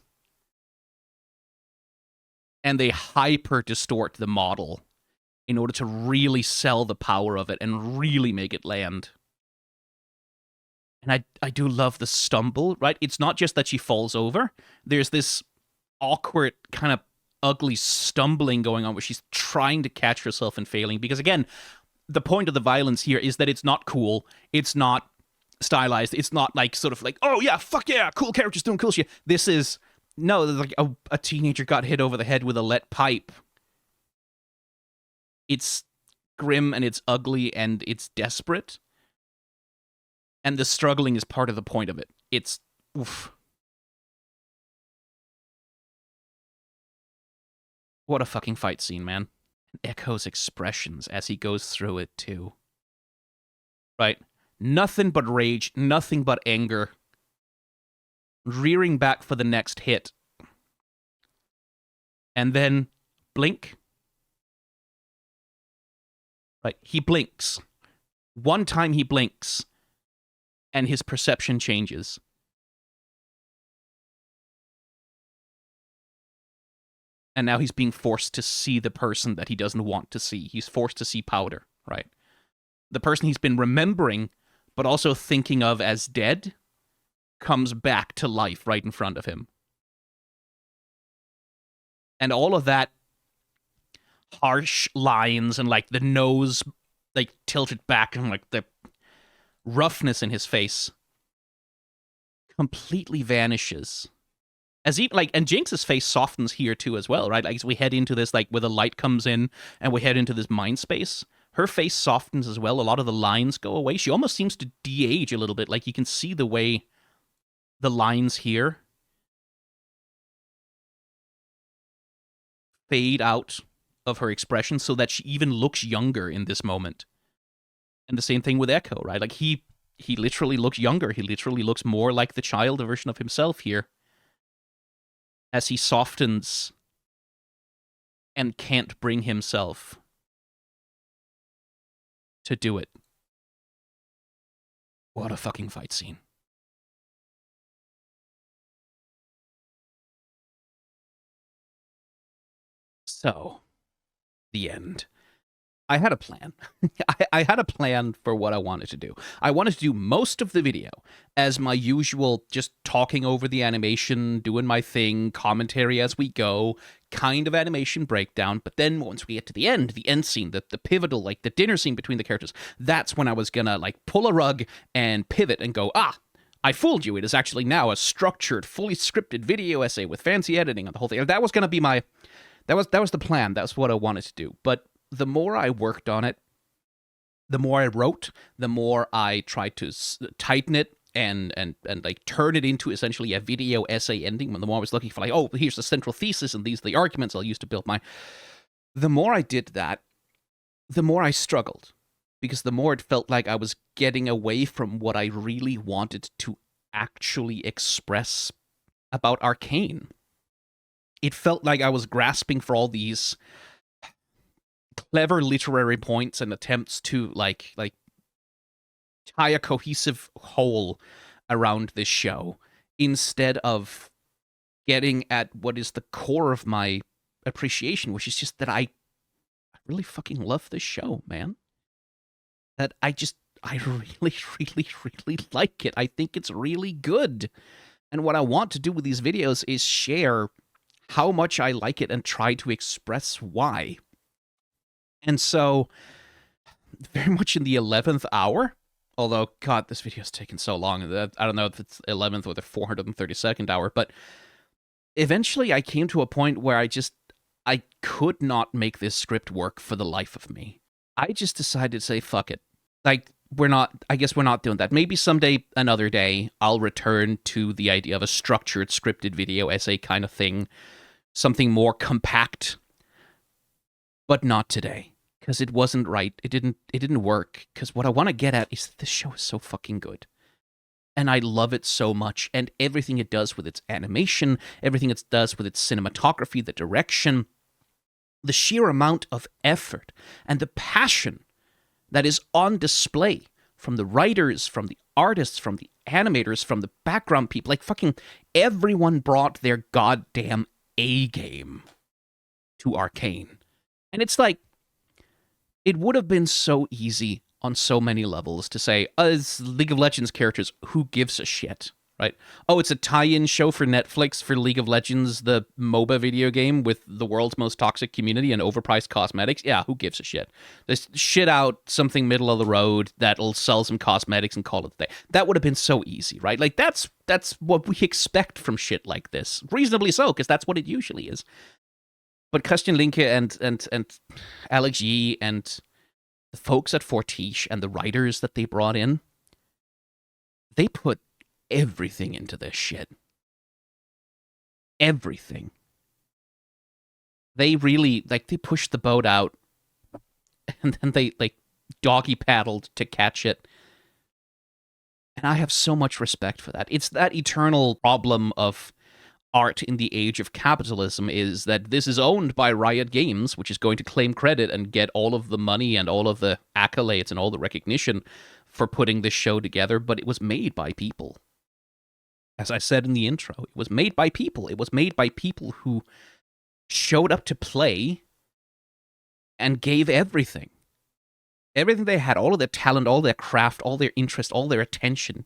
Speaker 1: And they hyper-distort the model in order to really sell the power of it and really make it land. And I do love the stumble, right? It's not just that she falls over. There's this awkward, kind of ugly stumbling going on where she's trying to catch herself and failing. Because again, the point of the violence here is that it's not cool. It's not stylized. It's not like sort of like, oh yeah, fuck yeah, cool characters doing cool shit. This is, no, like a teenager got hit over the head with a lead pipe. It's grim and it's ugly and it's desperate. And the struggling is part of the point of it. It's, oof. What a fucking fight scene, man. And Ekko's expressions as he goes through it, too. Right? Nothing but rage, nothing but anger. Rearing back for the next hit. And then, blink. Right? He blinks. One time he blinks. And his perception changes. And now he's being forced to see the person that he doesn't want to see. He's forced to see Powder, right? The person he's been remembering, but also thinking of as dead, comes back to life right in front of him. And all of that harsh lines and like the nose like tilted back and like the roughness in his face completely vanishes. As even like, and Jinx's face softens here too as well, right? Like as we head into this, like where the light comes in and we head into this mind space, her face softens as well. A lot of the lines go away. She almost seems to de-age a little bit. Like you can see the way the lines here fade out of her expression so that she even looks younger in this moment. And the same thing with Ekko, right? Like he literally looks younger. He literally looks more like the child version of himself here as he softens and can't bring himself to do it. What a fucking fight scene. So, the end. I had a plan. I had a plan for what I wanted to do. I wanted to do most of the video as my usual, just talking over the animation, doing my thing, commentary as we go, kind of animation breakdown. But then once we get to the end scene, the pivotal, like the dinner scene between the characters, that's when I was gonna like pull a rug and pivot and go, I fooled you. It is actually now a structured, fully scripted video essay with fancy editing and the whole thing. That was gonna be my, that was the plan. That's what I wanted to do. But the more I worked on it, the more I wrote, the more I tried to tighten it, and like turn it into essentially a video essay ending. The more I was looking for like, oh, here's the central thesis and these are the arguments I'll use to build my... The more I did that, the more I struggled. Because the more it felt like I was getting away from what I really wanted to actually express about Arcane. It felt like I was grasping for all these clever literary points and attempts to like tie a cohesive whole around this show instead of getting at what is the core of my appreciation, which is just that I really fucking love this show, man. That I really, really, really like it. I think it's really good. And what I want to do with these videos is share how much I like it and try to express why. And so, very much in the 11th hour, although, God, this video's taken so long. I don't know if it's 11th or the 432nd hour, but eventually I came to a point where I could not make this script work for the life of me. I just decided to say, fuck it. Like, I guess we're not doing that. Maybe someday, another day, I'll return to the idea of a structured, scripted video essay kind of thing. Something more compact. But not today. Because it wasn't right. It didn't work. Because what I want to get at is that this show is so fucking good. And I love it so much. And everything it does with its animation, everything it does with its cinematography, the direction, the sheer amount of effort, and the passion that is on display from the writers, from the artists, from the animators, from the background people. Like, fucking everyone brought their goddamn A-game to Arcane. And it's like, it would have been so easy on so many levels to say, as League of Legends characters, who gives a shit, right? Oh, it's a tie-in show for Netflix for League of Legends, the MOBA video game with the world's most toxic community and overpriced cosmetics. Yeah, who gives a shit? Just shit out something middle of the road that'll sell some cosmetics and call it a day. That would have been so easy, right? Like, that's what we expect from shit like this. Reasonably so, because that's what it usually is. But Christian Linke and Alex Yee and the folks at Fortiche and the writers that they brought in, they put everything into this shit. Everything. They really, like, they pushed the boat out and then they, like, doggy paddled to catch it. And I have so much respect for that. It's that eternal problem of art in the age of capitalism, is that this is owned by Riot Games, which is going to claim credit and get all of the money and all of the accolades and all the recognition for putting this show together, but it was made by people. As I said in the intro, it was made by people. It was made by people who showed up to play and gave everything. Everything they had, all of their talent, all their craft, all their interest, all their attention.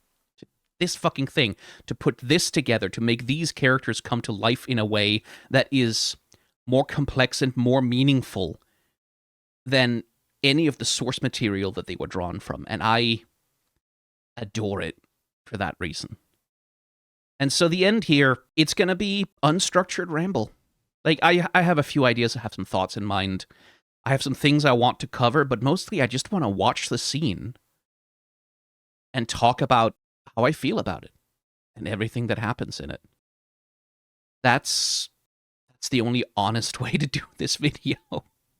Speaker 1: This fucking thing, to put this together, to make these characters come to life in a way that is more complex and more meaningful than any of the source material that they were drawn from. And I adore it for that reason. And so the end here, it's going to be unstructured ramble. Like, I have a few ideas, I have some thoughts in mind. I have some things I want to cover, but mostly I just want to watch the scene and talk about how I feel about it and everything that happens in it. That's the only honest way to do this video.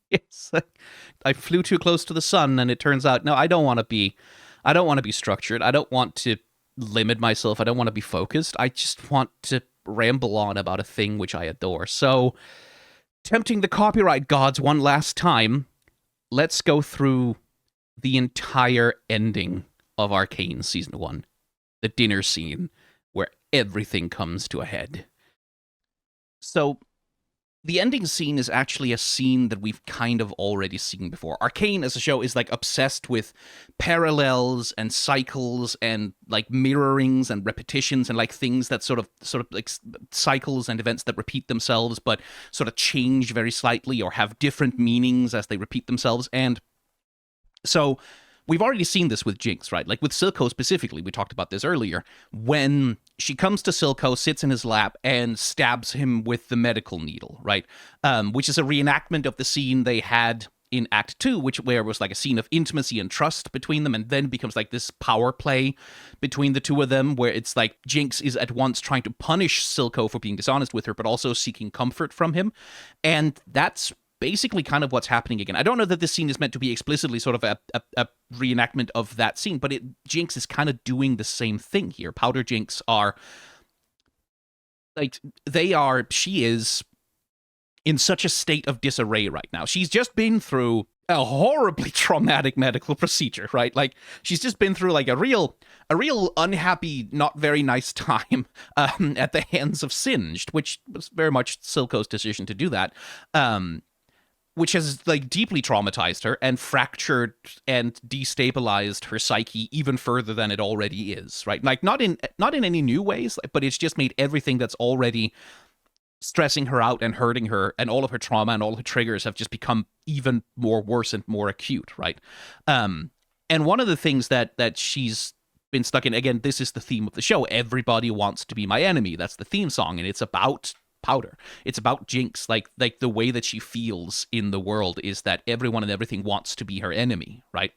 Speaker 1: It's like, I flew too close to the sun, and it turns out, no, I don't want to be structured. I don't want to limit myself. I don't want to be focused. I just want to ramble on about a thing which I adore. So, tempting the copyright gods one last time, let's go through the entire ending of Arcane Season 1. The dinner scene, where everything comes to a head. So, the ending scene is actually a scene that we've kind of already seen before. Arcane as a show is, like, obsessed with parallels and cycles and, like, mirrorings and repetitions and, like, things that sort of like cycles and events that repeat themselves but sort of change very slightly or have different meanings as they repeat themselves. And so we've already seen this with Jinx, right? Like with Silco specifically, we talked about this earlier, when she comes to Silco, sits in his lap, and stabs him with the medical needle, right? Which is a reenactment of the scene they had in Act 2, where it was like a scene of intimacy and trust between them, and then becomes like this power play between the two of them, where it's like Jinx is at once trying to punish Silco for being dishonest with her, but also seeking comfort from him. And that's basically kind of what's happening again. I don't know that this scene is meant to be explicitly sort of a reenactment of that scene, but Jinx is kind of doing the same thing here. Powder Jinx are like, she is in such a state of disarray right now. She's just been through a horribly traumatic medical procedure, right? Like, she's just been through like a real unhappy, not very nice time at the hands of Singed, which was very much Silco's decision to do that, which has like deeply traumatized her and fractured and destabilized her psyche even further than it already is, right? Like, not in any new ways, but it's just made everything that's already stressing her out and hurting her, and all of her trauma and all her triggers have just become even more worse and more acute, right? And one of the things that she's been stuck in, again, this is the theme of the show, everybody wants to be my enemy. That's the theme song, and it's about Powder. It's about Jinx. Like the way that she feels in the world is that everyone and everything wants to be her enemy, right?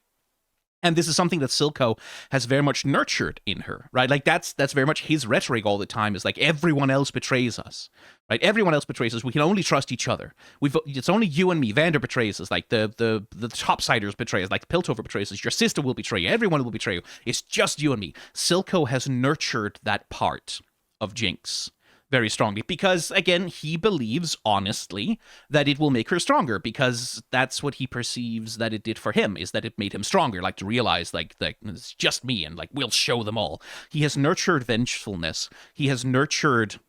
Speaker 1: And this is something that Silco has very much nurtured in her, right? Like, that's very much his rhetoric all the time, is like, everyone else betrays us, right? Everyone else betrays us. We can only trust each other. It's only you and me. Vander betrays us. Like, the Topsiders betray us. Like, Piltover betrays us. Your sister will betray you. Everyone will betray you. It's just you and me. Silco has nurtured that part of Jinx very strongly, because, again, he believes, honestly, that it will make her stronger, because that's what he perceives that it did for him, is that it made him stronger, like, to realize, like it's just me, and, like, we'll show them all. He has nurtured vengefulness. He has nurtured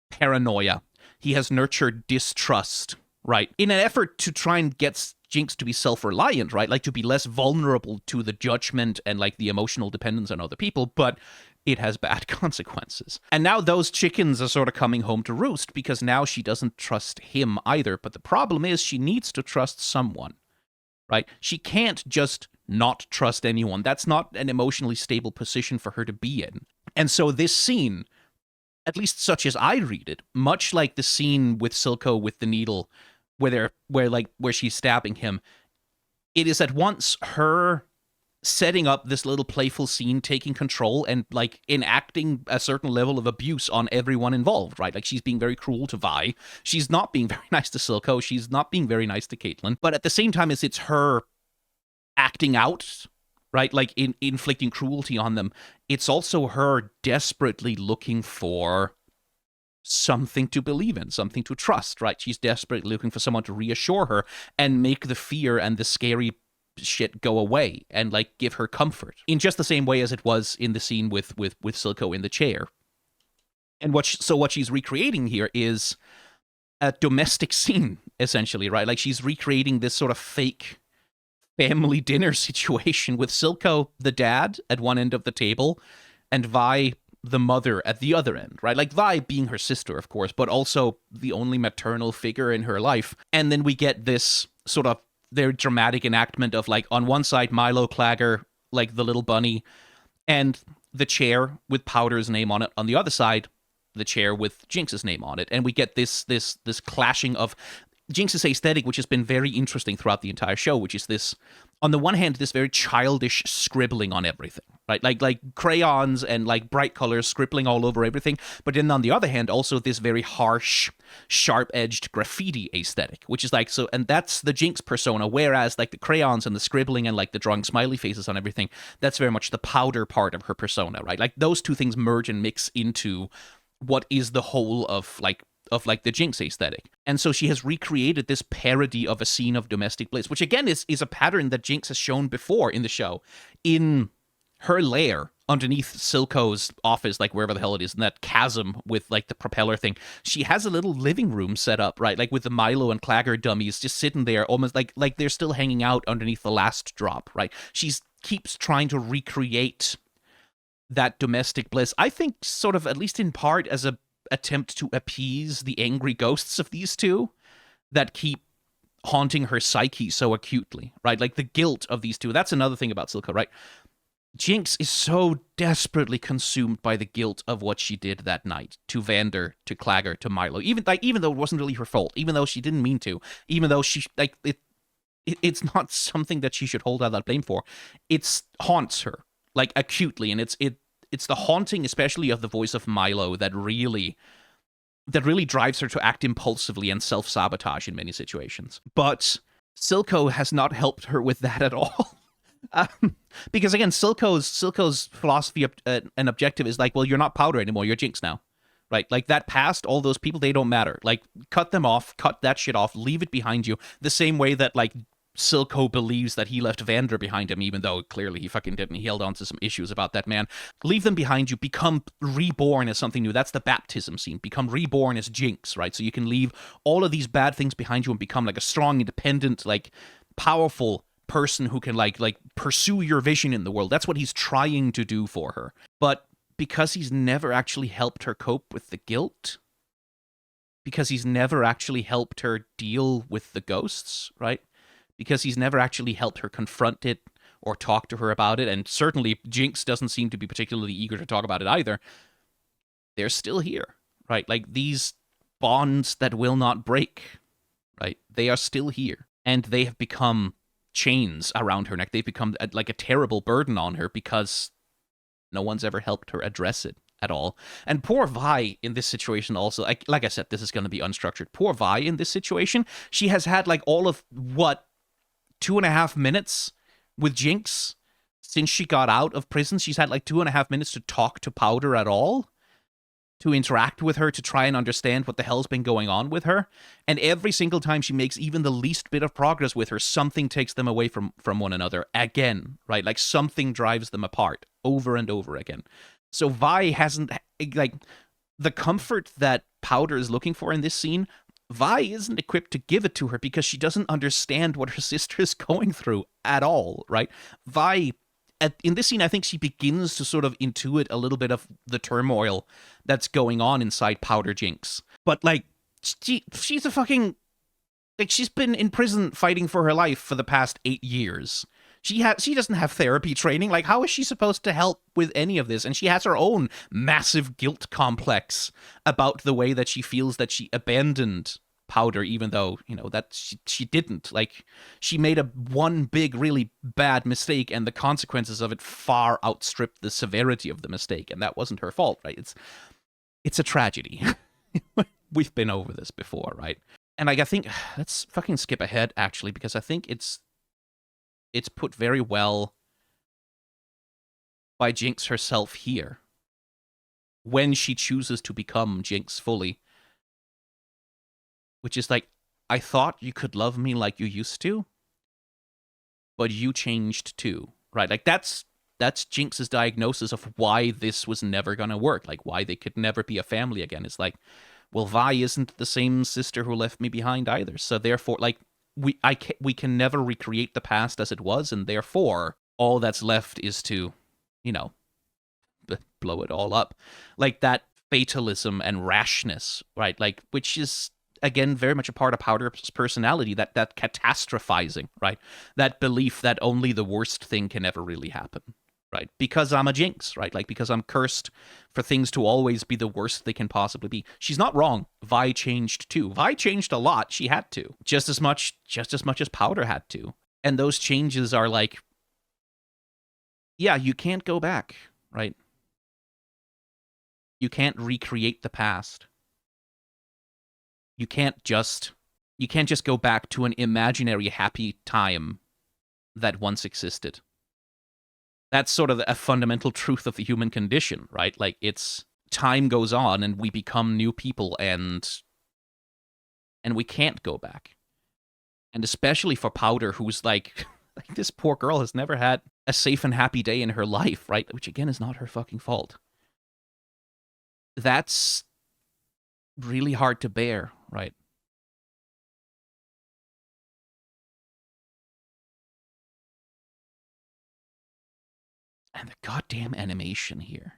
Speaker 1: paranoia. He has nurtured distrust, right? In an effort to try and get Jinx to be self-reliant, right? Like, to be less vulnerable to the judgment and, like, the emotional dependence on other people, but it has bad consequences. And now those chickens are sort of coming home to roost, because now she doesn't trust him either. But the problem is, she needs to trust someone, right? She can't just not trust anyone. That's not an emotionally stable position for her to be in. And so this scene, at least such as I read it, much like the scene with Silco with the needle, where she's stabbing him, it is at once her setting up this little playful scene, taking control, and, like, enacting a certain level of abuse on everyone involved, right? Like, she's being very cruel to Vi. She's not being very nice to Silco. She's not being very nice to Caitlyn. But at the same time, it's her acting out, right? Like, inflicting cruelty on them. It's also her desperately looking for something to believe in, something to trust, right? She's desperately looking for someone to reassure her and make the fear and the scary shit go away, and, like, give her comfort, in just the same way as it was in the scene with Silco in the chair. And what she's recreating here is a domestic scene, essentially, right? Like, she's recreating this sort of fake family dinner situation with Silco, the dad, at one end of the table, and Vi, the mother, at the other end, right? Like, Vi being her sister, of course, but also the only maternal figure in her life. And then we get this sort of very dramatic enactment of, like, on one side, Milo Clagger, like the little bunny, and the chair with Powder's name on it. On the other side, the chair with Jinx's name on it. And we get this clashing of Jinx's aesthetic, which has been very interesting throughout the entire show, which is this, on the one hand, this very childish scribbling on everything, right? Like crayons and, like, bright colors scribbling all over everything. But then on the other hand, also this very harsh, sharp-edged graffiti aesthetic, which is like, so, and that's the Jinx persona, whereas, like, the crayons and the scribbling and, like, the drawing smiley faces on everything, that's very much the Powder part of her persona, right? Like, those two things merge and mix into what is the whole of the Jinx aesthetic. And so she has recreated this parody of a scene of domestic bliss, which, again, is a pattern that Jinx has shown before in the show. In her lair underneath Silco's office, like, wherever the hell it is, in that chasm with, like, the propeller thing, she has a little living room set up, right? Like, with the Milo and Clagger dummies just sitting there, almost like they're still hanging out underneath the last drop, right? She keeps trying to recreate that domestic bliss, I think, sort of, at least in part, as a attempt to appease the angry ghosts of these two that keep haunting her psyche so acutely, right? Like, the guilt of these two. That's another thing about Silco, right? Jinx is so desperately consumed by the guilt of what she did that night to Vander, to Clagger, to Milo. Even though it wasn't really her fault, even though she didn't mean to, even though she, like, it's not something that she should hold out that blame for. It's haunts her, like, acutely, and it's the haunting, especially of the voice of Milo, that really drives her to act impulsively and self-sabotage in many situations. But Silco has not helped her with that at all. Because again, Silco's philosophy and objective is like, well, you're not Powder anymore, you're Jinx now. Right? Like, that past, all those people, they don't matter. Like, cut them off, cut that shit off, leave it behind you. The same way that, like, Silco believes that he left Vander behind him, even though clearly he fucking didn't. He held on to some issues about that man. Leave them behind you, become reborn as something new. That's the baptism scene. Become reborn as Jinx, right? So you can leave all of these bad things behind you and become, like, a strong, independent, like, powerful person who can, like pursue your vision in the world. That's what he's trying to do for her. But because he's never actually helped her cope with the guilt, because he's never actually helped her deal with the ghosts, right? Because he's never actually helped her confront it or talk to her about it, and certainly Jinx doesn't seem to be particularly eager to talk about it either, they're still here, right? Like, these bonds that will not break, right? They are still here, and they have become chains around her neck. They've become like a terrible burden on her because no one's ever helped her address it at all. And poor Vi in this situation also, like I said, this is going to be unstructured. Poor Vi in this situation, she has had like all of, 2.5 minutes with Jinx since she got out of prison. She's had like 2.5 minutes to talk to Powder at all, to interact with her, to try and understand what the hell's been going on with her. And every single time she makes even the least bit of progress with her, something takes them away from one another again, right? Like, something drives them apart over and over again. So Vi hasn't, like, the comfort that Powder is looking for in this scene, Vi isn't equipped to give it to her because she doesn't understand what her sister is going through at all, right? Vi, in this scene, I think she begins to sort of intuit a little bit of the turmoil that's going on inside Powder Jinx. But, like, she's a fucking, like, she's been in prison fighting for her life for the past 8 years. She doesn't have therapy training. Like, how is she supposed to help with any of this? And she has her own massive guilt complex about the way that she feels that she abandoned Powder, even though, you know, that she didn't. Like, she made one big, really bad mistake, and the consequences of it far outstripped the severity of the mistake, and that wasn't her fault, right? It's a tragedy. We've been over this before, right? And, like, I think, let's fucking skip ahead, actually, because I think it's put very well by Jinx herself here, when she chooses to become Jinx fully. Which is like, I thought you could love me like you used to, but you changed too, right? Like, that's Jinx's diagnosis of why this was never gonna work, like why they could never be a family again. It's like, well, Vi isn't the same sister who left me behind either, so therefore, like, we can never recreate the past as it was, and therefore, all that's left is to, you know, blow it all up. Like, that fatalism and rashness, right? Like, which is, again, very much a part of Powder's personality, that catastrophizing, right? That belief that only the worst thing can ever really happen, right? Because I'm a Jinx, right? Like, because I'm cursed for things to always be the worst they can possibly be. She's not wrong. Vi changed too. Vi changed a lot. She had to. Just as much as Powder had to. And those changes are like, yeah, you can't go back, right? You can't recreate the past. You can't just go back to an imaginary happy time that once existed. That's sort of a fundamental truth of the human condition, right? Like, it's, time goes on and we become new people, and we can't go back. And especially for Powder, who's like this poor girl has never had a safe and happy day in her life, right? Which, again, is not her fucking fault. That's really hard to bear, right? And the goddamn animation here.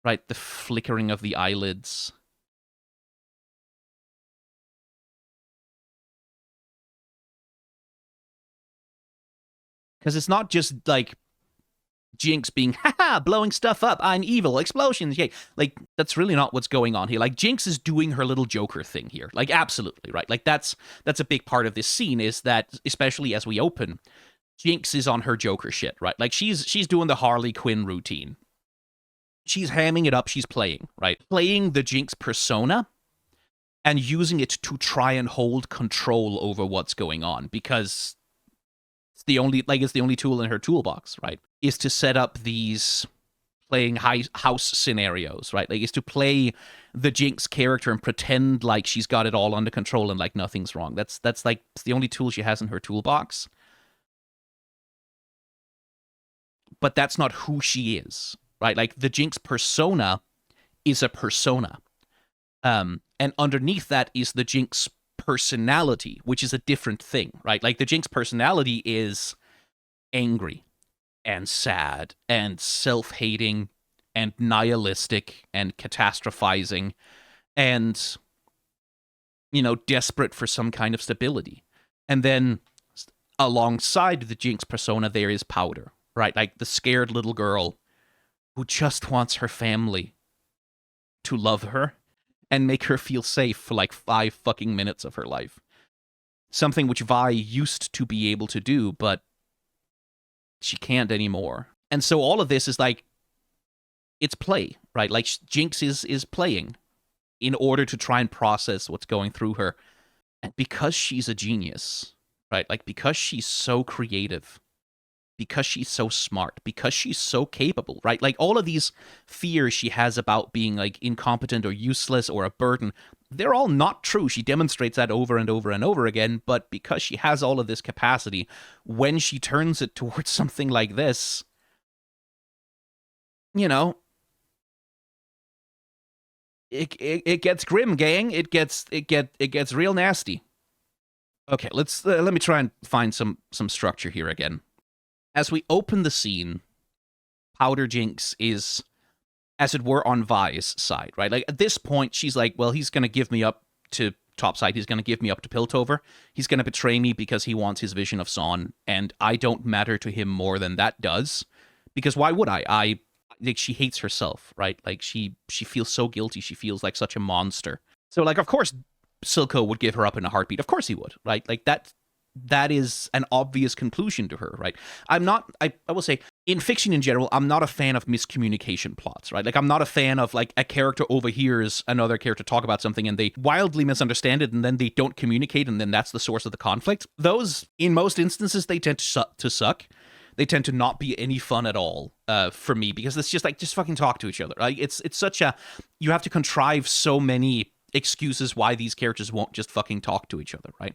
Speaker 1: Right, the flickering of the eyelids. Because it's not just, like, Jinx being, haha, blowing stuff up, I'm evil, explosions, yay. Like, that's really not what's going on here. Like, Jinx is doing her little Joker thing here. Like, absolutely, right? Like, that's a big part of this scene, is that, especially as we open, Jinx is on her Joker shit, right? Like, she's doing the Harley Quinn routine. She's hamming it up, she's playing, right? Playing the Jinx persona and using it to try and hold control over what's going on, because it's the only tool in her toolbox, right? Is to set up these playing house scenarios, right? Like, is to play the Jinx character and pretend like she's got it all under control and like nothing's wrong. That's like, it's the only tool she has in her toolbox. But that's not who she is, right? Like, the Jinx persona is a persona. And underneath that is the Jinx personality, which is a different thing, right? Like, the Jinx personality is angry and sad and self-hating and nihilistic and catastrophizing and, you know, desperate for some kind of stability. And then alongside the Jinx persona, there is Powder, right? Like, the scared little girl who just wants her family to love her and make her feel safe for like 5 fucking minutes of her life. Something which Vi used to be able to do, but she can't anymore. And so all of this is like, it's play, right? Like, Jinx is playing in order to try and process what's going through her. And because she's a genius, right? Like, because she's so creative, because she's so smart, because she's so capable, right? Like, all of these fears she has about being like incompetent or useless or a burden, they're all not true. She demonstrates that over and over and over again, but because she has all of this capacity, when she turns it towards something like this, you know, it gets grim, gang. It gets real nasty. Okay, let me try and find some structure here again. As we open the scene, Powder Jinx is, as it were, on Vi's side, right? Like, at this point, she's like, well, he's going to give me up to Topside. He's going to give me up to Piltover. He's going to betray me because he wants his vision of Son, and I don't matter to him more than that does. Because why would I like, she hates herself, right? Like, she feels so guilty. She feels like such a monster. So, like, of course, Silco would give her up in a heartbeat. Of course he would, right? Like, that is an obvious conclusion to her, right? I will say, in fiction in general, I'm not a fan of miscommunication plots, right? Like, I'm not a fan of, like, a character overhears another character talk about something and they wildly misunderstand it and then they don't communicate and then that's the source of the conflict. Those, in most instances, they tend to suck. They tend to not be any fun at all for me, because it's just like, just fucking talk to each other. Like, it's such a, you have to contrive so many excuses why these characters won't just fucking talk to each other, right?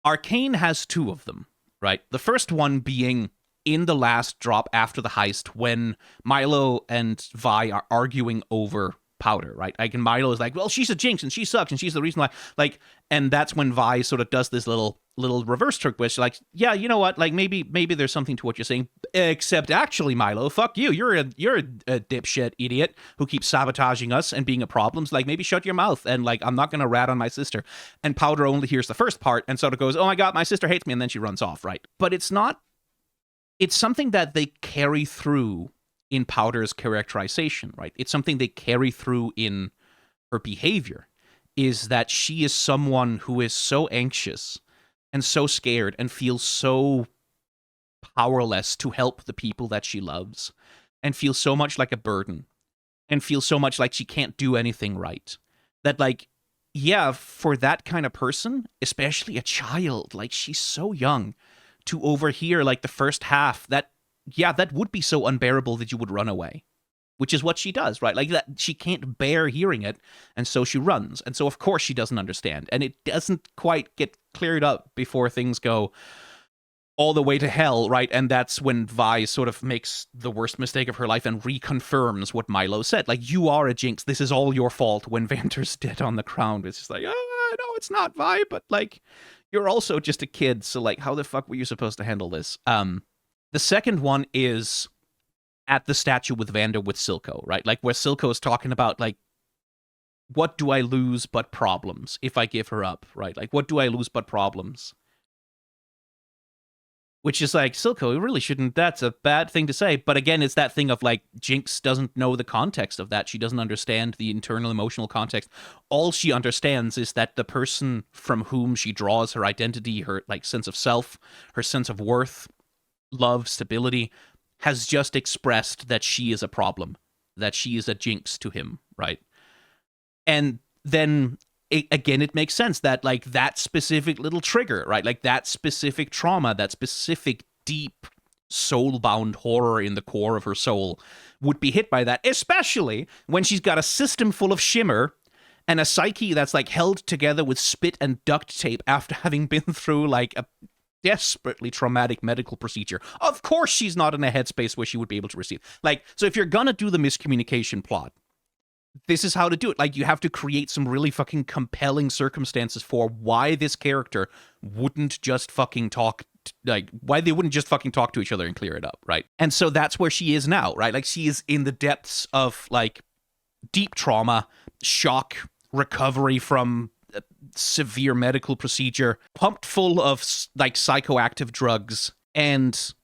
Speaker 1: Arcane has 2 of them, right? The first one being in the last drop after the heist when Milo and Vi are arguing over Powder, right? Like, and Milo is like, well, she's a Jinx and she sucks and she's the reason why, like, and that's when Vi sort of does this little reverse trick where she's like, yeah, you know what? Like, maybe there's something to what you're saying, except actually, Milo, fuck you. You're a dipshit idiot who keeps sabotaging us and being a problem. So, like, maybe shut your mouth and, like, I'm not going to rat on my sister. And Powder only hears the first part and sort of goes, oh my God, my sister hates me. And then she runs off, right? But it's something that they carry through in Powder's characterization, right? It's something they carry through in her behavior, is that she is someone who is so anxious and so scared and feels so powerless to help the people that she loves and feels so much like a burden and feels so much like she can't do anything right. That, like, yeah, for that kind of person, especially a child, like, she's so young, to overhear, like, the first half, that would be so unbearable that you would run away. Which is what she does, right? Like, that she can't bear hearing it, and so she runs. And so, of course, she doesn't understand. And it doesn't quite get cleared up before things go all the way to hell, right? And that's when Vi sort of makes the worst mistake of her life and reconfirms what Milo said. Like, you are a Jinx. This is all your fault. When Vanter's dead on the ground, it's just like, no, it's not, Vi, but, like, you're also just a kid. So, like, how the fuck were you supposed to handle this? The second one is at the statue with Vander with Silco, right? Like, where Silco is talking about, like, what do I lose but problems if I give her up, right? Like, what do I lose but problems? Which is like, Silco, you really shouldn't. That's a bad thing to say. But again, it's that thing of like, Jinx doesn't know the context of that. She doesn't understand the internal emotional context. All she understands is that the person from whom she draws her identity, her like sense of self, her sense of worth, love, stability, has just expressed that she is a problem, that she is a Jinx to him, right? And then again, it makes sense that like that specific little trigger, right? Like that specific trauma, that specific deep soul-bound horror in the core of her soul would be hit by that, especially when she's got a system full of shimmer and a psyche that's like held together with spit and duct tape after having been through like a desperately traumatic medical procedure. Of course she's not in a headspace where she would be able to receive. Like, so if you're gonna do the miscommunication plot, this is how to do it. Like, you have to create some really fucking compelling circumstances for why this character wouldn't just fucking talk, like, why they wouldn't just fucking talk to each other and clear it up, right? And so that's where she is now, right? Like, she is in the depths of, like, deep trauma, shock, recovery from a severe medical procedure, pumped full of, like, psychoactive drugs, and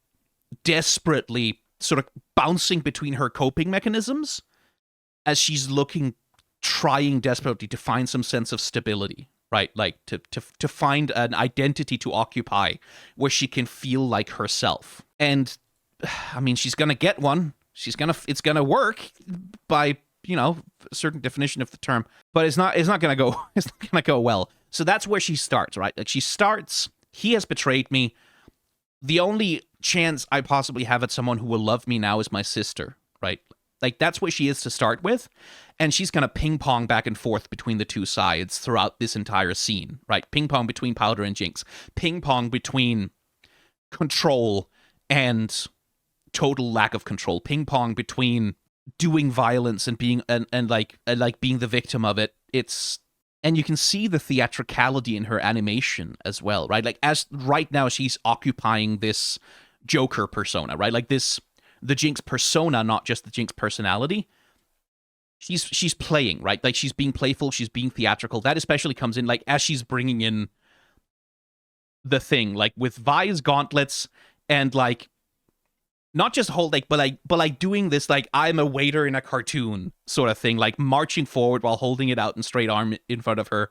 Speaker 1: desperately sort of bouncing between her coping mechanisms as she's trying desperately to find some sense of stability, right? Like to find an identity to occupy where she can feel like herself. And I mean, she's gonna get one. It's gonna work by, you know, a certain definition of the term, but it's not gonna go well. So that's where she starts, right? Like she starts, he has betrayed me. The only chance I possibly have at someone who will love me now is my sister, right? Like, that's where she is to start with, and she's going to ping-pong back and forth between the two sides throughout this entire scene, right? Ping-pong between Powder and Jinx. Ping-pong between control and total lack of control. Ping-pong between doing violence and being and being the victim of it. And you can see the theatricality in her animation as well, right? Like, as right now she's occupying this Joker persona, right? Like the Jinx persona, not just the Jinx personality. She's playing, right? Like, she's being playful, she's being theatrical. That especially comes in, like, as she's bringing in the thing, like, with Vi's gauntlets and, like, not just hold, like, but doing this, like, I'm a waiter in a cartoon sort of thing, like, marching forward while holding it out in straight arm in front of her,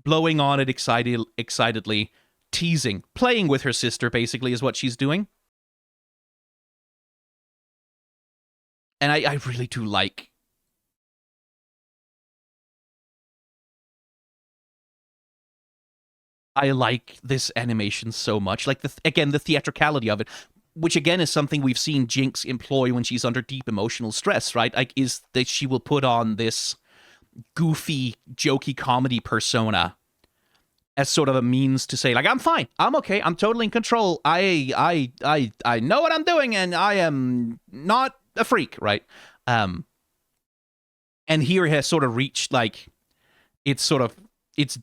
Speaker 1: blowing on it excitedly, teasing, playing with her sister, basically, is what she's doing. And I really do like this animation so much. Like, again, the theatricality of it, which again is something we've seen Jinx employ when she's under deep emotional stress, right? Like, is that she will put on this goofy, jokey comedy persona as sort of a means to say, like, I'm fine, I'm okay, I'm totally in control, I know what I'm doing, and I am not a freak, right? And here has sort of reached, like, its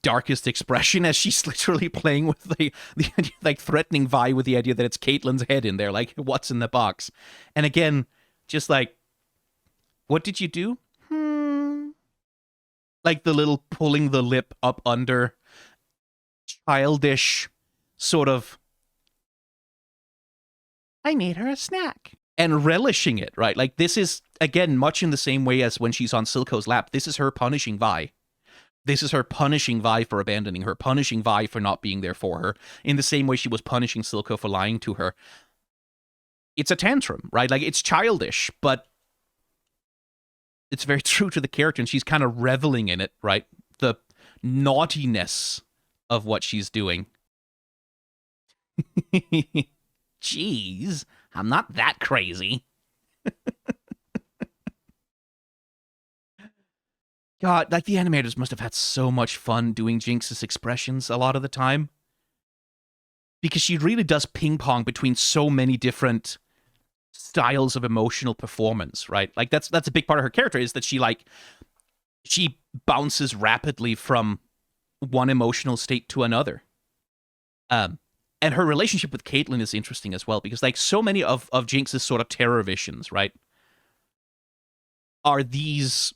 Speaker 1: darkest expression as she's literally playing with the like, threatening Vi with the idea that it's Caitlyn's head in there, like, what's in the box? And again, just like, what did you do? Like, the little pulling the lip up under, childish sort of, I made her a snack. And relishing it, right? Like, this is, again, much in the same way as when she's on Silco's lap. This is her punishing Vi. This is her punishing Vi for abandoning her, punishing Vi for not being there for her, in the same way she was punishing Silco for lying to her. It's a tantrum, right? Like, it's childish, but it's very true to the character, and she's kind of reveling in it, right? The naughtiness of what she's doing. Jeez, I'm not that crazy. God, like, the animators must have had so much fun doing Jinx's expressions a lot of the time. Because she really does ping-pong between so many different styles of emotional performance, right? Like, that's a big part of her character, is that she bounces rapidly from one emotional state to another. And her relationship with Caitlyn is interesting as well, because, like, so many of Jinx's sort of terror visions, right, are this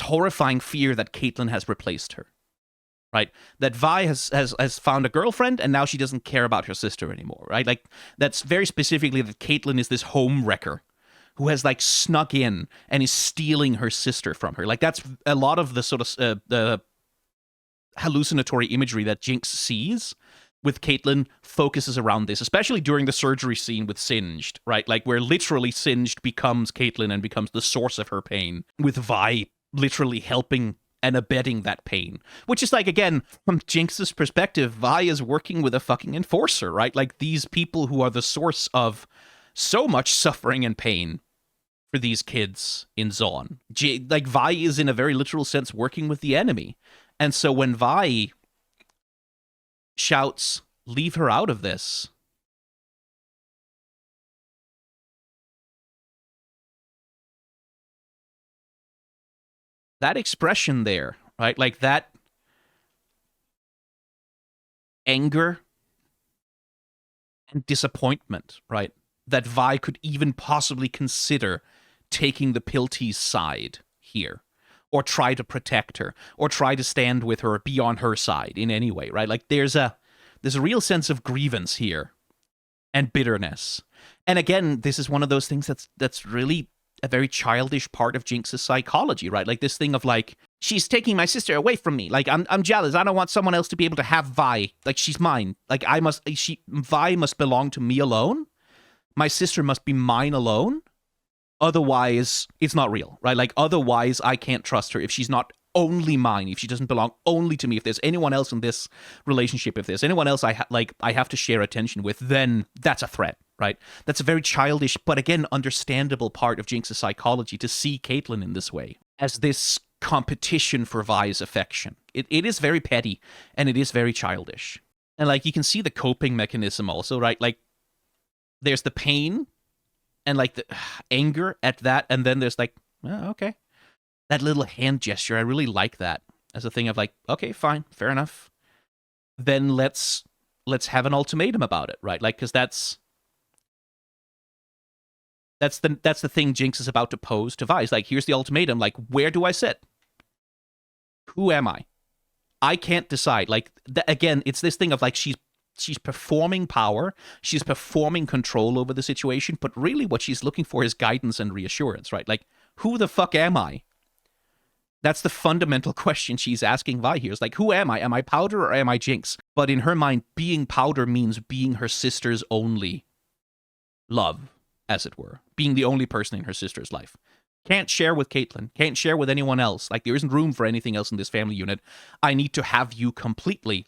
Speaker 1: horrifying fear that Caitlyn has replaced her, right? That Vi has found a girlfriend, and now she doesn't care about her sister anymore, right? Like, that's very specifically that Caitlyn is this home wrecker who has, like, snuck in and is stealing her sister from her. Like, that's a lot of the sort of the hallucinatory imagery that Jinx sees with Caitlyn focuses around this, especially during the surgery scene with Singed, right? Like, where literally Singed becomes Caitlyn and becomes the source of her pain, with Vi literally helping and abetting that pain. Which is like, again, from Jinx's perspective, Vi is working with a fucking enforcer, right? Like, these people who are the source of so much suffering and pain for these kids in Zaun. Like, Vi is, in a very literal sense, working with the enemy. And so when Vi shouts, "Leave her out of this," that expression there, right? Like, that anger and disappointment, right? That Vi could even possibly consider taking the Pilty's side here, or try to protect her, or try to stand with her, or be on her side in any way, right? Like, there's a real sense of grievance here and bitterness. And again, this is one of those things that's really a very childish part of Jinx's psychology, right? Like, this thing of, like, she's taking my sister away from me. Like, I'm jealous. I don't want someone else to be able to have Vi. Like, she's mine. Like, Vi must belong to me alone. My sister must be mine alone. Otherwise, it's not real, right? Like, otherwise, I can't trust her if she's not only mine, if she doesn't belong only to me, if there's anyone else in this relationship, if there's anyone else I have to share attention with, then that's a threat, right? That's a very childish, but again, understandable part of Jinx's psychology to see Caitlyn in this way, as this competition for Vi's affection. It is very petty, and it is very childish. And, like, you can see the coping mechanism also, right? Like, there's the pain and, like, the anger at that, and then there's, like, oh, okay. That little hand gesture, I really like that as a thing of, like, okay, fine, fair enough. Then let's have an ultimatum about it, right? Like, because that's the thing Jinx is about to pose to Vi. It's like, here's the ultimatum. Like, where do I sit? Who am I? I can't decide. Like, again, it's this thing of, like, she's performing power, she's performing control over the situation, but really what she's looking for is guidance and reassurance, right? Like, who the fuck am I? That's the fundamental question she's asking Vi here. It's like, who am I? Am I Powder or am I Jinx? But in her mind, being Powder means being her sister's only love, as it were. Being the only person in her sister's life. Can't share with Caitlyn. Can't share with anyone else. Like, there isn't room for anything else in this family unit. I need to have you completely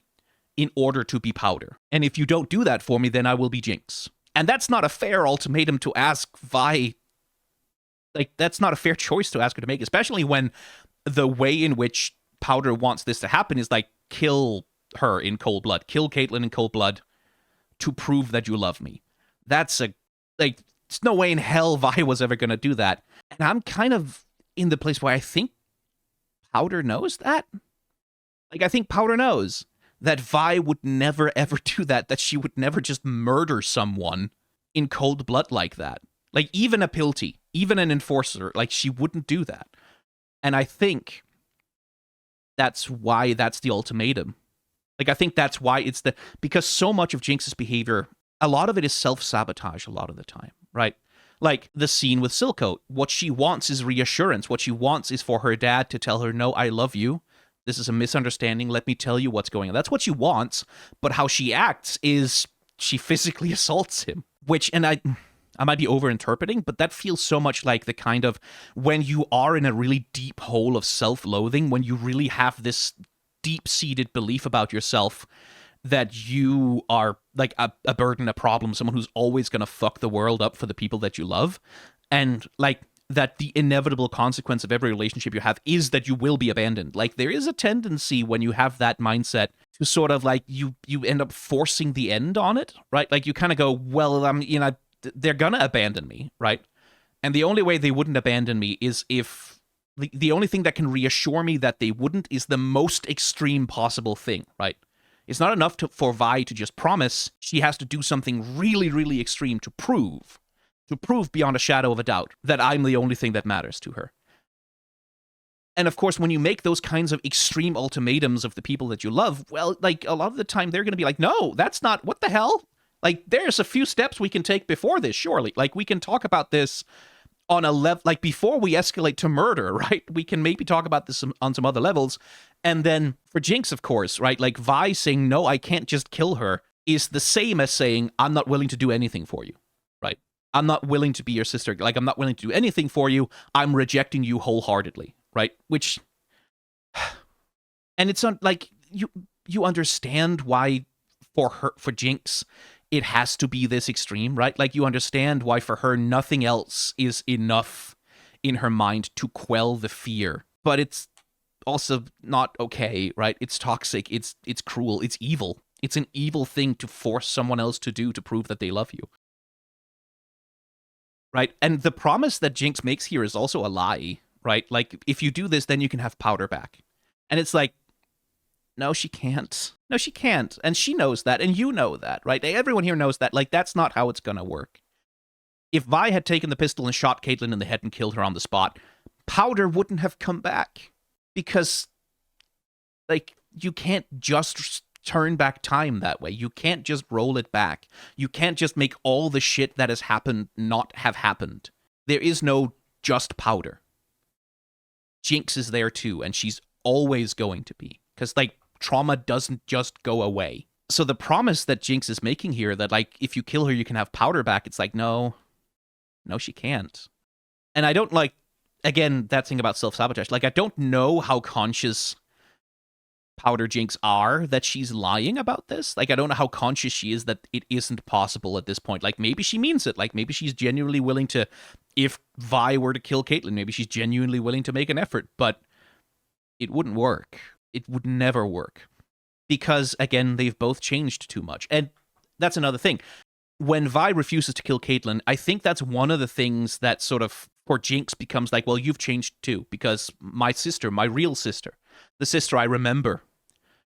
Speaker 1: in order to be Powder. And if you don't do that for me, then I will be Jinx. And that's not a fair ultimatum to ask Vi. Like, that's not a fair choice to ask her to make, especially when the way in which Powder wants this to happen is, like, kill her in cold blood. Kill Caitlyn in cold blood to prove that you love me. That's there's no way in hell Vi was ever going to do that. And I'm kind of in the place where I think Powder knows that. Like, I think Powder knows that Vi would never, ever do that she would never just murder someone in cold blood like that. Like, even a Pilty, even an enforcer, like, she wouldn't do that. And I think that's why that's the ultimatum. Like, I think that's why because so much of Jinx's behavior, a lot of it is self-sabotage a lot of the time, right? Like, the scene with Silco, what she wants is reassurance. What she wants is for her dad to tell her, no, I love you. This is a misunderstanding. Let me tell you what's going on. That's what she wants. But how she acts is she physically assaults him. Which, and I might be overinterpreting, but that feels so much like the kind of, when you are in a really deep hole of self-loathing, when you really have this deep-seated belief about yourself that you are, like, a burden, a problem, someone who's always going to fuck the world up for the people that you love. And, like, that the inevitable consequence of every relationship you have is that you will be abandoned. Like, there is a tendency when you have that mindset to sort of, like, you end up forcing the end on it, right? Like, you kind of go, well, they're gonna abandon me, right? And the only way they wouldn't abandon me is if the only thing that can reassure me that they wouldn't is the most extreme possible thing, right? It's not enough for Vi to just promise. She has to do something really, really extreme to prove beyond a shadow of a doubt that I'm the only thing that matters to her. And of course, when you make those kinds of extreme ultimatums of the people that you love, well, like, a lot of the time they're going to be like, no, that's not, what the hell? Like, there's a few steps we can take before this, surely. Like, we can talk about this on a level, like, before we escalate to murder, right? We can maybe talk about this on some other levels. And then for Jinx, of course, right? Like, Vi saying, no, I can't just kill her, is the same as saying, I'm not willing to do anything for you, right? I'm not willing to be your sister. Like, I'm not willing to do anything for you. I'm rejecting you wholeheartedly, right? Which, and it's like, you understand why for Jinx, it has to be this extreme, right? Like, you understand why for her nothing else is enough in her mind to quell the fear. But it's also not okay, right? It's toxic, it's cruel, it's evil. It's an evil thing to force someone else to do to prove that they love you. Right? And the promise that Jinx makes here is also a lie, right? Like, if you do this, then you can have powder back. And it's like, no, she can't. No, she can't. And she knows that, and you know that, right? Everyone here knows that. Like, that's not how it's gonna work. If Vi had taken the pistol and shot Caitlyn in the head and killed her on the spot, powder wouldn't have come back. Because, like, you can't just turn back time that way. You can't just roll it back. You can't just make all the shit that has happened not have happened. There is no just powder. Jinx is there too, and she's always going to be. Because, like, trauma doesn't just go away. So the promise that Jinx is making here, that, like, if you kill her, you can have powder back, it's like, no, she can't. And I don't, like, again, that thing about self-sabotage, like, I don't know how conscious Powder Jinx are that she's lying about this. Like, I don't know how conscious she is that it isn't possible at this point. Like, maybe she means it. Like, maybe she's genuinely willing to, if Vi were to kill Caitlyn, maybe she's genuinely willing to make an effort, but it wouldn't work. It would never work. Because, again, they've both changed too much. And that's another thing. When Vi refuses to kill Caitlyn, I think that's one of the things that sort of, for Jinx, becomes like, well, you've changed too, because my sister, my real sister, the sister I remember,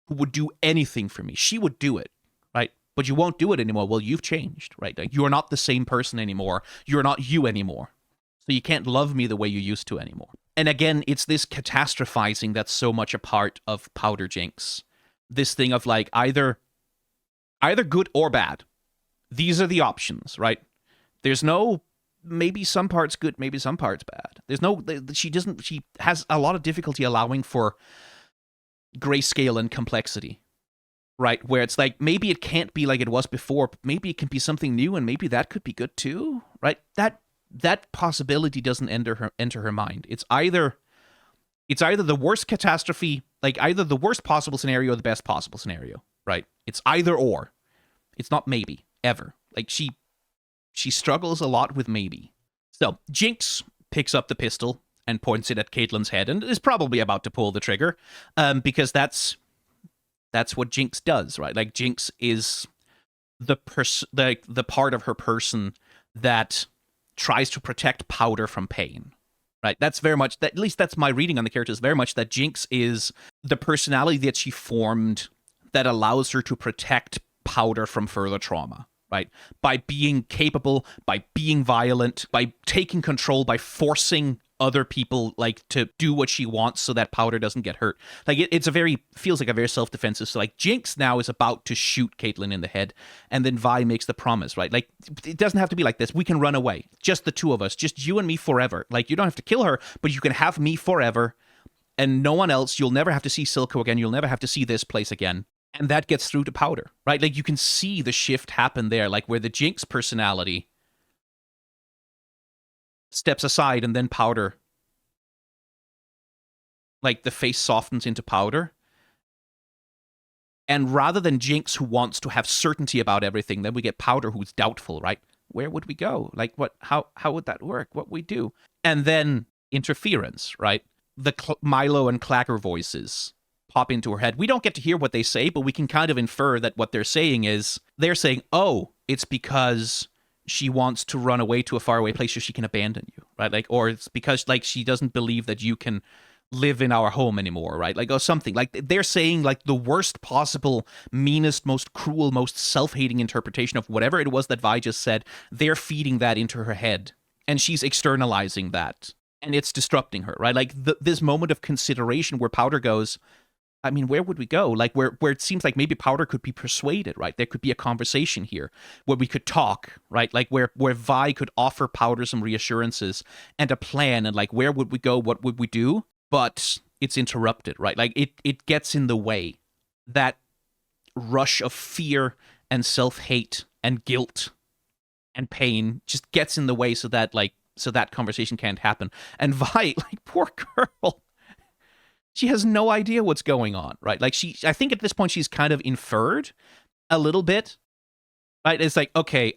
Speaker 1: who would do anything for me, she would do it, right? But you won't do it anymore. Well, you've changed, right? Like, you're not the same person anymore. You're not you anymore. So you can't love me the way you used to anymore. And again, it's this catastrophizing that's so much a part of Powder Jinx. This thing of, like, either good or bad. These are the options, right? There's no maybe some parts good, maybe some parts bad. There's no, she has a lot of difficulty allowing for grayscale and complexity, right? Where it's like, maybe it can't be like it was before, but maybe it can be something new, and maybe that could be good too, right? That possibility doesn't enter her mind. It's either the worst catastrophe, like either the worst possible scenario or the best possible scenario, right? It's either or. It's not maybe, ever. Like, she struggles a lot with maybe. So, Jinx picks up the pistol and points it at Caitlyn's head, and is probably about to pull the trigger, because that's what Jinx does, right? Like, Jinx is the part of her person that tries to protect Powder from pain, right? That's very much, at least that's my reading on the character, is very much that Jinx is the personality that she formed that allows her to protect Powder from further trauma, right? By being capable, by being violent, by taking control, by forcing other people, like, to do what she wants so that Powder doesn't get hurt. Like, feels like a very self-defensive. So, like, Jinx now is about to shoot Caitlyn in the head, and then Vi makes the promise, right? Like, it doesn't have to be like this. We can run away. Just the two of us. Just you and me forever. Like, you don't have to kill her, but you can have me forever, and no one else. You'll never have to see Silco again. You'll never have to see this place again. And that gets through to Powder, right? Like, you can see the shift happen there, like, where the Jinx personality steps aside, and then Powder, like, the face softens into Powder. And rather than Jinx, who wants to have certainty about everything, then we get Powder, who's doubtful, right? Where would we go? Like, what? How would that work? What we do? And then interference, right? The Milo and Clacker voices pop into her head. We don't get to hear what they say, but we can kind of infer that what they're saying is, they're saying, oh, it's because she wants to run away to a faraway place so she can abandon you, right? Like, or it's because, like, she doesn't believe that you can live in our home anymore, right? Like, or something. Like, they're saying, like, the worst possible, meanest, most cruel, most self-hating interpretation of whatever it was that Vi just said. They're feeding that into her head, and she's externalizing that. and it's disrupting her, right? Like this moment of consideration where Powder goes, I mean, where would we go? Like where it seems like maybe Powder could be persuaded, right? There could be a conversation here where we could talk, right? Like where Vi could offer Powder some reassurances and a plan, and like where would we go? What would we do? But it's interrupted, right? Like it gets in the way. That rush of fear and self-hate and guilt and pain just gets in the way, so that conversation can't happen. And Vi, like, poor girl, she has no idea what's going on, right? Like I think at this point she's kind of inferred a little bit, right? It's like, okay,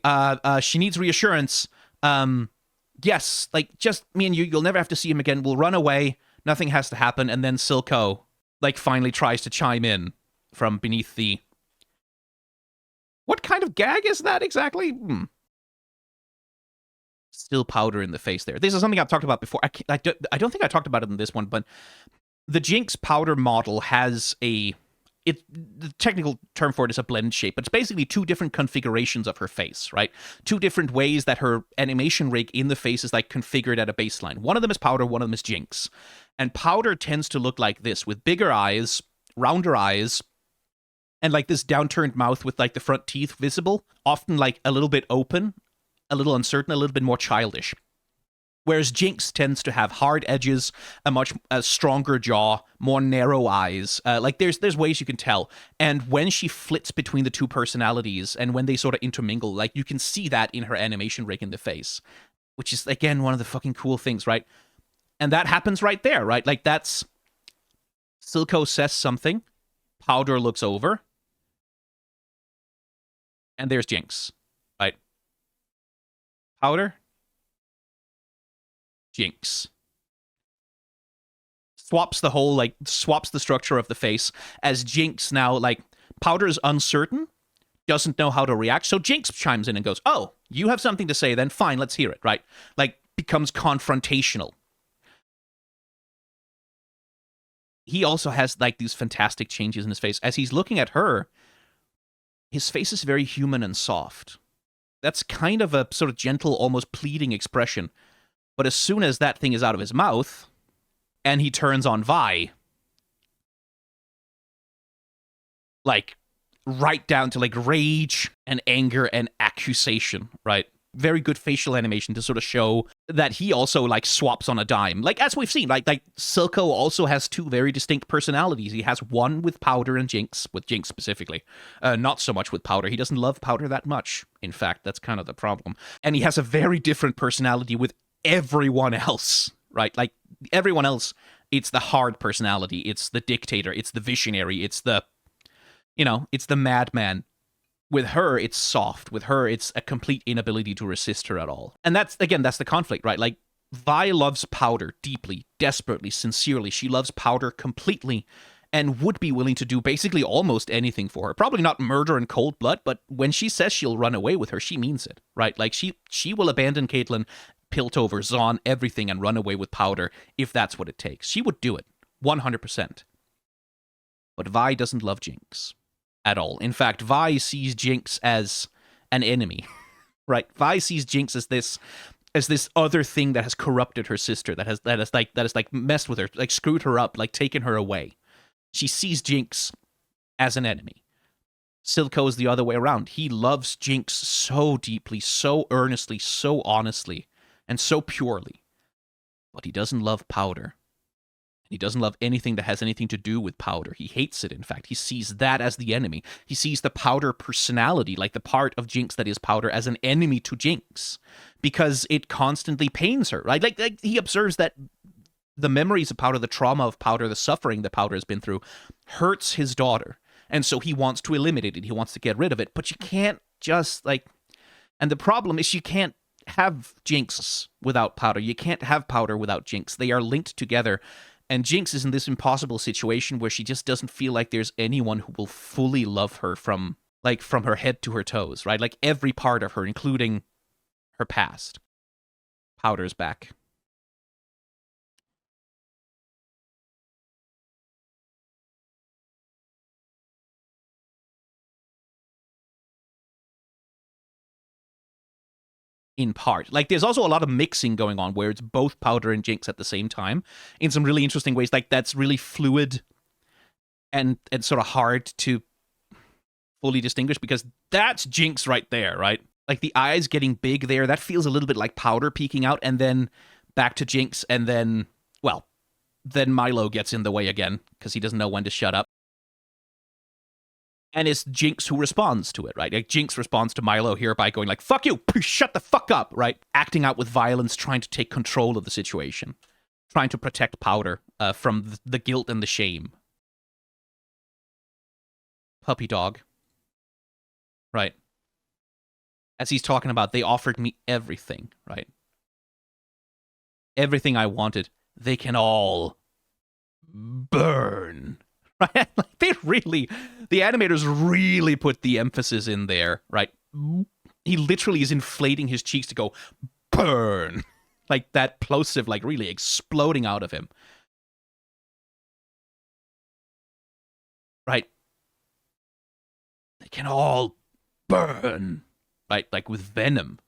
Speaker 1: she needs reassurance. Yes, like just me and you'll never have to see him again. We'll run away. Nothing has to happen. And then Silco, like, finally tries to chime in from beneath the... What kind of gag is that exactly? Still Powder in the face there. This is something I've talked about before. I don't think I talked about it in this one, but the Jinx Powder model has the technical term for it is a blend shape, but it's basically two different configurations of her face, right? Two different ways that her animation rig in the face is like configured at a baseline. One of them is Powder, one of them is Jinx. And Powder tends to look like this, with bigger eyes, rounder eyes, and like this downturned mouth with like the front teeth visible, often like a little bit open, a little uncertain, a little bit more childish. Whereas Jinx tends to have hard edges, a stronger jaw, more narrow eyes. Like there's ways you can tell. And when she flits between the two personalities and when they sort of intermingle, like you can see that in her animation rig in the face, which is again one of the fucking cool things, right? And that happens right there, right? Like that's Silco says something, Powder looks over, and there's Jinx, right? Powder, Jinx. Swaps the structure of the face, as Jinx now, like, Powder is uncertain, doesn't know how to react, so Jinx chimes in and goes, oh, you have something to say then? Fine, let's hear it, right? Like, becomes confrontational. He also has, like, these fantastic changes in his face. As he's looking at her, his face is very human and soft. That's kind of a sort of gentle, almost pleading expression. But as soon as that thing is out of his mouth, and he turns on Vi, like, right down to, like, rage and anger and accusation, right? Very good facial animation to sort of show that he also, like, swaps on a dime. Like, as we've seen, like Silco also has two very distinct personalities. He has one with Powder and Jinx, with Jinx specifically. Not so much with Powder. He doesn't love Powder that much. In fact, that's kind of the problem. And he has a very different personality with everyone else, right? Like, everyone else, it's the hard personality, it's the dictator, it's the visionary, it's the, it's the madman. With her, it's soft. With her, it's a complete inability to resist her at all. And that's the conflict, right? Like, Vi loves Powder deeply, desperately, sincerely. She loves Powder completely and would be willing to do basically almost anything for her. Probably not murder in cold blood, but when she says she'll run away with her, she means it, right? Like, she will abandon Caitlyn, Piltover, Zaun, everything, and run away with Powder if that's what it takes. She would do it, 100%. But Vi doesn't love Jinx at all. In fact, Vi sees Jinx as an enemy, right? Vi sees Jinx as this other thing that has corrupted her sister, that has messed with her, like screwed her up, like taken her away. She sees Jinx as an enemy. Silco is the other way around. He loves Jinx so deeply, so earnestly, so honestly, and so purely. But he doesn't love Powder. He doesn't love anything that has anything to do with Powder. He hates it, in fact. He sees that as the enemy. He sees the Powder personality, like the part of Jinx that is Powder, as an enemy to Jinx, because it constantly pains her, right? Like he observes that the memories of Powder, the trauma of Powder, the suffering that Powder has been through, hurts his daughter. And so he wants to eliminate it. He wants to get rid of it. But you can't just, like... And the problem is you can't have Jinx without Powder. You can't have Powder without Jinx. They are linked together. And Jinx is in this impossible situation where she just doesn't feel like there's anyone who will fully love her from her head to her toes, right? Like every part of her, including her past. Powder's back. in part. Like, there's also a lot of mixing going on where it's both Powder and Jinx at the same time in some really interesting ways. Like, that's really fluid and sort of hard to fully distinguish, because that's Jinx right there, right? Like, the eyes getting big there, that feels a little bit like Powder peeking out, and then back to Jinx, and then, well, then Milo gets in the way again because he doesn't know when to shut up. And it's Jinx who responds to it, right? Like, Jinx responds to Milo here by going like, fuck you, shut the fuck up, right? Acting out with violence, trying to take control of the situation. Trying to protect Powder from the guilt and the shame. Puppy dog. Right. As he's talking about, they offered me everything, right? Everything I wanted. They can all burn. Right? Like, the animators really put the emphasis in there, right? He literally is inflating his cheeks to go, burn. Like, that plosive, like, really exploding out of him. Right? They can all burn. Right? Like, with venom.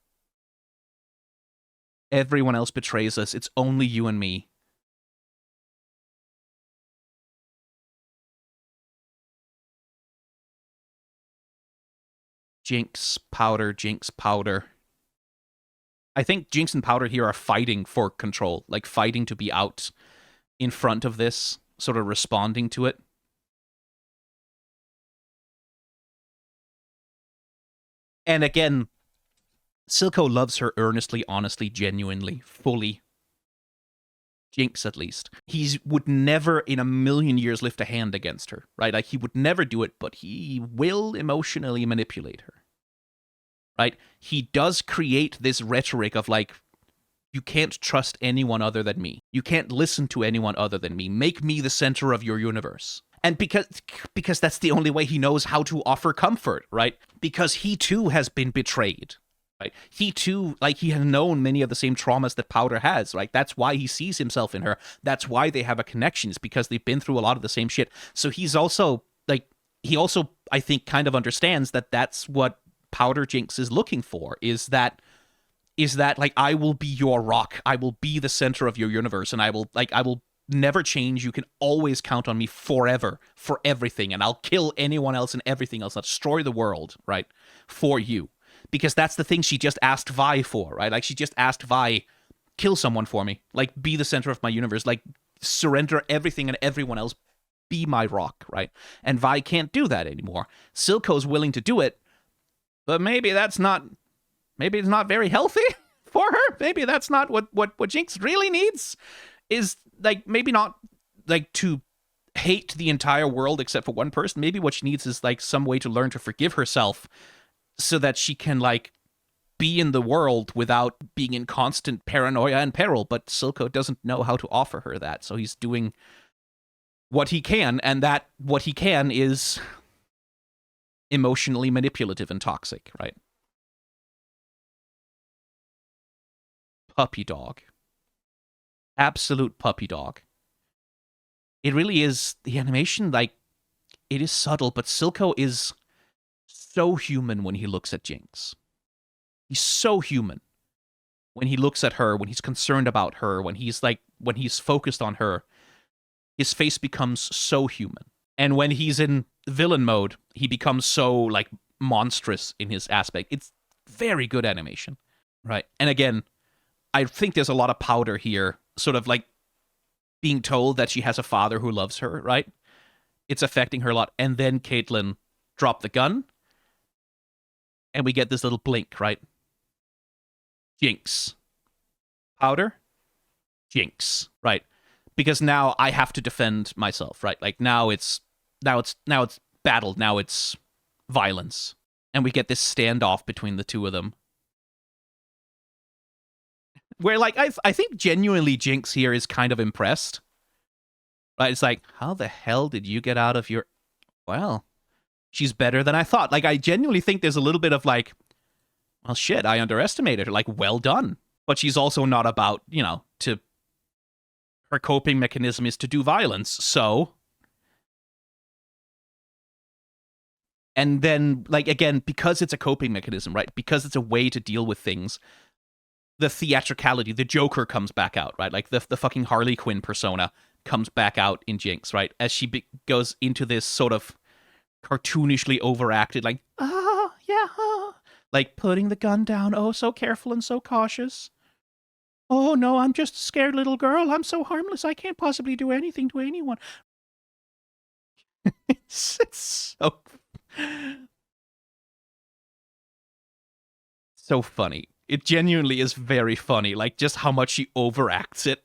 Speaker 1: Everyone else betrays us. It's only you and me. Jinx, Powder, Jinx, Powder. I think Jinx and Powder here are fighting for control, like fighting to be out in front of this, sort of responding to it. And again, Silco loves her earnestly, honestly, genuinely, fully. Jinx, at least. He would never in a million years lift a hand against her, right? Like, he would never do it, but he will emotionally manipulate her. Right? He does create this rhetoric of, like, you can't trust anyone other than me. You can't listen to anyone other than me. Make me the center of your universe. And because that's the only way he knows how to offer comfort, right? Because he too has been betrayed. Right? He too, like, he has known many of the same traumas that Powder has, right? That's why he sees himself in her. That's why they have a connection, is because they've been through a lot of the same shit. So he's also, like, I think, kind of understands that that's what Powder Jinx is looking for, is that, like, I will be your rock. I will be the center of your universe, and I will never change. You can always count on me forever, for everything, and I'll kill anyone else and everything else. I'll destroy the world, right? For you. Because that's the thing she just asked Vi for, right? Like, she just asked Vi, kill someone for me. Like, be the center of my universe. Like, surrender everything and everyone else. Be my rock, right? And Vi can't do that anymore. Silco's willing to do it, but maybe it's not very healthy for her. Maybe that's not what Jinx really needs. Is, like, maybe not, like, to hate the entire world except for one person. Maybe what she needs is, like, some way to learn to forgive herself, so that she can, like, be in the world without being in constant paranoia and peril. But Silco doesn't know how to offer her that, so he's doing what he can, and that what he can is emotionally manipulative and toxic, right? Puppy dog. Absolute puppy dog. It really is, the animation, like, it is subtle, but Silco is so human when he looks at Jinx. He's so human when he looks at her, when he's concerned about her, when he's focused on her. His face becomes so human. And when he's in villain mode, he becomes so, like, monstrous in his aspect. It's very good animation, right? And again, I think there's a lot of Powder here, sort of, like, being told that she has a father who loves her, right? It's affecting her a lot. And then Caitlyn dropped the gun, and we get this little blink, right? Jinx. Powder? Jinx, right? Because now I have to defend myself, right? Like, now it's battle, now it's violence. And we get this standoff between the two of them. Where, like, I think genuinely Jinx here is kind of impressed. Right? It's like, how the hell did you get out of your... Well, she's better than I thought. Like, I genuinely think there's a little bit of, like, well, shit, I underestimated her. Like, well done. But she's also not about, her coping mechanism is to do violence, so... And then, like, again, because it's a coping mechanism, right? Because it's a way to deal with things, the theatricality, the Joker comes back out, right? Like the fucking Harley Quinn persona comes back out in Jinx, right? As she goes into this sort of cartoonishly overacted, like, yeah, like putting the gun down, oh, so careful and so cautious. Oh, no, I'm just a scared little girl. I'm so harmless. I can't possibly do anything to anyone. It's so funny. It genuinely is very funny, like just how much she overacts it.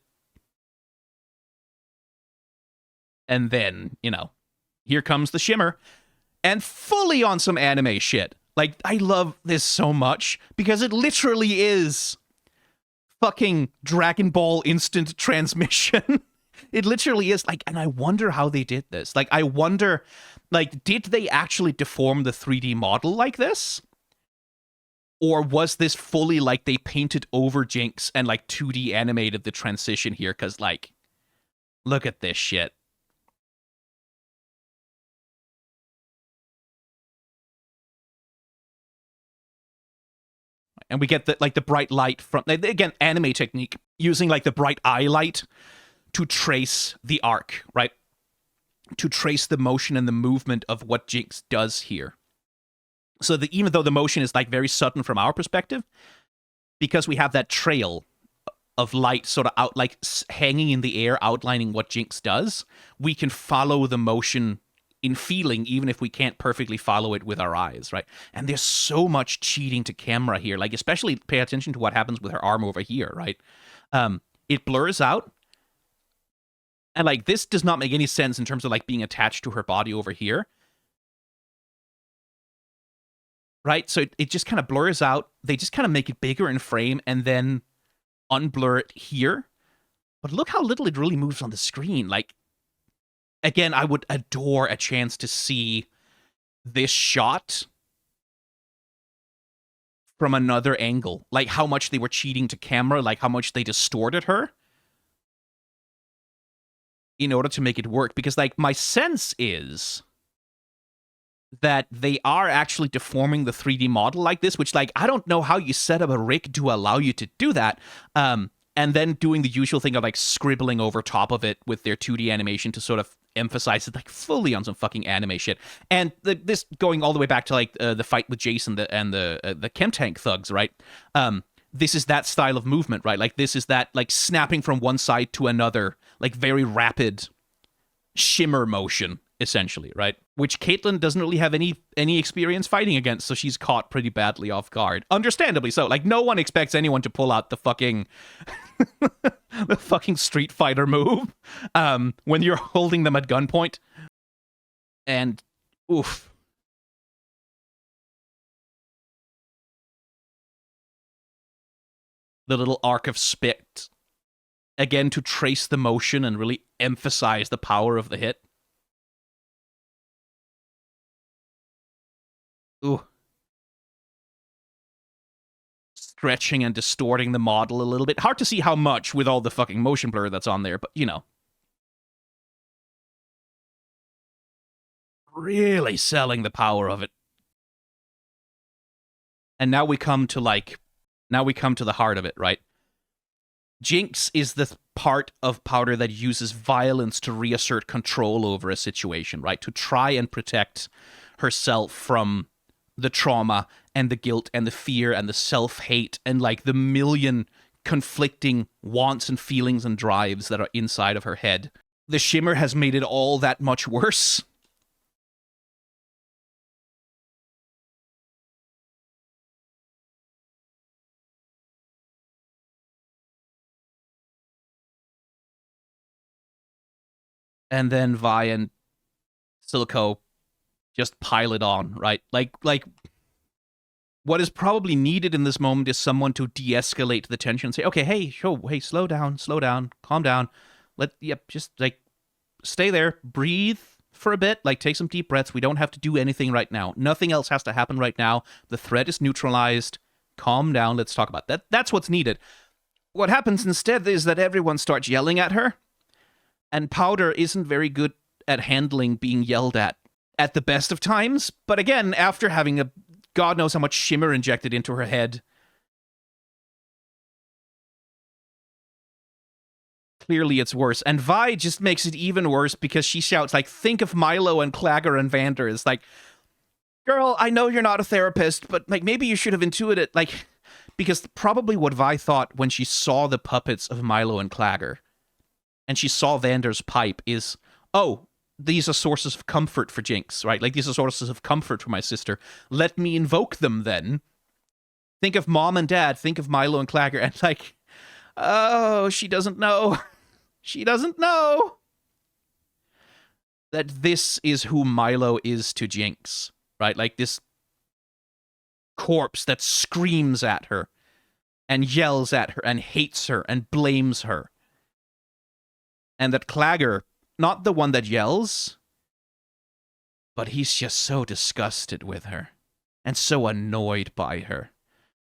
Speaker 1: And then, here comes the shimmer. And fully on some anime shit. Like, I love this so much because it literally is fucking Dragon Ball instant transmission. It literally is, like, and I wonder how they did this. Like, I wonder, like, did they actually deform the 3D model like this? Or was this fully, like, they painted over Jinx and, like, 2D animated the transition here? Because, like, look at this shit. And we get the bright light from, again, anime technique, using like the bright eye light to trace the arc, right? To trace the motion and the movement of what Jinx does here. So that even though the motion is like very sudden from our perspective, because we have that trail of light sort of out, like hanging in the air, outlining what Jinx does, we can follow the motion in feeling, even if we can't perfectly follow it with our eyes, right? And there's so much cheating to camera here, like especially pay attention to what happens with her arm over here, right? It blurs out, and like this does not make any sense in terms of like being attached to her body over here, right? So it just kind of blurs out. They just kind of make it bigger in frame and then unblur it here. But look how little it really moves on the screen. Like, again, I would adore a chance to see this shot from another angle. Like how much they were cheating to camera, like how much they distorted her in order to make it work. Because like my sense is that they are actually deforming the 3D model like this, which like I don't know how you set up a rig to allow you to do that. And then doing the usual thing of like scribbling over top of it with their 2D animation to sort of emphasize it like fully on some fucking anime shit. And this going all the way back to like the fight with Jayce and the Chem Tank thugs, right? This is that style of movement, right? Like this is that like snapping from one side to another, like very rapid shimmer motion, essentially, right? Which Caitlyn doesn't really have any experience fighting against, so she's caught pretty badly off guard. Understandably so. Like no one expects anyone to pull out the fucking the fucking Street Fighter move when you're holding them at gunpoint. And oof. The little arc of spit, again, to trace the motion and really emphasize the power of the hit. Ooh. Stretching and distorting the model a little bit. Hard to see how much with all the fucking motion blur that's on there, but you know. Really selling the power of it. And now we come to the heart of it, right? Jinx is the part of Powder that uses violence to reassert control over a situation, right? To try and protect herself from the trauma and the guilt and the fear and the self-hate and like the million conflicting wants and feelings and drives that are inside of her head. The shimmer has made it all that much worse. And then Vi and Silco just pile it on, right? Like what is probably needed in this moment is someone to de-escalate the tension and say, okay, hey, slow down, calm down. Just like stay there, breathe for a bit, like take some deep breaths. We don't have to do anything right now. Nothing else has to happen right now. The threat is neutralized. Calm down. Let's talk about that. That's what's needed. What happens instead is that everyone starts yelling at her, and Powder isn't very good at handling being yelled at the best of times. But again, after having a God knows how much shimmer injected into her head, clearly it's worse. And Vi just makes it even worse because she shouts, like, think of Milo and Clagger and Vander. It's like, girl, I know you're not a therapist, but, like, maybe you should have intuited, like, because probably what Vi thought when she saw the puppets of Milo and Clagger and she saw Vander's pipe is, oh, these are sources of comfort for Jinx, right? Like, these are sources of comfort for my sister. Let me invoke them then. Think of Mom and Dad. Think of Milo and Clagger. And, like, oh, she doesn't know. She doesn't know that this is who Milo is to Jinx, right? Like, this corpse that screams at her and yells at her and hates her and blames her. And that Clagger, not the one that yells, but he's just so disgusted with her and so annoyed by her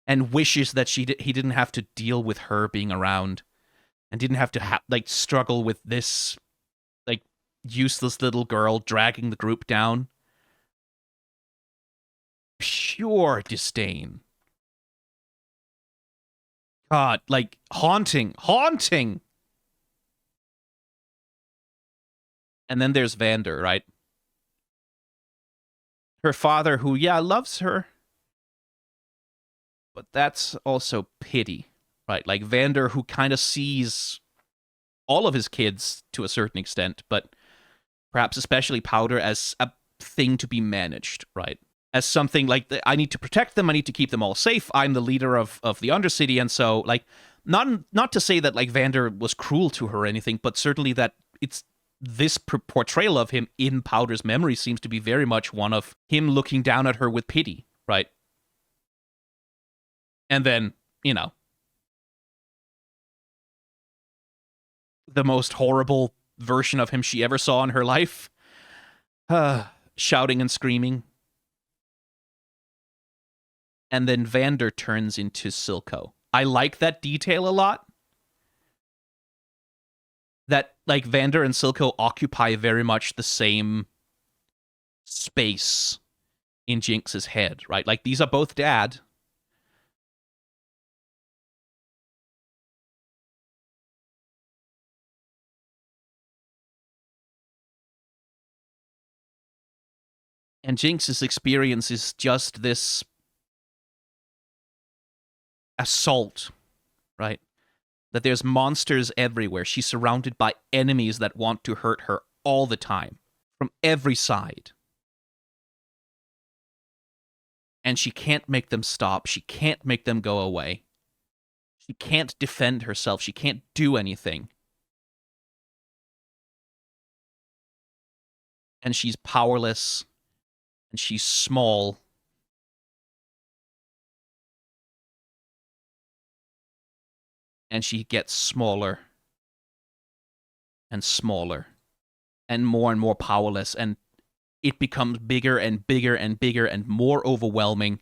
Speaker 1: and wishes that he didn't have to deal with her being around and didn't have to like struggle with this like useless little girl dragging the group down. Pure disdain. God, like haunting. And then there's Vander, right? Her father, who, yeah, loves her. But that's also pity, right? Like Vander, who kind of sees all of his kids to a certain extent, but perhaps especially Powder as a thing to be managed, right? As something like, I need to protect them, I need to keep them all safe, I'm the leader of the Undercity, and so, like, not to say that, like, Vander was cruel to her or anything, but certainly that it's this portrayal of him in Powder's memory seems to be very much one of him looking down at her with pity, right? And then, you know, the most horrible version of him she ever saw in her life. Shouting and screaming. And then Vander turns into Silco. I like that detail a lot. That, like, Vander and Silco occupy very much the same space in Jinx's head, right? Like, these are both dad. And Jinx's experience is just this assault, right? That there's monsters everywhere. She's surrounded by enemies that want to hurt her all the time, from every side. And she can't make them stop. She can't make them go away. She can't defend herself. She can't do anything. And she's powerless. And she's small. And she gets smaller and smaller and more powerless, and it becomes bigger and bigger and bigger and more overwhelming.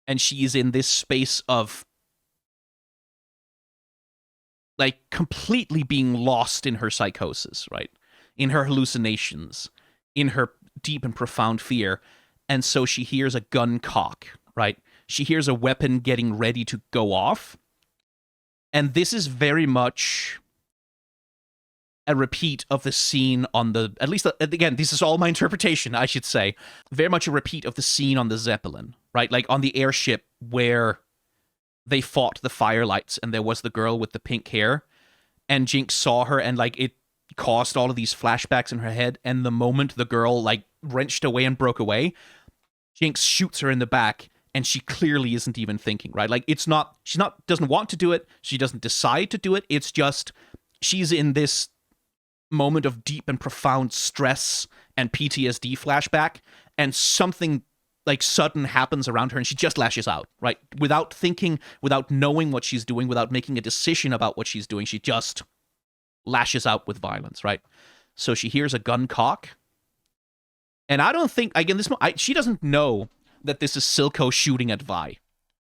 Speaker 1: And she's in this space of, like, completely being lost in her psychosis, right? In her hallucinations, in her deep and profound fear. And so she hears a gun cock, right? She hears a weapon getting ready to go off. And this is very much a repeat of the scene on the, at least, again, this is all my interpretation, I should say, very much a repeat of the scene on the Zeppelin, right? Like on the airship where they fought the firelights and there was the girl with the pink hair and Jinx saw her and, like, it caused all of these flashbacks in her head, and the moment the girl, like, wrenched away and broke away, Jinx shoots her in the back. And she clearly isn't even thinking, right? Like, she's not, doesn't want to do it. She doesn't decide to do it. It's just, she's in this moment of deep and profound stress and PTSD flashback, and something, like, sudden happens around her, and she just lashes out, right? Without thinking, without knowing what she's doing, without making a decision about what she's doing, she just lashes out with violence, right? So she hears a gun cock. And I don't think, again, she doesn't know that this is Silco shooting at Vi.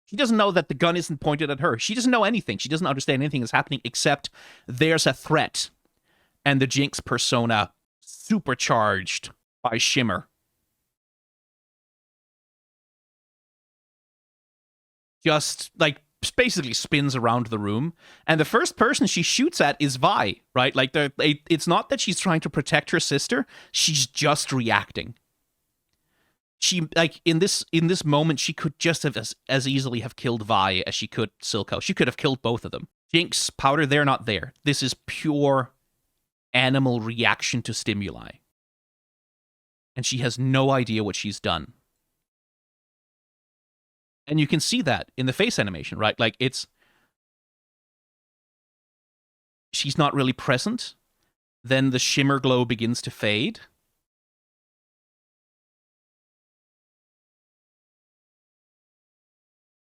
Speaker 1: She doesn't know that the gun isn't pointed at her. She doesn't know anything. She doesn't understand anything that's happening except there's a threat. And the Jinx persona supercharged by Shimmer just, like, basically spins around the room, and the first person she shoots at is Vi, right? Like, it's not that she's trying to protect her sister, she's just reacting. She, like, in this moment, she could just have as easily have killed Vi as she could Silco. She could have killed both of them. Jinx, Powder, they're not there. This is pure animal reaction to stimuli. And she has no idea what she's done. And you can see that in the face animation, right? Like, she's not really present. Then the shimmer glow begins to fade.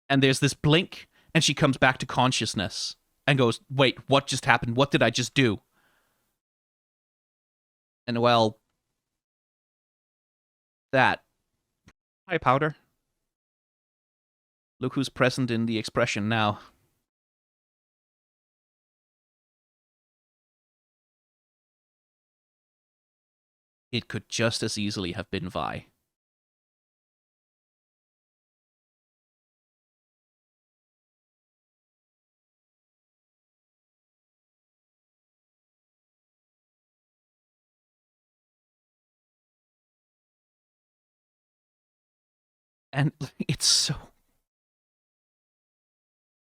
Speaker 1: And there's this blink, and she comes back to consciousness and goes, wait, what just happened? What did I just do? And, well, that. Hi, Powder. Look who's present in the expression now. It could just as easily have been Vi. And it's so...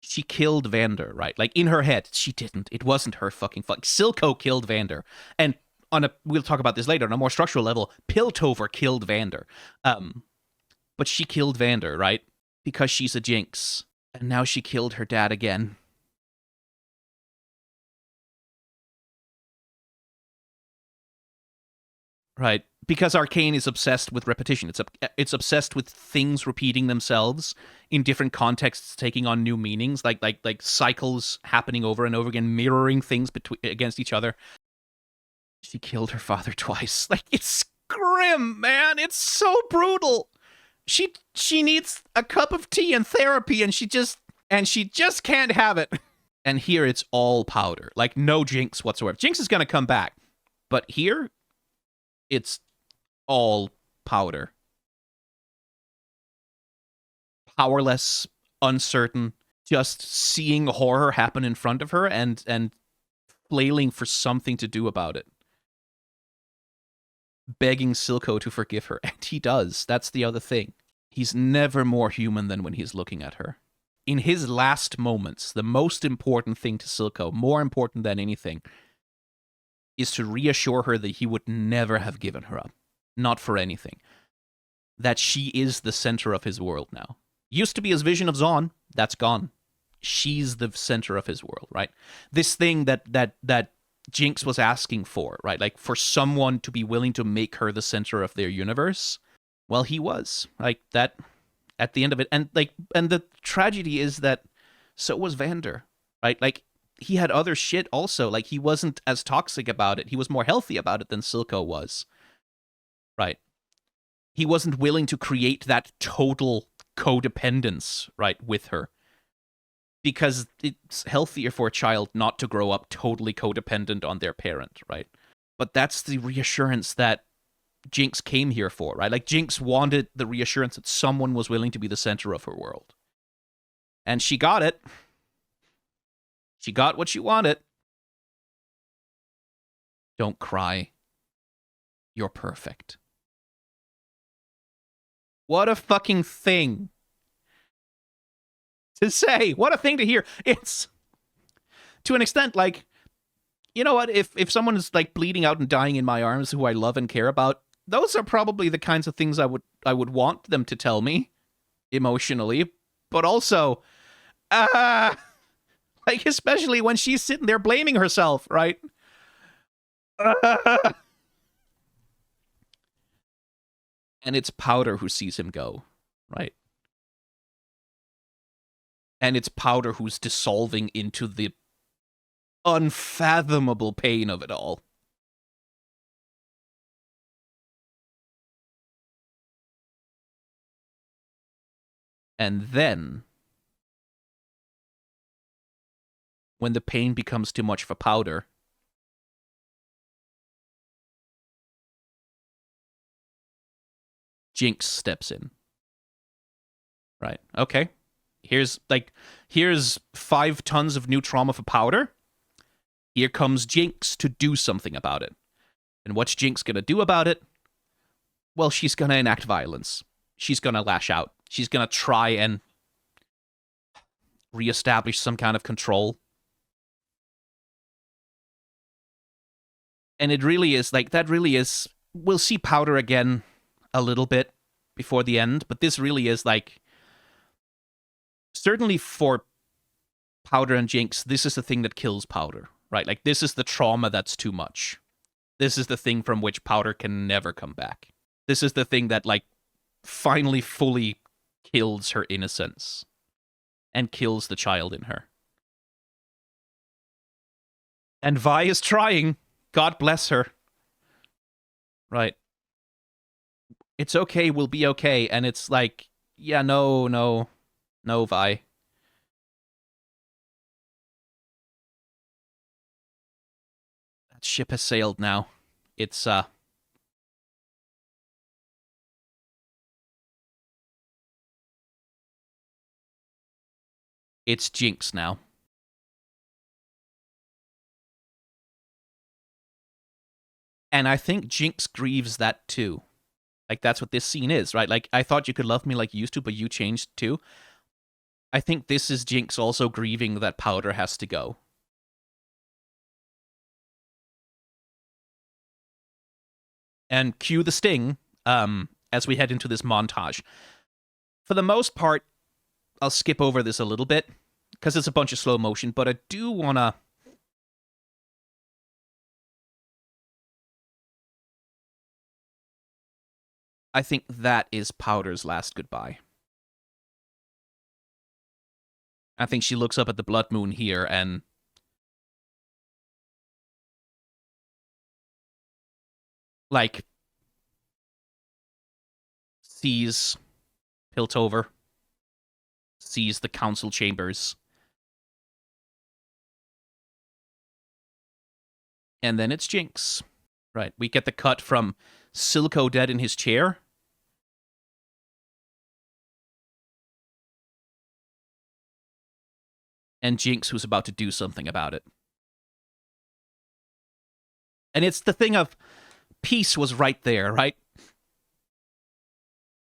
Speaker 1: She killed Vander, right? Like, in her head, she didn't. It wasn't her fucking fuck. Silco killed Vander. And we'll talk about this later, on a more structural level, Piltover killed Vander. But she killed Vander, right? Because she's a Jinx. And now she killed her dad again. Right? Because Arcane is obsessed with repetition. It's obsessed with things repeating themselves in different contexts, taking on new meanings, like cycles happening over and over again, mirroring things against each other. She killed her father twice. Like, it's grim, man. It's so brutal. She needs a cup of tea and therapy, and she just can't have it. And here it's all Powder. Like, no Jinx whatsoever. Jinx is gonna come back, but here it's all Powder. Powerless, uncertain, just seeing horror happen in front of her and flailing for something to do about it. Begging Silco to forgive her, and he does. That's the other thing. He's never more human than when he's looking at her. In his last moments, the most important thing to Silco, more important than anything, is to reassure her that he would never have given her up. Not for anything. That she is the center of his world now. Used to be his vision of Zaun. That's gone. She's the center of his world, right? This thing that Jinx was asking for, right? Like, for someone to be willing to make her the center of their universe. Well, he was. Like, that, at the end of it. And the tragedy is that so was Vander, right? Like, he had other shit also. Like, he wasn't as toxic about it. He was more healthy about it than Silco was. Right. He wasn't willing to create that total codependence, right, with her. Because it's healthier for a child not to grow up totally codependent on their parent, right? But that's the reassurance that Jinx came here for, right? Like, Jinx wanted the reassurance that someone was willing to be the center of her world. And she got it. She got what she wanted. Don't cry. You're perfect. What a fucking thing to say. What a thing to hear. It's, to an extent, like, you know what? If someone is, like, bleeding out and dying in my arms who I love and care about, those are probably the kinds of things I would want them to tell me emotionally. But also, like, especially when she's sitting there blaming herself, right? And it's Powder who sees him go, right? And it's Powder who's dissolving into the unfathomable pain of it all. And then, when the pain becomes too much for Powder, Jinx steps in. Right. Okay. Here's 5 tons of new trauma for Powder. Here comes Jinx to do something about it. And what's Jinx gonna do about it? Well, she's gonna enact violence. She's gonna lash out. She's gonna try and reestablish some kind of control. And it really is, that really is... We'll see Powder again a little bit before the end, but this really is, certainly for Powder and Jinx, this is the thing that kills Powder, right? This is the trauma that's too much. This is the thing from which Powder can never come back. This is the thing that, finally fully kills her innocence and kills the child in her. And Vi is trying. God bless her. Right. It's okay, we'll be okay. And it's yeah, no, Vi. That ship has sailed now. It's Jinx now. And I think Jinx grieves that too. That's what this scene is, right? I thought you could love me like you used to, but you changed too. I think this is Jinx also grieving that Powder has to go. And cue the sting as we head into this montage. For the most part, I'll skip over this a little bit because it's a bunch of slow motion, but I do want to... I think that is Powder's last goodbye. I think she looks up at the blood moon here and... sees Piltover, sees the council chambers. And then it's Jinx. Right, we get the cut from Silco dead in his chair. And Jinx who's about to do something about it. And it's the thing of peace was right there, right?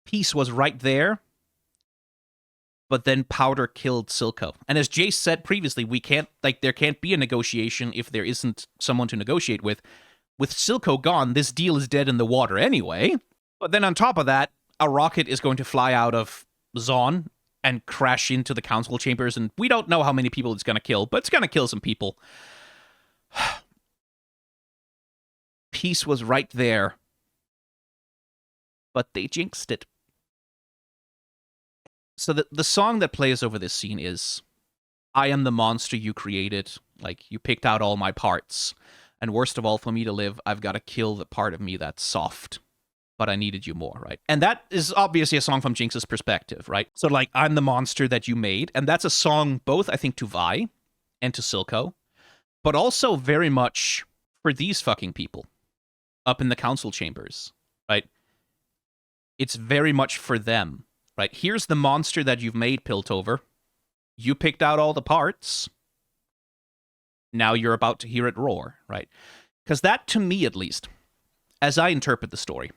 Speaker 1: Peace was right there. But then Powder killed Silco. And as Jayce said previously, we can't, there can't be a negotiation if there isn't someone to negotiate with. With Silco gone, this deal is dead in the water anyway. But then on top of that, a rocket is going to fly out of Zaun and crash into the council chambers, and we don't know how many people it's going to kill, but it's going to kill some people. Peace was right there. But they jinxed it. So the song that plays over this scene is, I am the monster you created. You picked out all my parts. And worst of all, for me to live, I've got to kill the part of me that's soft. But I needed you more, right? And that is obviously a song from Jinx's perspective, right? So, I'm the monster that you made. And that's a song both, I think, to Vi and to Silco. But also very much for these fucking people up in the council chambers, right? It's very much for them, right? Here's the monster that you've made, Piltover. You picked out all the parts. Now you're about to hear it roar, right? Because that, to me at least, as I interpret the story,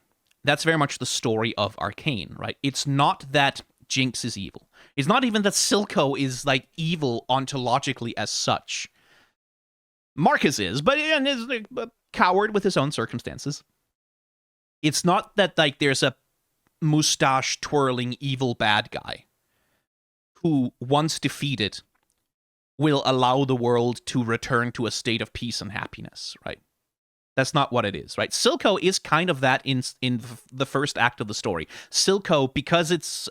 Speaker 1: that's very much the story of Arcane, right? It's not that Jinx is evil. It's not even that Silco is, evil ontologically as such. Marcus is, but is a coward with his own circumstances. It's not that, there's a mustache-twirling evil bad guy who, once defeated, will allow the world to return to a state of peace and happiness, right? That's not what it is, right? Silco is kind of that in the first act of the story. Silco, because it's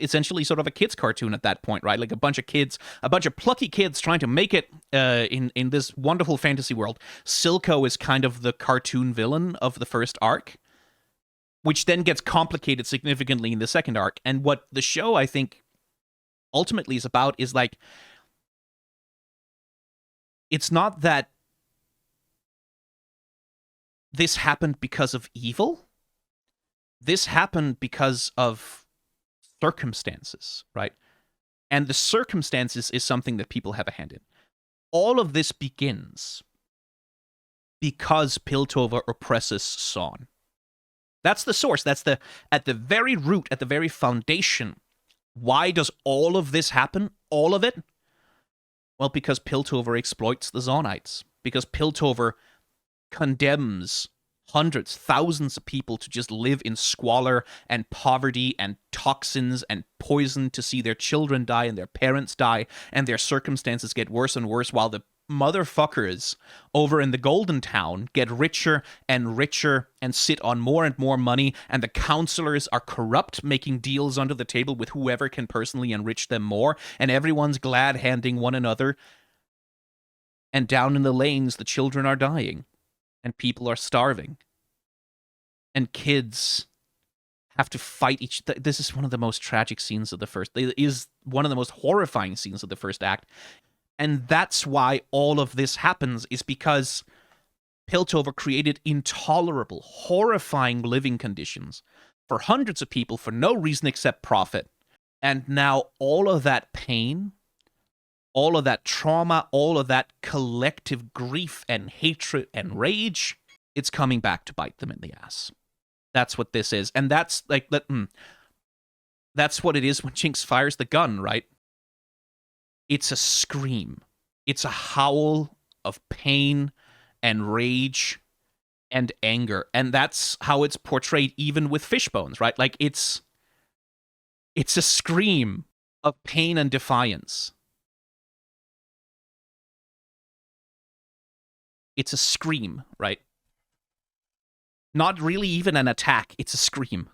Speaker 1: essentially sort of a kid's cartoon at that point, right? A bunch of plucky kids trying to make it in this wonderful fantasy world. Silco is kind of the cartoon villain of the first arc, which then gets complicated significantly in the second arc. And what the show, I think, ultimately is about is it's not that this happened because of evil. This happened because of circumstances, right? And the circumstances is something that people have a hand in. All of this begins because Piltover oppresses Son. That's the source. That's at the very root, at the very foundation. Why does all of this happen? All of it? Well, because Piltover exploits the Zonites. Because Piltover condemns hundreds, thousands of people to just live in squalor and poverty and toxins and poison, to see their children die and their parents die, and their circumstances get worse and worse, while the motherfuckers over in the Golden Town get richer and richer and sit on more and more money, and the counselors are corrupt, making deals under the table with whoever can personally enrich them more, and everyone's glad-handing one another. And down in the lanes, the children are dying, and people are starving, and kids have to fight each. This is one of the most tragic scenes of the first. It is one of the most horrifying scenes of the first act, and that's why all of this happens. Is because Piltover created intolerable, horrifying living conditions for hundreds of people for no reason except profit, and now all of that pain, all of that trauma, all of that collective grief and hatred and rage, it's coming back to bite them in the ass. That's what this is. And that's like that's what it is when Jinx fires the gun, right? It's a scream. It's a howl of pain and rage and anger. And that's how it's portrayed even with Fishbones, right? Like it's a scream of pain and defiance. It's a scream, right? Not really even an attack, it's a scream.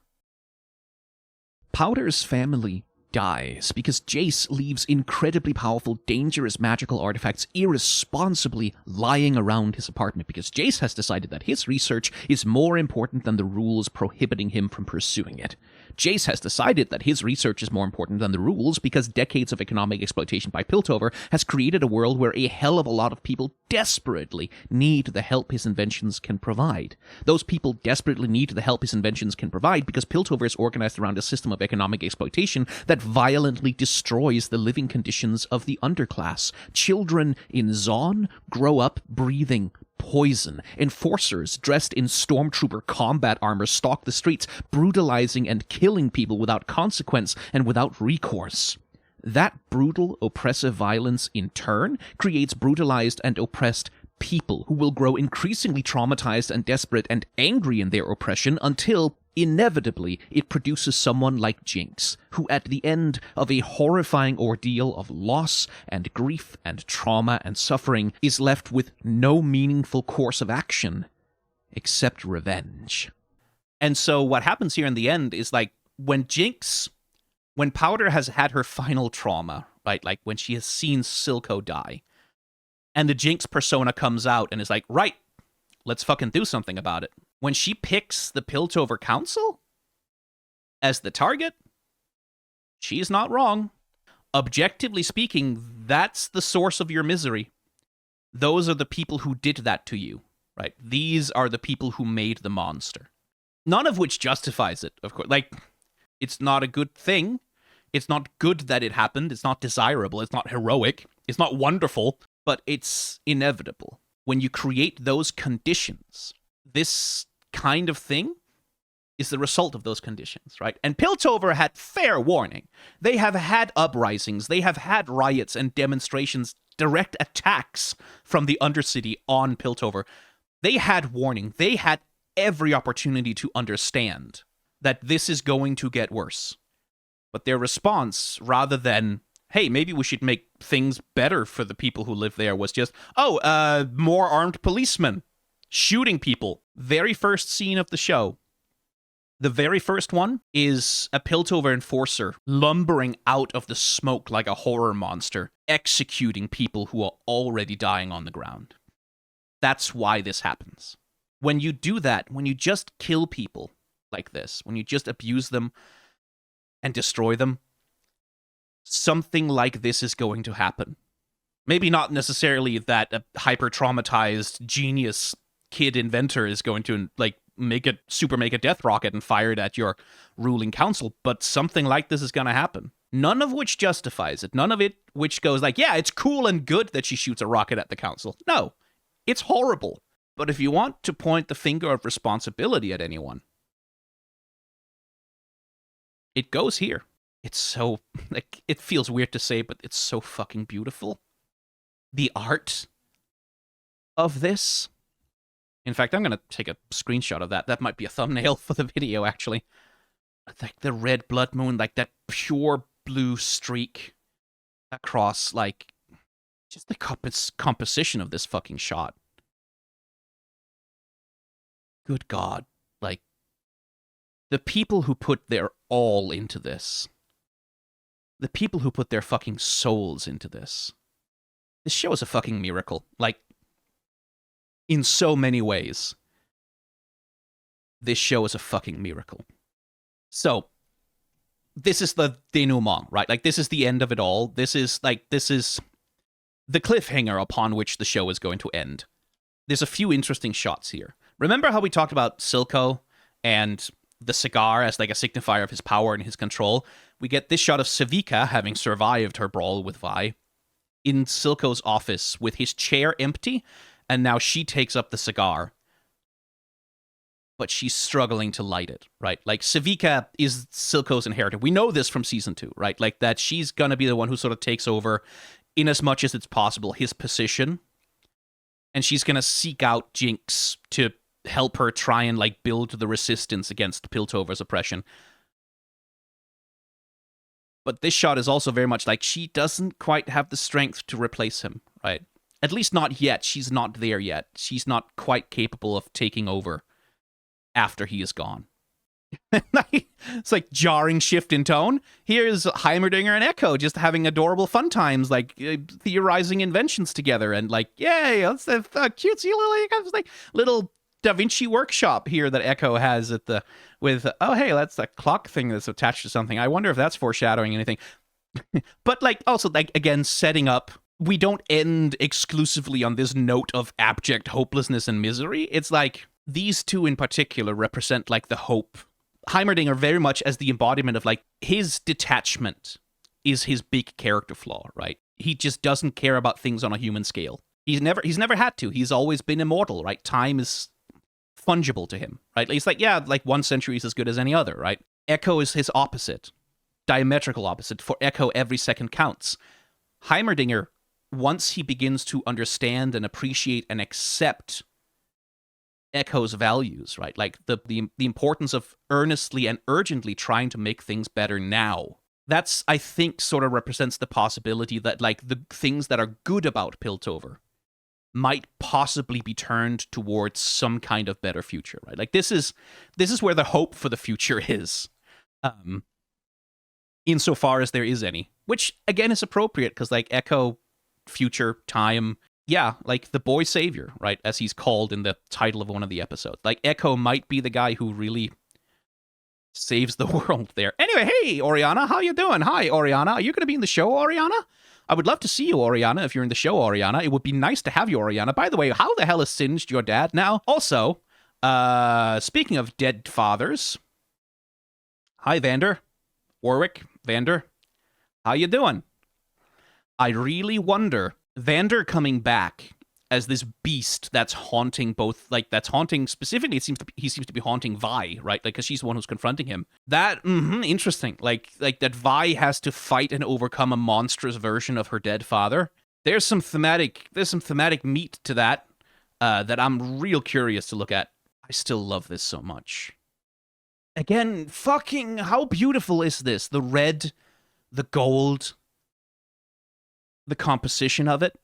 Speaker 1: Powder's family dies because Jayce leaves incredibly powerful, dangerous magical artifacts irresponsibly lying around his apartment, because Jayce has decided that his research is more important than the rules prohibiting him from pursuing it. Jayce has decided that his research is more important than the rules because decades of economic exploitation by Piltover has created a world where a hell of a lot of people desperately need the help his inventions can provide. Those people desperately need the help his inventions can provide because Piltover is organized around a system of economic exploitation that violently destroys the living conditions of the underclass. Children in Zon grow up breathing poison. Enforcers dressed in stormtrooper combat armor stalk the streets, brutalizing and killing people without consequence and without recourse. That brutal, oppressive violence, in turn, creates brutalized and oppressed people who will grow increasingly traumatized and desperate and angry in their oppression until, inevitably, it produces someone like Jinx, who at the end of a horrifying ordeal of loss and grief and trauma and suffering is left with no meaningful course of action except revenge. And so what happens here in the end is, like, when Powder has had her final trauma, right, like when she has seen Silco die, and the Jinx persona comes out and is like, right, let's fucking do something about it. When she picks the Piltover Council as the target, she's not wrong. Objectively speaking, that's the source of your misery. Those are the people who did that to you, right? These are the people who made the monster. None of which justifies it, of course. Like, it's not a good thing. It's not good that it happened. It's not desirable. It's not heroic. It's not wonderful. But it's inevitable. When you create those conditions, this kind of thing is the result of those conditions, right? And Piltover had fair warning. They have had uprisings. They have had riots and demonstrations, direct attacks from the Undercity on Piltover. They had warning. They had every opportunity to understand that this is going to get worse. But their response, rather than, hey, maybe we should make things better for the people who live there, was just, more armed policemen shooting people. Very first scene of the show. The very first one is a Piltover enforcer lumbering out of the smoke like a horror monster, executing people who are already dying on the ground. That's why this happens. When you do that, when you just kill people like this, when you just abuse them and destroy them, something like this is going to happen. Maybe not necessarily that a hyper-traumatized genius kid inventor is going to, like, make a death rocket and fire it at your ruling council, but something like this is going to happen. None of which justifies it. None of it which goes like, yeah, it's cool and good that she shoots a rocket at the council. No, it's horrible. But if you want to point the finger of responsibility at anyone, it goes here. It's so, like, it feels weird to say, but it's so fucking beautiful. The art of this. In fact, I'm going to take a screenshot of that. That might be a thumbnail for the video, actually. Like, the red blood moon, like, that pure blue streak across, like, just the composition of this fucking shot. Good God. Like, the people who put their all into this, the people who put their fucking souls into this, this show is a fucking miracle. Like, in so many ways, this show is a fucking miracle. So, this is the denouement, right? Like, this is the end of it all. This is the cliffhanger upon which the show is going to end. There's a few interesting shots here. Remember how we talked about Silco and the cigar as like a signifier of his power and his control? We get this shot of Sevika having survived her brawl with Vi in Silco's office with his chair empty, and now she takes up the cigar. But she's struggling to light it, right? Like, Sevika is Silco's inheritor. We know this from Season 2, right? Like, that she's gonna be the one who sort of takes over, in as much as it's possible, his position. And she's gonna seek out Jinx to help her try and, like, build the resistance against Piltover's oppression. But this shot is also very much like she doesn't quite have the strength to replace him, right? At least not yet. She's not there yet. She's not quite capable of taking over after he is gone. It's like jarring shift in tone. Here's Heimerdinger and Ekko just having adorable fun times, like theorizing inventions together, and like, yay, that's a cutesy little Da Vinci workshop here that Ekko has at the oh hey, that's a clock thing that's attached to something. I wonder if that's foreshadowing anything. But like, also, like, again, setting up. We don't end exclusively on this note of abject hopelessness and misery. It's like, these two in particular represent, like, the hope. Heimerdinger very much as the embodiment of, like, his detachment is his big character flaw, right? He just doesn't care about things on a human scale. He's never had to. He's always been immortal, right? Time is fungible to him, right? He's like, yeah, like, 1 century is as good as any other, right? Ekko is his opposite. Diametrical opposite. For Ekko, every second counts. Heimerdinger, once he begins to understand and appreciate and accept Ekko's values, right? Like the importance of earnestly and urgently trying to make things better now. That's, I think, sort of represents the possibility that, like, the things that are good about Piltover might possibly be turned towards some kind of better future, right? Like, this is where the hope for the future is, insofar as there is any. Which, again, is appropriate, because, like, Ekko, future, time, yeah, like the boy savior, right, as he's called in the title of one of the episodes. Like, Ekko might be the guy who really saves the world there. Anyway, hey, Oriana, how you doing? Hi, Oriana. Are you going to be in the show, Oriana? I would love to see you, Oriana, if you're in the show, Oriana. It would be nice to have you, Oriana. By the way, how the hell is Singed your dad now? Also, speaking of dead fathers, hi, Vander. Warwick, Vander. How you doing? I really wonder, Vander coming back as this beast that's haunting both, like, that's haunting, specifically, he seems to be haunting Vi, right? Like, because she's the one who's confronting him. That, interesting. Like that Vi has to fight and overcome a monstrous version of her dead father. There's some thematic meat to that, that I'm real curious to look at. I still love this so much. Again, fucking, how beautiful is this? The red, the gold, the composition of it,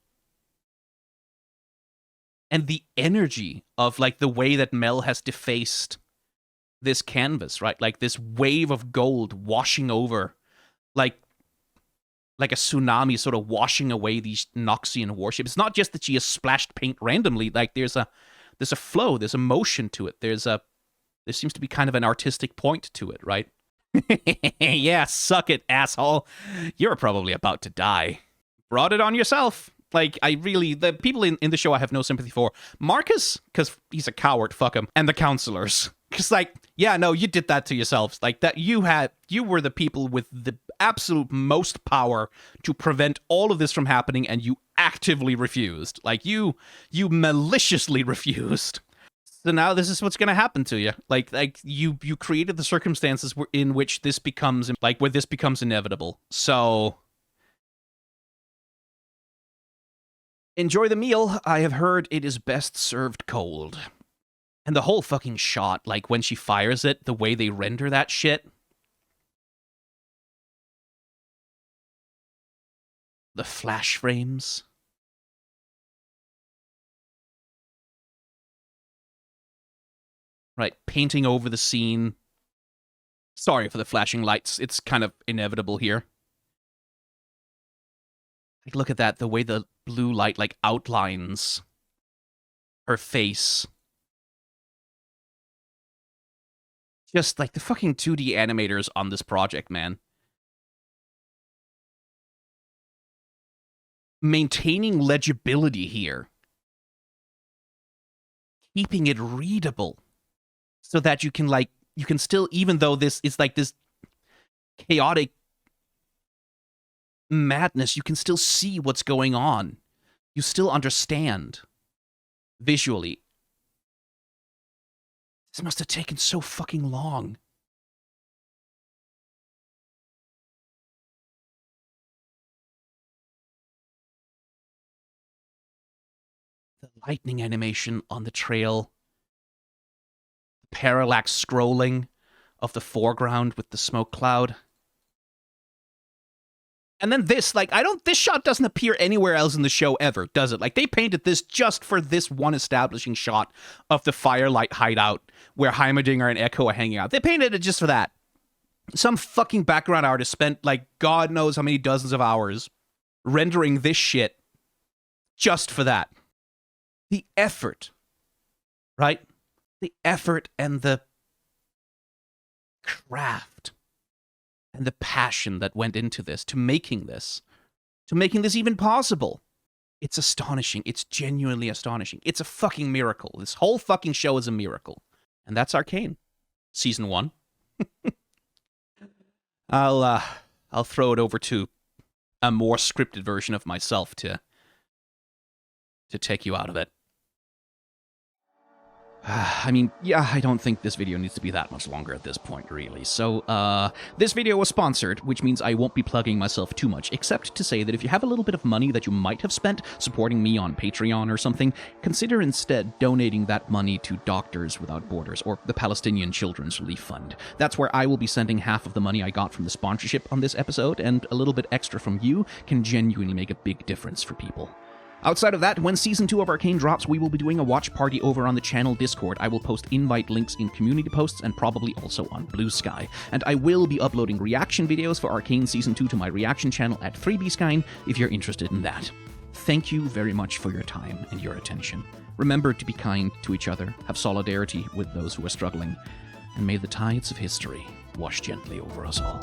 Speaker 1: and the energy of, like, the way that Mel has defaced this canvas, right? Like, this wave of gold washing over, like a tsunami sort of washing away these Noxian warships. It's not just that she has splashed paint randomly. Like, there's a flow, there's a motion to it. There seems to be kind of an artistic point to it, right? Yeah, suck it, asshole. You're probably about to die. Brought it on yourself. Like, the people in the show I have no sympathy for. Marcus, because he's a coward, fuck him. And the counselors. It's like, yeah, no, you did that to yourselves. Like that, you were the people with the absolute most power to prevent all of this from happening, and you actively refused. Like you maliciously refused. So now this is what's going to happen to you. Like you created the circumstances in which this becomes where this becomes inevitable. So enjoy the meal. I have heard it is best served cold. And the whole fucking shot, like when she fires it, the way they render that shit. The flash frames. Right, painting over the scene. Sorry for the flashing lights. It's kind of inevitable here. Like, look at that, the way the blue light, like, outlines her face. Just, like, the fucking 2D animators on this project, man. Maintaining legibility here. Keeping it readable. So that you can, like, you can still, even though this is, like, this chaotic madness, you can still see what's going on. You still understand visually. This must have taken so fucking long. The lightning animation on the trail. The parallax scrolling of the foreground with the smoke cloud. And then this, like, this shot doesn't appear anywhere else in the show ever, does it? Like, they painted this just for this one establishing shot of the Firelight hideout where Heimerdinger and Ekko are hanging out. They painted it just for that. Some fucking background artist spent, like, God knows how many dozens of hours rendering this shit just for that. The effort, right? The effort and the craft and the passion that went into this, to making this even possible. It's astonishing. It's genuinely astonishing. It's a fucking miracle. This whole fucking show is a miracle. And that's Arcane. Season 1. I'll throw it over to a more scripted version of myself to take you out of it. I mean, yeah, I don't think this video needs to be that much longer at this point, really. So, this video was sponsored, which means I won't be plugging myself too much, except to say that if you have a little bit of money that you might have spent supporting me on Patreon or something, consider instead donating that money to Doctors Without Borders, or the Palestinian Children's Relief Fund. That's where I will be sending half of the money I got from the sponsorship on this episode, and a little bit extra from you can genuinely make a big difference for people. Outside of that, when Season 2 of Arcane drops, we will be doing a watch party over on the channel Discord. I will post invite links in community posts and probably also on Blue Sky. And I will be uploading reaction videos for Arcane Season 2 to my reaction channel at 3bskyen if you're interested in that. Thank you very much for your time and your attention. Remember to be kind to each other, have solidarity with those who are struggling, and may the tides of history wash gently over us all.